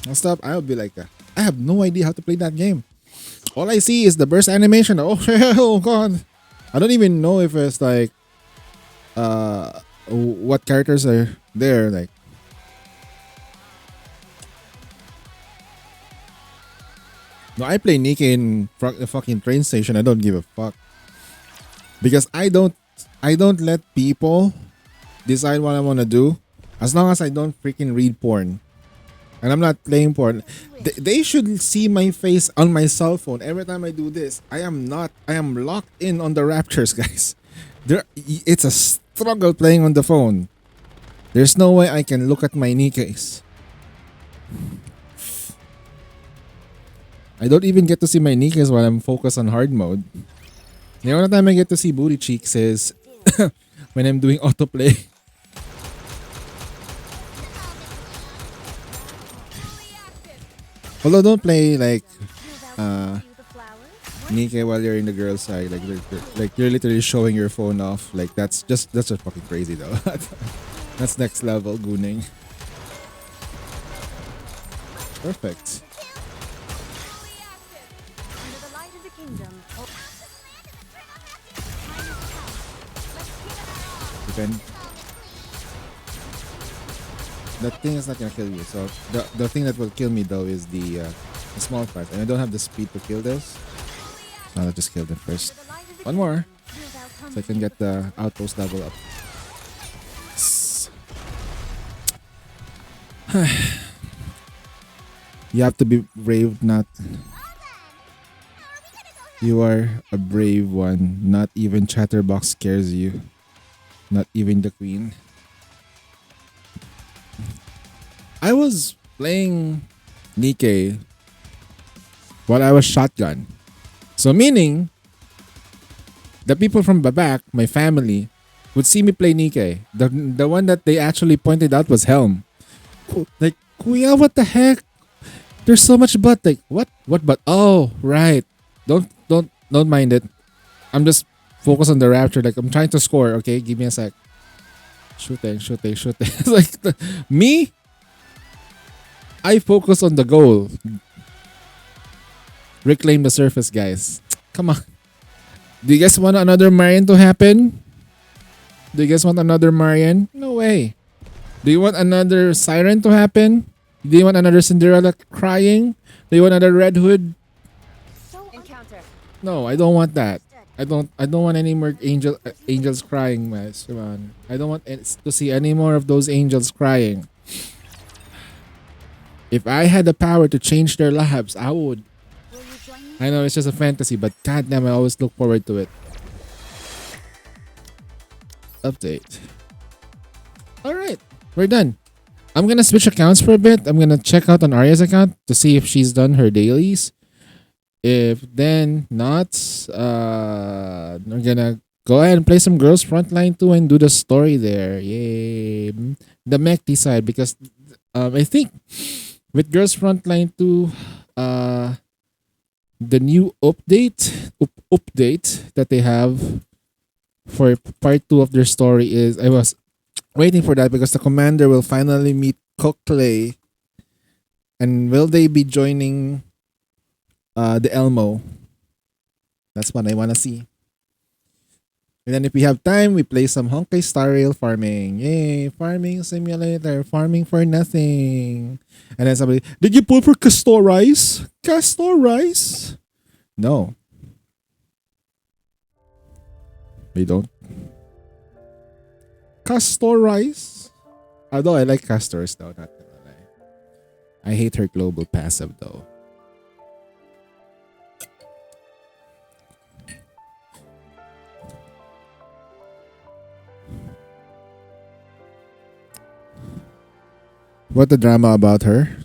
and stuff? I'll be like, I have no idea how to play that game. All I see is the burst animation. Oh, oh god. I don't even know if it's like what characters are there. Like no, I play Nikki in the fucking train station. I don't give a fuck. Because I don't let people decide what I want to do as long as I don't freaking read porn. And I'm not playing porn. They should see my face on my cell phone every time I do this. I am locked in on the Raptors, guys. It's a struggle playing on the phone. There's no way I can look at my Nikke's. I don't even get to see my Nikke's while I'm focused on hard mode. The only time I get to see booty cheeks is when I'm doing autoplay. Although don't play like Nikke while you're in the girl's side, like you're literally showing your phone off. Like that's just fucking crazy though. That's next level gooning. Perfect. Under the light of the kingdom. Depend. That thing is not gonna kill you. So the thing that will kill me though is the small part, and I don't have the speed to kill this. So I'll just kill them first. One more, so I can get the outpost level up. You have to be brave, not. You are a brave one. Not even Chatterbox scares you. Not even the queen. I was playing Nikke while I was shotgun. So meaning, the people from the back, my family, would see me play Nikkei. The one that they actually pointed out was Helm. Like, Kuya, what the heck? There's so much butt. Like, what? What butt? Oh, right. Don't mind it. I'm just focused on the rapture. Like, I'm trying to score. Okay, give me a sec. Shooting. It's like me. I focus on the goal. Reclaim the surface, guys. Come on. Do you guys want another Marian to happen? Do you guys want another Marian? No way. Do you want another Siren to happen? Do you want another Cinderella crying? Do you want another Red Hood? Encounter. No, I don't want that. I don't want any more angels crying, guys. Come on. I don't want to see any more of those angels crying. If I had the power to change their lives, I would. I know it's just a fantasy, but goddamn, I always look forward to it. Update. Alright, we're done. I'm gonna switch accounts for a bit. I'm gonna check out on Arya's account to see if she's done her dailies. If then not, we're gonna go ahead and play some Girls Frontline 2 and do the story there. Yay. The Mechty side, because I think with Girls Frontline 2, the new update that they have for part 2 of their story is, I was waiting for that because the commander will finally meet Cockley. And will they be joining the Elmo? That's what I want to see. And then if we have time, we play some Honkai Star Rail farming. Yay, farming simulator, farming for nothing. And then somebody, did you pull for Castorize? Castorize? No. We don't. Castorize? Although I like Castors though, not gonna lie. I hate her global passive though. What the drama about her?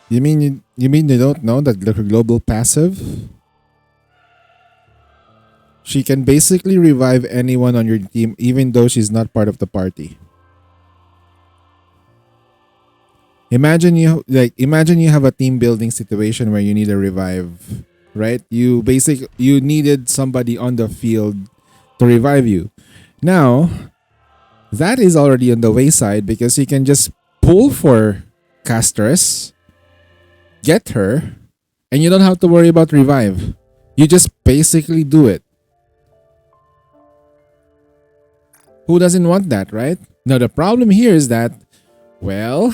You mean you don't know that her global passive? She can basically revive anyone on your team even though she's not part of the party. Imagine you have a team building situation where you need a revive, right? You needed somebody on the field to revive you. Now, that is already on the wayside because you can just pull for Castress, get her, and you don't have to worry about revive. You just basically do it. Who doesn't want that, right? Now, the problem here is that, well,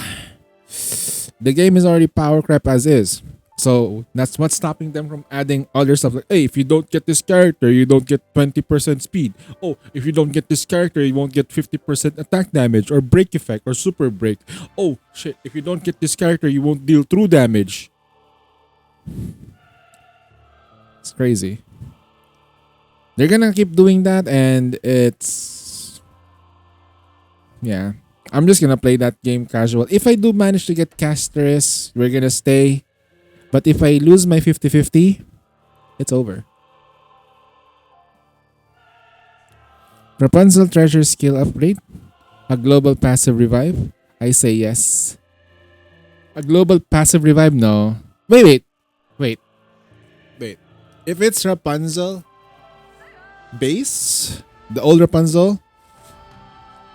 the game is already power crap as is. So that's what's stopping them from adding other stuff like, hey, if you don't get this character, you don't get 20% speed. Oh, if you don't get this character, you won't get 50% attack damage or break effect or super break. Oh, shit, if you don't get this character, you won't deal true damage. It's crazy. They're gonna keep doing that and it's... yeah. I'm just gonna play that game casual. If I do manage to get Castress, we're gonna stay. But if I lose my 50-50, it's over. Rapunzel treasure skill upgrade. A global passive revive. I say yes. A global passive revive? No. Wait. If it's Rapunzel base, the old Rapunzel,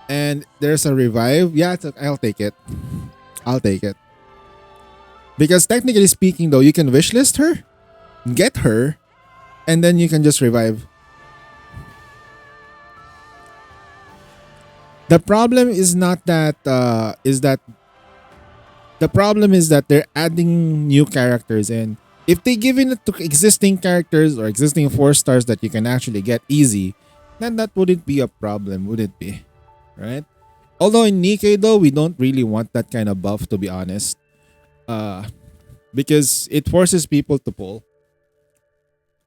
and there's a revive, yeah, I'll take it. Because technically speaking though, you can wishlist her, get her, and then you can just revive. The problem is not that, the problem is that they're adding new characters in. If they give it to existing characters or existing 4 stars that you can actually get easy, then that wouldn't be a problem, would it be? Right? Although in Nikkei though, we don't really want that kind of buff, to be honest. Because it forces people to pull.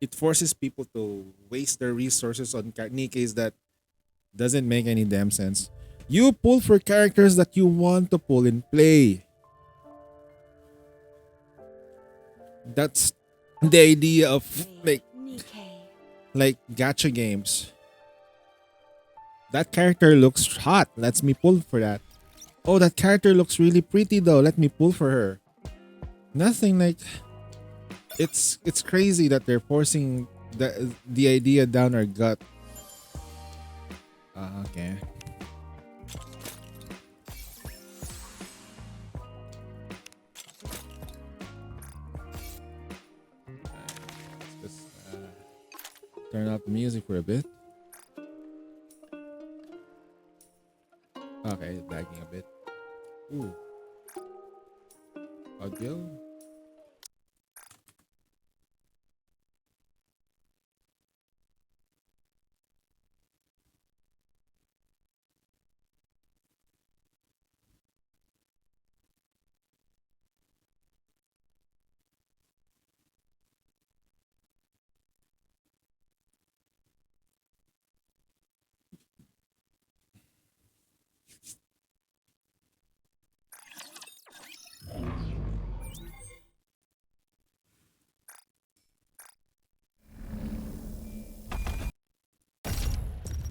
It forces people to waste their resources on Nikkeis that doesn't make any damn sense. You pull for characters that you want to pull and play. That's the idea of like like gacha games. That character looks hot. Let's me pull for that. Oh, that character looks really pretty though. Let me pull for her. Nothing like. It's crazy that they're forcing the idea down our gut. Okay. Let's just turn up the music for a bit. Okay, lagging a bit. Ooh. Audio.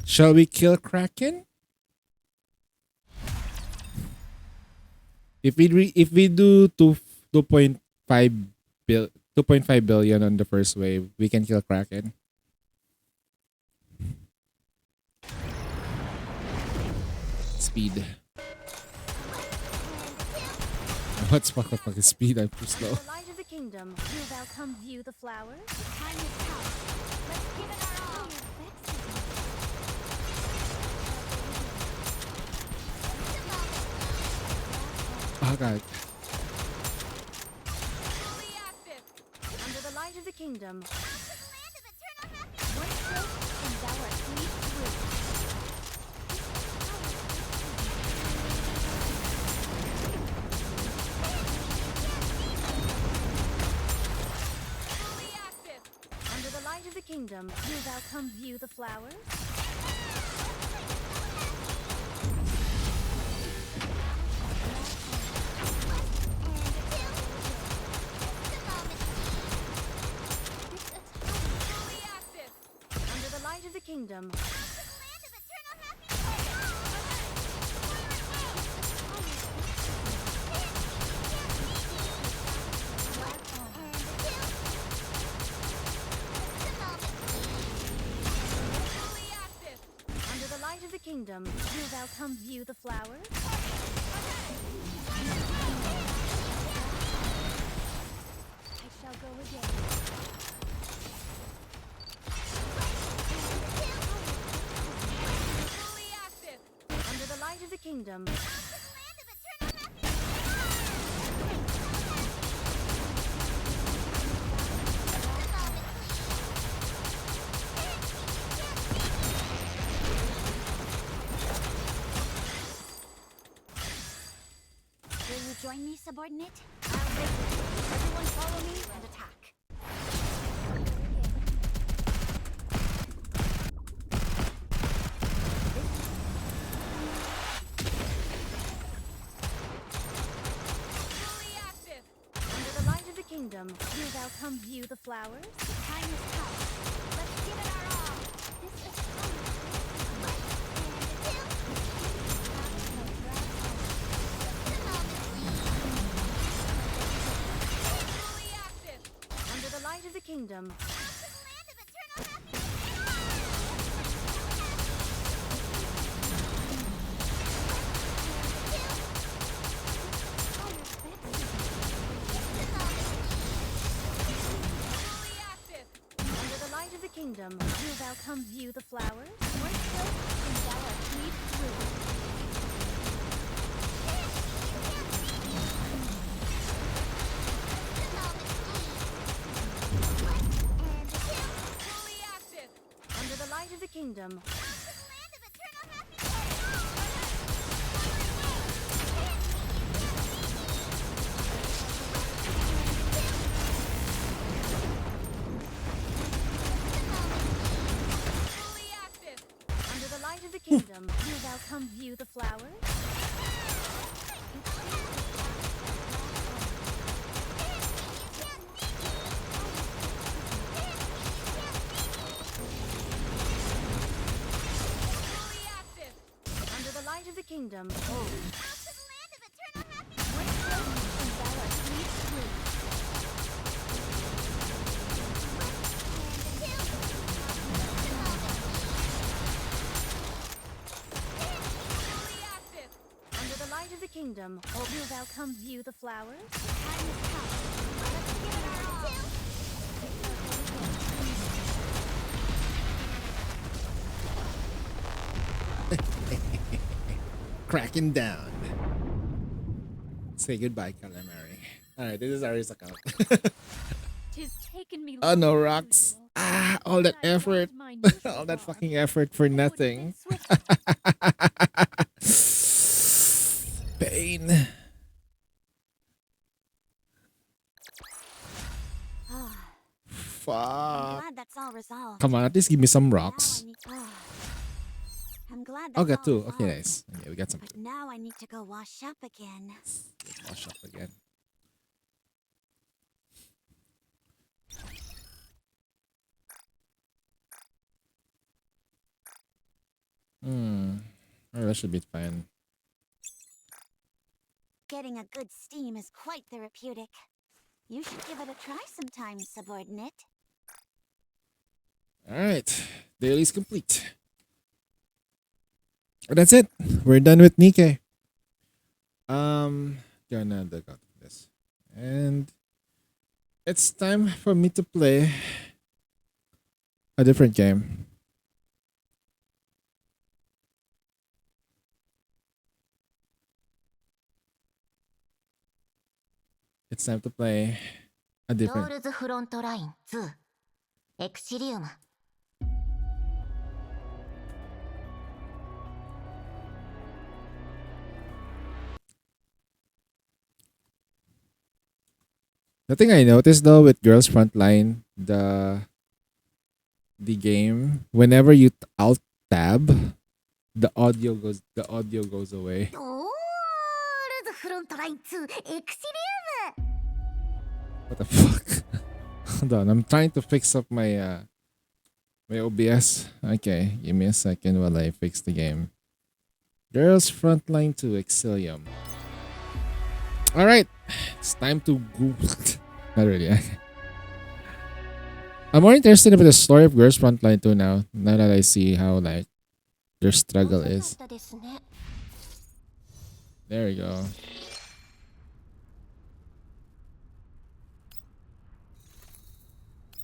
Shall we kill Kraken? If we do 2.5 billion on the first wave, we can kill Kraken. Speed. What's fucking speed? I'm too slow. The light of the kingdom, do thou come view the flowers? The time is come. Let's give it our all. Oh god. Fully active. Under the light of the kingdom. One stroke, and thou art sweet through. Fully active. Under the light of the kingdom, do thou come view the flowers? Of the kingdom. Under the light of the kingdom, do thou come view the flowers? I shall go again. Of the kingdom. Will you join me, subordinate? I'll wait. Everyone follow me and attack. Kingdom, do thou come view the flowers? The time is come. Let's give it our all. This is fully active. Under the light of the kingdom. Kingdom, do thou come view the flowers? One stroke, and thou art sweet through. Fully active. Under the light of the kingdom. Of the kingdom, do thou come view the flowers? kingdom. Oh. And Bella sleeps free. Fully active. Under the light of the kingdom, will thou come view the flowers? The time has come. Let's give it our all. Cracking down. Say goodbye, calamari. Alright, this is Ari's account. Tis taken me Oh no, longer than rocks. usual. Ah, all that I effort. tried my usual All that farm. fucking effort for I would have nothing. been swift. Pain. Fuck. Glad that's all resolved. Come on, at least give me some Now rocks. I need- I'm glad Oh, that's got all two. Okay, resolved. nice. Okay, we got some. But now I need to go wash up again. Let's wash up again. Oh, that should be fine. Getting a good steam is quite therapeutic. You should give it a try sometime, subordinate. Alright. Daily's complete. That's it. We're done with Nikkei. Gonna dig out this. And it's time for me to play a different game. It's time to play a ロー different. ルズフロントライン2エクシリウム The thing I noticed though with Girls Frontline, the game, whenever you alt tab, the audio goes away. ロールズフロントライン2エクシ What the fuck? Hold on, I'm trying to fix up my my OBS. Okay, give me a second while I fix the game. Girls Frontline 2 Exilium. Alright, it's time to go. Not really. I'm more interested in the story of Girls Frontline 2 now that I see how like their struggle is. たですね There we go.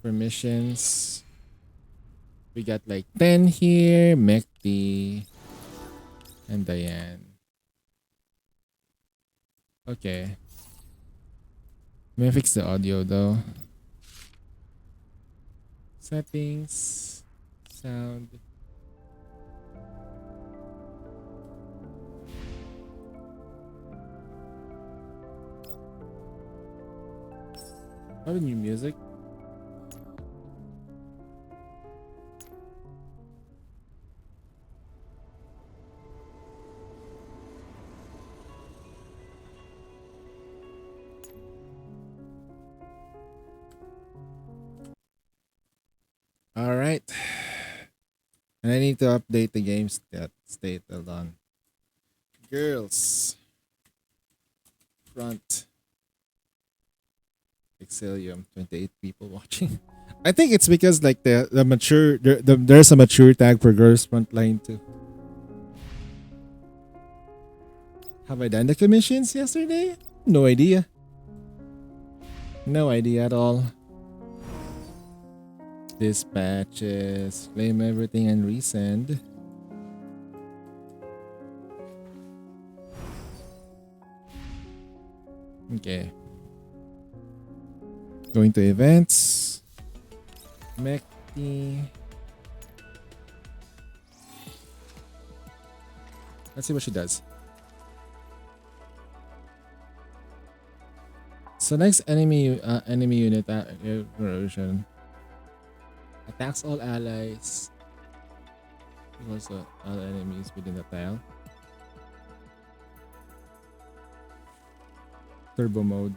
Permissions. We got like 10 here, Mekti, and Diane. Okay. Let me fix the audio though. Settings. Sound. Have new music. All right. And I need to update the game state. Hold on. Girls. Front. Exilium. 28 people watching. I think it's because like the mature there's a mature tag for Girls Frontline too. Have I done the commissions yesterday? No idea. No idea at all. Dispatches, claim everything and resend. Okay. Going to events. Mekti. Let's see what she does. So next enemy unit erosion. Attacks all allies. Also all enemies within the tile. Turbo mode.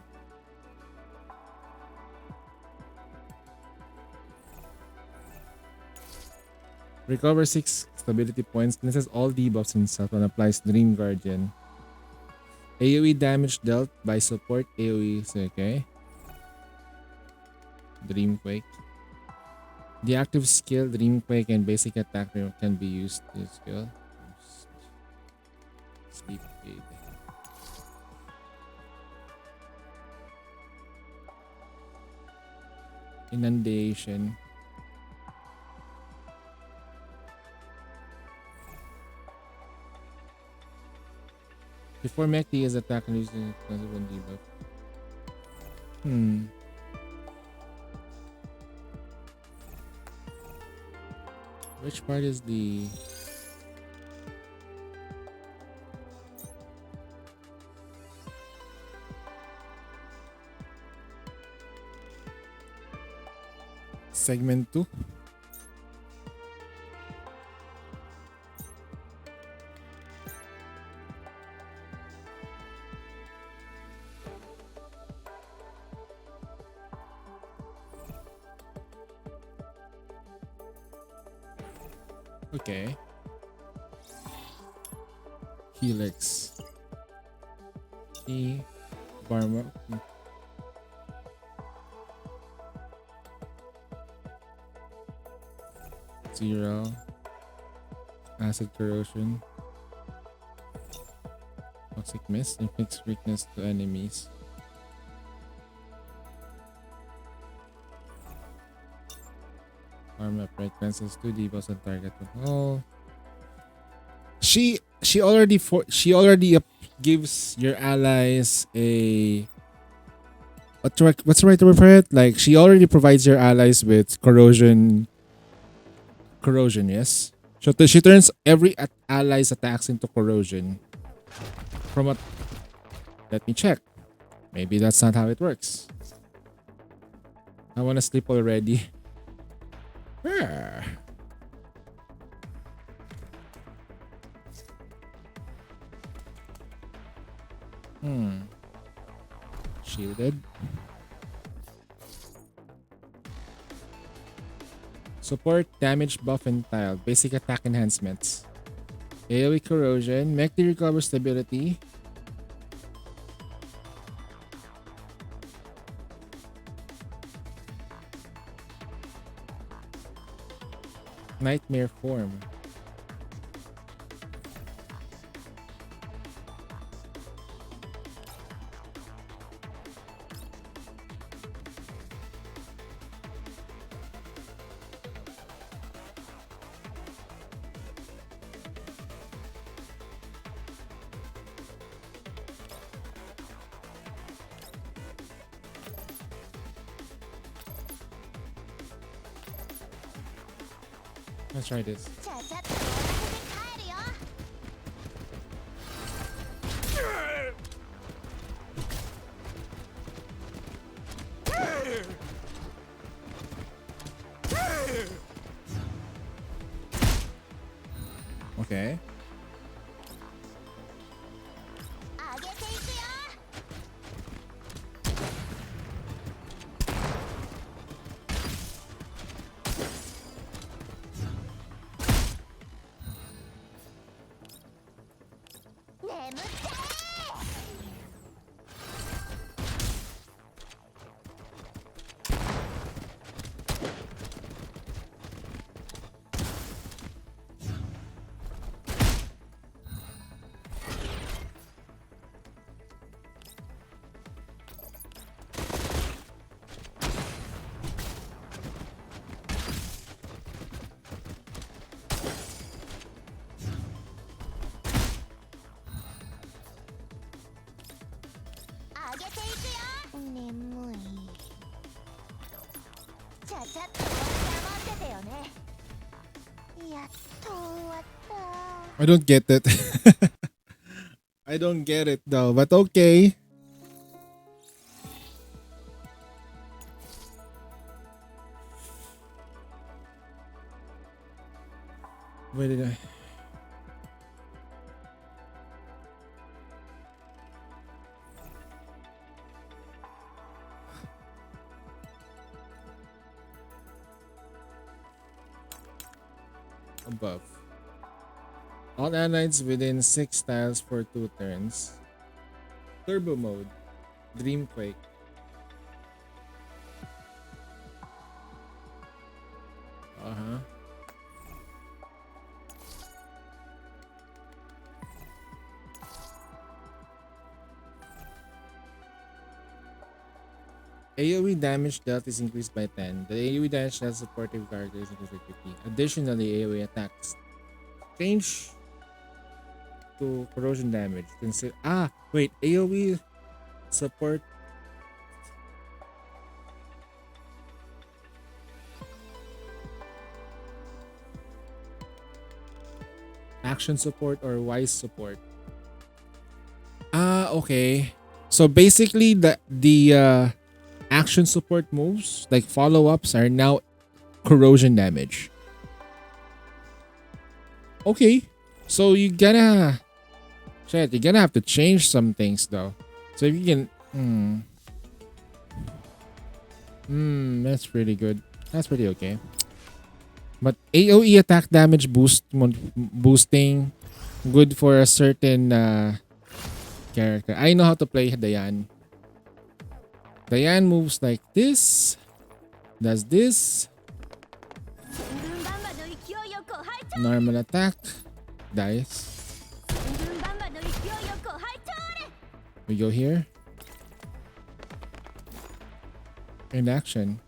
Recover 6 stability points. Cleanses all debuffs himself and applies Dream Guardian. AoE damage dealt by support AoE. Okay. Dreamquake. The active skill Dreamquake and basic attack can be used to skill. Sleep aid. Inundation. Before Mekti is attack and using one debuff. Which part is the segment 2? Okay. Helix. Barma. 0. Acid corrosion. Toxic mist. Inflicts weakness to enemies. Armor upright cancels 2 debuffs on target. Oh. She already gives your allies a what's the right word for it? Like she already provides your allies with corrosion, yes. So she turns every ally's attacks into corrosion. From what? Let me check. Maybe that's not how it works. I want to sleep already. Yeah. Shielded. Support, damage, buff, and tile. Basic attack enhancements. AoE corrosion. Mekti recover stability. Nightmare form. Let's try this. Okay. I don't get it. I don't get it though, but okay. Where did I? above. All allies within 6 tiles for 2 turns. Turbo mode. Dreamquake. Uh-huh. AoE damage dealt is increased by 10. The AoE damage dealt supportive character is increased by 50. Additionally, AoE attacks change to corrosion damage. Wait, AoE support. Action support or wise support. Okay. So basically the action support moves like follow-ups are now corrosion damage. Okay. So you're gonna have to change some things though. So if you can that's pretty good. That's pretty okay. But AoE attack damage boosting good for a certain character. I know how to play Diane. Diane moves like this. Does this. Normal attack. Dies. We go here. In action.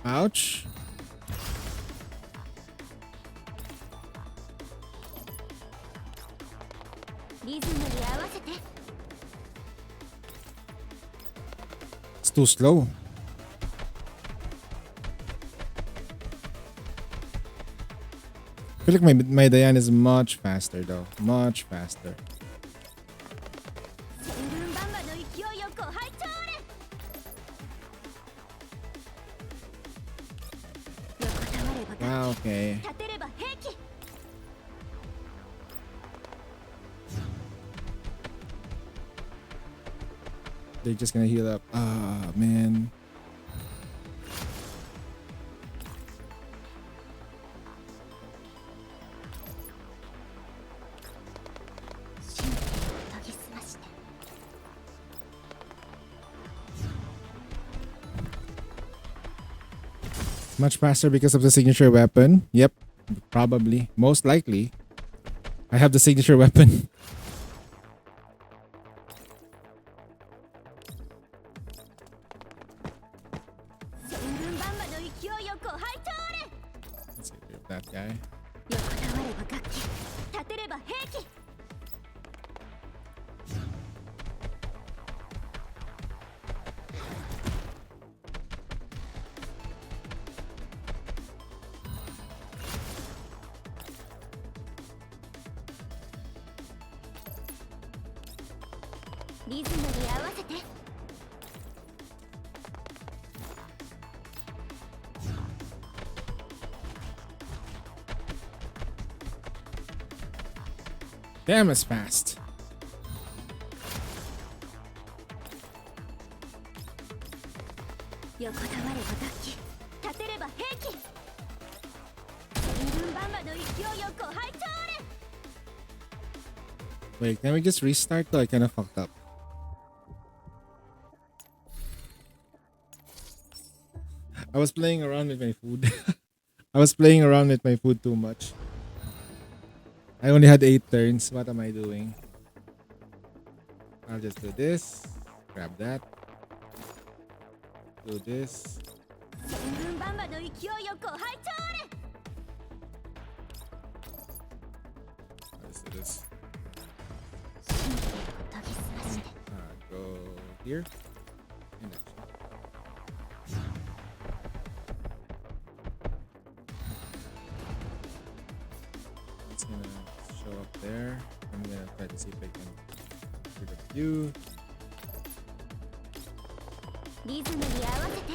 Ouch. It's too slow. I feel like my Diane is much faster though. Much faster. Wow, okay. They're just gonna heal up. Ah, man. Much faster because of the signature weapon. Yep, probably. Most likely. I have the signature weapon. Let's get rid of that guy. Damn, it's fast. Wait, can we just restart though? I kinda fucked up. I was playing around with my food. I was playing around with my food too much. I only had 8 turns. What am I doing? I'll just do this. Grab that. Do this. Let's do this. Go here. And it's gonna show up there. I'm gonna try to see if I can get rid of you. リズムに合わせて。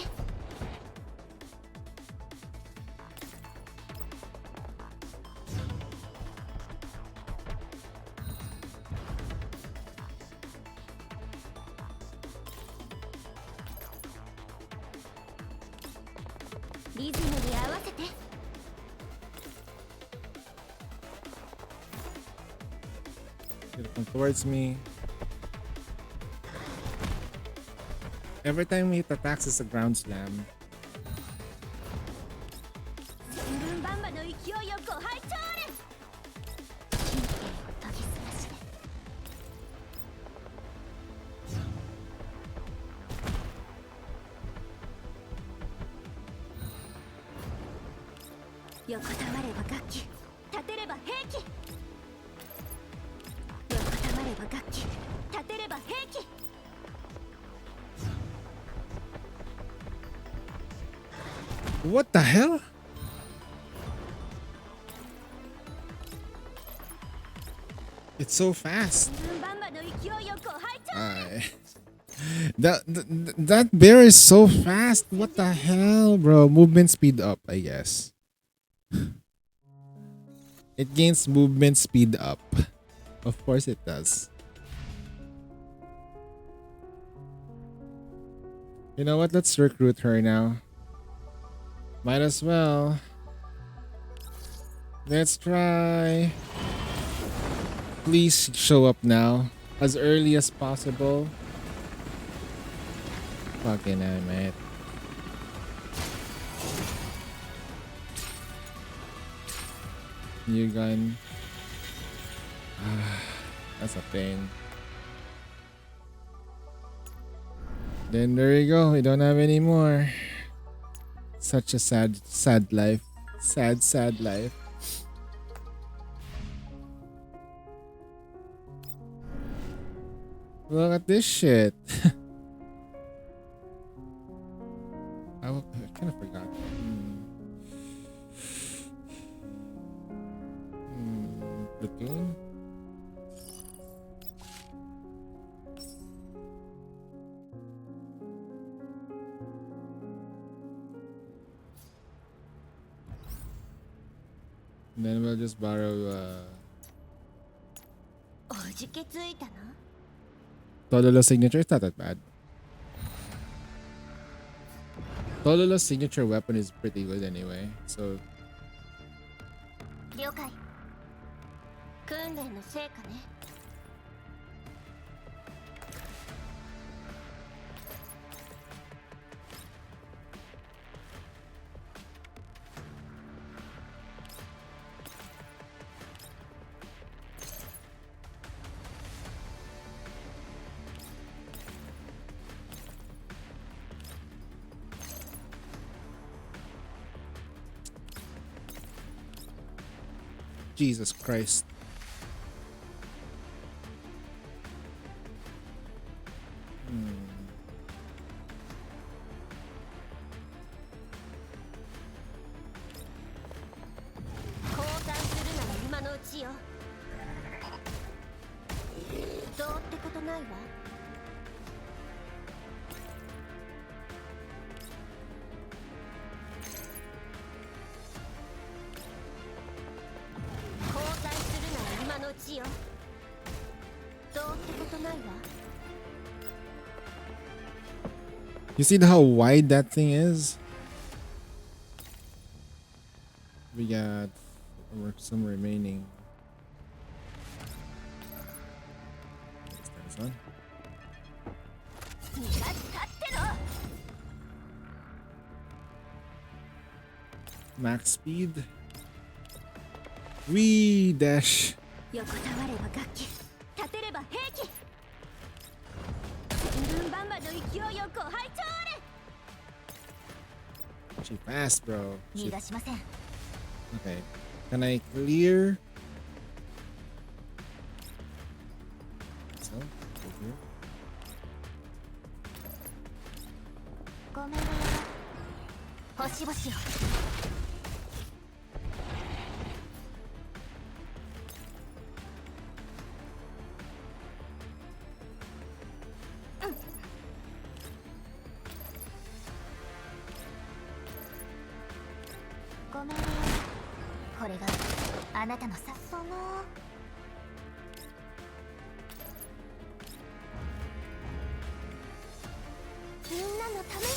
リズムに合わせて。It'll come towards me. Every time he attacks, it's a ground slam. 千軍万馬の勢いよご拝聴あれ。神経を研ぎ澄まして。横たわれば楽器、立てれば兵器。横たわれば楽器、立てれば兵器。What the hell? It's so fast. 千軍万馬の勢いよご拝聴。 That bear is so fast. What the hell, bro? Movement speed up, I guess. It gains movement speed up. Of course it does. You know what? Let's recruit her now. Might as well. Let's try. Please show up now. As early as possible. Fucking hell, mate. New gun. That's a pain. Then there you go. We don't have any more. Such a sad life. Sad life. Look at this shit. I kind of forgot. Platoon? And then we'll just borrow Tololo's signature. It's not that bad. Tololo's signature weapon is pretty good anyway, so 了解。訓練の成果ね。Jesus Christ. You see how wide that thing is? We got some remaining. This one. Max speed. Wee dash. She fast, bro. Okay. Can I clear? So, go here. ごめんね。星々よ。ご命令これがあなたのさそのみんなのために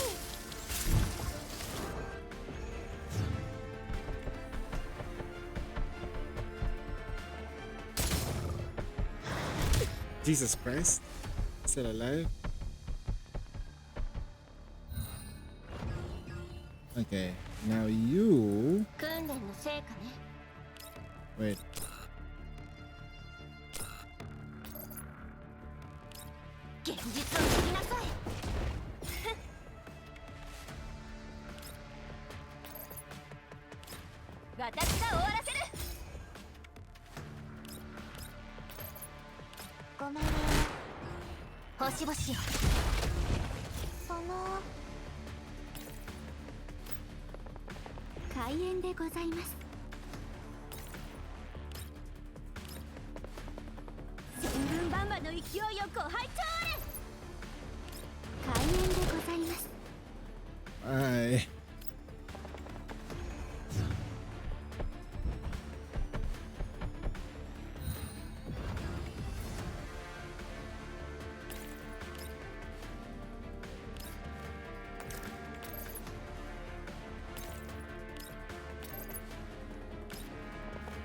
Jesus Christ. Still alive? Okay, now you... 訓練の成果ね Wait. 現実を知りなさい私が終わらせるご命令星々よその開演でございます千軍万馬の勢いをご拝聴開演でございます Bye.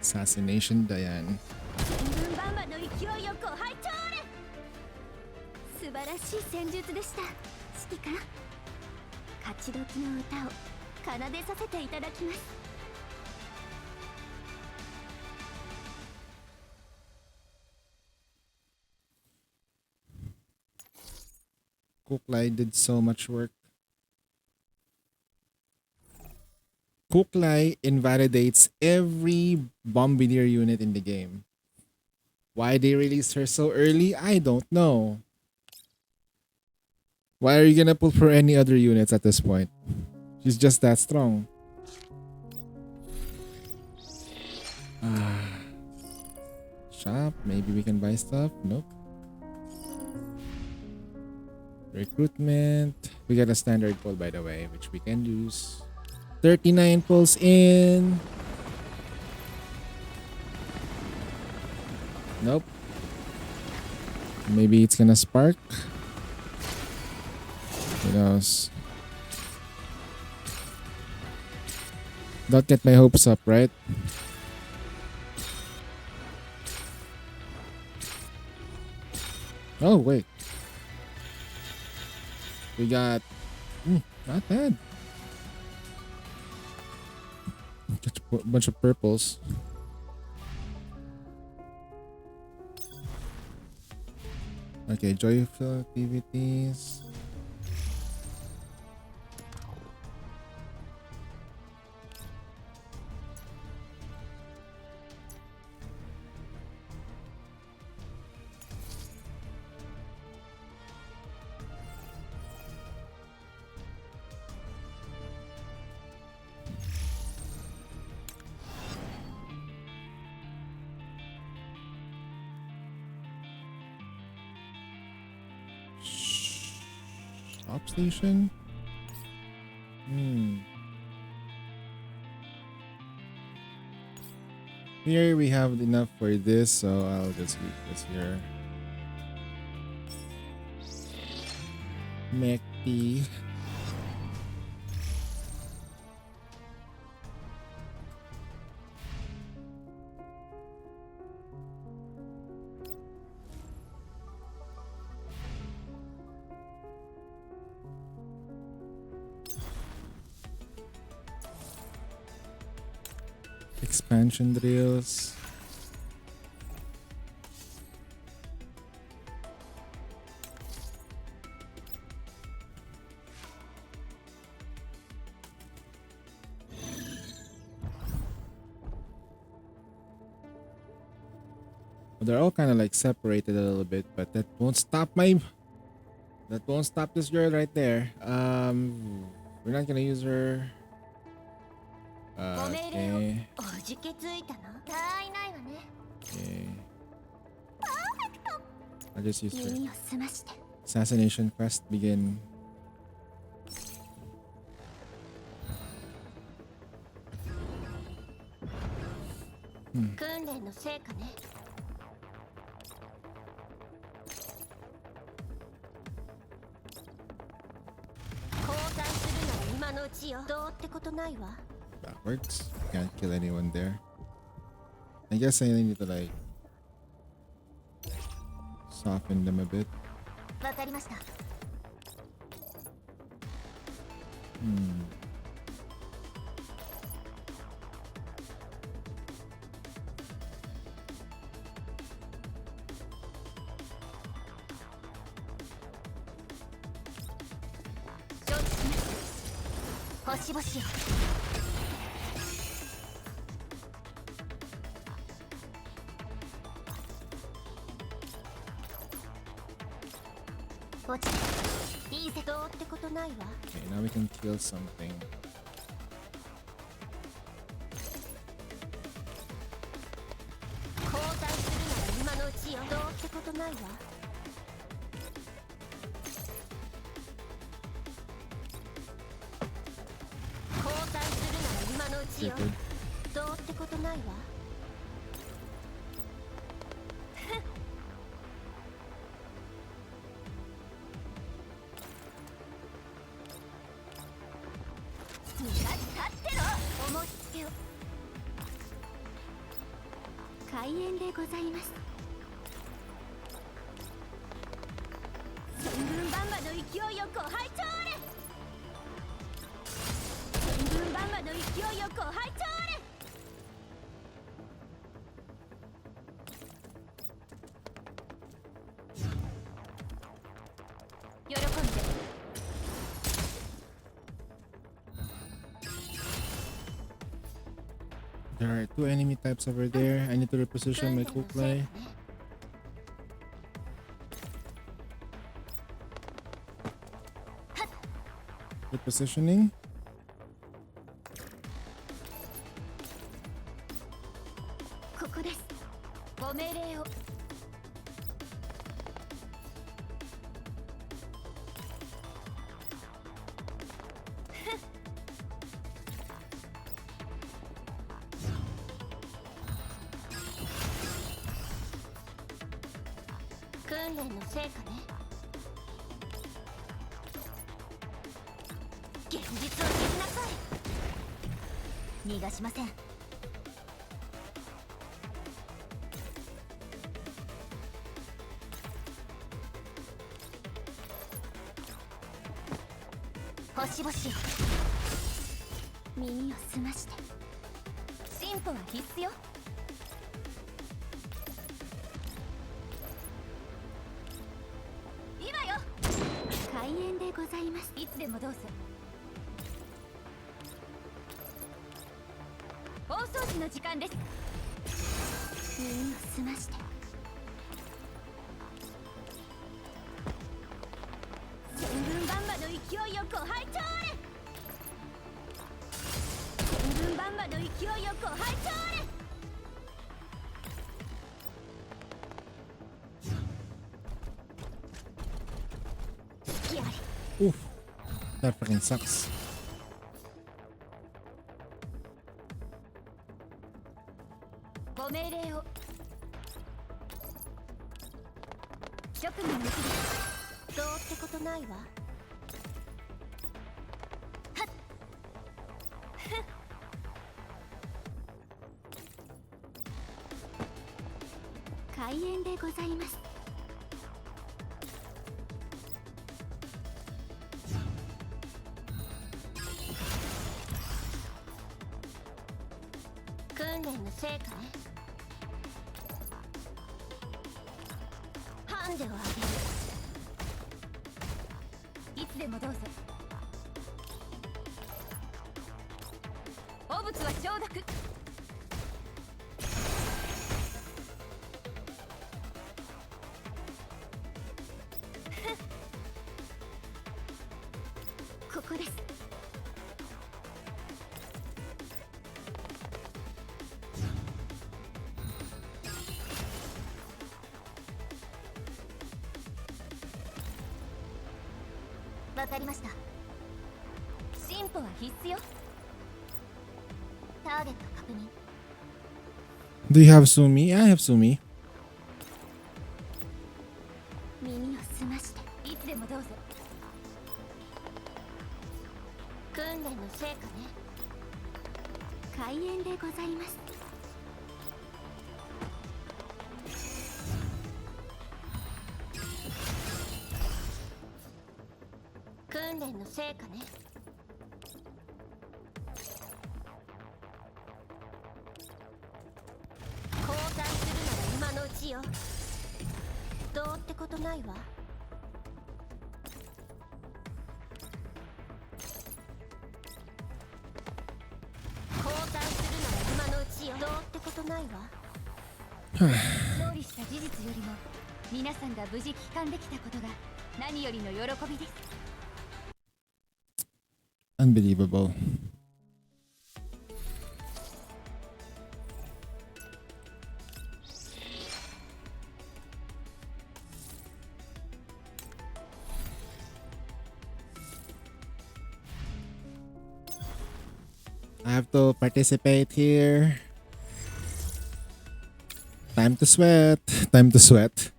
Assassination Diane. 千軍万馬の勢いをご拝聴素晴らしい戦術でした指揮官勝ち時の歌を奏でさせていただきます Kuklai did so much work. Kuklai invalidates every Bombardier unit in the game. Why they released her so early, I don't know. Why are you gonna pull for any other units at this point? She's just that strong. Shop, maybe we can buy stuff. Nope. Recruitment. We got a standard pull, by the way, which we can use. 39 pulls in. Nope. Maybe it's gonna spark. Who knows? Don't get my hopes up, right? Oh, wait. We got... not bad. Just a bunch of purples. Okay, joyful activities. Shop station? Here we have enough for this, so I'll just leave this here. McD. Expansion drills. They're all kind of like separated a little bit, but that won't stop this girl right there. We're not gonna use her. Okay. Okay. I'll just use her. Assassination quest begin. 訓練の成果ね。交代するなら今のうちよ。どうってことないわ。 Backwards. Can't kill anyone there. I guess I need to like soften them a bit. わかりました。承知しました。星々よ。落ちた。いいぜ。どうってことないわ。 Okay, now we can kill something. 交代するなら今のうちよ。どうってことないわ。交代するなら今のうちよ。 Stupid. どうってことないわ。立ってろ。思いつけを。開演でございます。千軍万馬の勢いよご拝聴あれ。千軍万馬の勢いよご拝聴あれ。喜んで。There are 2 enemy types over there. I need to reposition my Kuklai. Repositioning. ここです。ご命令を。訓練の成果ね。現実を知りなさい。逃がしません。星々よ。耳を澄まして。進歩は必須よ。今よ。開演でございます。いつでもどうぞ。大掃除の時間です。耳を澄まして。千軍万馬の勢いよご拝聴あれ。千軍万馬の勢いよご拝聴あれ。好きあり。 Oof. That fucking sucks. ご命令を。職務の日です。どうってことないわ。はっ。ふっ。開演でございます。訓練の成果ね。ハンデをあげる。いつでもどうぞ。汚物は消毒。ここです。わかりました。進歩は必須よ。ターゲット確認。Do you have Sumi? I have Sumi. 耳を澄ましていつでもどうぞ。訓練の成果ね。開演でございます。訓練の成果ね。交代するなら今のうちよ。どうってことないわ。交代するなら今のうちよ。どうってことないわ。勝利した事実よりも皆さんが無事帰還できたことが何よりの喜びです。 Unbelievable. I have to participate here. Time to sweat. Time to sweat.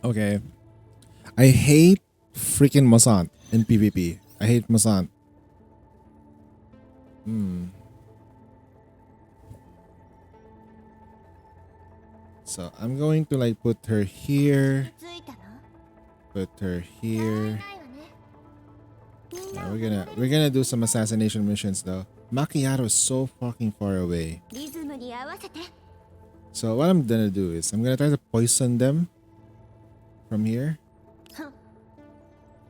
Okay. I hate freaking Masant in PvP. I hate Masant. So I'm going to like put her here. ついたの？ Put her here. ないわね。みんな Yeah, we're gonna do some assassination missions though. Macchiato is so fucking far away. リズムに合わせて。 So what I'm gonna do is I'm gonna try to poison them from here. Huh.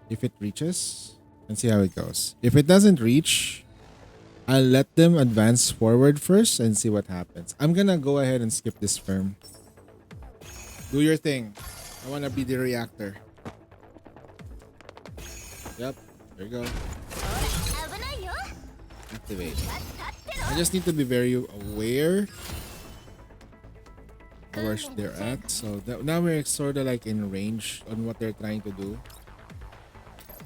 If it reaches, and see how it goes. If it doesn't reach, I'll let them advance forward first and see what happens. I'm gonna go ahead and skip this firm. Do your thing. I wanna be the reactor. Yep, there you go. 危ないよ。 Activate. 立ってろ。 I just need to be very aware of where they're at. So now we're sort of like in range on what they're trying to do.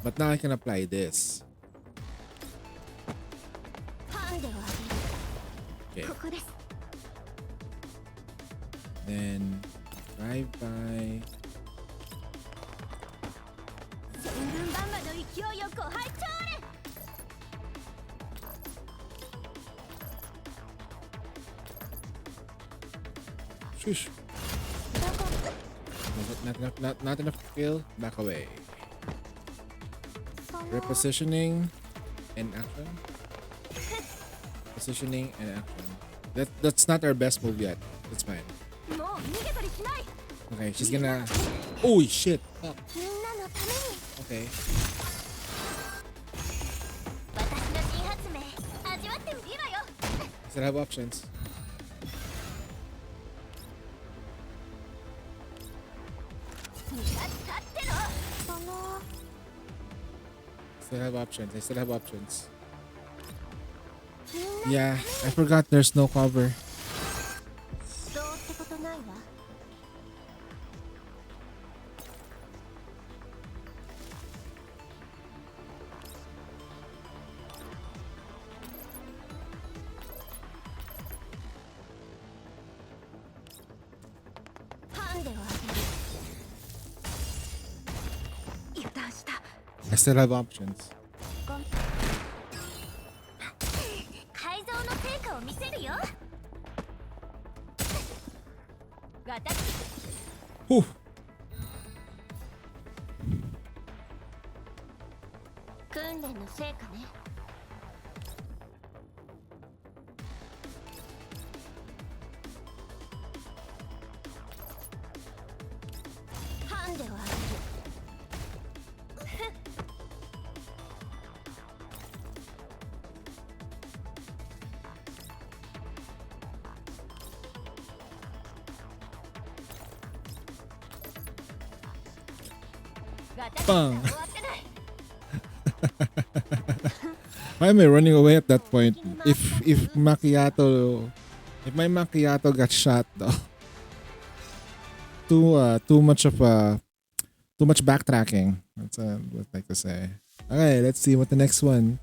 But now I can apply this. ハンデをあ Okay. げる。ここです。 Then drive by. 千軍万馬の勢いよご拝聴れ。 Shush. どこ？ Not enough kill. Back away. その Repositioning and action. Positioning and action. That's not our best move yet. That's fine. もう逃げたりしない。 Okay, she's gonna. Oh shit! Fuck. みんなのために。 Okay. 私の新発明味わってみろよ。 Still have options. 立ってろ。その Still have options. I still have options. みんな Yeah, I forgot there's no cover. どうってことないわ。 ハンデをあげる。油断した。 I still have options. 改造の成果を見せるよ。私 Whew. 訓練の成果ね。ハンデをあげる。Bang. Why am I running away at that point? If my macchiato got shot though. Too much backtracking. That's what I'd like to say. Okay, let's see what the next one.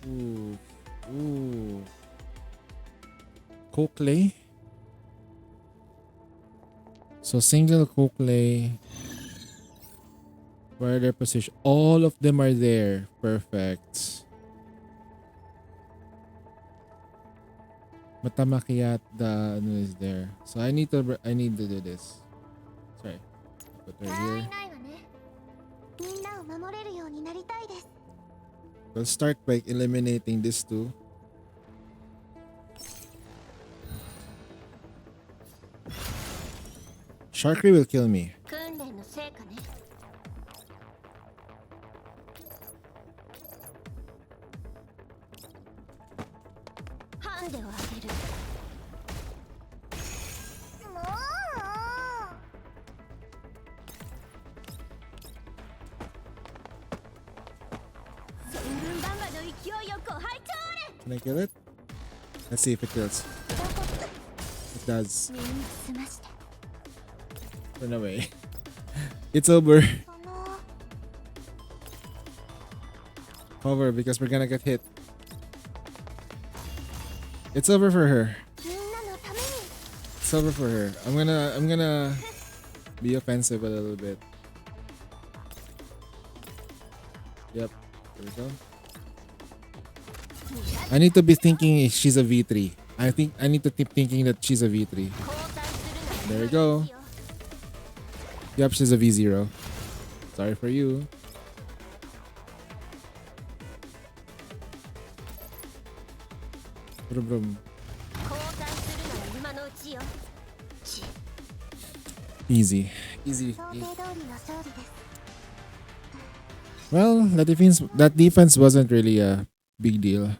Ooh. Ooh. Coakley. So single Coakley. Where are their position? All of them are there. Perfect. Matamakiyat the ano is there. So I need to do this. Sorry. Put her here. みんなを守れるようになりたいです。 We'll start by eliminating this two. Sharkry will kill me. 訓練の成果ね。ハンデをあげる。もう。千軍万馬の勢いをご拝聴あれ。 Can I kill it? Let's see if it kills. It does. 目に澄まして。 Run away. It's over. Over because we're gonna get hit. It's over for her. みんなのために。 It's over for her. I'm gonna be offensive a little bit. Yep. There we go. I need to be thinking she's a V3. I think I need to keep thinking that she's a V3. There we go. Yep, she's a V0. Sorry for you. Brum, brum. Easy. Easy. 想定通りの勝利です。 Well, that defense wasn't really a big deal.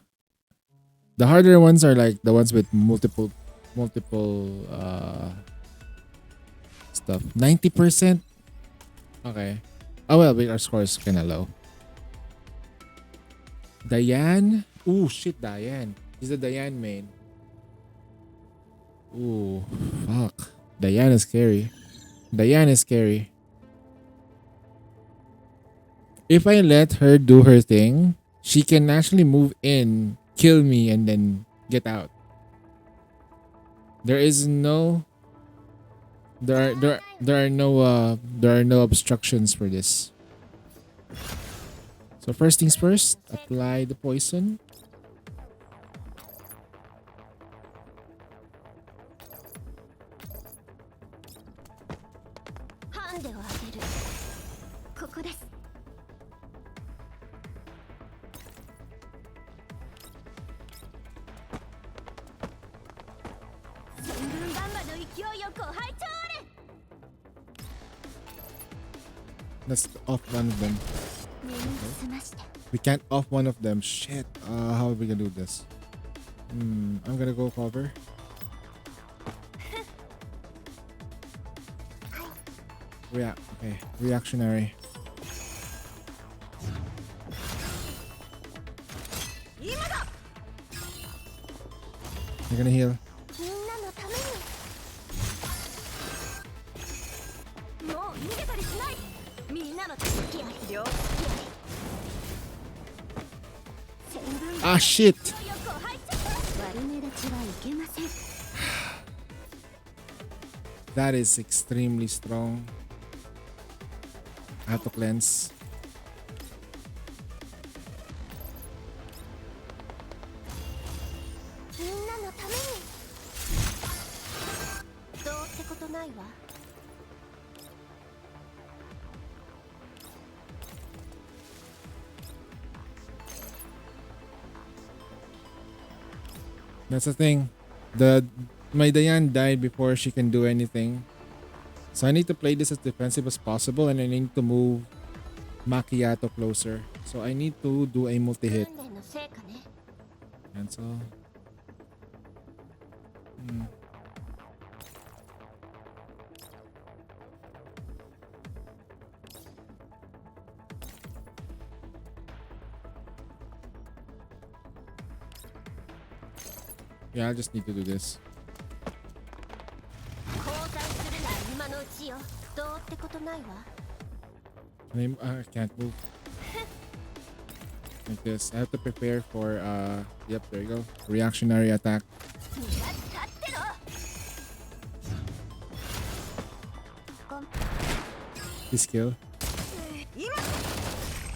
The harder ones are like the ones with multiple stuff. 90%. Okay. Oh well, our score is kinda low. Diane. Ooh, shit, Diane. He's a Diane main. Ooh, fuck. Diane is scary. Diane is scary. If I let her do her thing, she can actually move in, kill me, and then get out. There are no obstructions for this. So first things first, apply the poison. Let's off one of them. We can't off one of them. Shit. How are we gonna do this? I'm gonna go cover. Yeah, okay. Reactionary. You're gonna heal. Ah, shit. That is extremely strong. I have to cleanse. That's the thing. My Diane died before she can do anything. So I need to play this as defensive as possible, and I need to move Macchiato closer. So I need to do a multi-hit. Cancel. Yeah, I just need to do this. I can't move. Like this. I have to prepare for yep, there you go. Reactionary attack. This kill.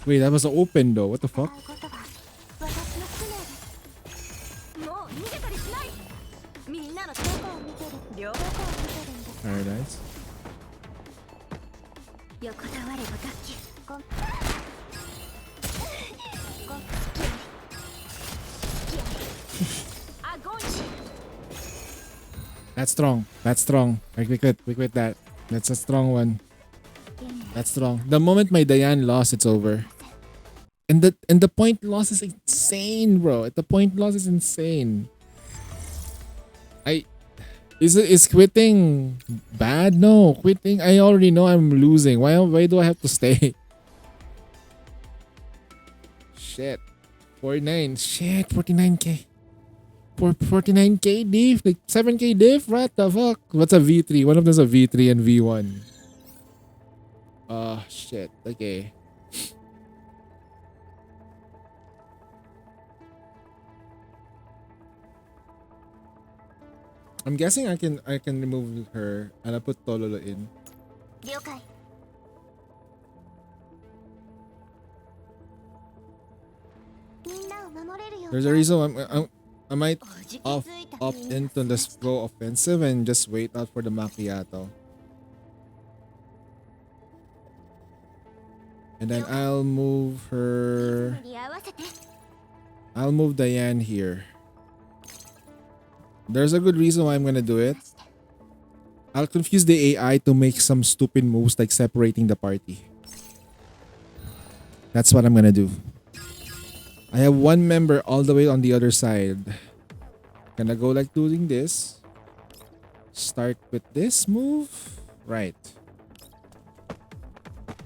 Wait, that was open though. What the fuck? Paradise. That's strong. That's strong. We quit that. That's a strong one. That's strong. The moment my Diane lost, it's over. And the point loss is insane, bro. The point loss is insane. Is quitting bad? No, quitting. I already know I'm losing. Why do I have to stay? Shit. 49. Shit, 49k. 49k diff? Like 7k diff? What the fuck? What's a V3? One of them's a V3 and V1. Oh, shit. Okay. I'm guessing I can remove her and I put Tololo in. There's a reason I might opt into this go offensive and just wait out for the macchiato. And then I'll move her. I'll move Diane here. There's a good reason why I'm gonna do it. I'll confuse the AI to make some stupid moves like separating the party. That's what I'm gonna do. I have one member all the way on the other side. Gonna go like doing this. Start with this move. Right.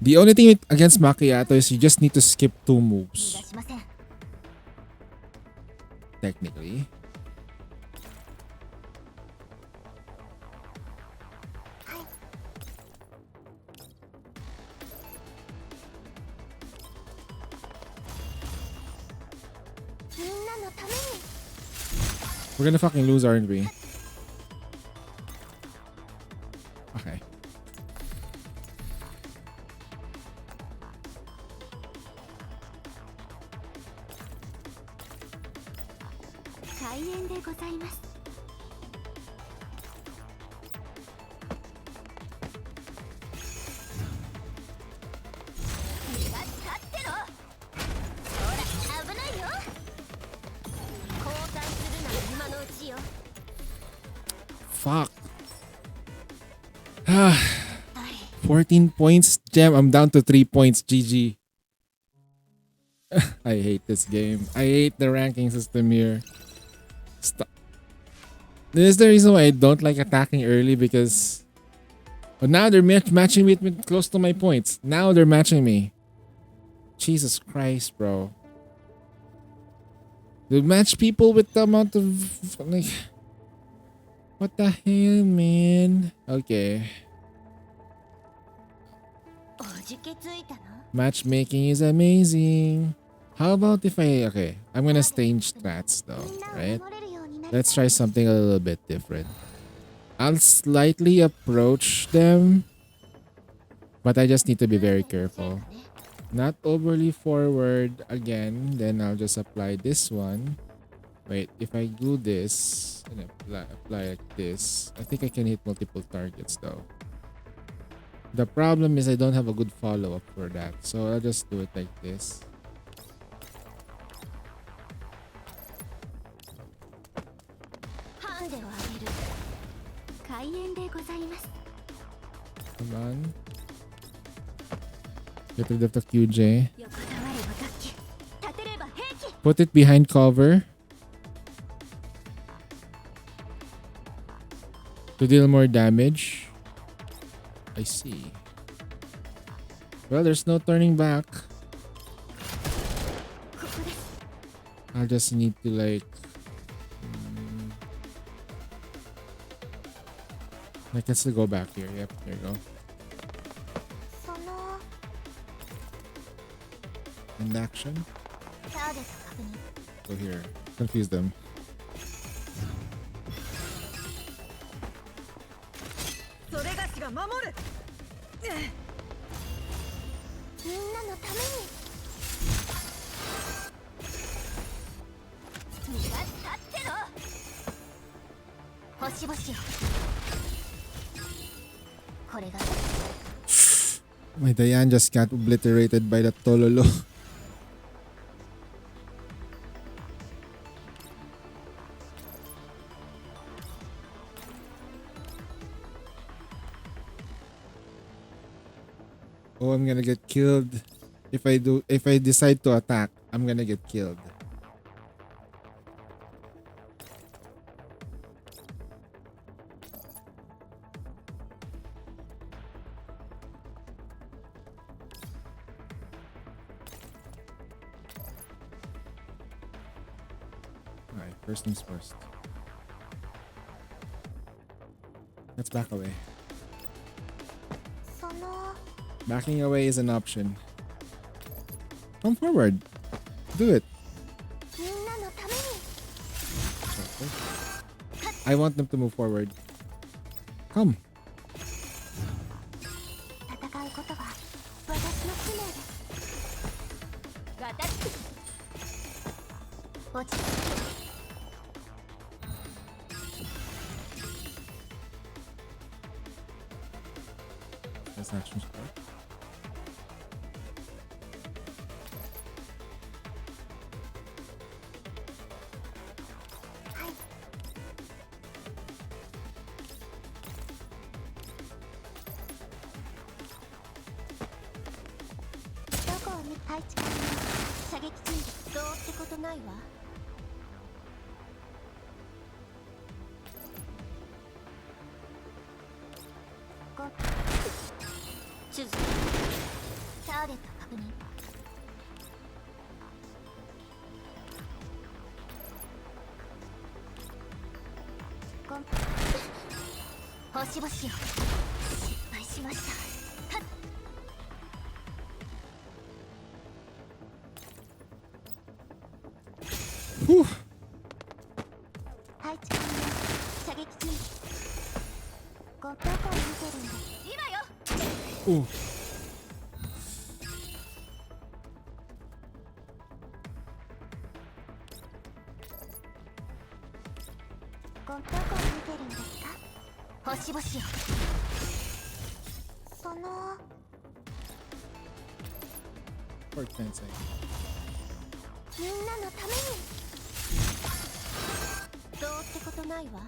The only thing against Macchiato is you just need to skip 2 moves. Technically. We're gonna fucking lose, aren't we? Okay. Fuck. 14 points. Gem, I'm down to 3 points. GG. I hate this game. I hate the ranking system here. Stop. This is the reason why I don't like attacking early because... But now they're matching me with close to my points. Now they're matching me. Jesus Christ, bro. They match people with the amount of... Like... What the hell, man? Okay. Matchmaking is amazing. How about if okay, I'm gonna change strats though, right? Let's try something a little bit different. I'll slightly approach them, but I just need to be very careful. Not overly forward again, then I'll just apply this one. Wait, if I do this and apply like this, I think I can hit multiple targets though. The problem is I don't have a good follow-up for that, so I'll just do it like this. Come on. Get rid of the QJ. Put it behind cover. To deal more damage. I see. Well, there's no turning back. I'll just need to like... I can still go back here. Yep, there you go. in action. ターゲット確認 Go here. Confuse them. それがしが守る。みんなのために身が立ってろ星々よこれが My Diane just got obliterated by the Tololo. Oh, I'm gonna get killed. If I decide to attack, I'm gonna get killed. Alright, first things first. Let's back away. その Backing away is an option. Come forward. Do it. みんなのために I want them to move forward. Come. 戦うことが私の使命です私落ち着け That's action spot. Whew. Ooh. Poor Tensei. みんなのためにどうってことないわ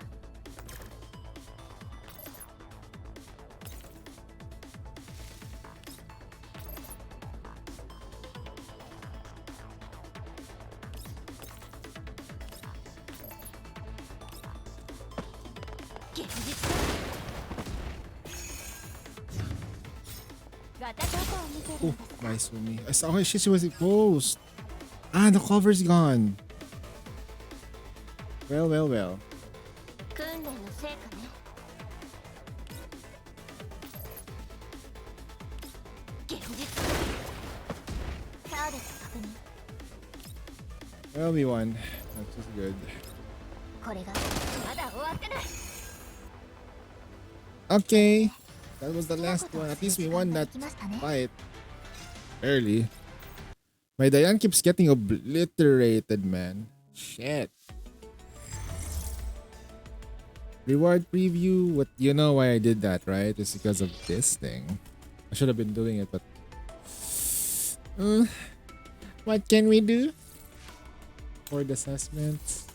Oh, nice for me. I saw her. She was exposed. Ah, the cover's gone. Well, well, well. 訓練の成果ね現実ターゲット確認 Well, we won. That's just good. これがまだ終わってない Okay. That was the last one. At least we won that fight early. My Diane keeps getting obliterated, man. Shit. Reward preview. What you know why I did that, right? It's because of this thing. I should have been doing it, but what can we do? Board assessments.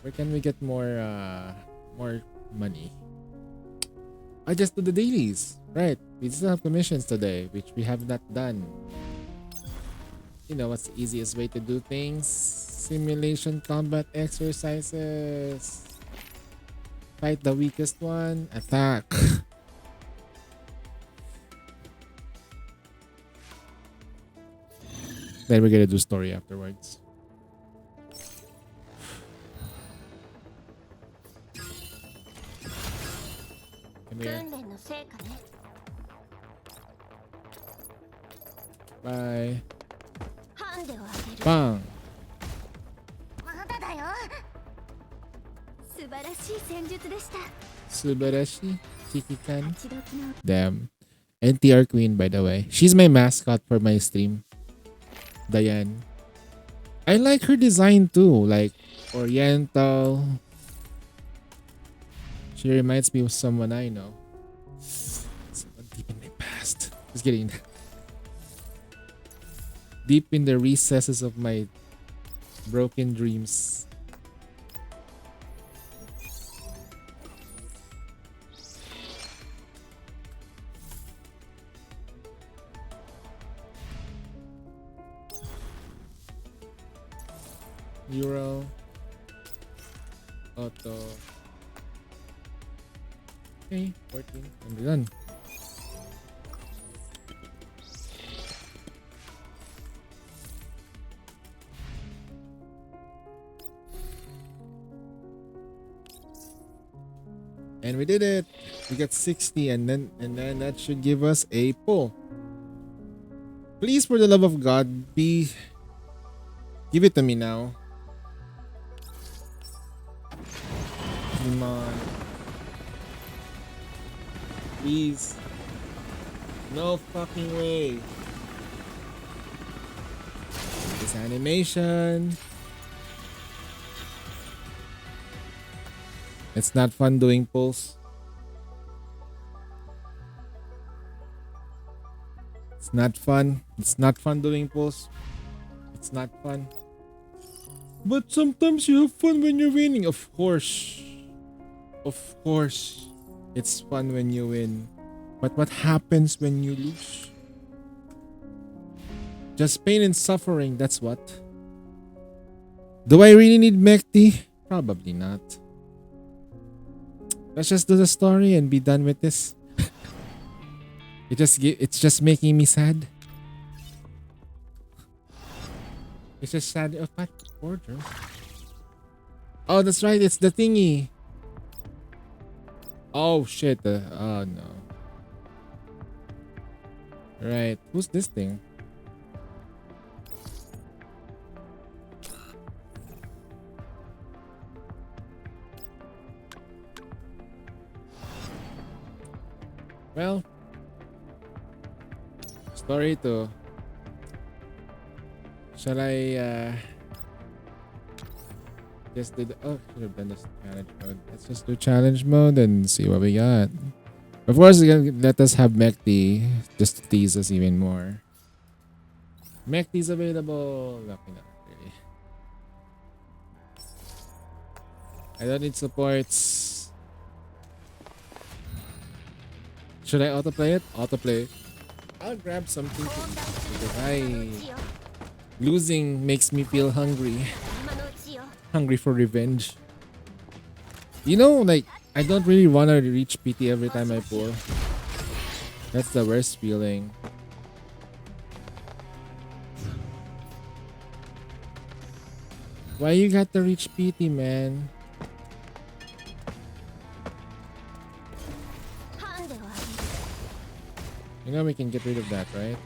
Where can we get more money? I just do the dailies. Right. We still have commissions today, which we have not done. You know what's the easiest way to do things? Simulation combat exercises. Fight the weakest one. Attack. Then we're gonna do story afterwards. Come here. 訓練の成果ね Bye. ハンデをあげる。 Bang. まだだよ。素晴らしい戦術でした。 Subarashi. Chikikan. 勝ち時の Damn. NTR Queen, by the way. She's my mascot for my stream. Diane. I like her design too. Like, oriental. She reminds me of someone I know. Someone deep in my past. Just kidding. Deep in the recesses of my broken dreams. Euro. Auto. Okay, 14. And we're done. And we did it. We got 60 and then that should give us a pull. Please, for the love of God, give it to me now. Come on. Please. No fucking way. This animation. It's not fun doing pulls. It's not fun. It's not fun doing pulls. It's not fun. But sometimes you have fun when you're winning. Of course. Of course. It's fun when you win. But what happens when you lose? Just pain and suffering, that's what. Do I really need Mekti? Probably not. Let's just do the story and be done with this. It's just making me sad. It's just sad. Oh, what order? Oh, that's right. It's the thingy. Oh shit. Oh no. Right. Who's this thing? Well, story 2. Shall I just do the should have done this challenge mode. Let's just do challenge mode and see what we got. Of course, let us have Mekti just to tease us even more. Mekti's available. Okay, not really. I don't need supports. Should I autoplay it? Autoplay. I'll grab something to eat because losing makes me feel hungry. Hungry for revenge. You know, like, I don't really want to reach PT every time I pull. That's the worst feeling. Why you got to reach PT, man? You know we can get rid of that, right?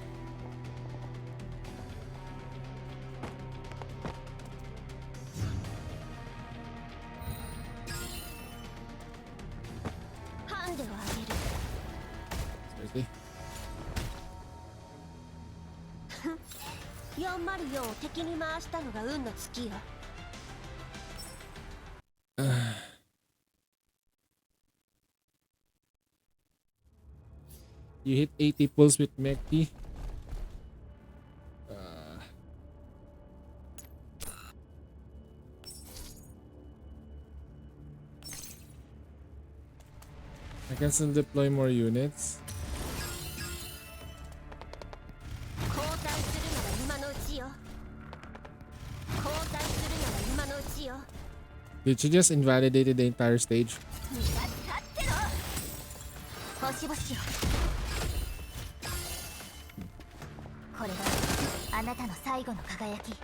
Seriously? 404を敵に回したのが運の尽きよ。You hit 80 pulls with Mekti. I can still deploy more units. Did she just invalidated the entire stage? 星々よ。これがあなたの最後の輝き。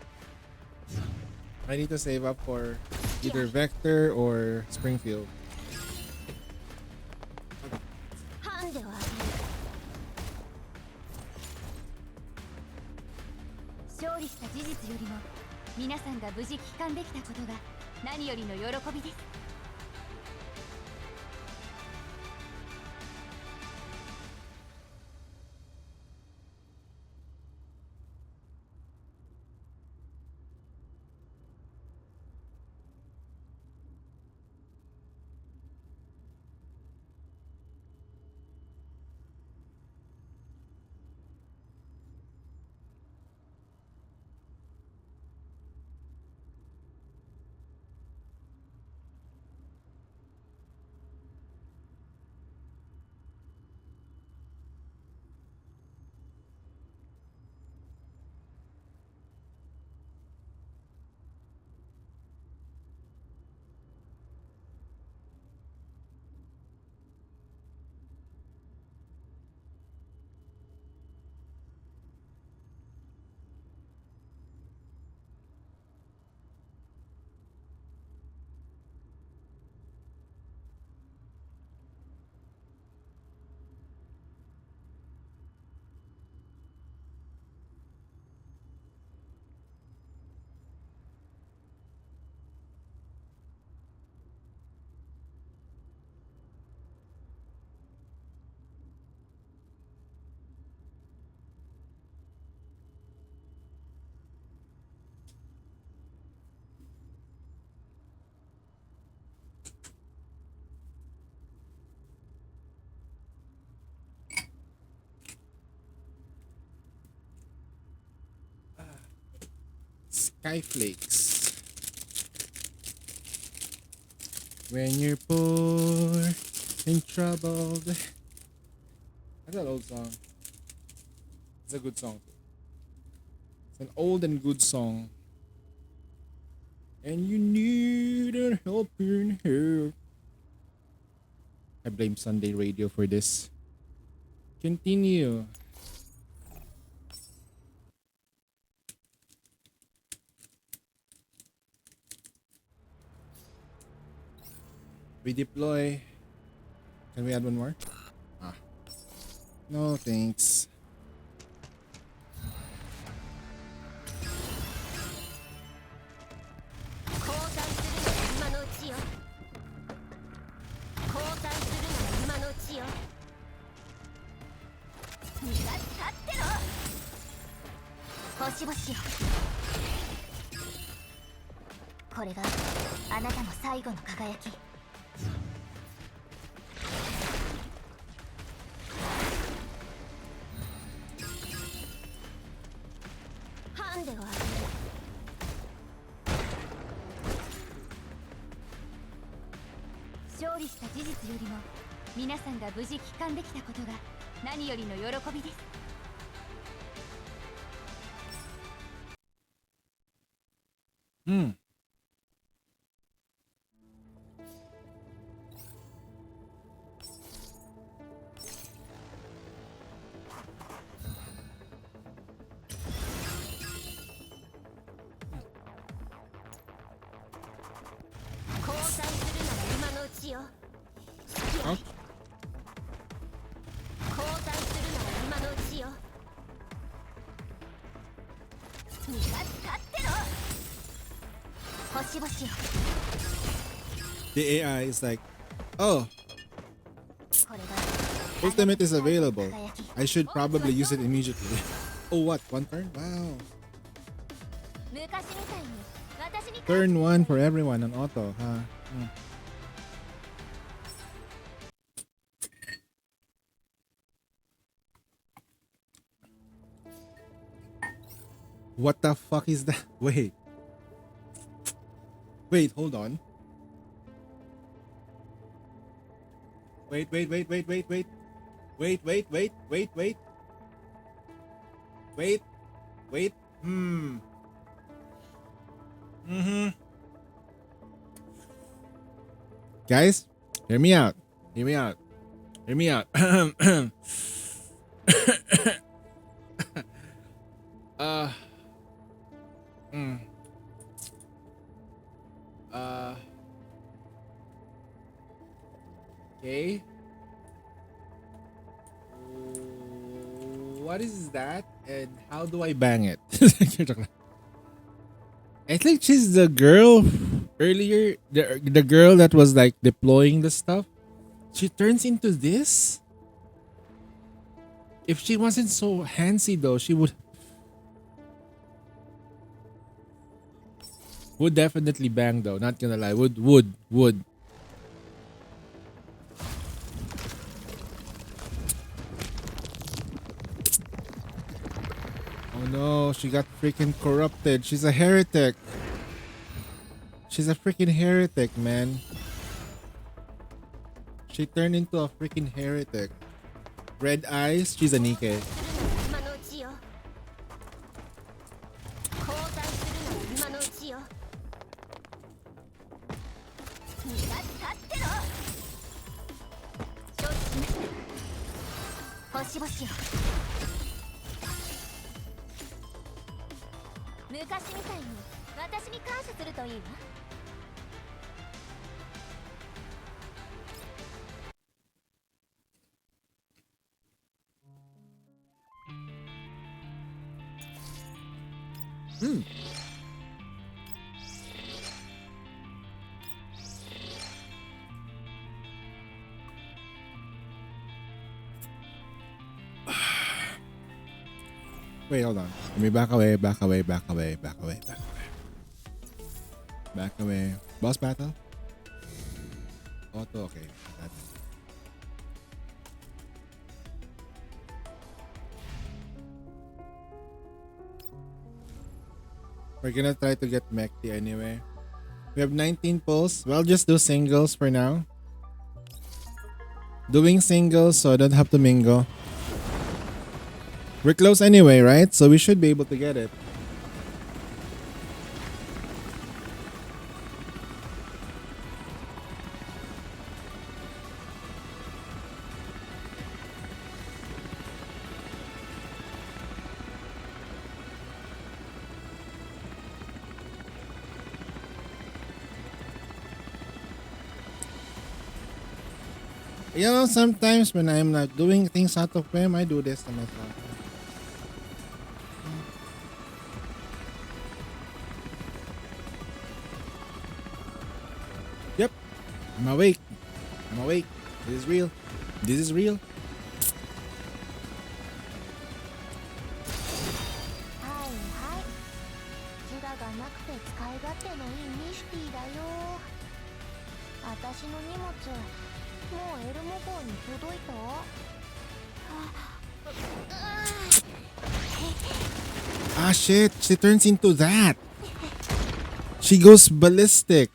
I need to save up for either Vector or Springfield. ハンデをあげる。よりも皆さんが無事帰還できたことが何よりの喜びです。Skyflakes. When you're poor and troubled. That's an old song. It's a good song too. It's an old and good song. And you need a helping hand. I blame Sunday Radio for this. Continue. We deploy. Can we add one more? Ah. No, thanks. Hmm. The AI is like, oh, ultimate is available. I should probably use it immediately. Oh, what? One turn? Wow. Turn one for everyone on auto, huh? Hmm. What the fuck is that? Wait. Wait, hold on. Wait. Wait. Guys, hear me out. Okay. What is that and how do I bang it? I think she's the girl earlier, the girl that was like deploying the stuff. She turns into this. If she wasn't so handsy though, she would definitely bang though. Not gonna lie, would. Oh no, she got freaking corrupted. She's a heretic. She's a freaking heretic, man. She turned into a freaking heretic. Red eyes, she's a Nikke. 今のうちよ。交代するのは今のうちよ。身が立ってろ。承知しました。星々よ。昔みたいに私に感謝するといいわ。Wait, hold on. Let me back away, back away, back away, back away, back away. Back away. Boss battle? Auto, okay. Got it. We're gonna try to get Mekti anyway. We have 19 pulls. We'll just do singles for now. Doing singles so I don't have to mingle. We're close anyway, right? So we should be able to get it. You know, sometimes when I'm not doing things out of whim, I do this to myself. Yep, I'm awake. I'm awake. This is real. This is real. はいはい。自我がなくて使い勝手のいいミシティだよ。私の荷物、もうエルモ号に届いた？Ah shit, she turns into that. She goes ballistic.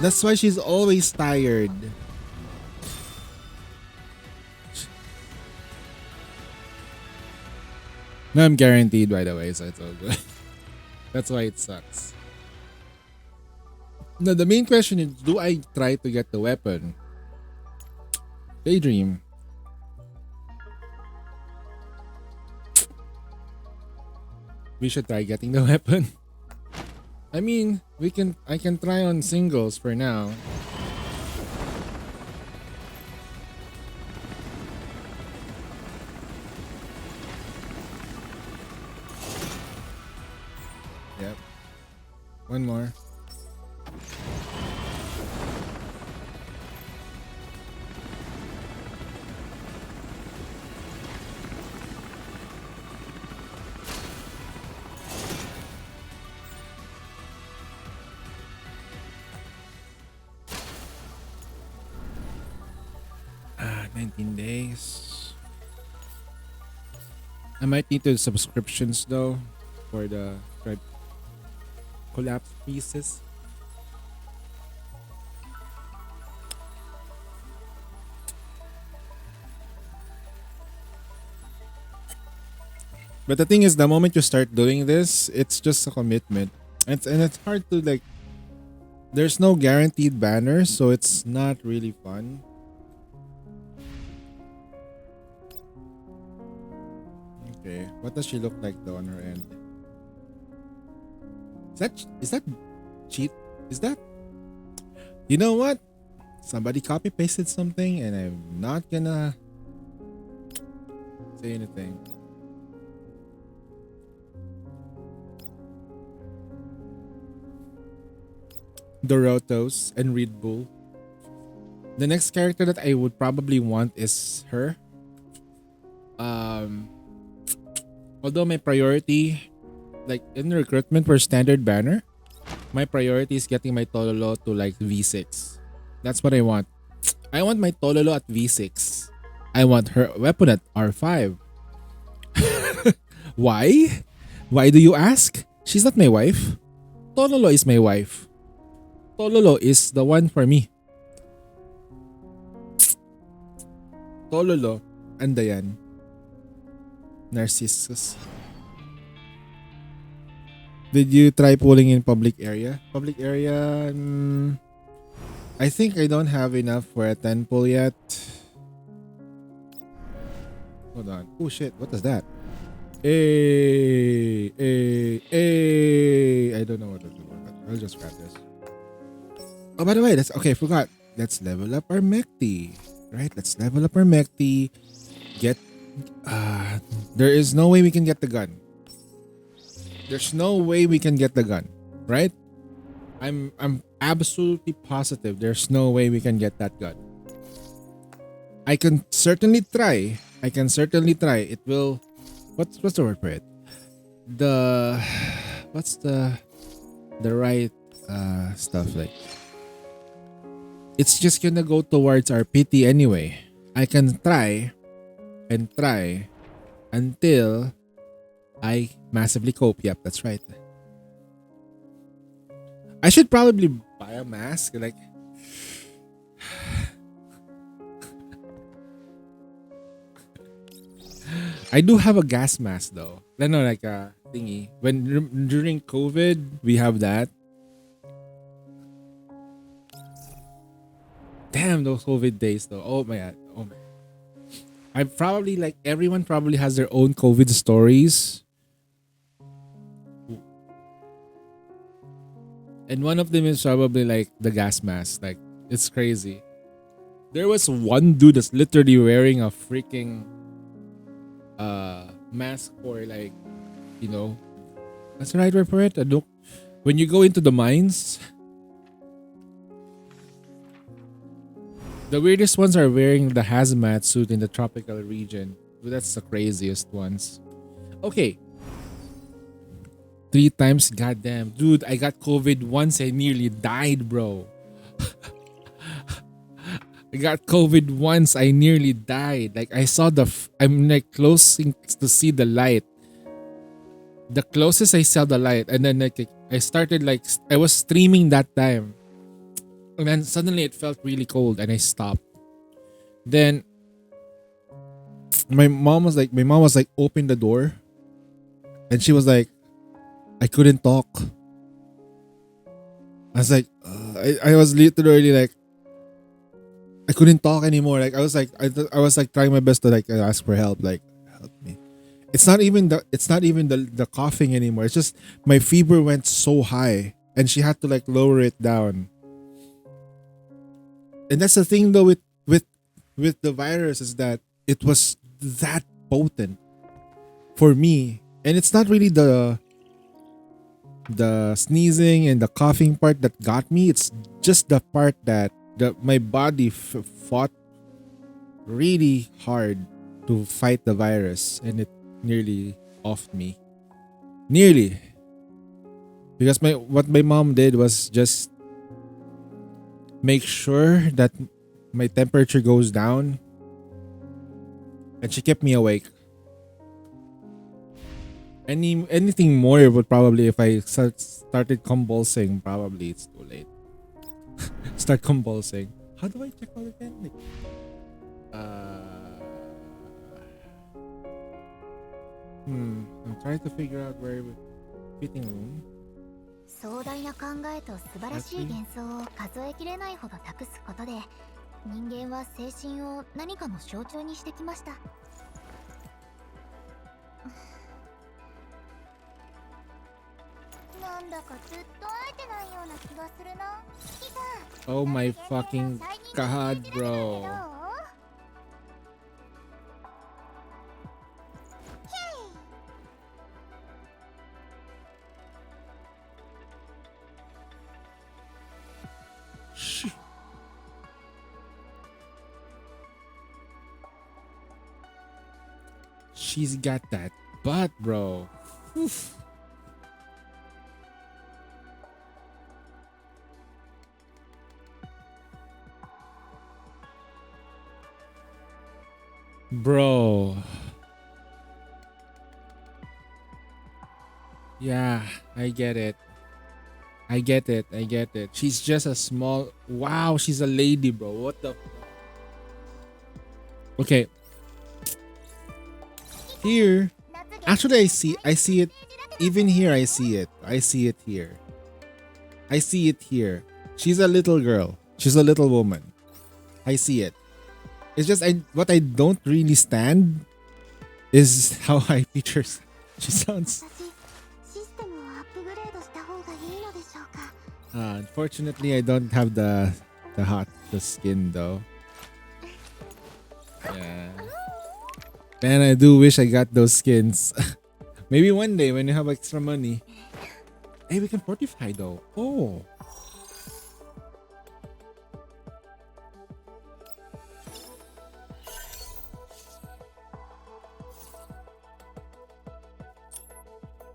That's why she's always tired. No, I'm guaranteed by the way, so it's all good. That's why it sucks. No, the main question is, do I try to get the weapon? Daydream. We should try getting the weapon. I mean, I can try on singles for now. Yep. One more. Ah, 19 days. I might need the subscriptions though for the collapse pieces. But the thing is, the moment you start doing this, it's just a commitment. And it's hard to like, there's no guaranteed banner, so it's not really fun. Okay, what does she look like though on her end? Is that cheat? Is that? You know what? Somebody copy pasted something and I'm not gonna say anything. Dorotos, and Red Bull. The next character that I would probably want is her. Although my priority, like in recruitment for standard banner, my priority is getting my Tololo to like V6. That's what I want. I want my Tololo at V6. I want her weapon at R5. Why? Why do you ask? She's not my wife. Tololo is my wife. Tololo is the one for me. Tololo and Dayan. Narcissus. Did you try pulling in public area? Public area? I think I don't have enough for a 10 pull yet. Hold on. Oh shit, what is that? Hey. I don't know what to do with that. I'll just grab this. Oh, by the way, I forgot. Let's level up our Mechty. Right? Let's level up our Mechty. There is no way we can get the gun. There's no way we can get the gun. Right? I'm absolutely positive there's no way we can get that gun. I can certainly try. It will. What's the word for it? What's the right stuff like? It's just gonna go towards our PT anyway. I can try and try until I massively cope. Yep, that's right. I should probably buy a mask. Like, I do have a gas mask though. No, like a thingy. During COVID, we have that. Damn those COVID days though. Oh my god. I probably like everyone probably has their own COVID stories. And one of them is probably like the gas mask. Like, it's crazy. There was one dude that's literally wearing a freaking mask for like, that's the right word for it. When you go into the mines, the weirdest ones are wearing the hazmat suit in the tropical region. That's the craziest ones. Okay. 3 times, goddamn. Dude, I got COVID once. I nearly died, bro. I got COVID once. I nearly died. Like, I saw I'm like closing to see the light. The closest I saw the light. And then like, I started like, I was streaming that time. And then suddenly it felt really cold and I stopped. Then my mom was like, open the door. And she was like, I couldn't talk. I was like, I was literally like, I couldn't talk anymore. Like I was like trying my best to like ask for help. Like, help me. It's not even the coughing anymore. It's just my fever went so high, and she had to like lower it down. And that's the thing though with the virus is that it was that potent for me, and it's not really the sneezing and the coughing part that got me. It's just the part that my body fought really hard to fight the virus, and it nearly offed me. Nearly. Because what my mom did was just make sure that my temperature goes down, and she kept me awake. Anything more would probably, if I started convulsing, probably it's too late. Start convulsing. How do I check out again? Like, I'm trying to figure out where fitting room. 壮大な考えと素晴らしい幻想を数えきれないほど託すことで、人間は精神を何かの象徴にしてきました。なんだかずっと会えてないような気がするな。キさん。Oh my fucking god, bro. she's got that butt, bro. Oof. Bro. Yeah, I get it. I get it. I get it. She's just a small. Wow, she's a lady, bro. What the? Okay. Here, actually, I see it. Even here, I see it. I see it here. I see it here. She's a little girl. She's a little woman. I see it. It's just what I don't really stand is how I picture. She sounds. システムをアップグレードした方がいいのでしょうか。 Unfortunately, I don't have the skin though. Yeah. Man, I do wish I got those skins. Maybe one day when you have extra money. Hey, we can fortify though. Oh.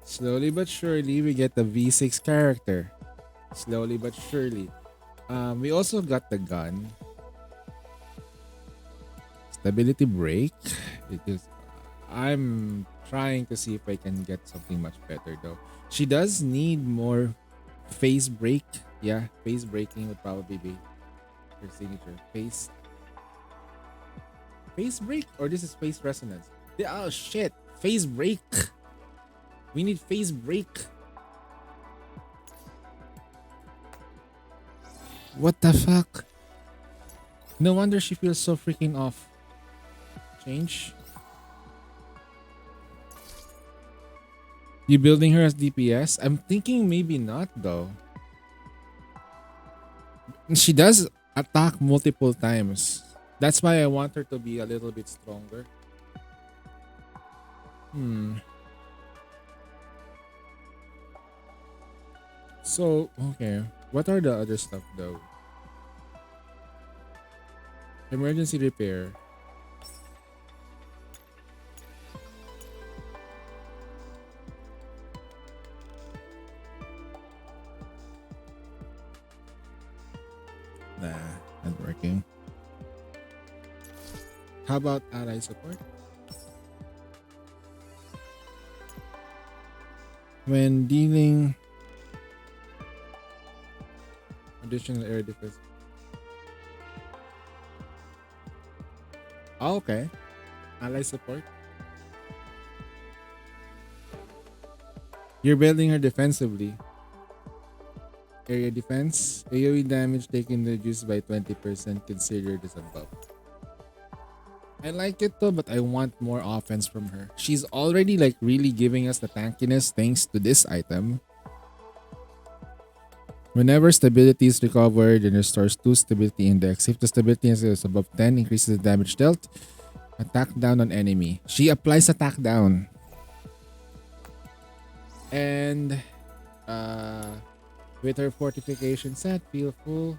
Slowly but surely, we get the V6 character. Slowly but surely. We also got the gun. Stability break. Because I'm trying to see if I can get something much better though. She does need more phase break. Yeah, phase breaking would probably be her signature. Phase break, or this is phase resonance? Oh shit! Phase break. We need phase break. What the fuck? No wonder she feels so freaking off. Change. You building her as DPS? I'm thinking maybe not though. She does attack multiple times. That's why I want her to be a little bit stronger. So, okay. What are the other stuff though? Emergency repair. Nah, not working. How about ally support? When dealing additional air defense. Oh, okay. Ally support. You're building her defensively. Area defense. AoE damage taken reduced by 20%. Consider this a buff. I like it though, but I want more offense from her. She's already like really giving us the tankiness thanks to this item. Whenever stability is recovered and restores 2 stability index. If the stability index is above 10, increases the damage dealt. Attack down on enemy. She applies attack down. And with her fortification set, feel full.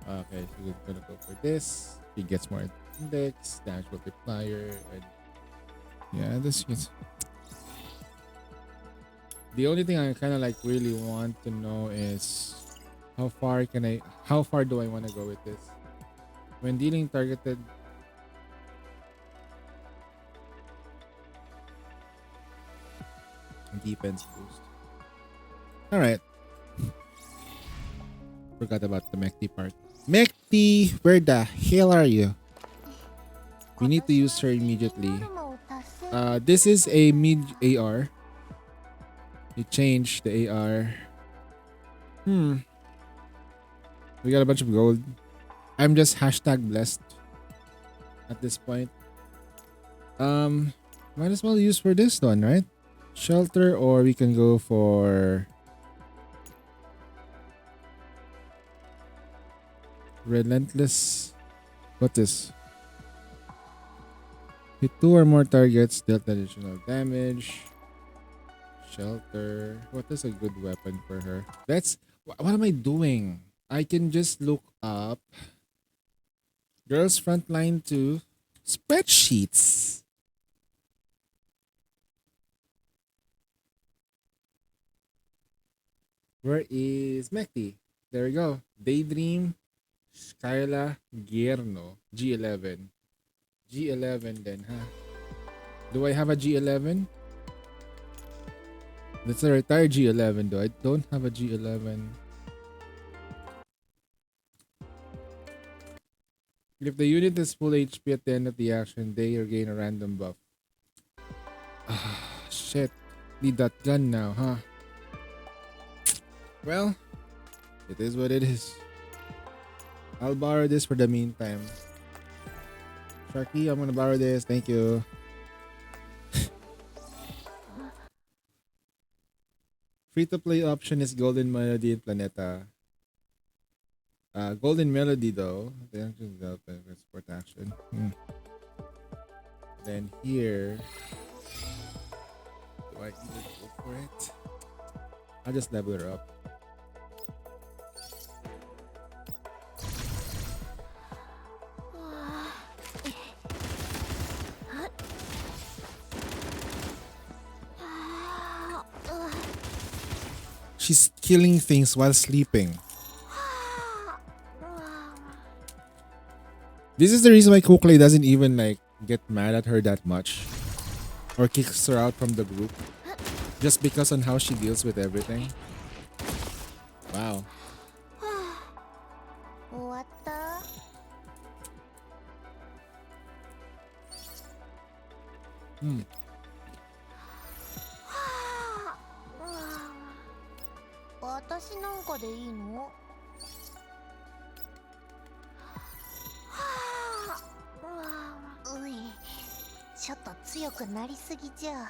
Okay, so we're gonna go for this. She gets more index, damage multiplier, and yeah, this is. The only thing I kind of like really want to know is how far do I want to go with this? When dealing targeted defense boost. Alright. Forgot about the Mekti part. Mekti, where the hell are you? We need to use her immediately. This is a mid AR. You change the AR. We got a bunch of gold. I'm just hashtag blessed at this point. Might as well use for this one, right? Shelter, or we can go for relentless. What is? Hit 2 or more targets, dealt additional damage. Shelter. What is a good weapon for her? What am I doing? I can just look up Girls Frontline 2. Spreadsheets. Where is Mekti? There we go. Daydream, Skyla, Gierno, G11. G11 then, huh? Do I have a G11? That's a retired G11 though. I don't have a G11. If the unit is full HP at the end of the action, they gain a random buff. Ah, shit. Need that gun now, huh? Well, it is what it is. I'll borrow this for the meantime. Sharky, I'm gonna borrow this. Thank you. Free-to-play option is Golden Melody and Planeta. Golden Melody though, they actually develop sport action. Then here, do I even go for it? I'll just level her up. She's killing things while sleeping. This is the reason why Kuklai doesn't even like get mad at her that much or kicks her out from the group just because on how she deals with everything. Wow. What the? Hmm. 私なんかでいいの？はあ、うい、ちょっと強くなりすぎじゃ。は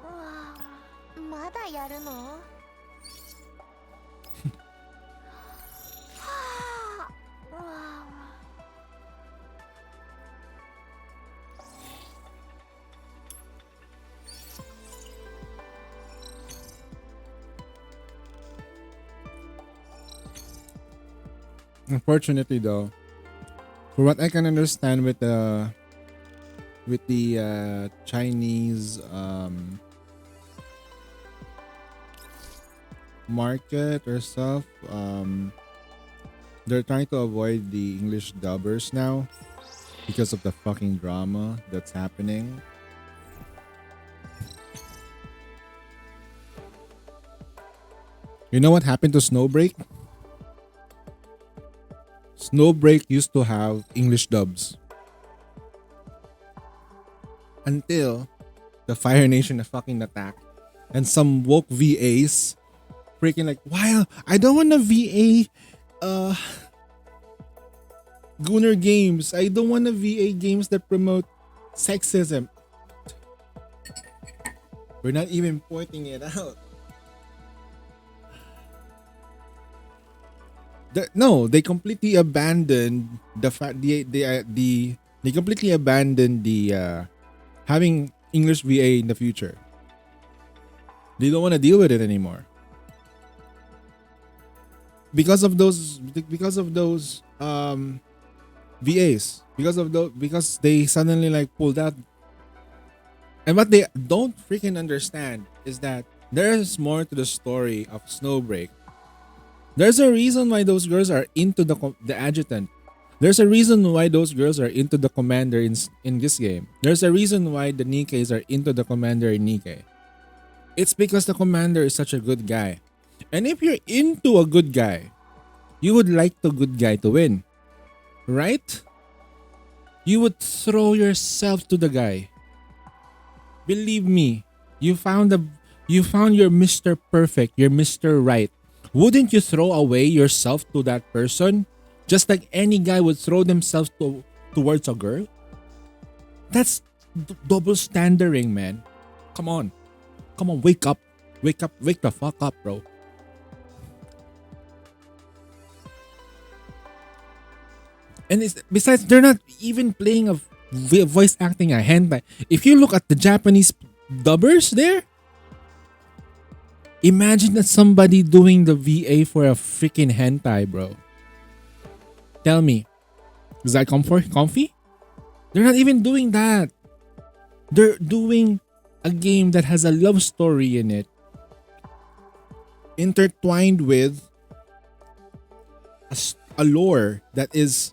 あ、まだやるの？はあ、Unfortunately though, for what I can understand with the Chinese market or stuff, they're trying to avoid the English dubbers now because of the fucking drama that's happening. You know what happened to Snowbreak? Snowbreak used to have English dubs. Until the Fire Nation fucking attacked. And some woke VAs freaking like, wow, I don't want to VA Gunner games. I don't want to VA games that promote sexism. We're not even pointing it out. No, they completely abandoned the fact they completely abandoned the having English VA in the future. They don't want to deal with it anymore because of those VAs, because they suddenly like pulled out. And what they don't freaking understand is that there is more to the story of Snowbreak. There's a reason why those girls are into the adjutant. There's a reason why those girls are into the commander in this game. There's a reason why the Nikkei's are into the commander in Nikkei. It's because the commander is such a good guy. And if you're into a good guy, you would like the good guy to win. Right? You would throw yourself to the guy. Believe me, you found your Mr. Perfect, your Mr. Right. Wouldn't you throw away yourself to that person? Just like any guy would throw themselves towards a girl? That's double standarding, man. Come on, wake up. Wake the fuck up, bro. And besides, they're not even playing a voice acting a hentai. If you look at the Japanese dubbers there, imagine that somebody doing the VA for a freaking hentai, bro. Tell me, Is that comfy? They're not even doing that. They're doing a game that has a love story in it, intertwined with a lore that is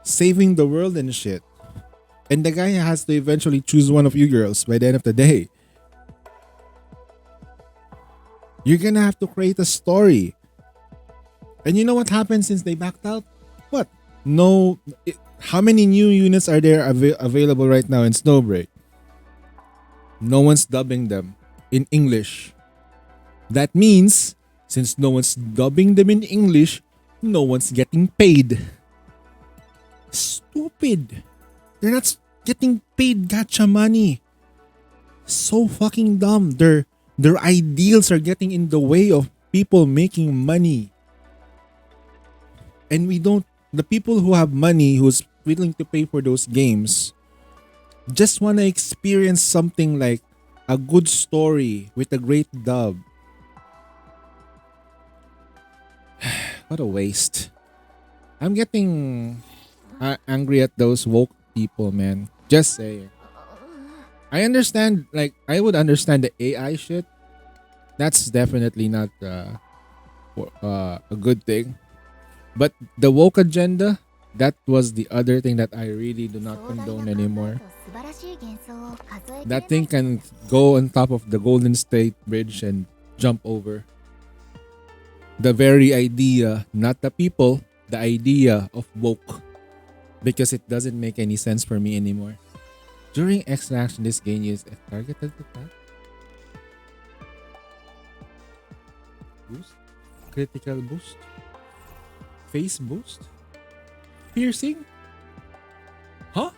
saving the world and shit. And the guy has to eventually choose one of you girls by the end of the day. You're gonna have to create a story. And you know what happened since they backed out? What? No. How many new units are there available right now in Snowbreak? No one's dubbing them in English. That means, since no one's dubbing them in English, no one's getting paid. Stupid. They're not getting paid gacha money. So fucking dumb. Their ideals are getting in the way of people making money. And the people who have money, who's willing to pay for those games, just want to experience something like a good story with a great dub. What a waste. I'm getting angry at those woke people, man. Just saying. I understand, like, I would understand the AI shit. That's definitely not a good thing. But the woke agenda, that was the other thing that I really do not condone anymore. That thing can go on top of the Golden State Bridge and jump over. The very idea, not the people, the idea of woke. Because it doesn't make any sense for me anymore. During extraction, this game uses a targeted attack. Boost? Critical boost? Face boost? Piercing? Huh?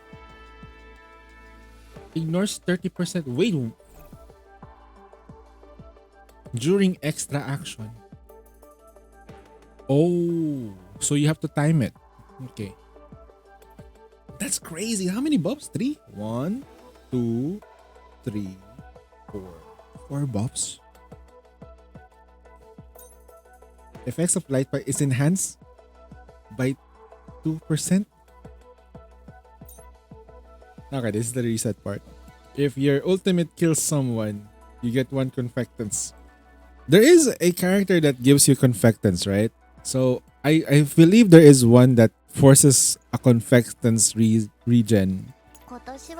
Ignores 30%. Wait. During extra action. Oh. So you have to time it. Okay. That's crazy. How many buffs? 3? 1, 2, 3, 4. 4 buffs. Effects of light is enhanced by 2%. Okay, this is the reset part. If your ultimate kills someone, you get 1 confectance. There is a character that gives you confectance, right? So I believe there is one that forces a confectance regen.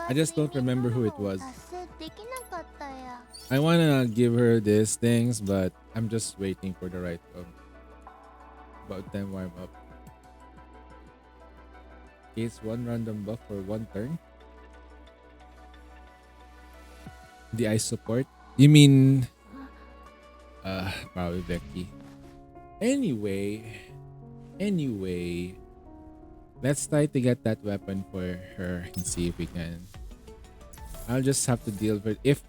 I just don't remember who it was. I wanna give her these things, but I'm just waiting for the right about time warm up. It's 1 random buff for 1 turn. The ice support? You mean probably Becky. Anyway, let's try to get that weapon for her and see if we can. I'll just have to deal with if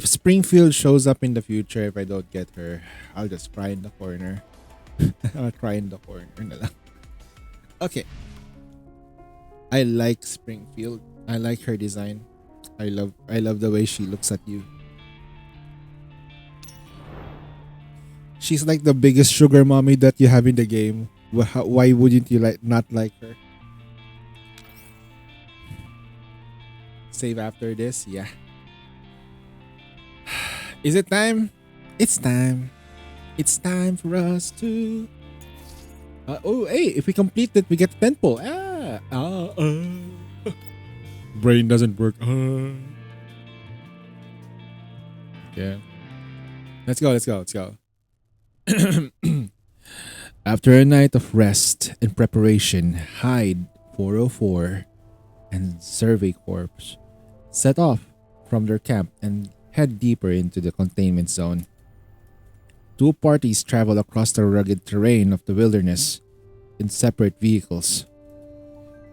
Springfield shows up in the future. If I don't get her, I'll just cry in the corner. I'll cry in the corner na lang. Okay. I like Springfield. I like her design. I love the way she looks at you. She's like the biggest sugar mommy that you have in the game. Why wouldn't you not like her? Save after this? Yeah. Is it time? It's time. It's time for us to... oh, hey, if we complete it, we get 10 po. Brain doesn't work. Yeah. Let's go. After a night of rest and preparation, Hyde, 404, and Survey Corps set off from their camp and head deeper into the containment zone. 2 parties travel across the rugged terrain of the wilderness in separate vehicles.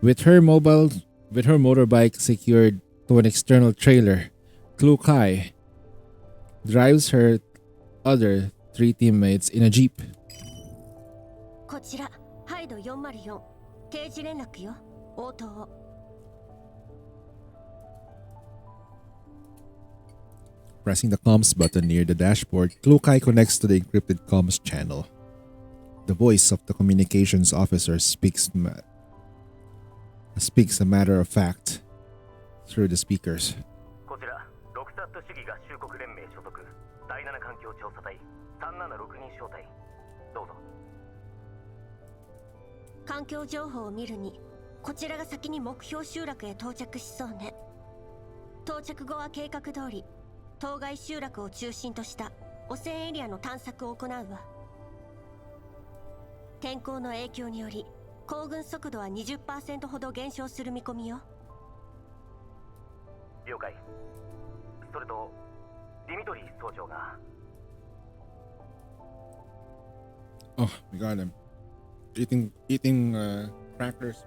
With her motorbike secured to an external trailer, Clue Kai drives her other 3 teammates in a jeep. こちら、ハイド404、刑事連絡よ、応答。Pressing the comms button near the dashboard, Clue Kai connects to the encrypted comms channel. The voice of the communications officer speaks a matter of fact through the speakers. こちらロクサット主義合衆国連盟所属第7環境調査隊376人小隊どうぞ。環境情報を見るにこちらが先に目標集落へ到着しそうね。到着後は計画通り当該集落を中心とした汚染エリアの探索を行うわ。天候の影響により行軍速度は 20% ほど減少する見込みよ。了解。それとディミトリー総長が Oh, we got him. Eating crackers.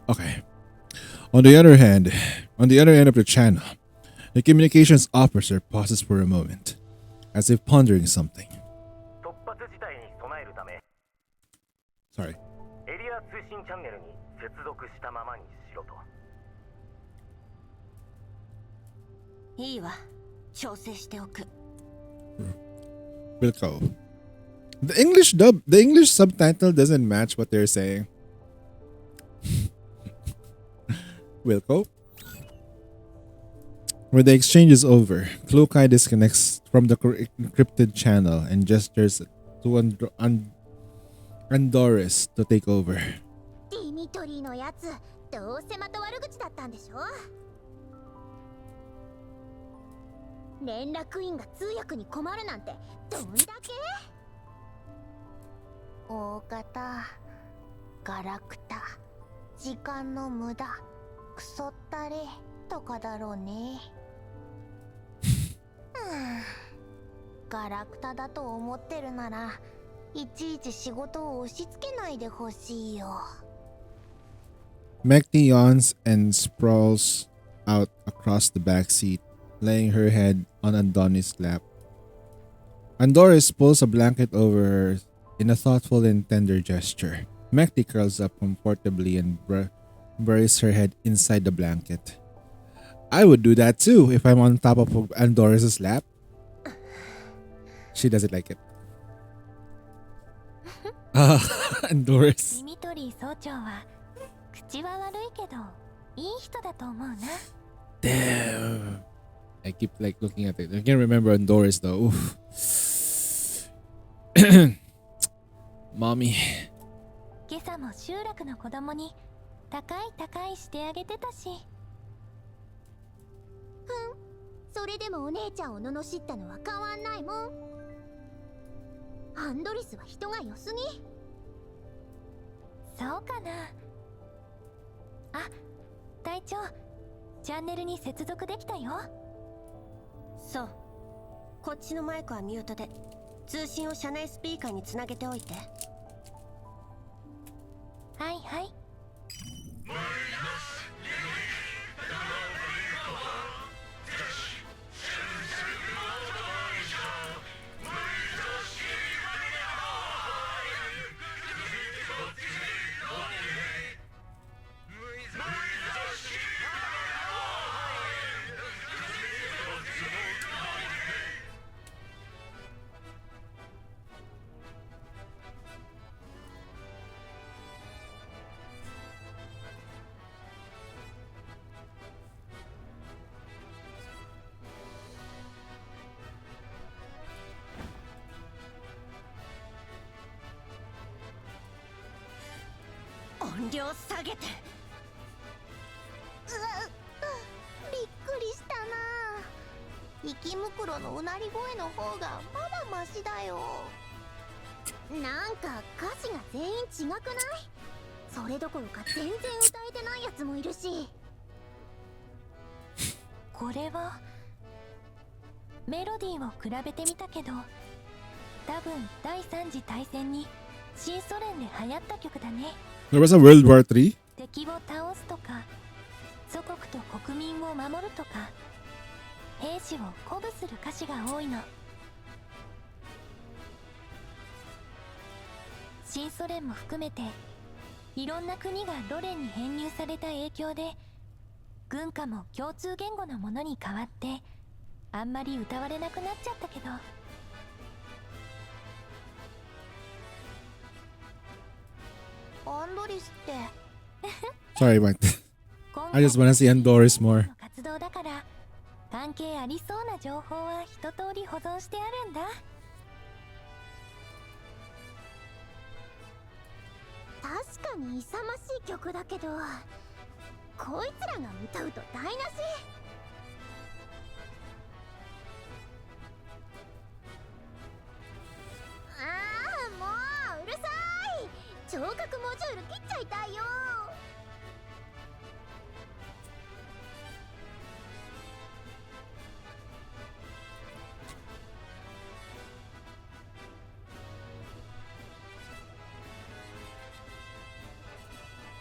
Okay. On the other end of the channel, the communications officer pauses for a moment, as if pondering something. 突発事態に備えるため Sorry. エリア通信チャンネルに接続したままにしろと。いいわ、調整しておく。Wilco. The English subtitle doesn't match what they're saying. Wilco. When the exchange is over, Klukai disconnects from the encrypted channel and gestures to Andoris to take over. ディミトリーのやつ、どうせまた悪口だったんでしょ。連絡員が通訳に困るなんてどんだけ。大方ガラクタ時間の無駄クソったれとかだろうね。ガラクタだと思ってるならいちいち仕事を押し付けないでほしいよ。Mekti yawns and sprawls out across the back seat, laying her head on Adonis' lap. Andoris pulls a blanket over her in a thoughtful and tender gesture. Mekti curls up comfortably and buries her head inside the blanket. I would do that too if I'm on top of Andoris' lap. She doesn't like it. Andoris. ディミトリー総長は口は悪いけどいい人だと思うな。Damn. I keep like looking at it. I can't remember Andoris though. Mommy. 今朝も集落の子供に高いしてあげてたし。それでもお姉ちゃんを罵ったのは変わんないもん。アンドリスは人が良すぎ。そうかな。あ、隊長、チャンネルに接続できたよ。そう。こっちのマイクはミュートで通信を車内スピーカーにつなげておいて。はいはい。音量下げて。びっくりしたな。息袋のうなり声の方がまだマシだよ。なんか歌詞が全員違くない？それどころか全然歌えてないやつもいるし。これはメロディーを比べてみたけど、多分第3次大戦に新ソ連で流行った曲だね。There was a World War III? 敵を倒すとか、祖国と国民を守るとか、兵士を鼓舞する歌詞が多いの。新ソ連も含めていろんな国がロ連に編入された影響で、軍歌も共通言語のものに変わってあんまり歌われなくなっちゃったけど。アンドリスって Sorry about that. I just wanna see Andoris more. 活動だから関係ありそうな情報は一通り保存してあるんだ。確かに勇ましい曲だけど、こいつらが歌うと台無し。ああ、もううるさい。聴覚モジュール切っちゃいたいよ。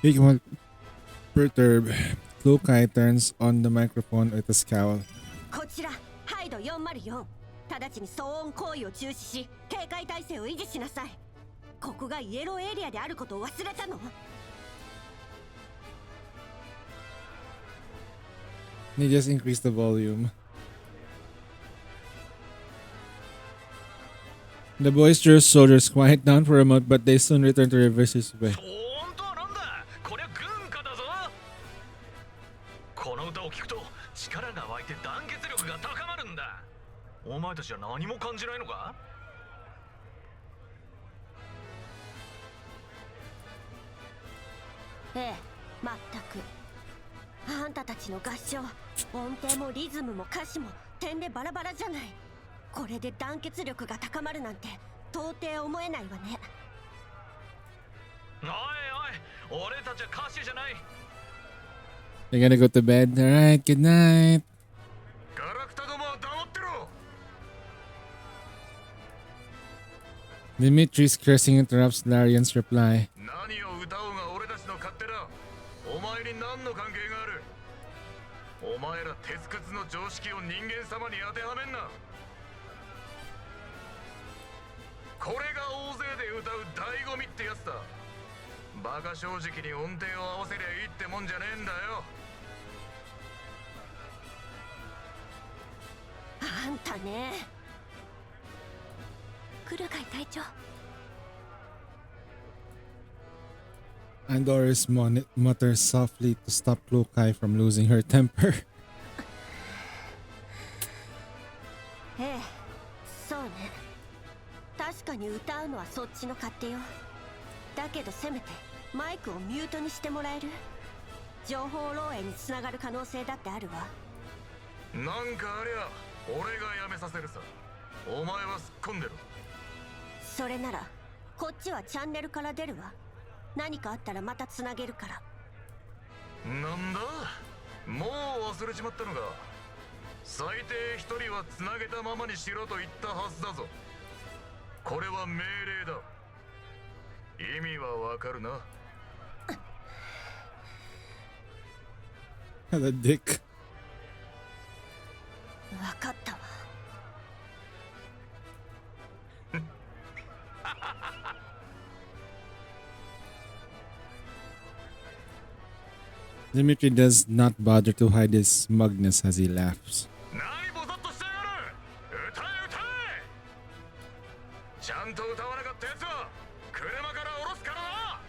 Big one perturb. Klukai turns on the microphone with a scowl. こちらハイド404、直ちに騒音行為を中止し警戒態勢を維持しなさい。ここがイエローエリアであることを忘れたの？ They just increase the volume. The boisterous soldiers quiet down for a moment, but they soon return to their vicious way. 本当はなんだ、こりゃ軍歌だぞ。この歌を聴くと力が湧いて団結力が高まるんだ。お前たちは何も感じないのか？ええ、まったく。あんたたちの合唱、音程もリズムも歌詞も点でバラバラじゃない。これで団結力が高まるなんて到底思えないわね。おいおい、俺たちは歌手じゃない。 They're gonna go to bed. Alright, good night. ガラクタどもは黙ってろ。 Dimitri's cursing interrupts Larian's reply. 何を歌おうが俺たちの勝手だ。お前に何の関係がある？お前ら鉄くずの常識を人間様に当てはめんな。これが大勢で歌う醍醐味ってやつだ。バカ正直に音程を合わせりゃいいってもんじゃねえんだよ。あんたね。クルカイ隊長。 Andoris mutters softly to stop Klukai from losing her temper. ええ、そうね。確かに歌うのはそっちの勝手よ。だけどせめてマイクをミュートにしてもらえる？情報漏洩につながる可能性だってあるわ。なんかありゃ俺がやめさせるさ。お前は突っ込んでろ。それならこっちはチャンネルから出るわ。何かあったらまたつなげるから。なんだ、もう忘れちまったのか。最低一人はつなげたままにしろと言ったはずだぞ。これは命令だ。意味はわかるな。The dick. わかったわ。Dimitri does not bother to hide his smugness as he laughs. 何ボソッとしてやがる。歌え歌え。ちゃんと歌わなかったやつは車から降ろすからな。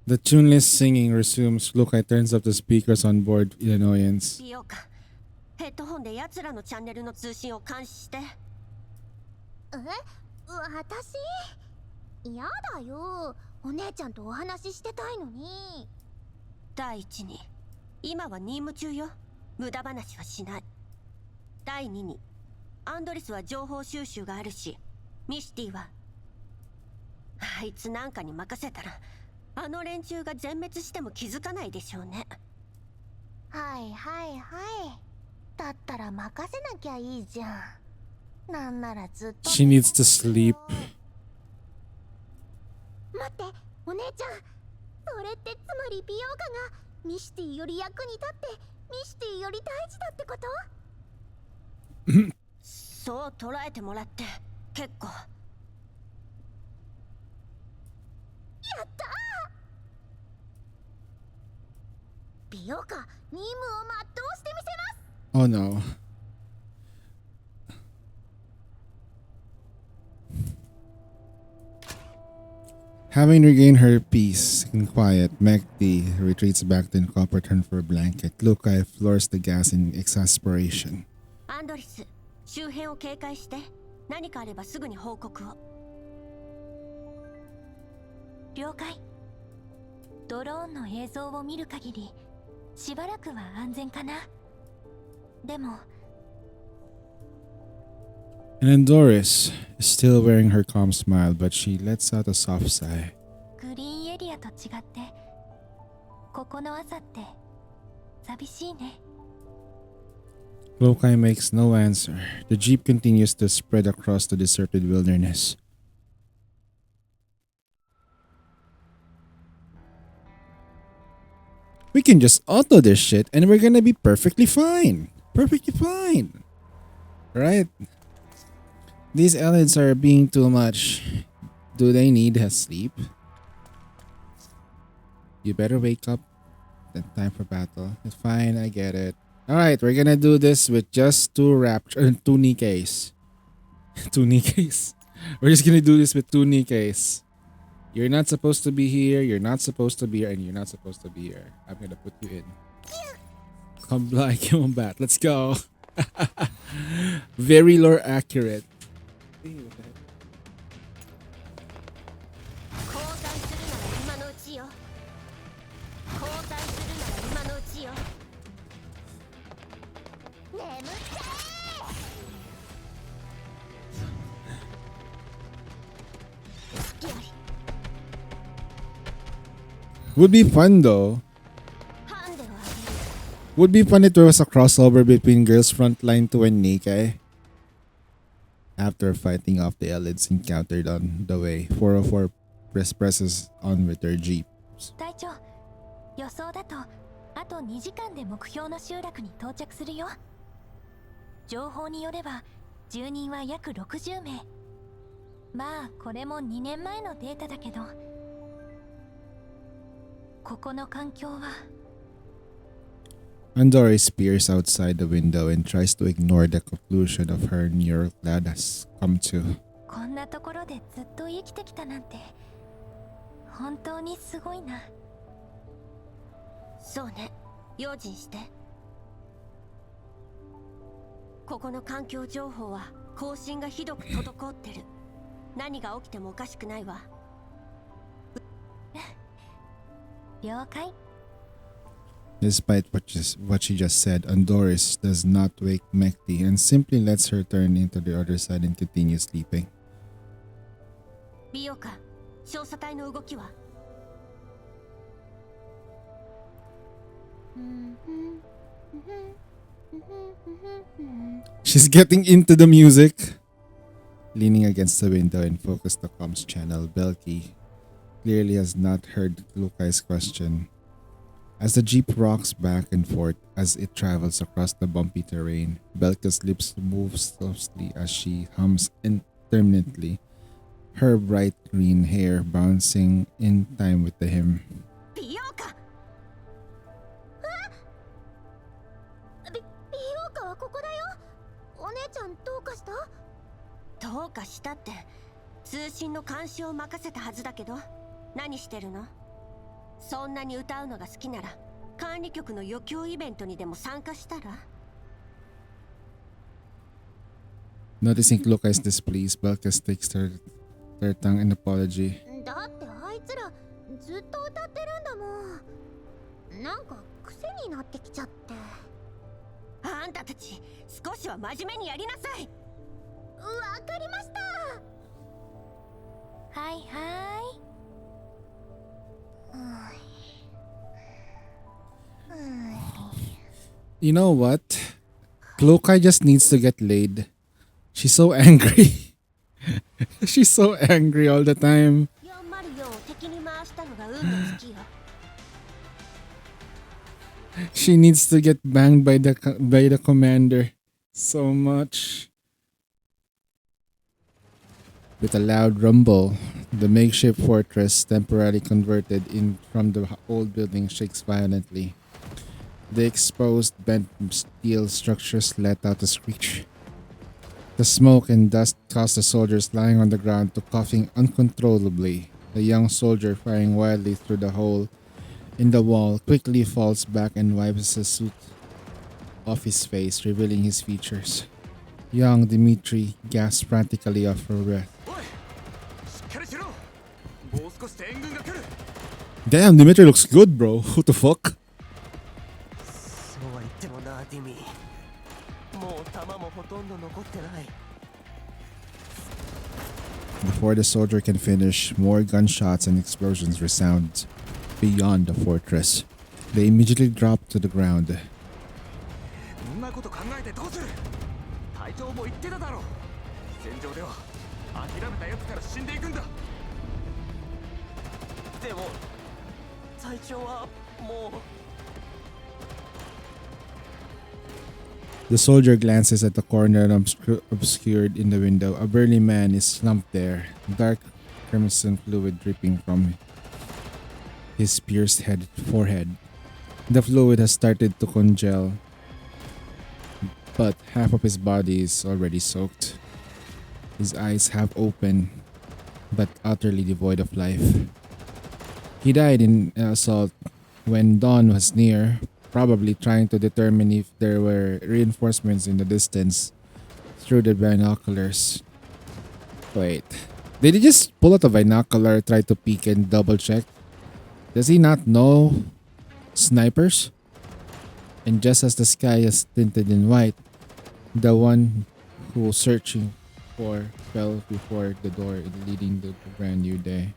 The tuneless singing resumes. Klukai turns up the speakers on board Illinoisans. 美容か。ヘッドホンで奴らのチャンネルの通信を監視して。私？やだよ。お姉ちゃんとお話ししてたいのに。第一に、今は任務中よ。無駄話はしない。第二に、アンドリスは情報収集があるし、ミシティはあいつなんかに任せたらあの連中が全滅しても気づかないでしょうね。はいはいはい。だったら任せなきゃいいじゃん。なんならずっと。 She needs to sleep. 待って、お姉ちゃん。それってつまり美容家がミシティより役に立ってミシティより大事だってこと？そう捉えてもらって結構。やったー！美美容家任務を全うしてみせます。 Oh no. Having regained her peace and quiet, Mekti retreats back to incorporate her for a blanket. Lukai floors the gas in exasperation. アンドリス、周辺を警戒して、何かあればすぐに報告を。了解。ドローンの映像を見る限り、しばらくは安全かな。でも、 And Doris is still wearing her calm smile, but she lets out a soft sigh. グリーンエリアと違って、ここの朝って寂しいね。 Lokai makes no answer. The jeep continues to spread across the deserted wilderness. We can just auto this shit and we're gonna be perfectly fine. Perfectly fine. Right? These aliens are being too much. Do they need a sleep? You better wake up. Then time for battle. It's fine, I get it. Alright, we're gonna do this with just two Nikkeis. Two Nikkeis. We're just gonna do this with two Nikkeis. You're not supposed to be here, you're not supposed to be here, and you're not supposed to be here. I'm gonna put you in. Combat. Let's go. Very lore accurate. Would be fun though. Would be fun if there was a crossover between Girls Frontline 2 and Nikke. After fighting off the aliens encountered on the way, 404 presses on with their jeeps. 隊長、予想だとあと2時間で目標の集落に到着するよ。情報によれば住人は約60名。まあこれも2年前のデータだけど、ここの環境は。 Andoris peers outside the window and tries to ignore the conclusion of her neural lab has come to. こんなところでずっと生きてきたなんて本当にすごいな。そうね、用心して。ここの環境情報は更新がひどく滞ってる。何が起きてもおかしくないわ。了解。 Despite what she just said, Andoris does not wake Mekti and simply lets her turn into the other side and continue sleeping. 美容家、調査隊の動きは？ She's getting into the music. Leaning against the window and focused the comms channel, Belky clearly has not heard Lukai's question. As the jeep rocks back and forth as it travels across the bumpy terrain, Belka's lips move softly as she hums intermittently, her bright green hair bouncing in time with the hymn. 美容家はここだよ。お姉ちゃんどうかした？どうかしたって、通信の監視を任せたはずだけど、何してるの？そんなに歌うのが好きなら、管理局の余興イベントにでも参加したら？ Noticing Lukai's displeased, Belka takes their tongue in apology. だってあいつらずっと歌ってるんだもん。なんか癖になってきちゃって。あんたたち少しは真面目にやりなさい。わかりました。はいはい。You know what? Lukai just needs to get laid. She's so angry. She's so angry all the time. 404を敵に回したのが運の尽きよ。 She needs to get banged by the commander so much. With a loud rumble, the makeshift fortress temporarily converted in from the old building shakes violently. The exposed bent steel structures let out a screech. The smoke and dust caused the soldiers lying on the ground to coughing uncontrollably. The young soldier, firing wildly through the hole in the wall, quickly falls back and wipes the soot off his face, revealing his features. Young Dimitri gasps frantically for breath. Damn, Dimitri looks good, bro. What the fuck? Before the soldier can finish, more gunshots and explosions resound beyond the fortress. They immediately drop to the ground. The soldier glances at the corner obscured in the window. A burly man is slumped there, dark crimson fluid dripping from his pierced forehead. The fluid has started to congeal, but half of his body is already soaked. His eyes half open, but utterly devoid of life. He died in an assault when dawn was near, probably trying to determine if there were reinforcements in the distance through the binoculars. Wait, did he just pull out a binocular, try to peek and double check? Does he not know snipers? And just as the sky is tinted in white, the one who was searching for fell before the door leading to the brand new day.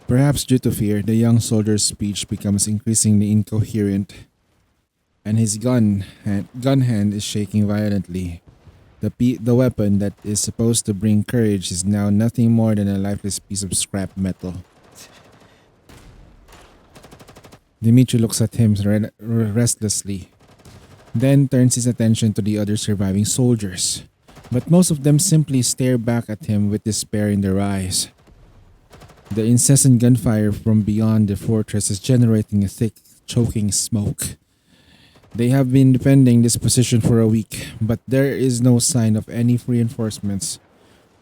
Perhaps due to fear, the young soldier's speech becomes increasingly incoherent, and his gun hand is shaking violently. The weapon that is supposed to bring courage is now nothing more than a lifeless piece of scrap metal. Dimitri looks at him restlessly, then turns his attention to the other surviving soldiers. But most of them simply stare back at him with despair in their eyes. The incessant gunfire from beyond the fortress is generating a thick, choking smoke. They have been defending this position for a week, but there is no sign of any reinforcements.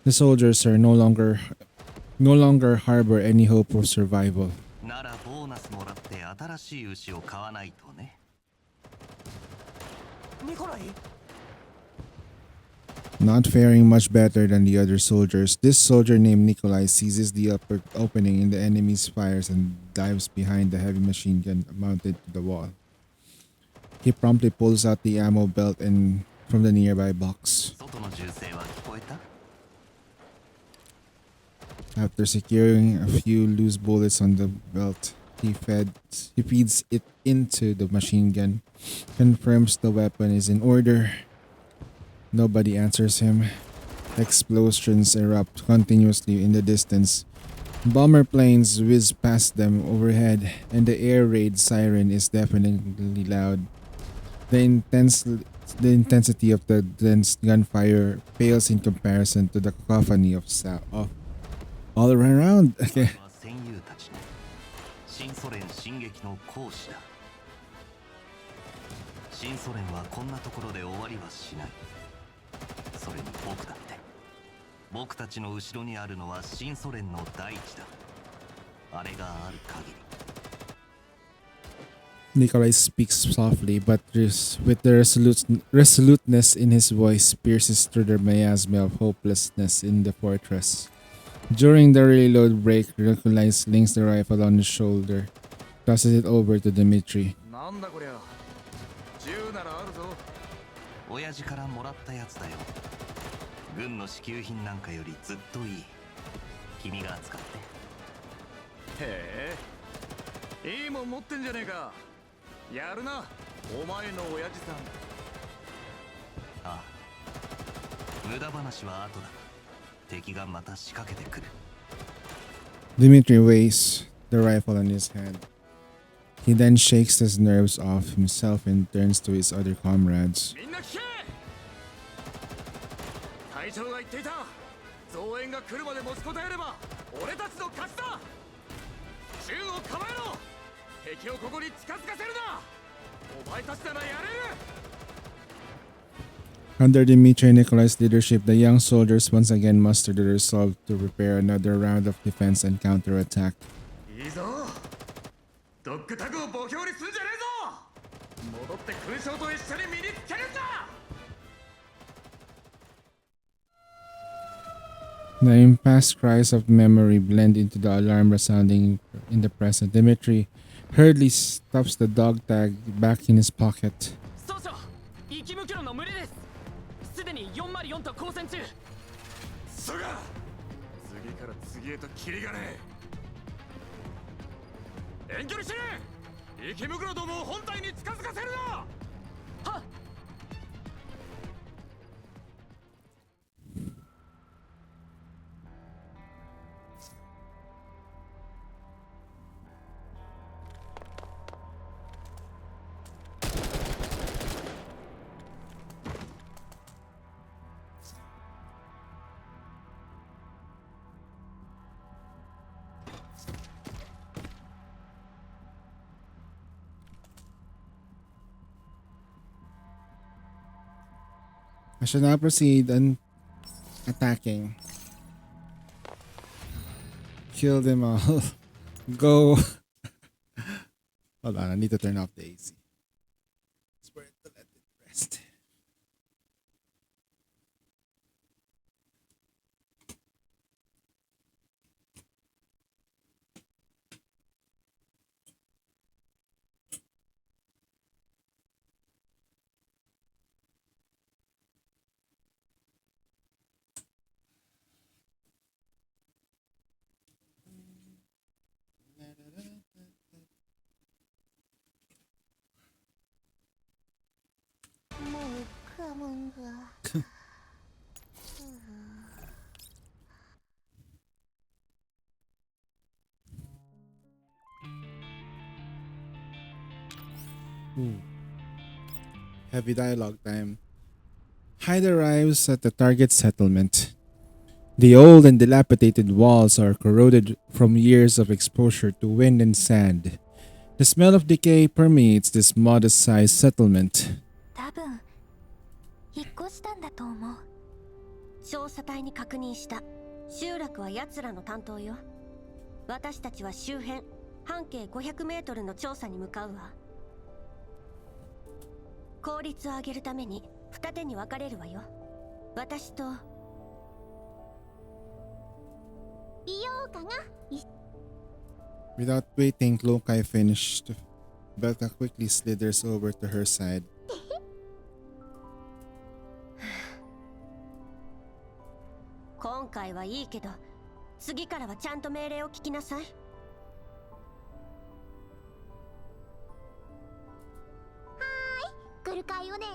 The soldiers are no longer harbor any hope of survival. Not faring much better than the other soldiers, this soldier named Nikolai seizes the upper opening in the enemy's fires and dives behind the heavy machine gun mounted to the wall. He promptly pulls out the ammo belt from the nearby box. After securing a few loose bullets on the belt, he feeds it into the machine gun, confirms the weapon is in order. Nobody answers him. Explosions erupt continuously in the distance. Bomber planes whiz past them overhead, and the air raid siren is deafeningly loud. The intensity of the dense gunfire pales in comparison to the cacophony of all around. Okay. Nikolai speaks softly, but with the resoluteness in his voice pierces through the miasma of hopelessness in the fortress. During the reload break, Nikolai slings the rifle on his shoulder, tosses it over to Dimitri. Dimitri weighs the rifle on his hand. He then shakes his nerves off himself and turns to his other comrades. みんな聞け。隊長が言っていた。増援が来るまで持ちこたえれば俺たちの勝ちだ。銃を構えろ。敵をここに近づかせるな。お前たちならやれる。 Under Dimitri and Nikolai's leadership, the young soldiers once again mustered the resolve to prepare another round of defense and counterattack. いいぞ。ドッグタグを墓標にすんじゃねえぞ。戻って勲章と一緒に身につけるんだ。 The impasse cries of memory blend into the alarm resounding in the present. Dimitri hurriedly stuffs the dog tag back in his pocket. 総長、生き向けろの群れです。すでに404と交戦中。そうか。次から次へとキリがねえ。遠距離しねえ。生き向くろどもを本体に近づかせるな。はっ。 I should now proceed on attacking. Kill them all. Go. Hold on, I need to turn off the AC. For it to let it rest. Ooh. Heavy dialogue time. Hyde arrives at the target settlement. The old and dilapidated walls are corroded from years of exposure to wind and sand. The smell of decay permeates this modest-sized settlement. 多分引っ越したんだと思う。調査隊に確認した。集落は奴らの担当よ。私たちは周辺半径500メートルの調査に向かうわ。効率を上げるために二手に分かれるわよ。私と美容家が Without waiting, Lokai finished. Belka quickly slithers over to her side. 今回はいいけど、次からはちゃんと命令を聞きなさい。グルカイお姉ち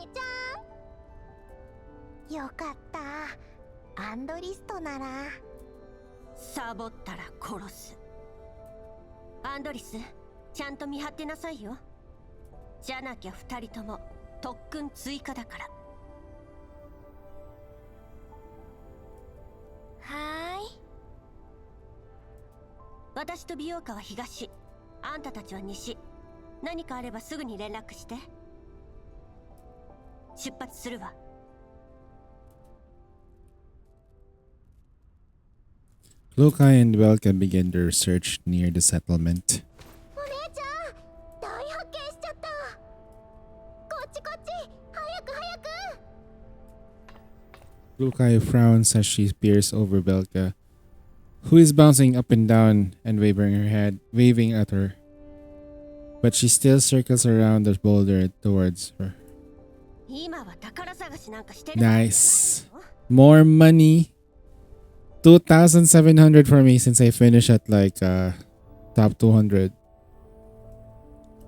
ゃん。よかった。アンドリストなら。サボったら殺す。アンドリス、ちゃんと見張ってなさいよ。じゃなきゃ二人とも特訓追加だから。はーい。私と美容家は東、あんたたちは西。何かあればすぐに連絡して。出発するわ。Lokai and Belka begin their search near the settlement. お姉ちゃん、大発見しちゃった。こっちこっち、早く早く。 Lokai frowns as she peers over Belka, who is bouncing up and down and waving her head, waving at her. But she still circles around the boulder towards her. 今は宝探しなんかしてる。 Nice. More money. 2,700 for me since I finished at like top 200.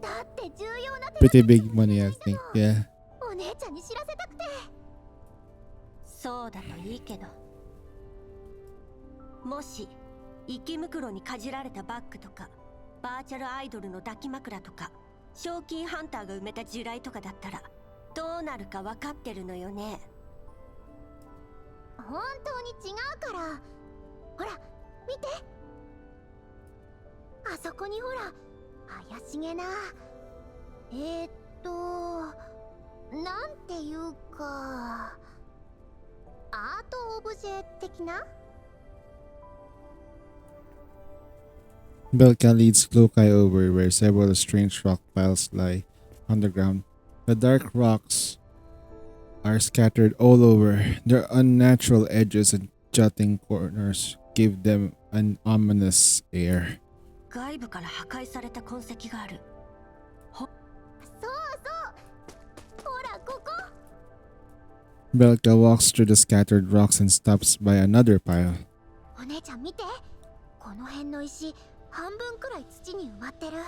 だって重要な手 Pretty big money, I think. Yeah. お姉ちゃんに知らせたくて。そうだといいけど。もし息袋にかじられたバッグとか、バーチャルアイドルの抱き枕とか、賞金ハンターが埋めた地雷とかだったらどうなるか分かってるのよね。本当に違うから。ほら見て、あそこにほら怪しげな、なんていうかアートオブジェ的な。Belka leads Cloakai over where several strange rock piles lie on the ground. The dark rocks are scattered all over. Their unnatural edges and jutting corners give them an ominous air. 外部から破壊された痕跡がある。そうそう、ほらここ。Belka walks through the scattered rocks and stops by another pile. お姉ちゃん見て、この辺の石半分くらい土に埋まってる。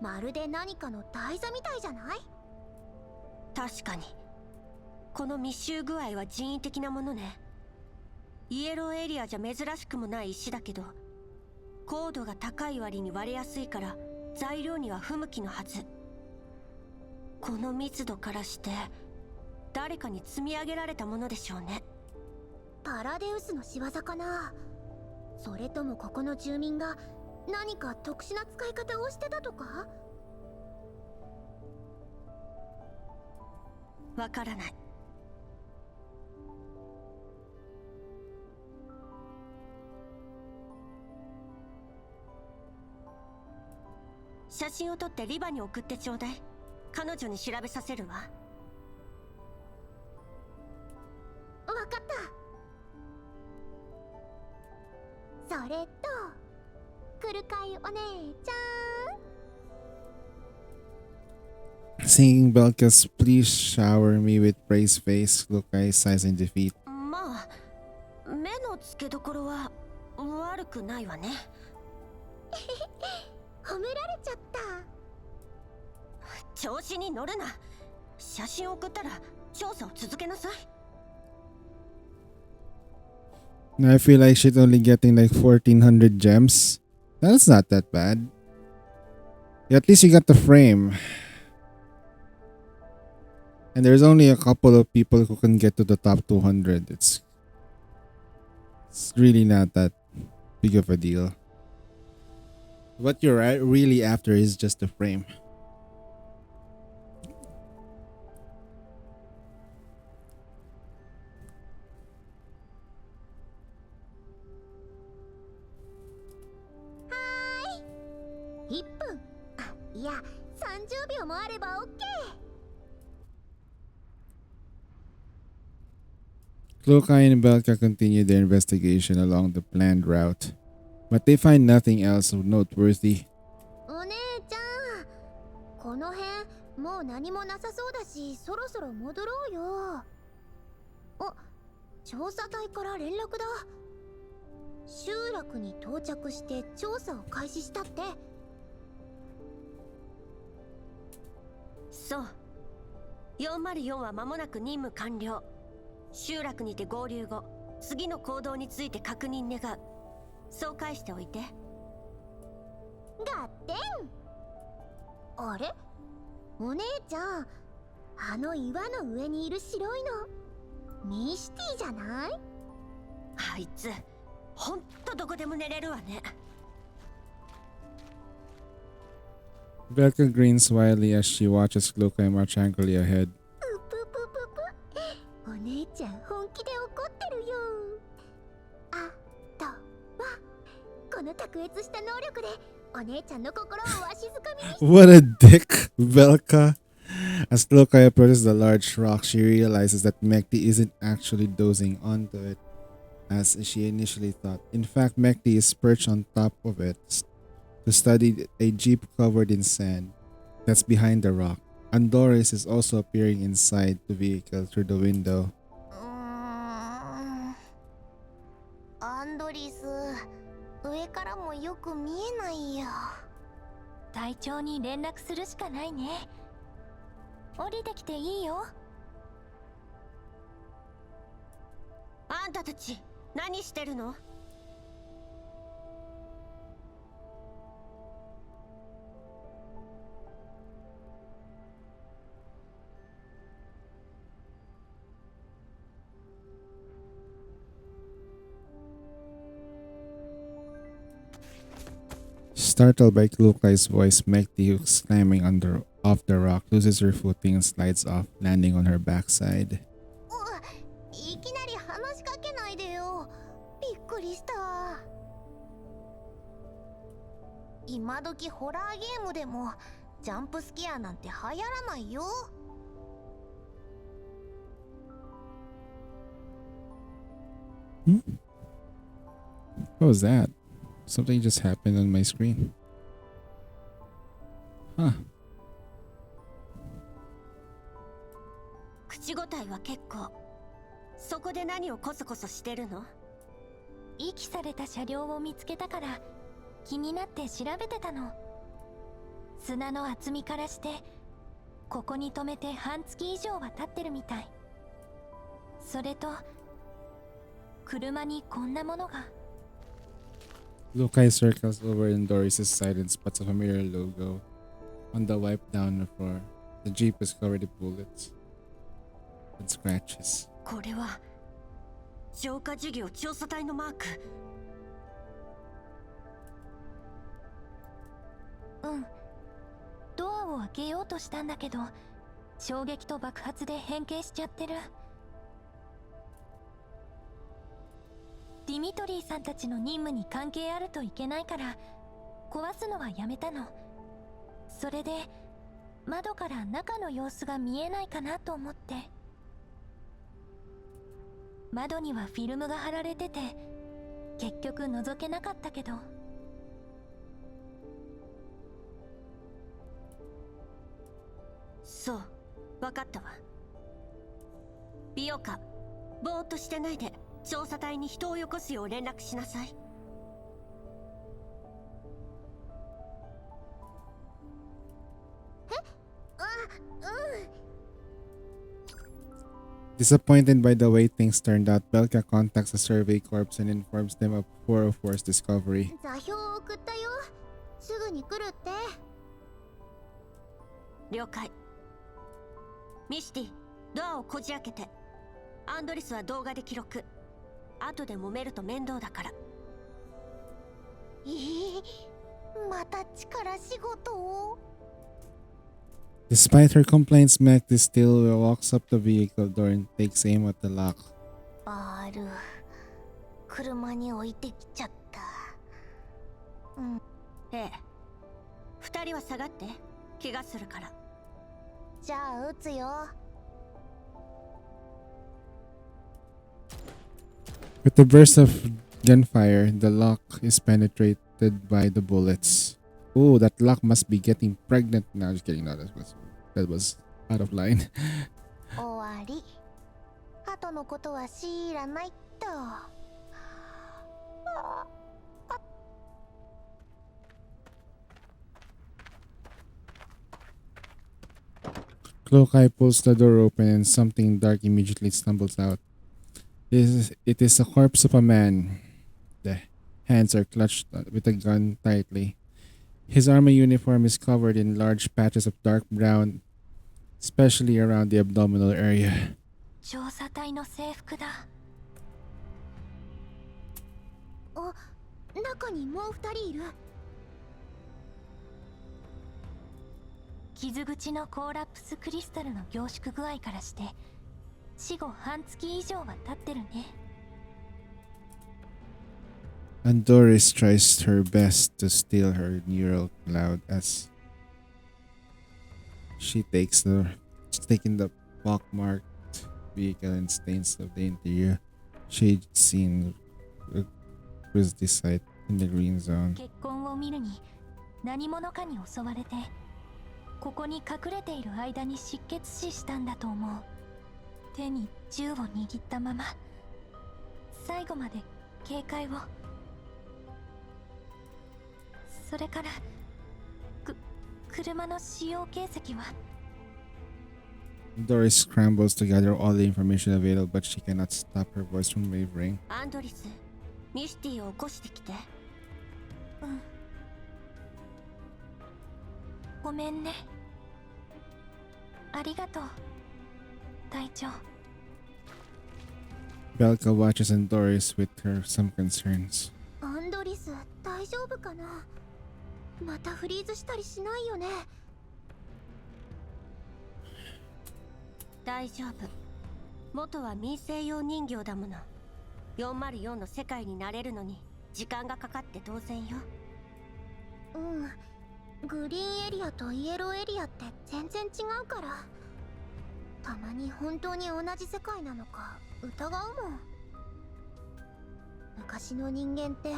まるで何かの台座みたいじゃない？確かにこの密集具合は人為的なものね。イエローエリアじゃ珍しくもない石だけど、高度が高い割に割れやすいから材料には不向きのはず。この密度からして誰かに積み上げられたものでしょうね。パラデウスの仕業かな。それともここの住民が何か特殊な使い方をしてたとか？わからない。写真を撮ってリバに送ってちょうだい。彼女に調べさせるわ。わかった。それと来るかいお姉ちゃん。 Singing Belka's Please Shower Me with Praise Face, Cloakai sighs in defeat. まあ目の付けどころは悪くないわね。褒められちゃった。調子に乗るな。写真送ったら調査を続けなさい。 I feel like she's only getting like 1400 gems. That's not that bad. At least you got the frame. And there's only a couple of people who can get to the top 200. It's really not that big of a deal. What you're really after is just the frame. Hi. 1分。いや、30秒もあれば OK。Cloakai and Belka continue their investigation along the planned route, but they find nothing else of noteworthy. お姉ちゃん、この辺もう何もなさそうだし、そろそろ戻ろうよ。あ、調査隊から連絡だ。集落に到着して調査を開始したって。そう。404は間もなく任務完了。集落にて合流後、次の行動について確認願う。そう返しておいて。ガッテン。あれ？お姉ちゃん、あの岩の上にいる白いのミシティじゃない？あいつほんとどこでも寝れるわね。 Belka grins wildly as she watches Cloakai march angrily ahead. お姉ちゃん本気で怒ってるよ。あとはこの卓越した能力でお姉ちゃんの心をわしづかみにして。 What a dick, Belka! As Cloakai approaches the large rock, she realizes that Mekti isn't actually dozing onto it as she initially thought. In fact, Mekti is perched on top of it to study a jeep covered in sand that's behind the rock. Andoris is also appearing inside the vehicle through the window. アンドリス、上からもよく見えないよ。隊長に連絡するしかないね。降りてきていいよ。あんたたち何してるの？ Startled by Klukai's voice, Meg, who's climbing off the rock, loses her footing and slides off, landing on her backside. いきなり話しかけないでよ。びっくりした。今時ホラーゲームでもジャンプスケアなんて流行らないよ。What was that? Something just happened on my screen. Huh. 口答えは結構。そこで何をコソコソしてるの？遺棄された車両を見つけたから気になって調べてたの。砂の厚みからしてここに止めて半月以上は経ってるみたい。それと車にこんなものが。Lukai circles over in Doris' side and spots a familiar logo on the wipe down the floor. The Jeep is covered in bullets and scratches. これは浄化事業調査隊のマーク。うん。ドアを開けようとしたんだけど、衝撃と爆発で変形しちゃってる。ディミトリーさんたちの任務に関係あるといけないから壊すのはやめたの。それで窓から中の様子が見えないかなと思って。窓にはフィルムが貼られてて結局覗けなかったけど。そう、わかったわ。美容家、ぼーっとしてないで調査隊に人をよこすよう連絡しなさい。Disappointed by the way things turned out, Belka contacts the Survey Corps and informs them of 404's discovery. 座標を送ったよ。すぐに来るって。了解。ミシティ、ドアをこじ開けて。アンドリスは動画で記録。後で揉めると面倒だから。また力仕事を。Despite her complaints, Meg still walks up the vehicle door and takes aim at the lock. バール、車に置いてきちゃった。ええ。二人は下がって。怪我するから。じゃあ撃つよ。With a burst of gunfire, the lock is penetrated by the bullets. Oh, that lock must be getting pregnant now. Just kidding. No, that was out of line. 終わり。後のことは知らないと。Cloakai pulls the door open and something dark immediately stumbles out. It is a corpse of a man. The hands are clutched with a gun tightly. His army uniform is covered in large patches of dark brown, especially around the abdominal area. 調査隊の制服だ。あ、中にもう二人いる。傷口のコーラプスクリスタルの凝縮具合からして死後半月以上は経ってるね。And Doris tries her best to steal her neural cloud as she taking the pockmarked vehicle and stains of the interior. She'd seen was this site in the green zone. 血痕を見るに何者かに襲われてここに隠れている間に失血死したんだと思う。手に銃を握ったまま最後まで警戒を。それから車の使用形跡は。 Doris scrambles to gather all the information available, but she cannot stop her voice from wavering. アンドリス、ミシティを起こしてきて。うん。ごめんね。ありがとう、隊長。Belka watches and Doris with her some concerns. アンドリス、大丈夫かな。またフリーズしたりしないよね。大丈夫。元は民生用人形だもの。404の世界になれるのに時間がかかって当然よ。グリーンエリアとイエローエリアって全然違うから、たまに本当に同じ世界なのか疑うもん。昔の人間って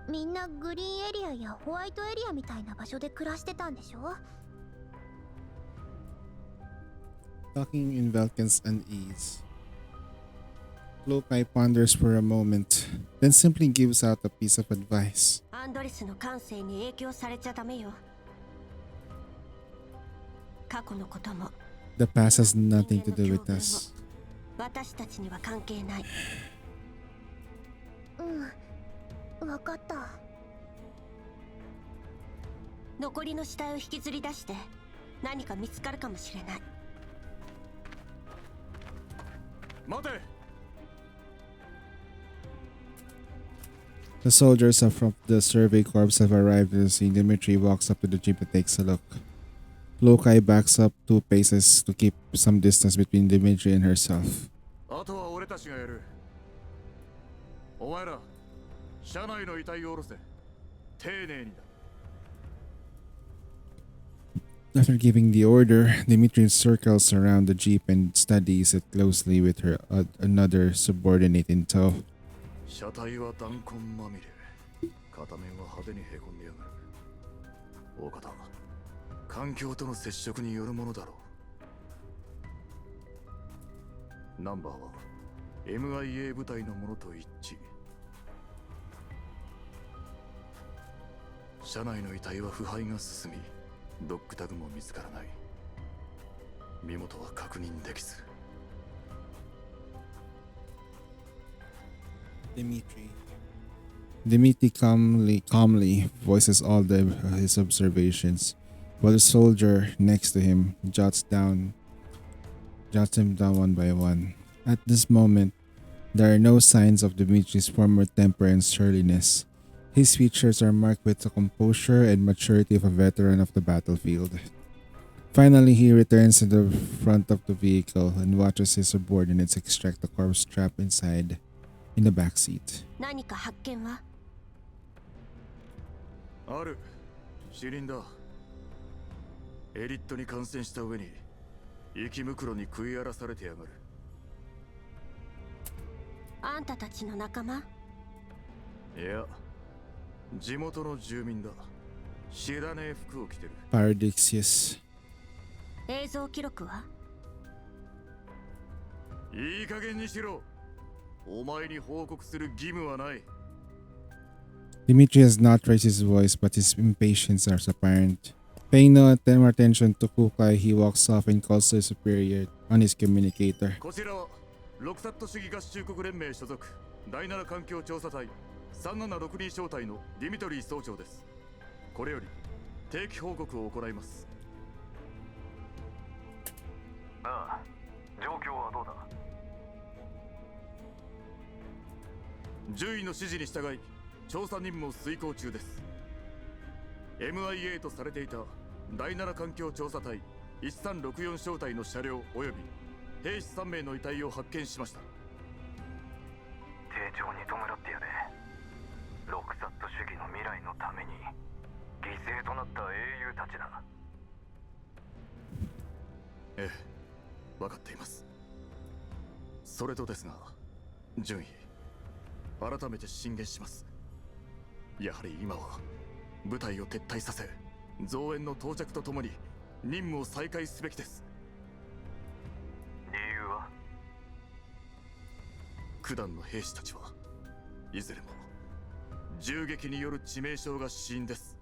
みんなグリーンエリアやホワイトエリアみたいな場所で暮らしてたんでしょ。 Talking in Velkin's unease. Lokai ponders for a moment, then simply gives out a piece of advice. アンドレスの感性に影響されちゃダメよ。過去のことも The past has nothing to do with us. 私たちには関係ない。わかった。残りの死体を引きずり出して何か見つかるかもしれない。待て。 The soldiers from the survey corps have arrived and see Dimitri walks up to the jeep and takes a look. Lokai backs up 2 paces to keep some distance between Dimitri and herself. あとは俺たちがやる。お前ら、車内の遺体を下ろせ。丁寧にだ。 After giving the order, Dimitri circles around the jeep and studies it closely with her another subordinate in tow. 車体は弾痕まみれ。片面は派手にへこんでやがる。大方、環境との接触によるものだろう。ナンバーは MIA 部隊のものと一致。車内の遺体は腐敗が進み、ドッグタグも見つからない。身元は確認できず。 Dimitri calmly voices all his observations, while the soldier next to him jots him down one by one. At this moment, there are no signs of Dimitri's former temper and surliness. His features are marked with the composure and maturity of a veteran of the battlefield. Finally, he returns to the front of the vehicle and watches his subordinates extract the corpse trapped inside in the back seat. 何か発見は？ある。死人だ。エリットに感染した上に生き袋に食い荒らされてやがる。あんたたちの仲間？いや、地元の住民だ。知らねえ服を着てる。Paradixius. 映像記録は？いい加減にしろ。お前に報告する義務はない。 Dimitri has not raised his voice, but his impatience is apparent. Paying no more attention to Kukai, he walks off and calls to his superior on his communicator. こちらはロクサット主義合衆国連盟所属第7環境調査隊3762小隊のディミトリー総長です。これより定期報告を行います。ああ、状況はどうだ。獣医の指示に従い調査任務を遂行中です。 MIA とされていた第7環境調査隊1364小隊の車両及び兵士3名の遺体を発見しました。丁重に弔ってやれ。ロクサット主義の未来のために犠牲となった英雄たちだ。ええ、分かっています。それとですが、順位改めて進言します。やはり今は部隊を撤退させ、増援の到着とともに任務を再開すべきです。理由は？九段の兵士たちはいずれも銃撃による致命傷が死因です。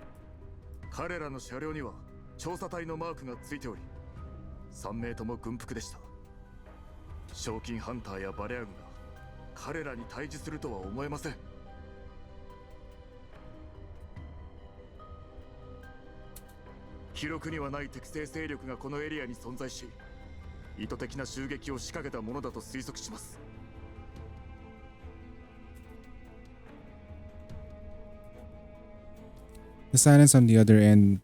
彼らの車両には調査隊のマークがついており、3名とも軍服でした。賞金ハンターやバレアグが彼らに対峙するとは思えません。記録にはない敵性勢力がこのエリアに存在し、意図的な襲撃を仕掛けたものだと推測します。The silence on the other end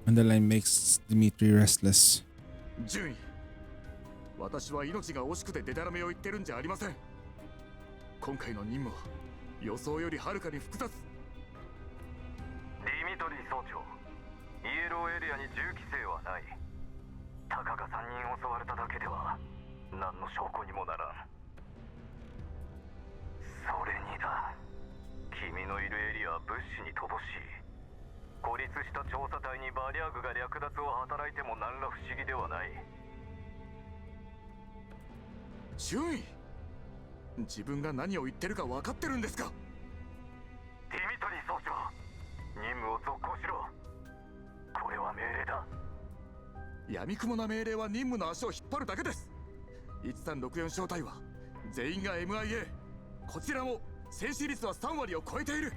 on the line makes Dimitri restless. 順位、私は命が惜しくてデタラメを言ってるんじゃありません。今回の任務は予想よりはるかに複雑。ディミトリー総長、イエローエリアに銃規制はない。たかが3人襲われただけでは何の証拠にもならん。それにだ、君のいるエリアは物資に乏しい。孤立した調査隊にバリャーグが略奪を働いても何ら不思議ではない。順位、自分が何を言ってるか分かってるんですか？ディミトリー総長、任務を続行しろ。これは命令だ。闇雲な命令は任務の足を引っ張るだけです。1364小隊は全員が MIA。 こちらも戦死率は3割を超えている。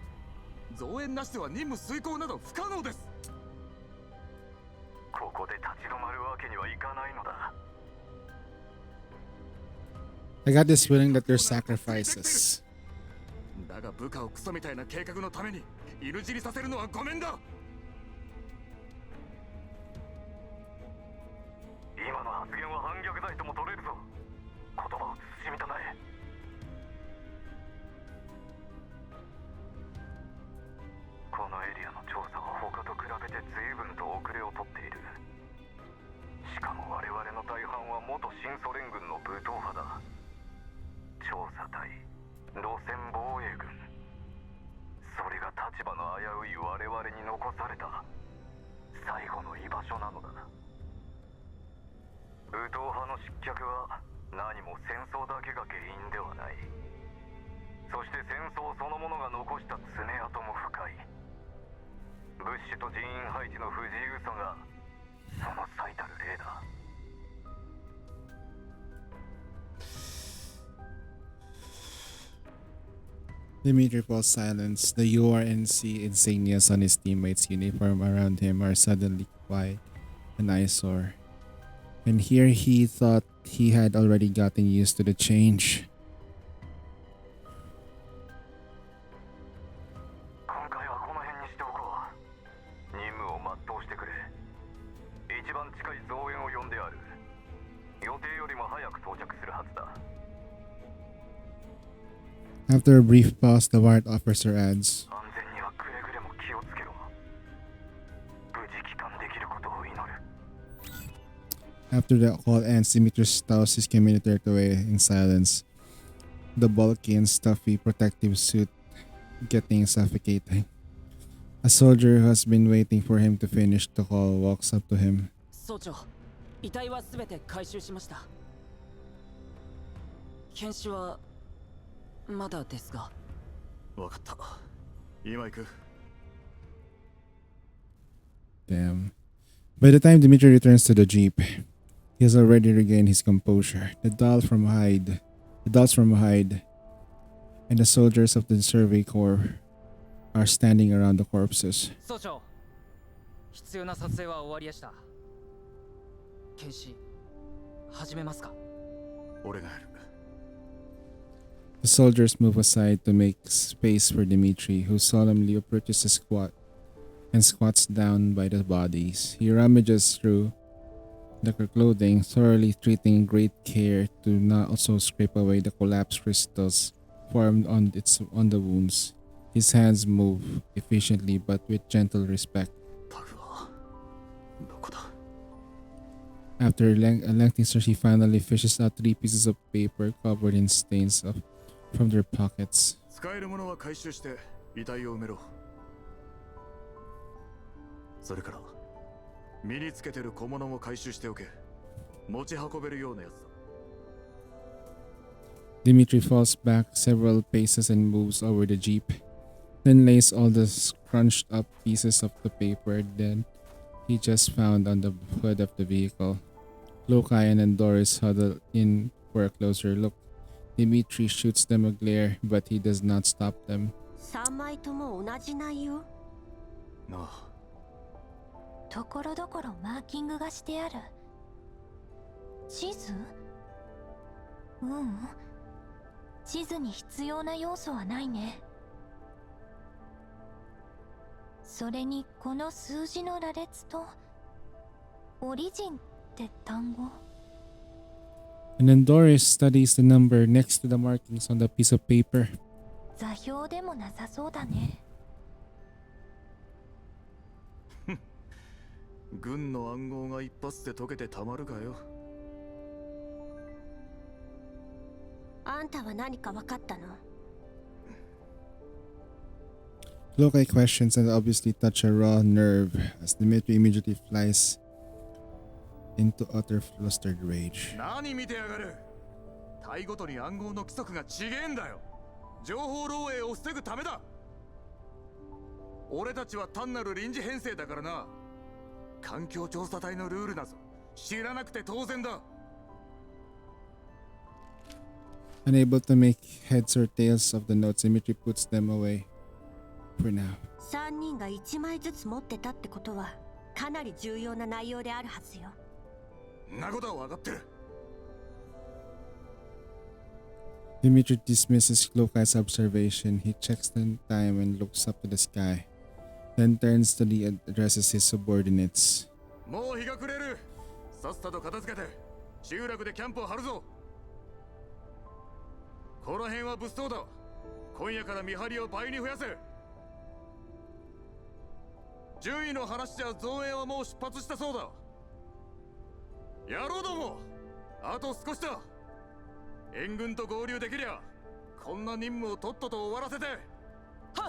増援なしでは任務遂行など不可能です。ここで立ち止まるわけにはいかないのだ。I got this feeling that there's sacrifices. だが部下をクソみたいな計画のために犬死にさせるのはごめんだ。今の発言は反逆罪とも取れるぞ。言葉を慎みたまえ。このエリアの調査は他と比べて随分と遅れをとっている。しかも我々の大半は元新ソ連軍の武闘派だ。調査隊、路線防衛軍、それが立場の危うい我々に残された最後の居場所なのだ。武闘派の失脚は何も戦争だけが原因ではない。そして戦争そのものが残した爪痕も深い。物資と人員配置の不自由さがその最たる例だ。Dimitri falls silence. The URNC insignias on his teammates' uniform around him are suddenly quiet, an eyesore. And here he thought he had already gotten used to the change. 今回はこの辺にしておこう。任務を全うしてくれ。一番近い増援を呼んである。予定よりも早く到着するはずだ。After a brief pause, the warrant officer adds, 安全にはくれぐれも気をつけろ。無事帰還できることを祈る。After the call ends, Dimitri stows his communicator away in silence. The bulky and stuffy protective suit getting suffocating. A soldier who has been waiting for him to finish the call walks up to him. 総長、遺体は全て回収しました。検視はまだですが。分かった。今行く。Damn. By the time Dimitri returns to the jeep, he has already regained his composure. The dolls from Hyde, and the soldiers of the Survey Corps are standing around the corpses. 総長、必要な撮影は終わりやした。検視、始めますか？俺がやる。The soldiers move aside to make space for Dimitri, who solemnly approaches the squat and squats down by the bodies. He rummages through the clothing, thoroughly treating great care to not also scrape away the collapsed crystals formed on the wounds. His hands move efficiently but with gentle respect. After a lengthy search, he finally fishes out 3 pieces of paper covered in stains from their pockets. 使えるものは回収して遺体を埋めろ。それから身につけてる小物も回収しておけ。持ち運べるようなやつだ。Dimitri falls back several paces and moves over the jeep, then lays all the scrunched up pieces of the paper that he just found on the hood of the vehicle. Lokayan and Doris huddle in for a closer look. Dimitri shoots them a glare, but he does not stop them. 3枚とも同じ内容。なあ。ところどころマーキングがしてある。地図？地図に必要な要素はないね。それにこの数字の羅列とオリジンって単語。 And then Doris studies the number next to the markings on the piece of paper. 座標でもなさそうだね。軍の暗号が一発で解けてたまるかよ。あんたは何か分かったの？ Lokai questions and obviously touch a raw nerve as Dimitri immediately flies into utter flustered rage. 何見てやがる。隊ごとに暗号の規則が違えんだよ。情報漏洩を防ぐためだ。俺たちは単なる臨時編成だからな。環境調査隊のルールなぞ知らなくて当然だ。 Unable to make heads or tails of the notes, Dimitri puts them away for now. 3人が1枚ずつ持ってたってことはかなり重要な内容であるはずよ。んなことは分かってる。 Dimitri dismisses Lokai's observation. He checks the time and looks up to the sky. Then turns to the addresses his subordinates. もう日が暮れる。さっさと片付けて集落でキャンプを張るぞ。この辺は物騒だ。今夜から見張りを倍に増やせ。順位の話じゃ造営はもう出発したそうだ。野郎ども、あと少しだ。援軍と合流できりゃこんな任務をとっとと終わらせて。は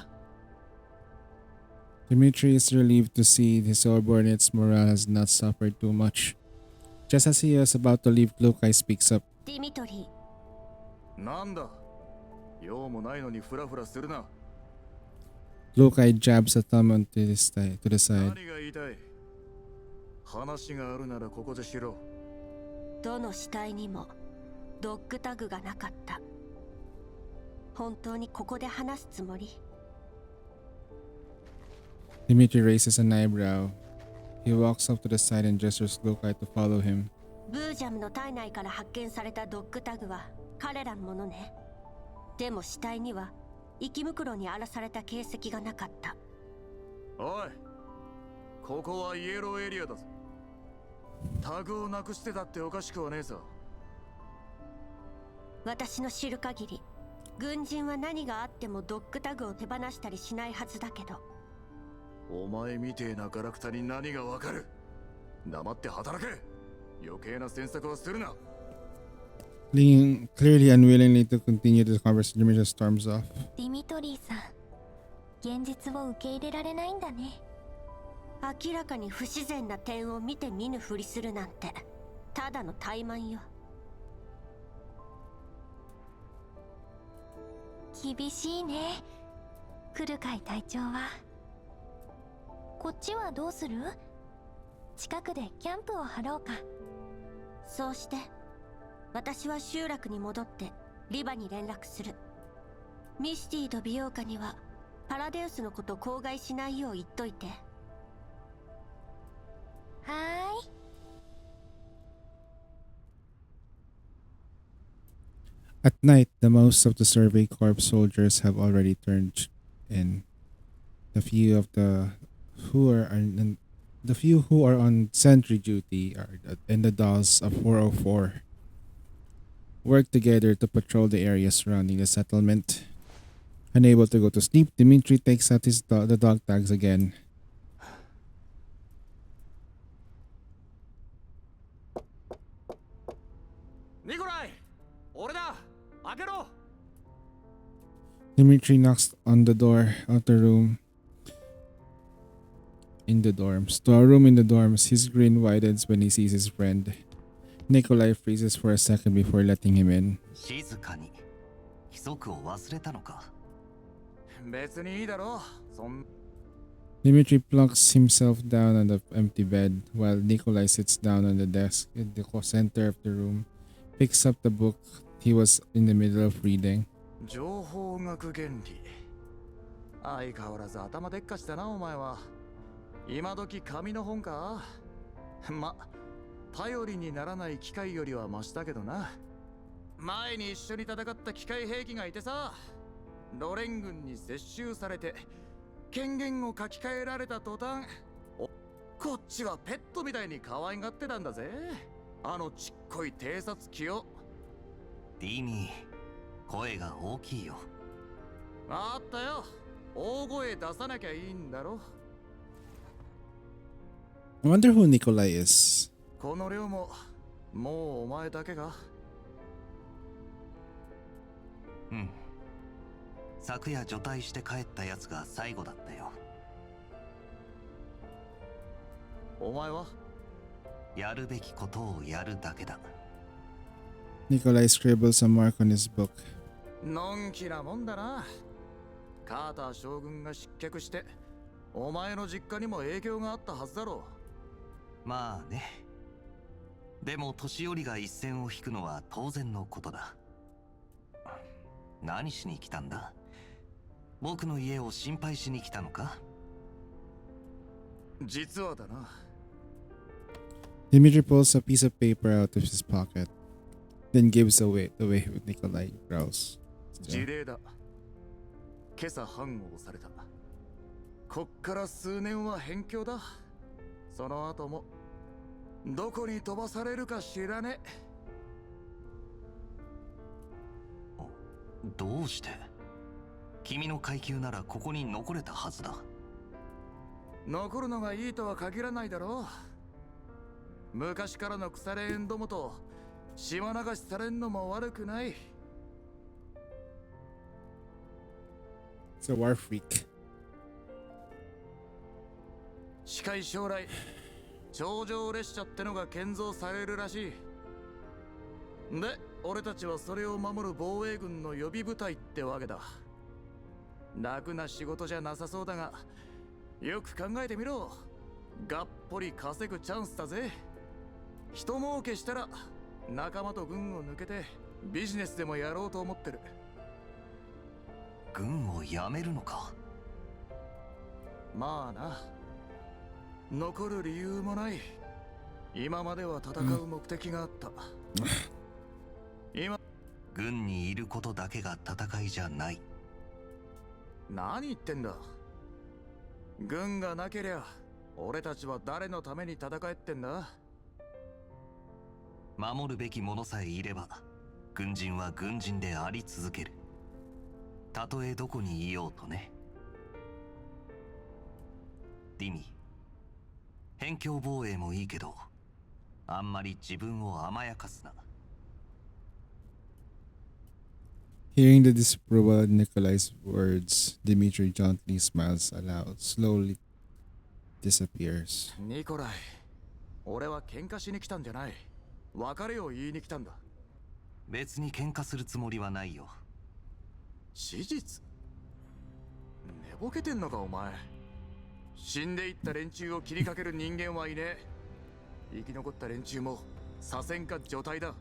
っ。 Dimitri is relieved to see his subordinates' morale has not suffered too much. Just as he is about to leave, Lokai speaks up. ディミトリー。なんだ。用もないのにフラフラするな。 Lokai jabs a thumb onto the side. 何が言いたい。話があるならここでしろ。どの死体にもドッグタグがなかった。本当にここで話すつもり？ Dimitri raises an eyebrow. He walks up to the side and gestures Lokai to follow him. ブージャムの体内から発見されたドッグタグは彼らのものね。でも死体には生き袋に荒らされた形跡がなかった。おい、ここはイエローエリアだぞ。タグをなくしてたっておかしくはねえさ。私の知る限り、軍人は何があってもドッグタグを手放したりしないはずだけど。お前みてえなガラクタに何がわかる。黙って働け。余計な詮索はするな。 Clearly unwillingly to continue the conversation, Dimitri storms off. ディミトリーさん、現実を受け入れられないんだね。明らかに不自然な点を見て見ぬふりするなんてただの怠慢よ。厳しいね、クルカイ隊長は。こっちはどうする？近くでキャンプを張ろうか。そうして。私は集落に戻ってリバに連絡する。ミスティと美容家にはパラデウスのこと口外しないよう言っといて。はーい。At night, the most of the Survey Corps soldiers have already turned in. The few who are on sentry duty are in the dolls of 404. Work together to patrol the area surrounding the settlement. Unable to go to sleep, Dimitri takes out the dog tags again. Nikolai! 俺だ! Akero! Dimitri knocks on the door of the room in the dorms. To a room in the dorms, his grin widens when he sees his friend. Nikolai freezes for a second before letting him in. 静かに。規則を忘れたのか。別にいいだろ。Dimitri plunks himself down on the empty bed while Nikolai sits down on the desk in the center of the room, picks up the book he was in the middle of reading. 情報学原理。相変わらず頭でっかちだなお前は。今時紙の本か。ま、頼りにならない機械よりはマシだけどな。前に一緒に戦った機械兵器がいてさ、ロレン軍に接収されて権限を書き換えられた途端、こっちはペットみたいに可愛がってたんだぜ。あのちっこい偵察機を。ディミー、声が大きいよ。あったよ。大声出さなきゃいいんだろ。I wonder who Nikolai is. この量ももうお前だけが。うん。昨夜除隊して帰ったやつが最後だったよ。お前はやるべきことをやるだけだ。Nikolai scribbles a mark on his book. のんきなもんだな。カーター将軍が失脚して、お前の実家にも影響があったはずだろう。まあね。でも年寄りが一線を引くのは当然のことだ。何しに来たんだ？僕の家を心配しに来たのか？実はだな。Dimitri pulls a piece of paper out of his pocket, then gives away with Nikolai growls. 事例だ。今朝反応された。こっから数年は辺境だ。その後もどこに飛ばされるか知らねえ。どうして？君の階級ならここに残れたはずだ。残るのがいいとは限らないだろう。昔からの腐れ縁どもと島流しされんのも悪くない。It's a war freak. 近い将来、頂上列車ってのが建造されるらしい。で、俺たちはそれを守る防衛軍の予備部隊ってわけだ。楽な仕事じゃなさそうだが、よく考えてみろ。がっぽり稼ぐチャンスだぜ。人儲けしたら仲間と軍を抜けてビジネスでもやろうと思ってる。軍を辞めるのか？まあな。残る理由もない。今までは戦う目的があった。今軍にいることだけが戦いじゃない。何言ってんだ。軍がなけりゃ俺たちは誰のために戦えってんだ。守るべきものさえいれば軍人は軍人であり続ける。たとえどこにいようとね。ディミ、辺境防衛もいいけどあんまり自分を甘やかすな。Hearing the disapproval of Nikolai's words, Dimitri gently smiles aloud, slowly disappears. ニコライ、俺は喧嘩しに来たんじゃない。別れを言いに来たんだ。別に喧嘩するつもりはないよ。事実？寝ぼけてんのかお前。死んでいった連中を切りかける人間はいねえ。生き残った連中も左遷か除隊だ。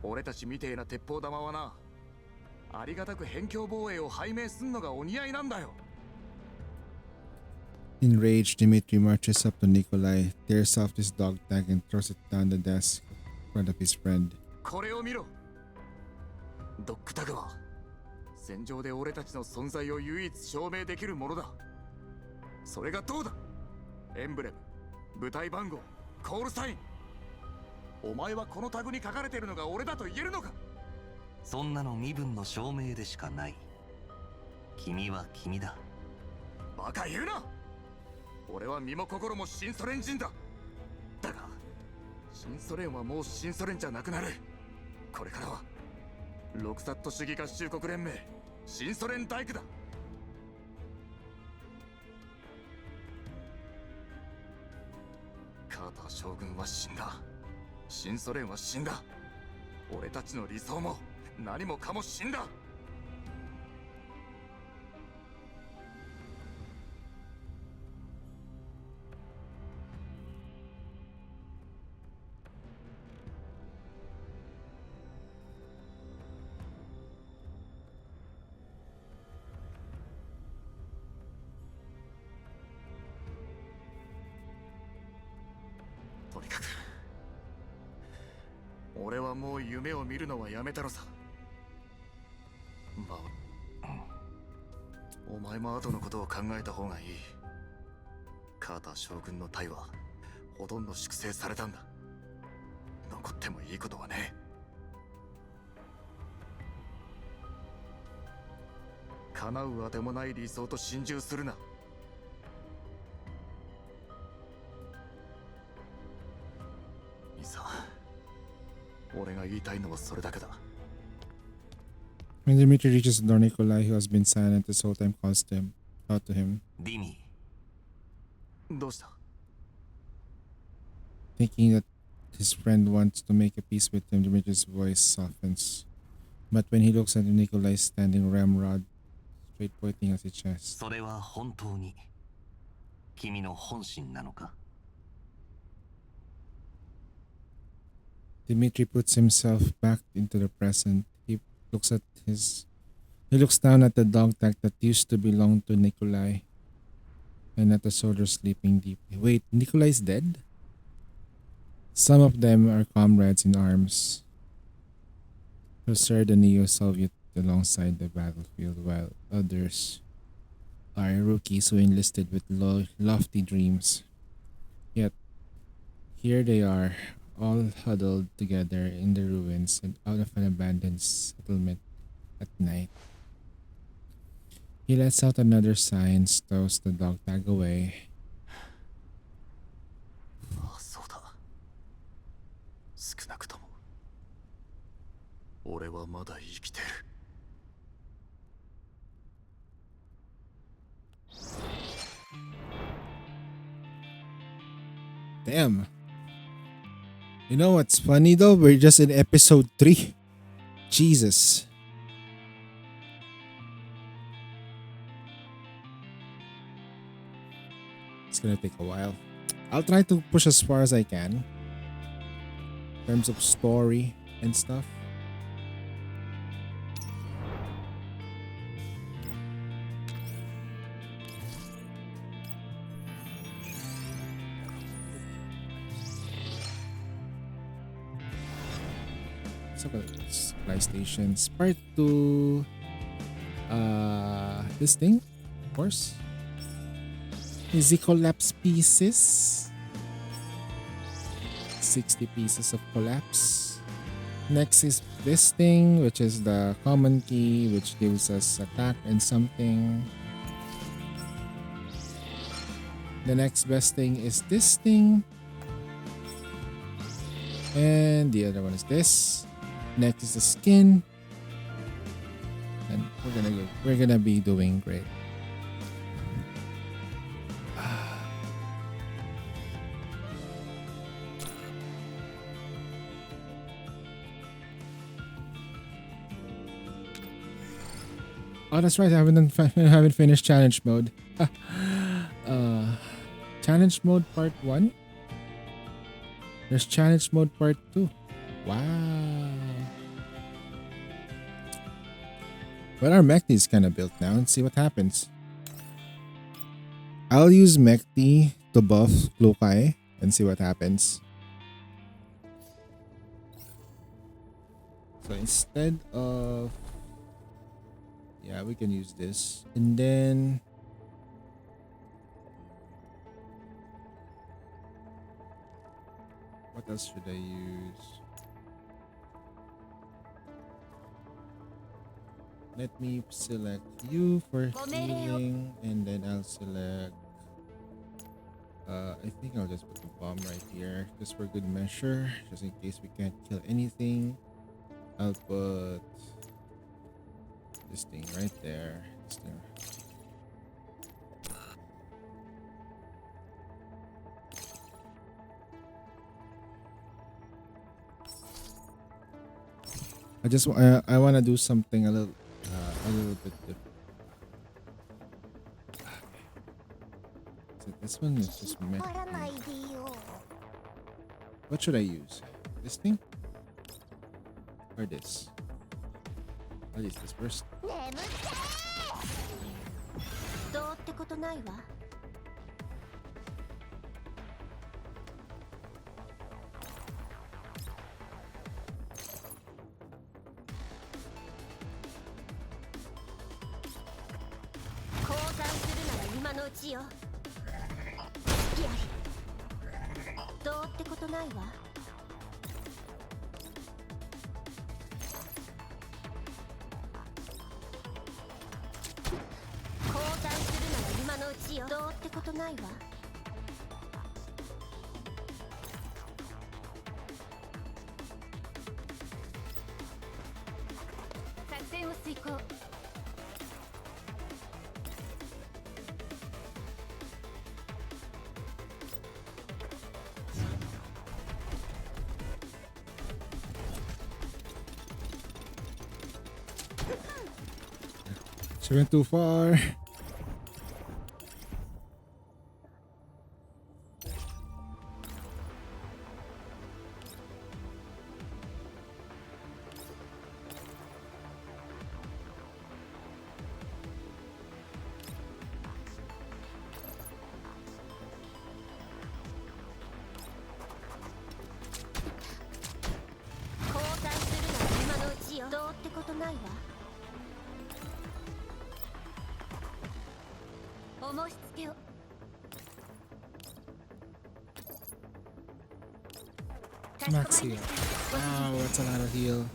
俺たちみてえな鉄砲玉はな、ありがたく辺境防衛を拝命すんのがお似合いなんだよ。Enraged, Dimitri marches up to Nikolai, tears off his dog tag and throws it down the desk in front of his friend. これを見ろ。ドッグタグは戦場で俺たちの存在を唯一証明できるものだ。それがどうだ？エンブレム、部隊番号、コールサイン。お前はこのタグに書かれているのが俺だと言えるのか？そんなの身分の証明でしかない。君は君だ。バカ言うな。俺は身も心も新ソ連人だ。だが新ソ連はもう新ソ連じゃなくなる。これからはロクサット主義合衆国連盟新ソ連大工だ。カーター将軍は死んだ。新ソ連は死んだ。俺たちの理想も何もかも死んだ。とにかく俺はもう夢を見るのはやめたのさ。まあ、前も後のことを考えた方がいい。カーター将軍の隊はほとんど粛清されたんだ。残ってもいいことはねえ。叶うあてもない理想と心中するな。いさ、俺が言いたいのはそれだけだ。When Dimitri reaches the door, Nikolai, who has been silent this whole time, calls out to him. ディミどうした？ Thinking that his friend wants to make a peace with him, Dimitri's voice softens. But when he looks at Nikolai standing ramrod, straight pointing at his chest. それは本当に君の本心なのか？ Dimitri puts himself back into the present. He looks down at the dog tag that used to belong to Nikolai and at the soldiers sleeping deeply. Wait, Nikolai's dead? Some of them are comrades in arms who served the Neo-Soviet alongside the battlefield, while others are rookies who enlisted with lofty dreams. Yet, here they are, all huddled together in the ruins and out of an abandoned settlement at night. He lets out another sigh and stows the dog tag away. ああ、そうだ。少なくとも俺はまだ生きてる。Damn. You know what's funny though? We're just in episode 3. Jesus. It's gonna take a while. I'll try to push as far as I can in terms of story and stuff. So supply stations. Part 2. This thing, of course. Easy collapse pieces. 60 pieces of collapse. Next is this thing, which is the common key, which gives us attack and something. The next best thing is this thing. And the other one is this. Next is the skin. And we're gonna be doing great. Oh, that's right. I haven't finished challenge mode. Challenge mode part 1. There's challenge mode part 2. Wow. But our Mechty is kind of built now. Let's see what happens. I'll use Mechty to buff Lukai and see what happens. So instead of... Yeah, we can use this. And then... What else should I use? Let me select you for healing, and then I'll select... I think I'll just put the bomb right here, just for good measure, just in case we can't kill anything. I'll put this thing right there. This thing. I want to do something a little bit different. So this one is just meant. What should I use? This thing or this? I'll use this first. どうってことないわ。攻うちよ。好きあり。どうってことないわ。交代するなら今のうちよ。どうってことないわ。作戦を遂行。She went too far. Max heal. Wow, that's a lot of heal.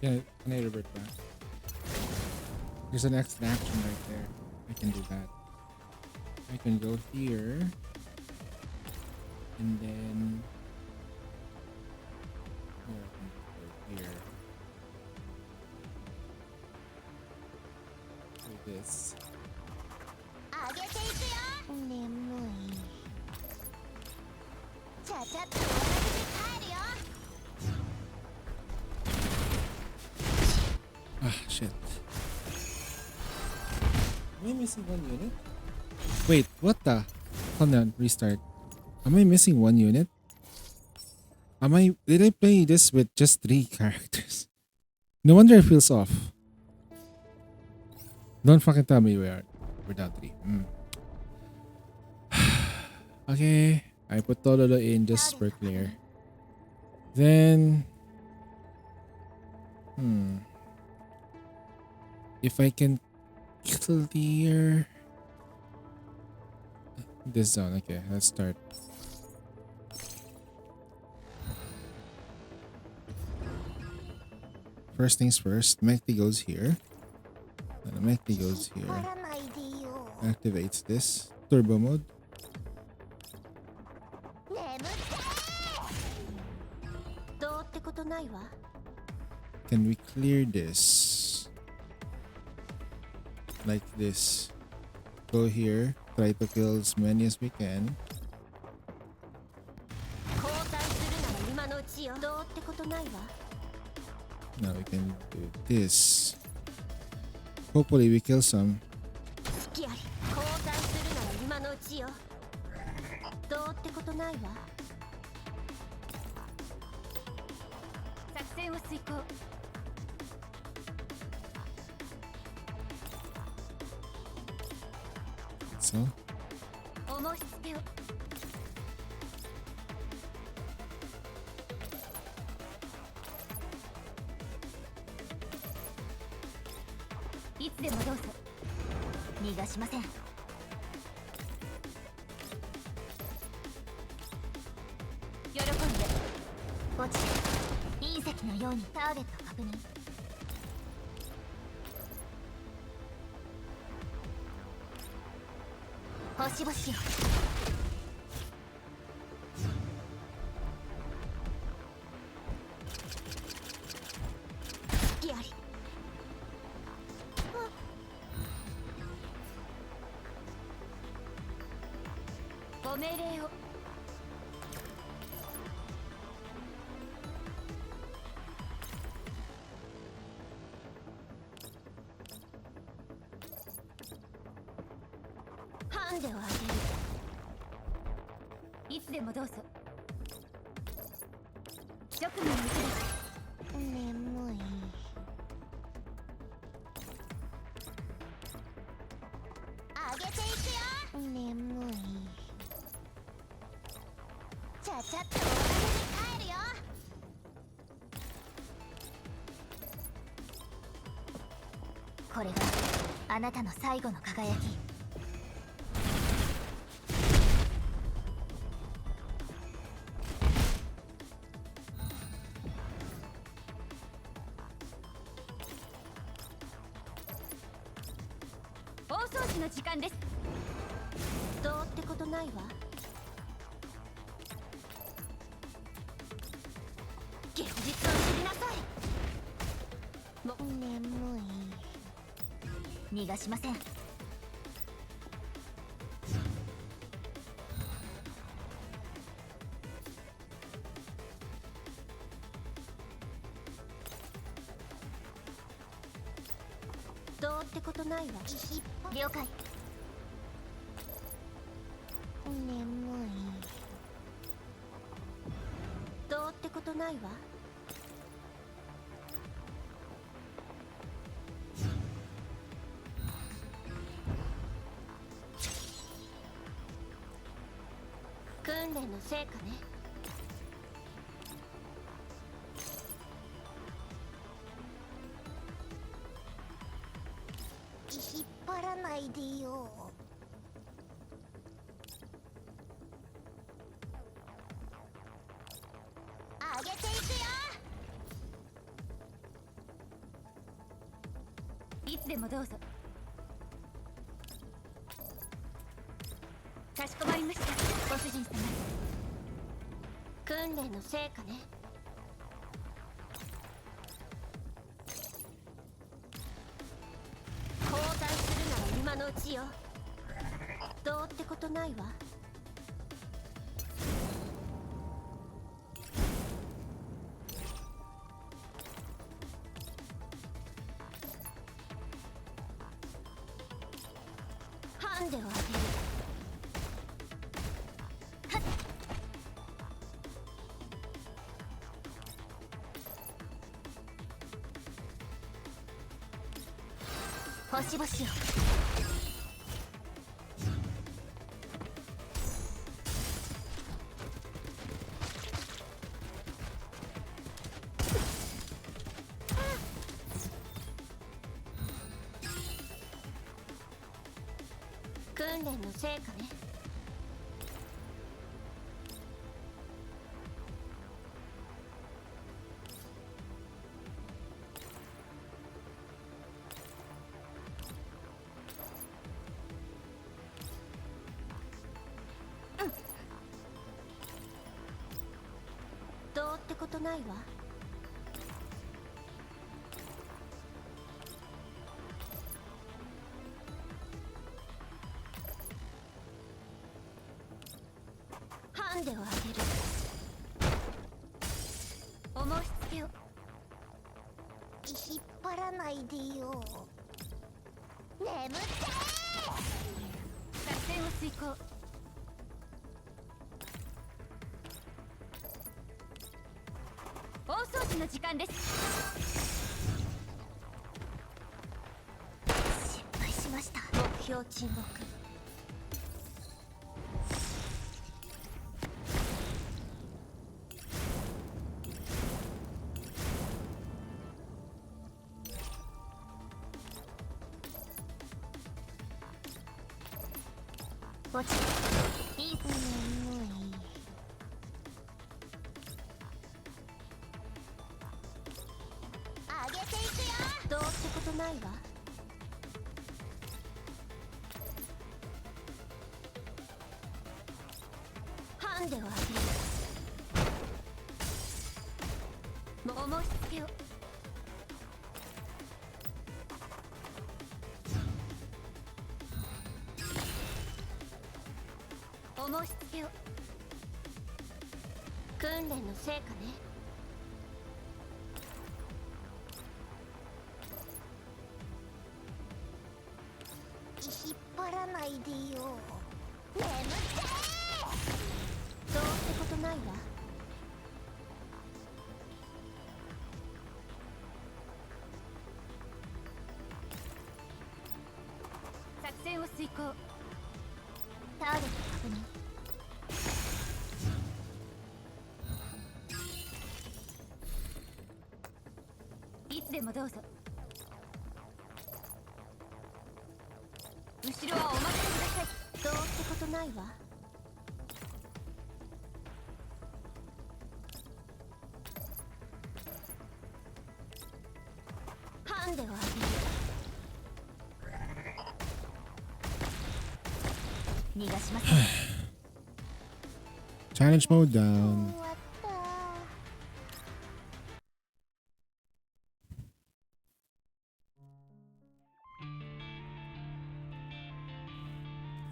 Yeah, I need to revert back. There's an extra action right there. I can do that. I can go here. And then... Here, I can go here. Do this. Ah, shit. Am I missing one unit? Wait, what the? Hold on, restart. Am I missing one unit? Did I play this with just 3 characters? No wonder it feels off. Don't fucking tell me we're down 3. Okay, I put Tololo in just for clear. Then... If I can clear this zone. Okay, let's start. First things first, Mekti goes here. And Mekti goes here. Activates this. Turbo mode. Can we clear this? Like this. Go here. Try to kill as many as we can. Now we can do this. Hopefully we kill some. So? 星々よ。隙あり。ご命令を。ハンデをあげる。いつでもどうぞ。職務のうちです。眠い。あげていくよ。眠い。ちゃちゃっとお金で帰るよ。これがあなたの最後の輝き。大掃除の時間です。どうってことないわ。現実を知りなさい。も眠い。逃がしません。どうってことないわ。了解。眠い。どうってことないわ。訓練の成果ね。引っ張らないでよ。あげていくよ。いつでもどうぞ。かしこまりました、ご主人様。訓練の成果ね。交代するなら今のうちよ。どうってことないわ。ハンデをあげる。星々よ。訓練の成果ね。どうってことないわ。ハンデをあげる。お申し付けを。引っ張らないでよ。眠って作戦を遂行。大掃除の時間です。失敗しました。目標沈黙。落ちいい。眠い。あげていくよ。どうってことないわ。ハンデをあげる。申し付けを。お申し付けを。訓練の成果ね。引っ張らないでよ。眠ってー。どうってことないわ。作戦を遂行。ターゲット確認。いつでもどうぞ。後ろはお任せください。どうってことないわ。ハンデをあげる。逃がしません。Challenge mode down.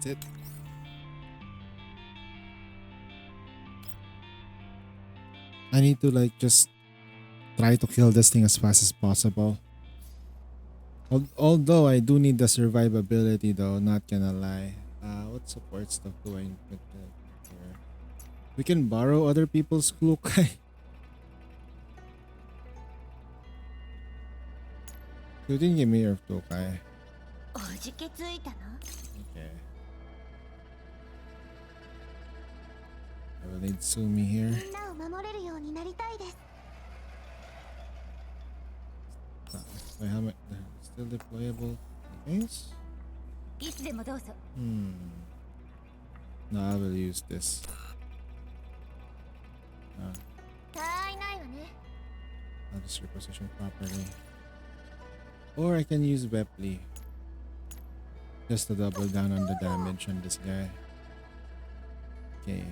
That's it. I need to like just try to kill this thing as fast as possible. Although I do need the survivability though, not gonna lie. What support stuff do I put here? We can borrow other people's Klukai. You didn't give me your Klukai. おじけついたの？ Okay. I will need Sumi here. みんなを守れるようになりたいです。 My helmet still deployable. Nice. いつでもどうぞ。No, I will use this. たわいないわね。 I'll just reposition properly. Or I can use Wepley. Just to double down on the damage on this guy. Okay.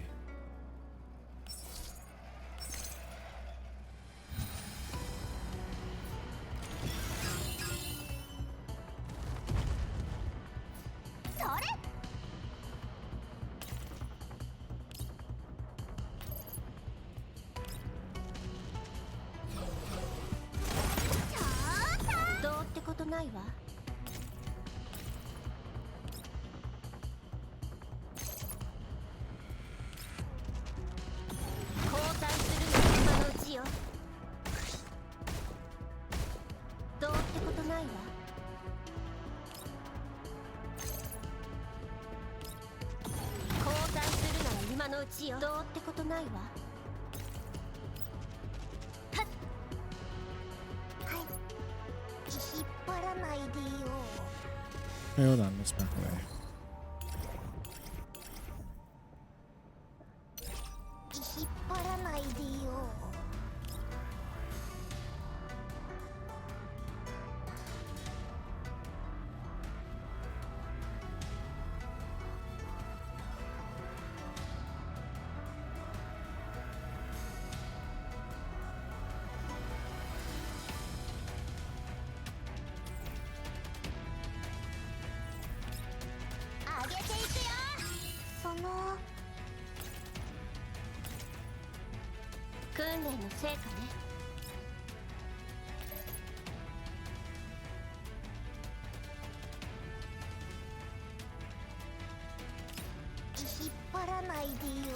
Okay, hold on, let's back away. 引っ張らないでよ。 訓練の成果ね。引っ張らないでよ。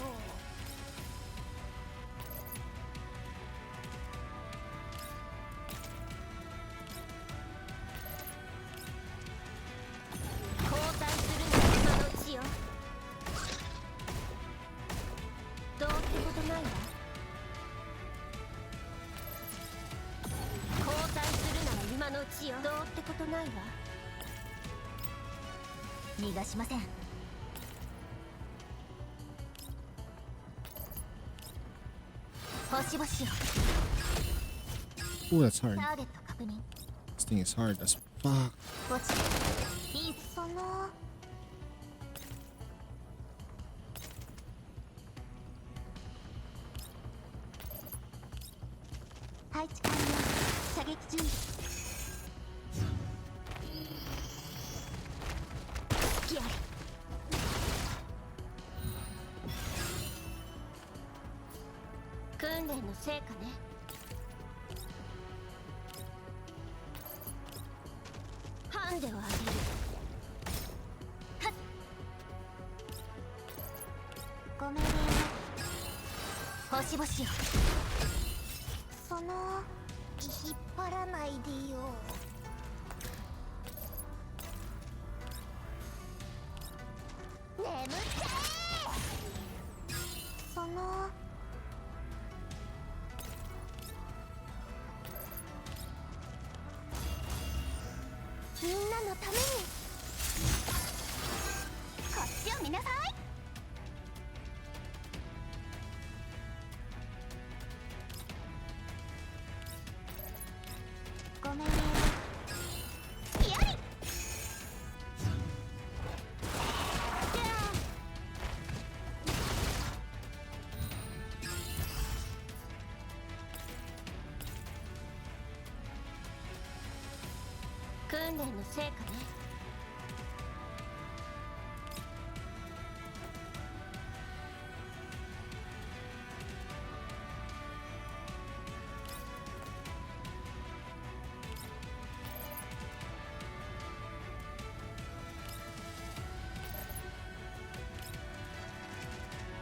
どうってことないわ。逃がしません。星々を。 Ooh, that's hard. ターゲット確認。 This thing is hard as fuck. 墓地。いい配置完了。射撃準備。隙あり。訓練の成果ね。ハンデをあげる。はっ。ご命令を。星々よ。その引っ張らないでよ。眠ってそのみんなのためにこっちを見なさい。ごめんね。やり。訓練の成果ね。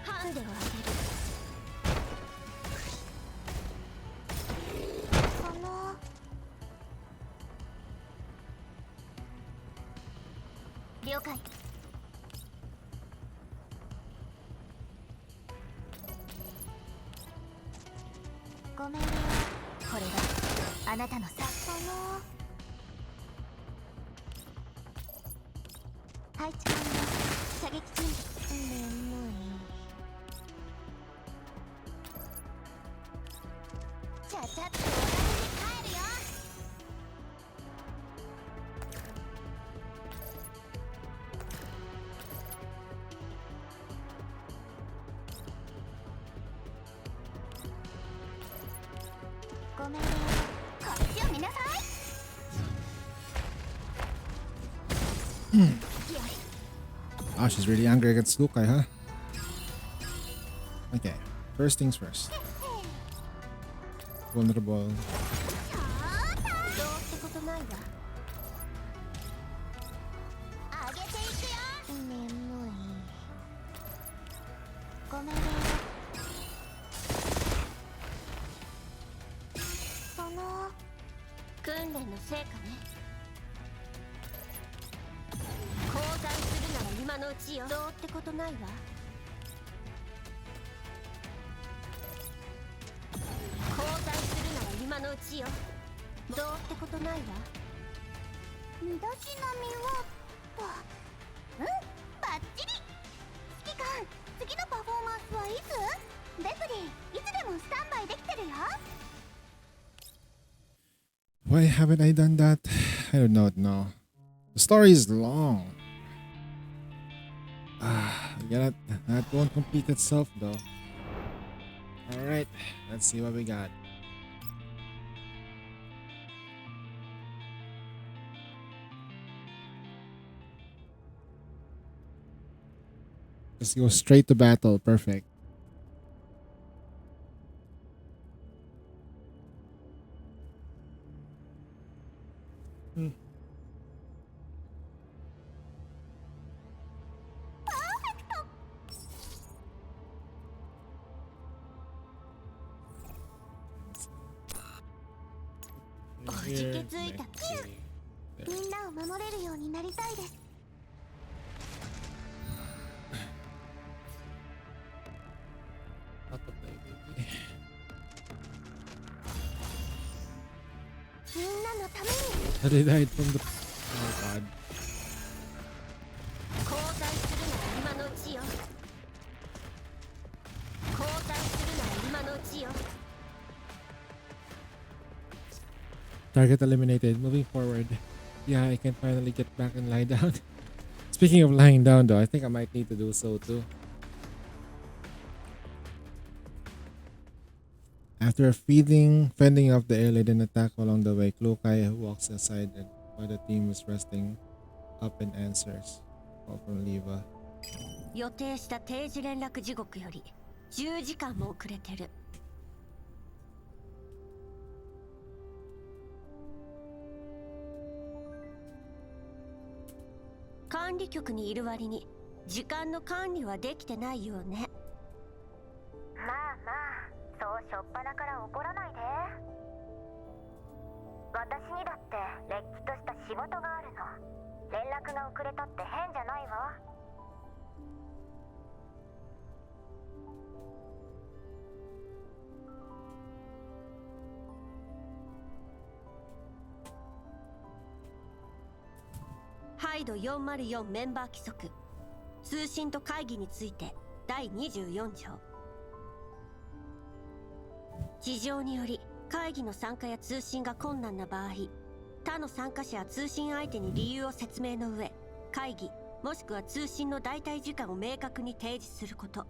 ハンデをあげる。その了解。ごめんね。これがあなたのさ。その配置完了。射撃準備。眠い。ちゃちゃっと終わらせて帰るよ。ごめんね。こっちを見なさい。Oh, she's really angry against Lukai, huh? Okay, first things first. Vulnerable. どうってことないわ。上げていくよ。眠い。ごめんね。その訓練の成果ね。交代するなら今のうちよ。どうってことないわ。交代するなら今のうちよ。どうってことないわ。身だしなみはと。うん、バッチリ。指揮官、次のパフォーマンスはいつ？レプリー、いつでもスタンバイできてるよ。Why haven't I done that? I don't know. No. The story is long. Yeah, that won't complete itself though. Alright, let's see what we got. Let's go straight to battle. Perfect. Hmm. おじけづいたキュー。みんなを守れるようになりたいです。みんなのために。They died from the. Oh god. 交代するなら今のうちよ。交代するなら今のうちよ。 Target eliminated. Moving forward. Yeah, I can finally get back and lie down. Speaking of lying down though, I think I might need to do so too. After fending off the air-laden attack along the way, Klukai walks aside and while the team is resting up and answers. Call from Leva. 予定した定時連絡時刻より10時間も遅れてる。管理局にいる割に時間の管理はできてないよね。まあまあ、そうしょっぱなから怒らないで。私にだってれっきとした仕事があるの。連絡が遅れたって変じゃないわ。ハイド404メンバー規則通信と会議について第24条。事情により会議の参加や通信が困難な場合、他の参加者や通信相手に理由を説明の上、会議もしくは通信の代替時間を明確に提示すること。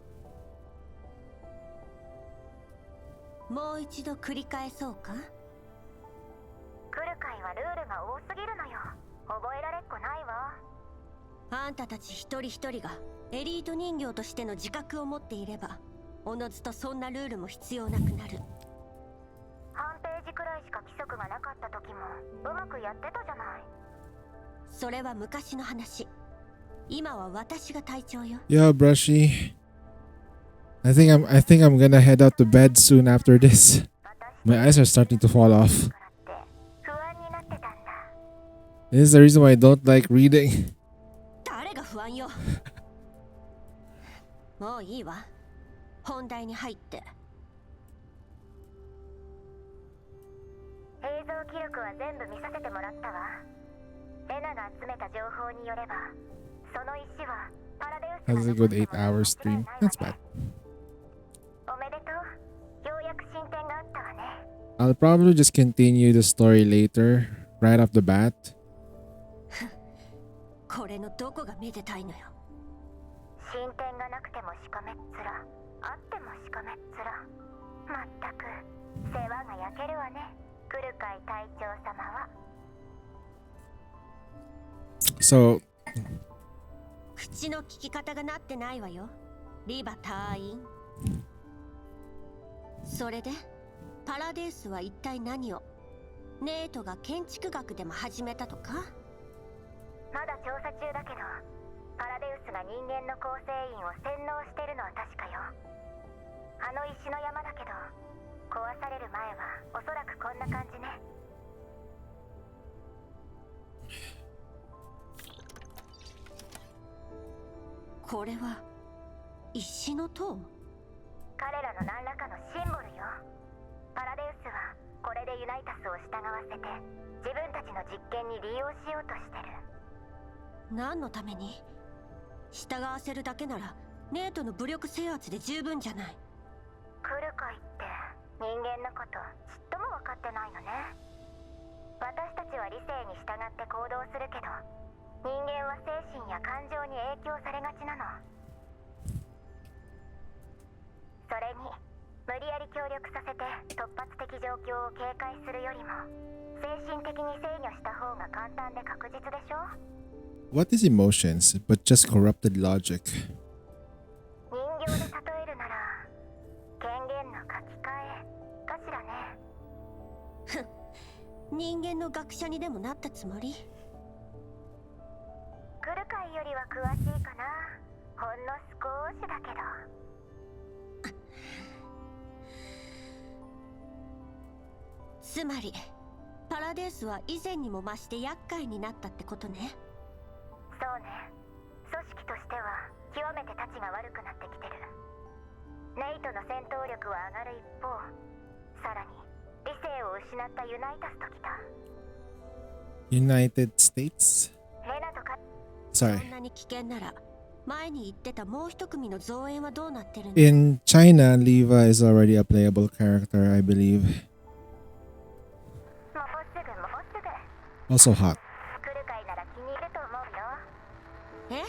もう一度繰り返そうか。来る会はルールが多すぎるのよ。覚えられっこないわ。あんたたち一人一人がエリート人形としての自覚を持っていれば、おのずとそんなルールも必要なくなる。半ページくらいしか規則がなかった時もうまくやってたじゃない。それは昔の話。今は私が隊長よ。Yo, Brushy. I think I'm gonna head out to bed soon after this. My eyes are starting to fall off. This is the reason why I don't like reading. 誰が不安よ。もういいわ。本題に入って。映像記録は全部見させてもらったわ。レナが集めた情報によれば、その石はパラデウス Has a good 8-hour stream. That's bad. おめでとう。ようやく進展があったわね。I'll probably just continue the story later, right off the bat. これのどこがめでたいのよ。進展がなくてもしかめっ面、あってもしかめっ面。まったく世話が焼けるわね。来る会隊長様は。So 口の聞き方がなってないわよ。リバ隊員。それでパラデウスは一体何を？ネートが建築学でも始めたとか？まだ調査中だけど、パラデウスが人間の構成員を洗脳してるのは確かよ。あの石の山だけど、壊される前はおそらくこんな感じね。これは石の塔？彼らの何らかのシンボルよ。パラデウスはこれでユナイタスを従わせて自分たちの実験に利用しようとしてる。何のために？従わせるだけならネートの武力制圧で十分じゃない。来るかいって人間のことちっとも分かってないのね。私たちは理性に従って行動するけど、人間は精神や感情に影響されがちなの。それに無理やり協力させて突発的状況を警戒するよりも、精神的に制御した方が簡単で確実でしょ。what is emotions but just corrupted logic? 人形で例えるなら権限の書き換えかしらね。ふん、人間の学者にでもなったつもり？来る会よりは詳しいかな。ほんの少しだけど。つまりパラデウスは以前にも増して厄介になったってことね。そうね。組織としては極めてたちが悪くなってきてる。ネイトの戦闘力は上がる一方、さらに理性を失ったユナイタスときた。United States? レナとか。Sorry. そんなに危険なら前に言ってたもう一組の増援はどうなってるの？ In China, Leva is already a playable character, I believe. Also hot. 来る会なら気に入ると思うよ。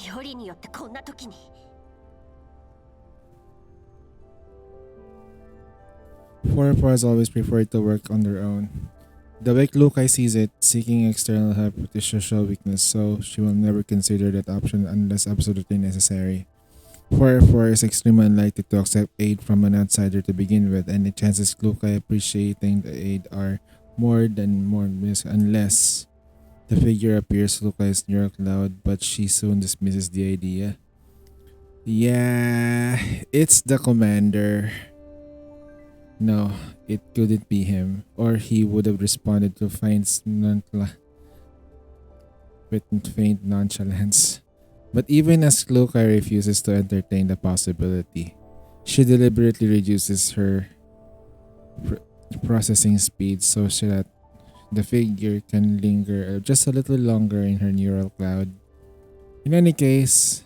え？よりによってこんな時に。4-4 has always preferred to work on their own. The way Lukai sees it, seeking external help is social weakness, so she will never consider that option unless absolutely necessary. 4-4 is extremely unlikely to accept aid from an outsider to begin with, and the chances Lukai appreciating the aid are more unless the figure appears Lukai's neural cloud, but she soon dismisses the idea. Yeah, it's the commander. No, it couldn't be him, or he would have responded to with faint nonchalance. But even as Lukai refuses to entertain the possibility, she deliberately reduces her processing speed so that the figure can linger just a little longer in her neural cloud. In any case,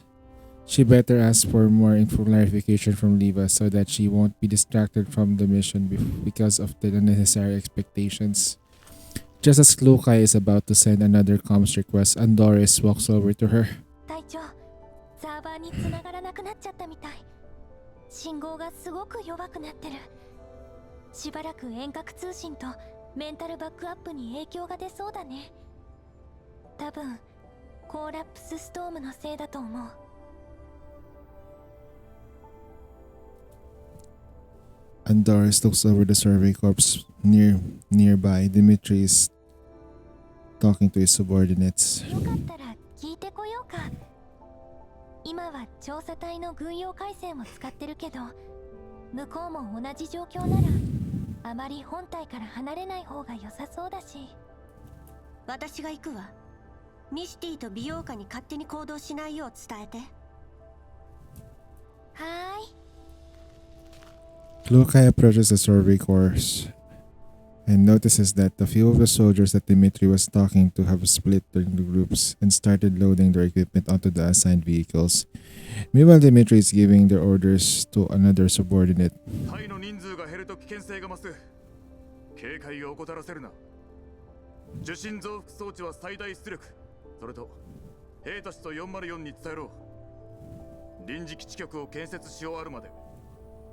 she better ask for more clarification from Leva so that she won't be distracted from the mission because of the unnecessary expectations. Just as Lukai is about to send another comms request, Andoris walks over to her. 隊長、サーバーに繋がらなくなっちゃったみたい。信号がすごく弱くなってる。しばらく遠隔通信とメンタルバックアップに影響が出そうだね。多分、コーラプスストームのせいだと思う。Andoris looks over the survey corps nearby. Dmitri is talking to his subordinates. よかったら聞いてこようか。今は調査隊の軍用回線を使ってるけど、向こうも同じ状況ならあまり本体から離れない方が良さそうだし。私が行くわ。ミシティと美容家に勝手に行動しないよう伝えて。はーい。Lukai approaches the survey course and notices that a few of the soldiers that Dmitri was talking to have split into groups and started loading their equipment onto the assigned vehicles. Meanwhile, Dmitri is giving their orders to another subordinate. 隊の人数が減ると危険性が増す。警戒を怠らせるな。受信増幅装置は最大出力。それと兵たちと404に伝えろ。臨時基地局を建設し終わるまで。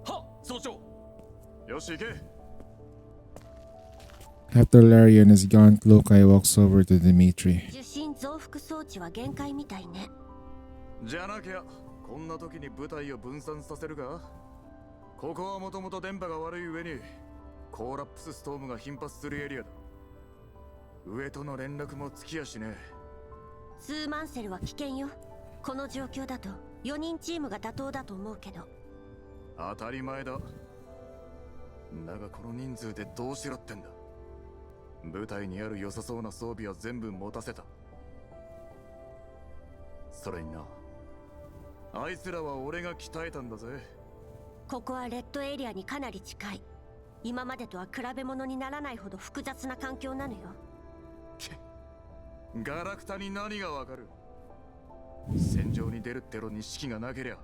はっ、総長。よし行け。After Larian is gone, Lukai walks over to Dmitri. 受信増幅装置は限界みたいね。じゃなきゃこんな時に部隊を分散させるか。ここはもともと電波が悪い上にコーラプスストームが頻発するエリアだ。上との連絡もつきやしねえ。ツーマンセルは危険よ。この状況だと4人チームが妥当だと思うけど。当たり前だ。だがこの人数でどうしろってんだ。部隊にある良さそうな装備は全部持たせた。それにな、あいつらは俺が鍛えたんだぜ。ここはレッドエリアにかなり近い。今までとは比べ物にならないほど複雑な環境なのよ。ガラクタに何がわかる。戦場に出るってろに指揮がなけりゃ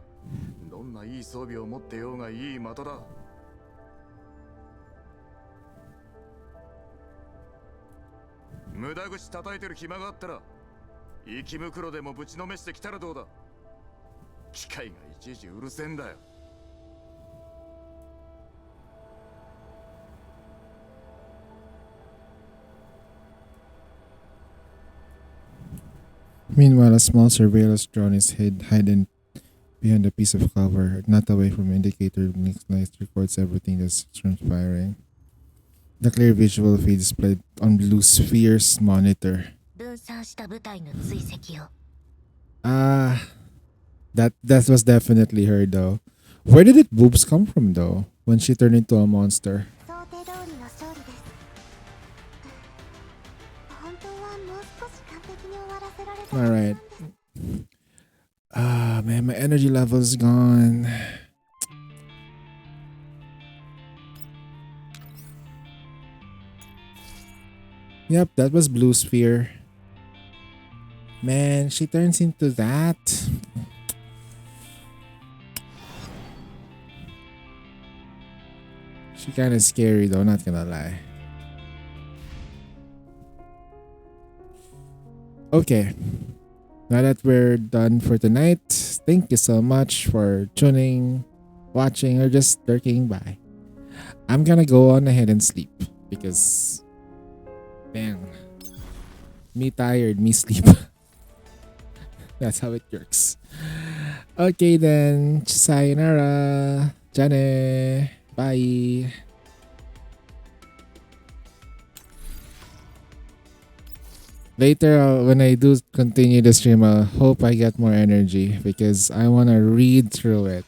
どんないい装備を持ってようがいい的だ。無駄口叩いてる暇があったら生き袋でもぶちのめしてきたらどうだ。機械がいちいちうるせえんだよ。Meanwhile, a small surveillance drone is hidden behind a piece of cover, not away from indicator. Night records everything that's transpiring. The clear visual feed displayed on Blue Sphere's monitor. That was definitely her though. Where did it boobs come from though? When she turned into a monster. Alright. Ah man, my energy level is gone. Yep, that was Blue Sphere. Man, she turns into that. She kinda scary though, not gonna lie. Okay. Now that we're done for tonight, thank you so much for tuning, watching, or just lurking by. I'm gonna go on ahead and sleep because, bang, me tired, me sleep. That's how it works. Okay then, sayonara, Jane, bye. Later, when I do continue the stream, I hope I get more energy because I want to read through it.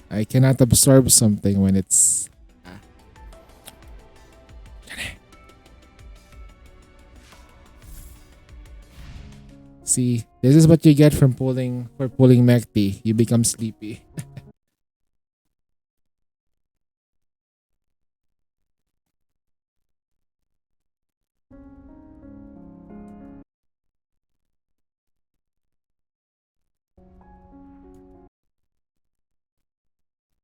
I cannot absorb something when it's... See, this is what you get from pulling Mekti. You become sleepy.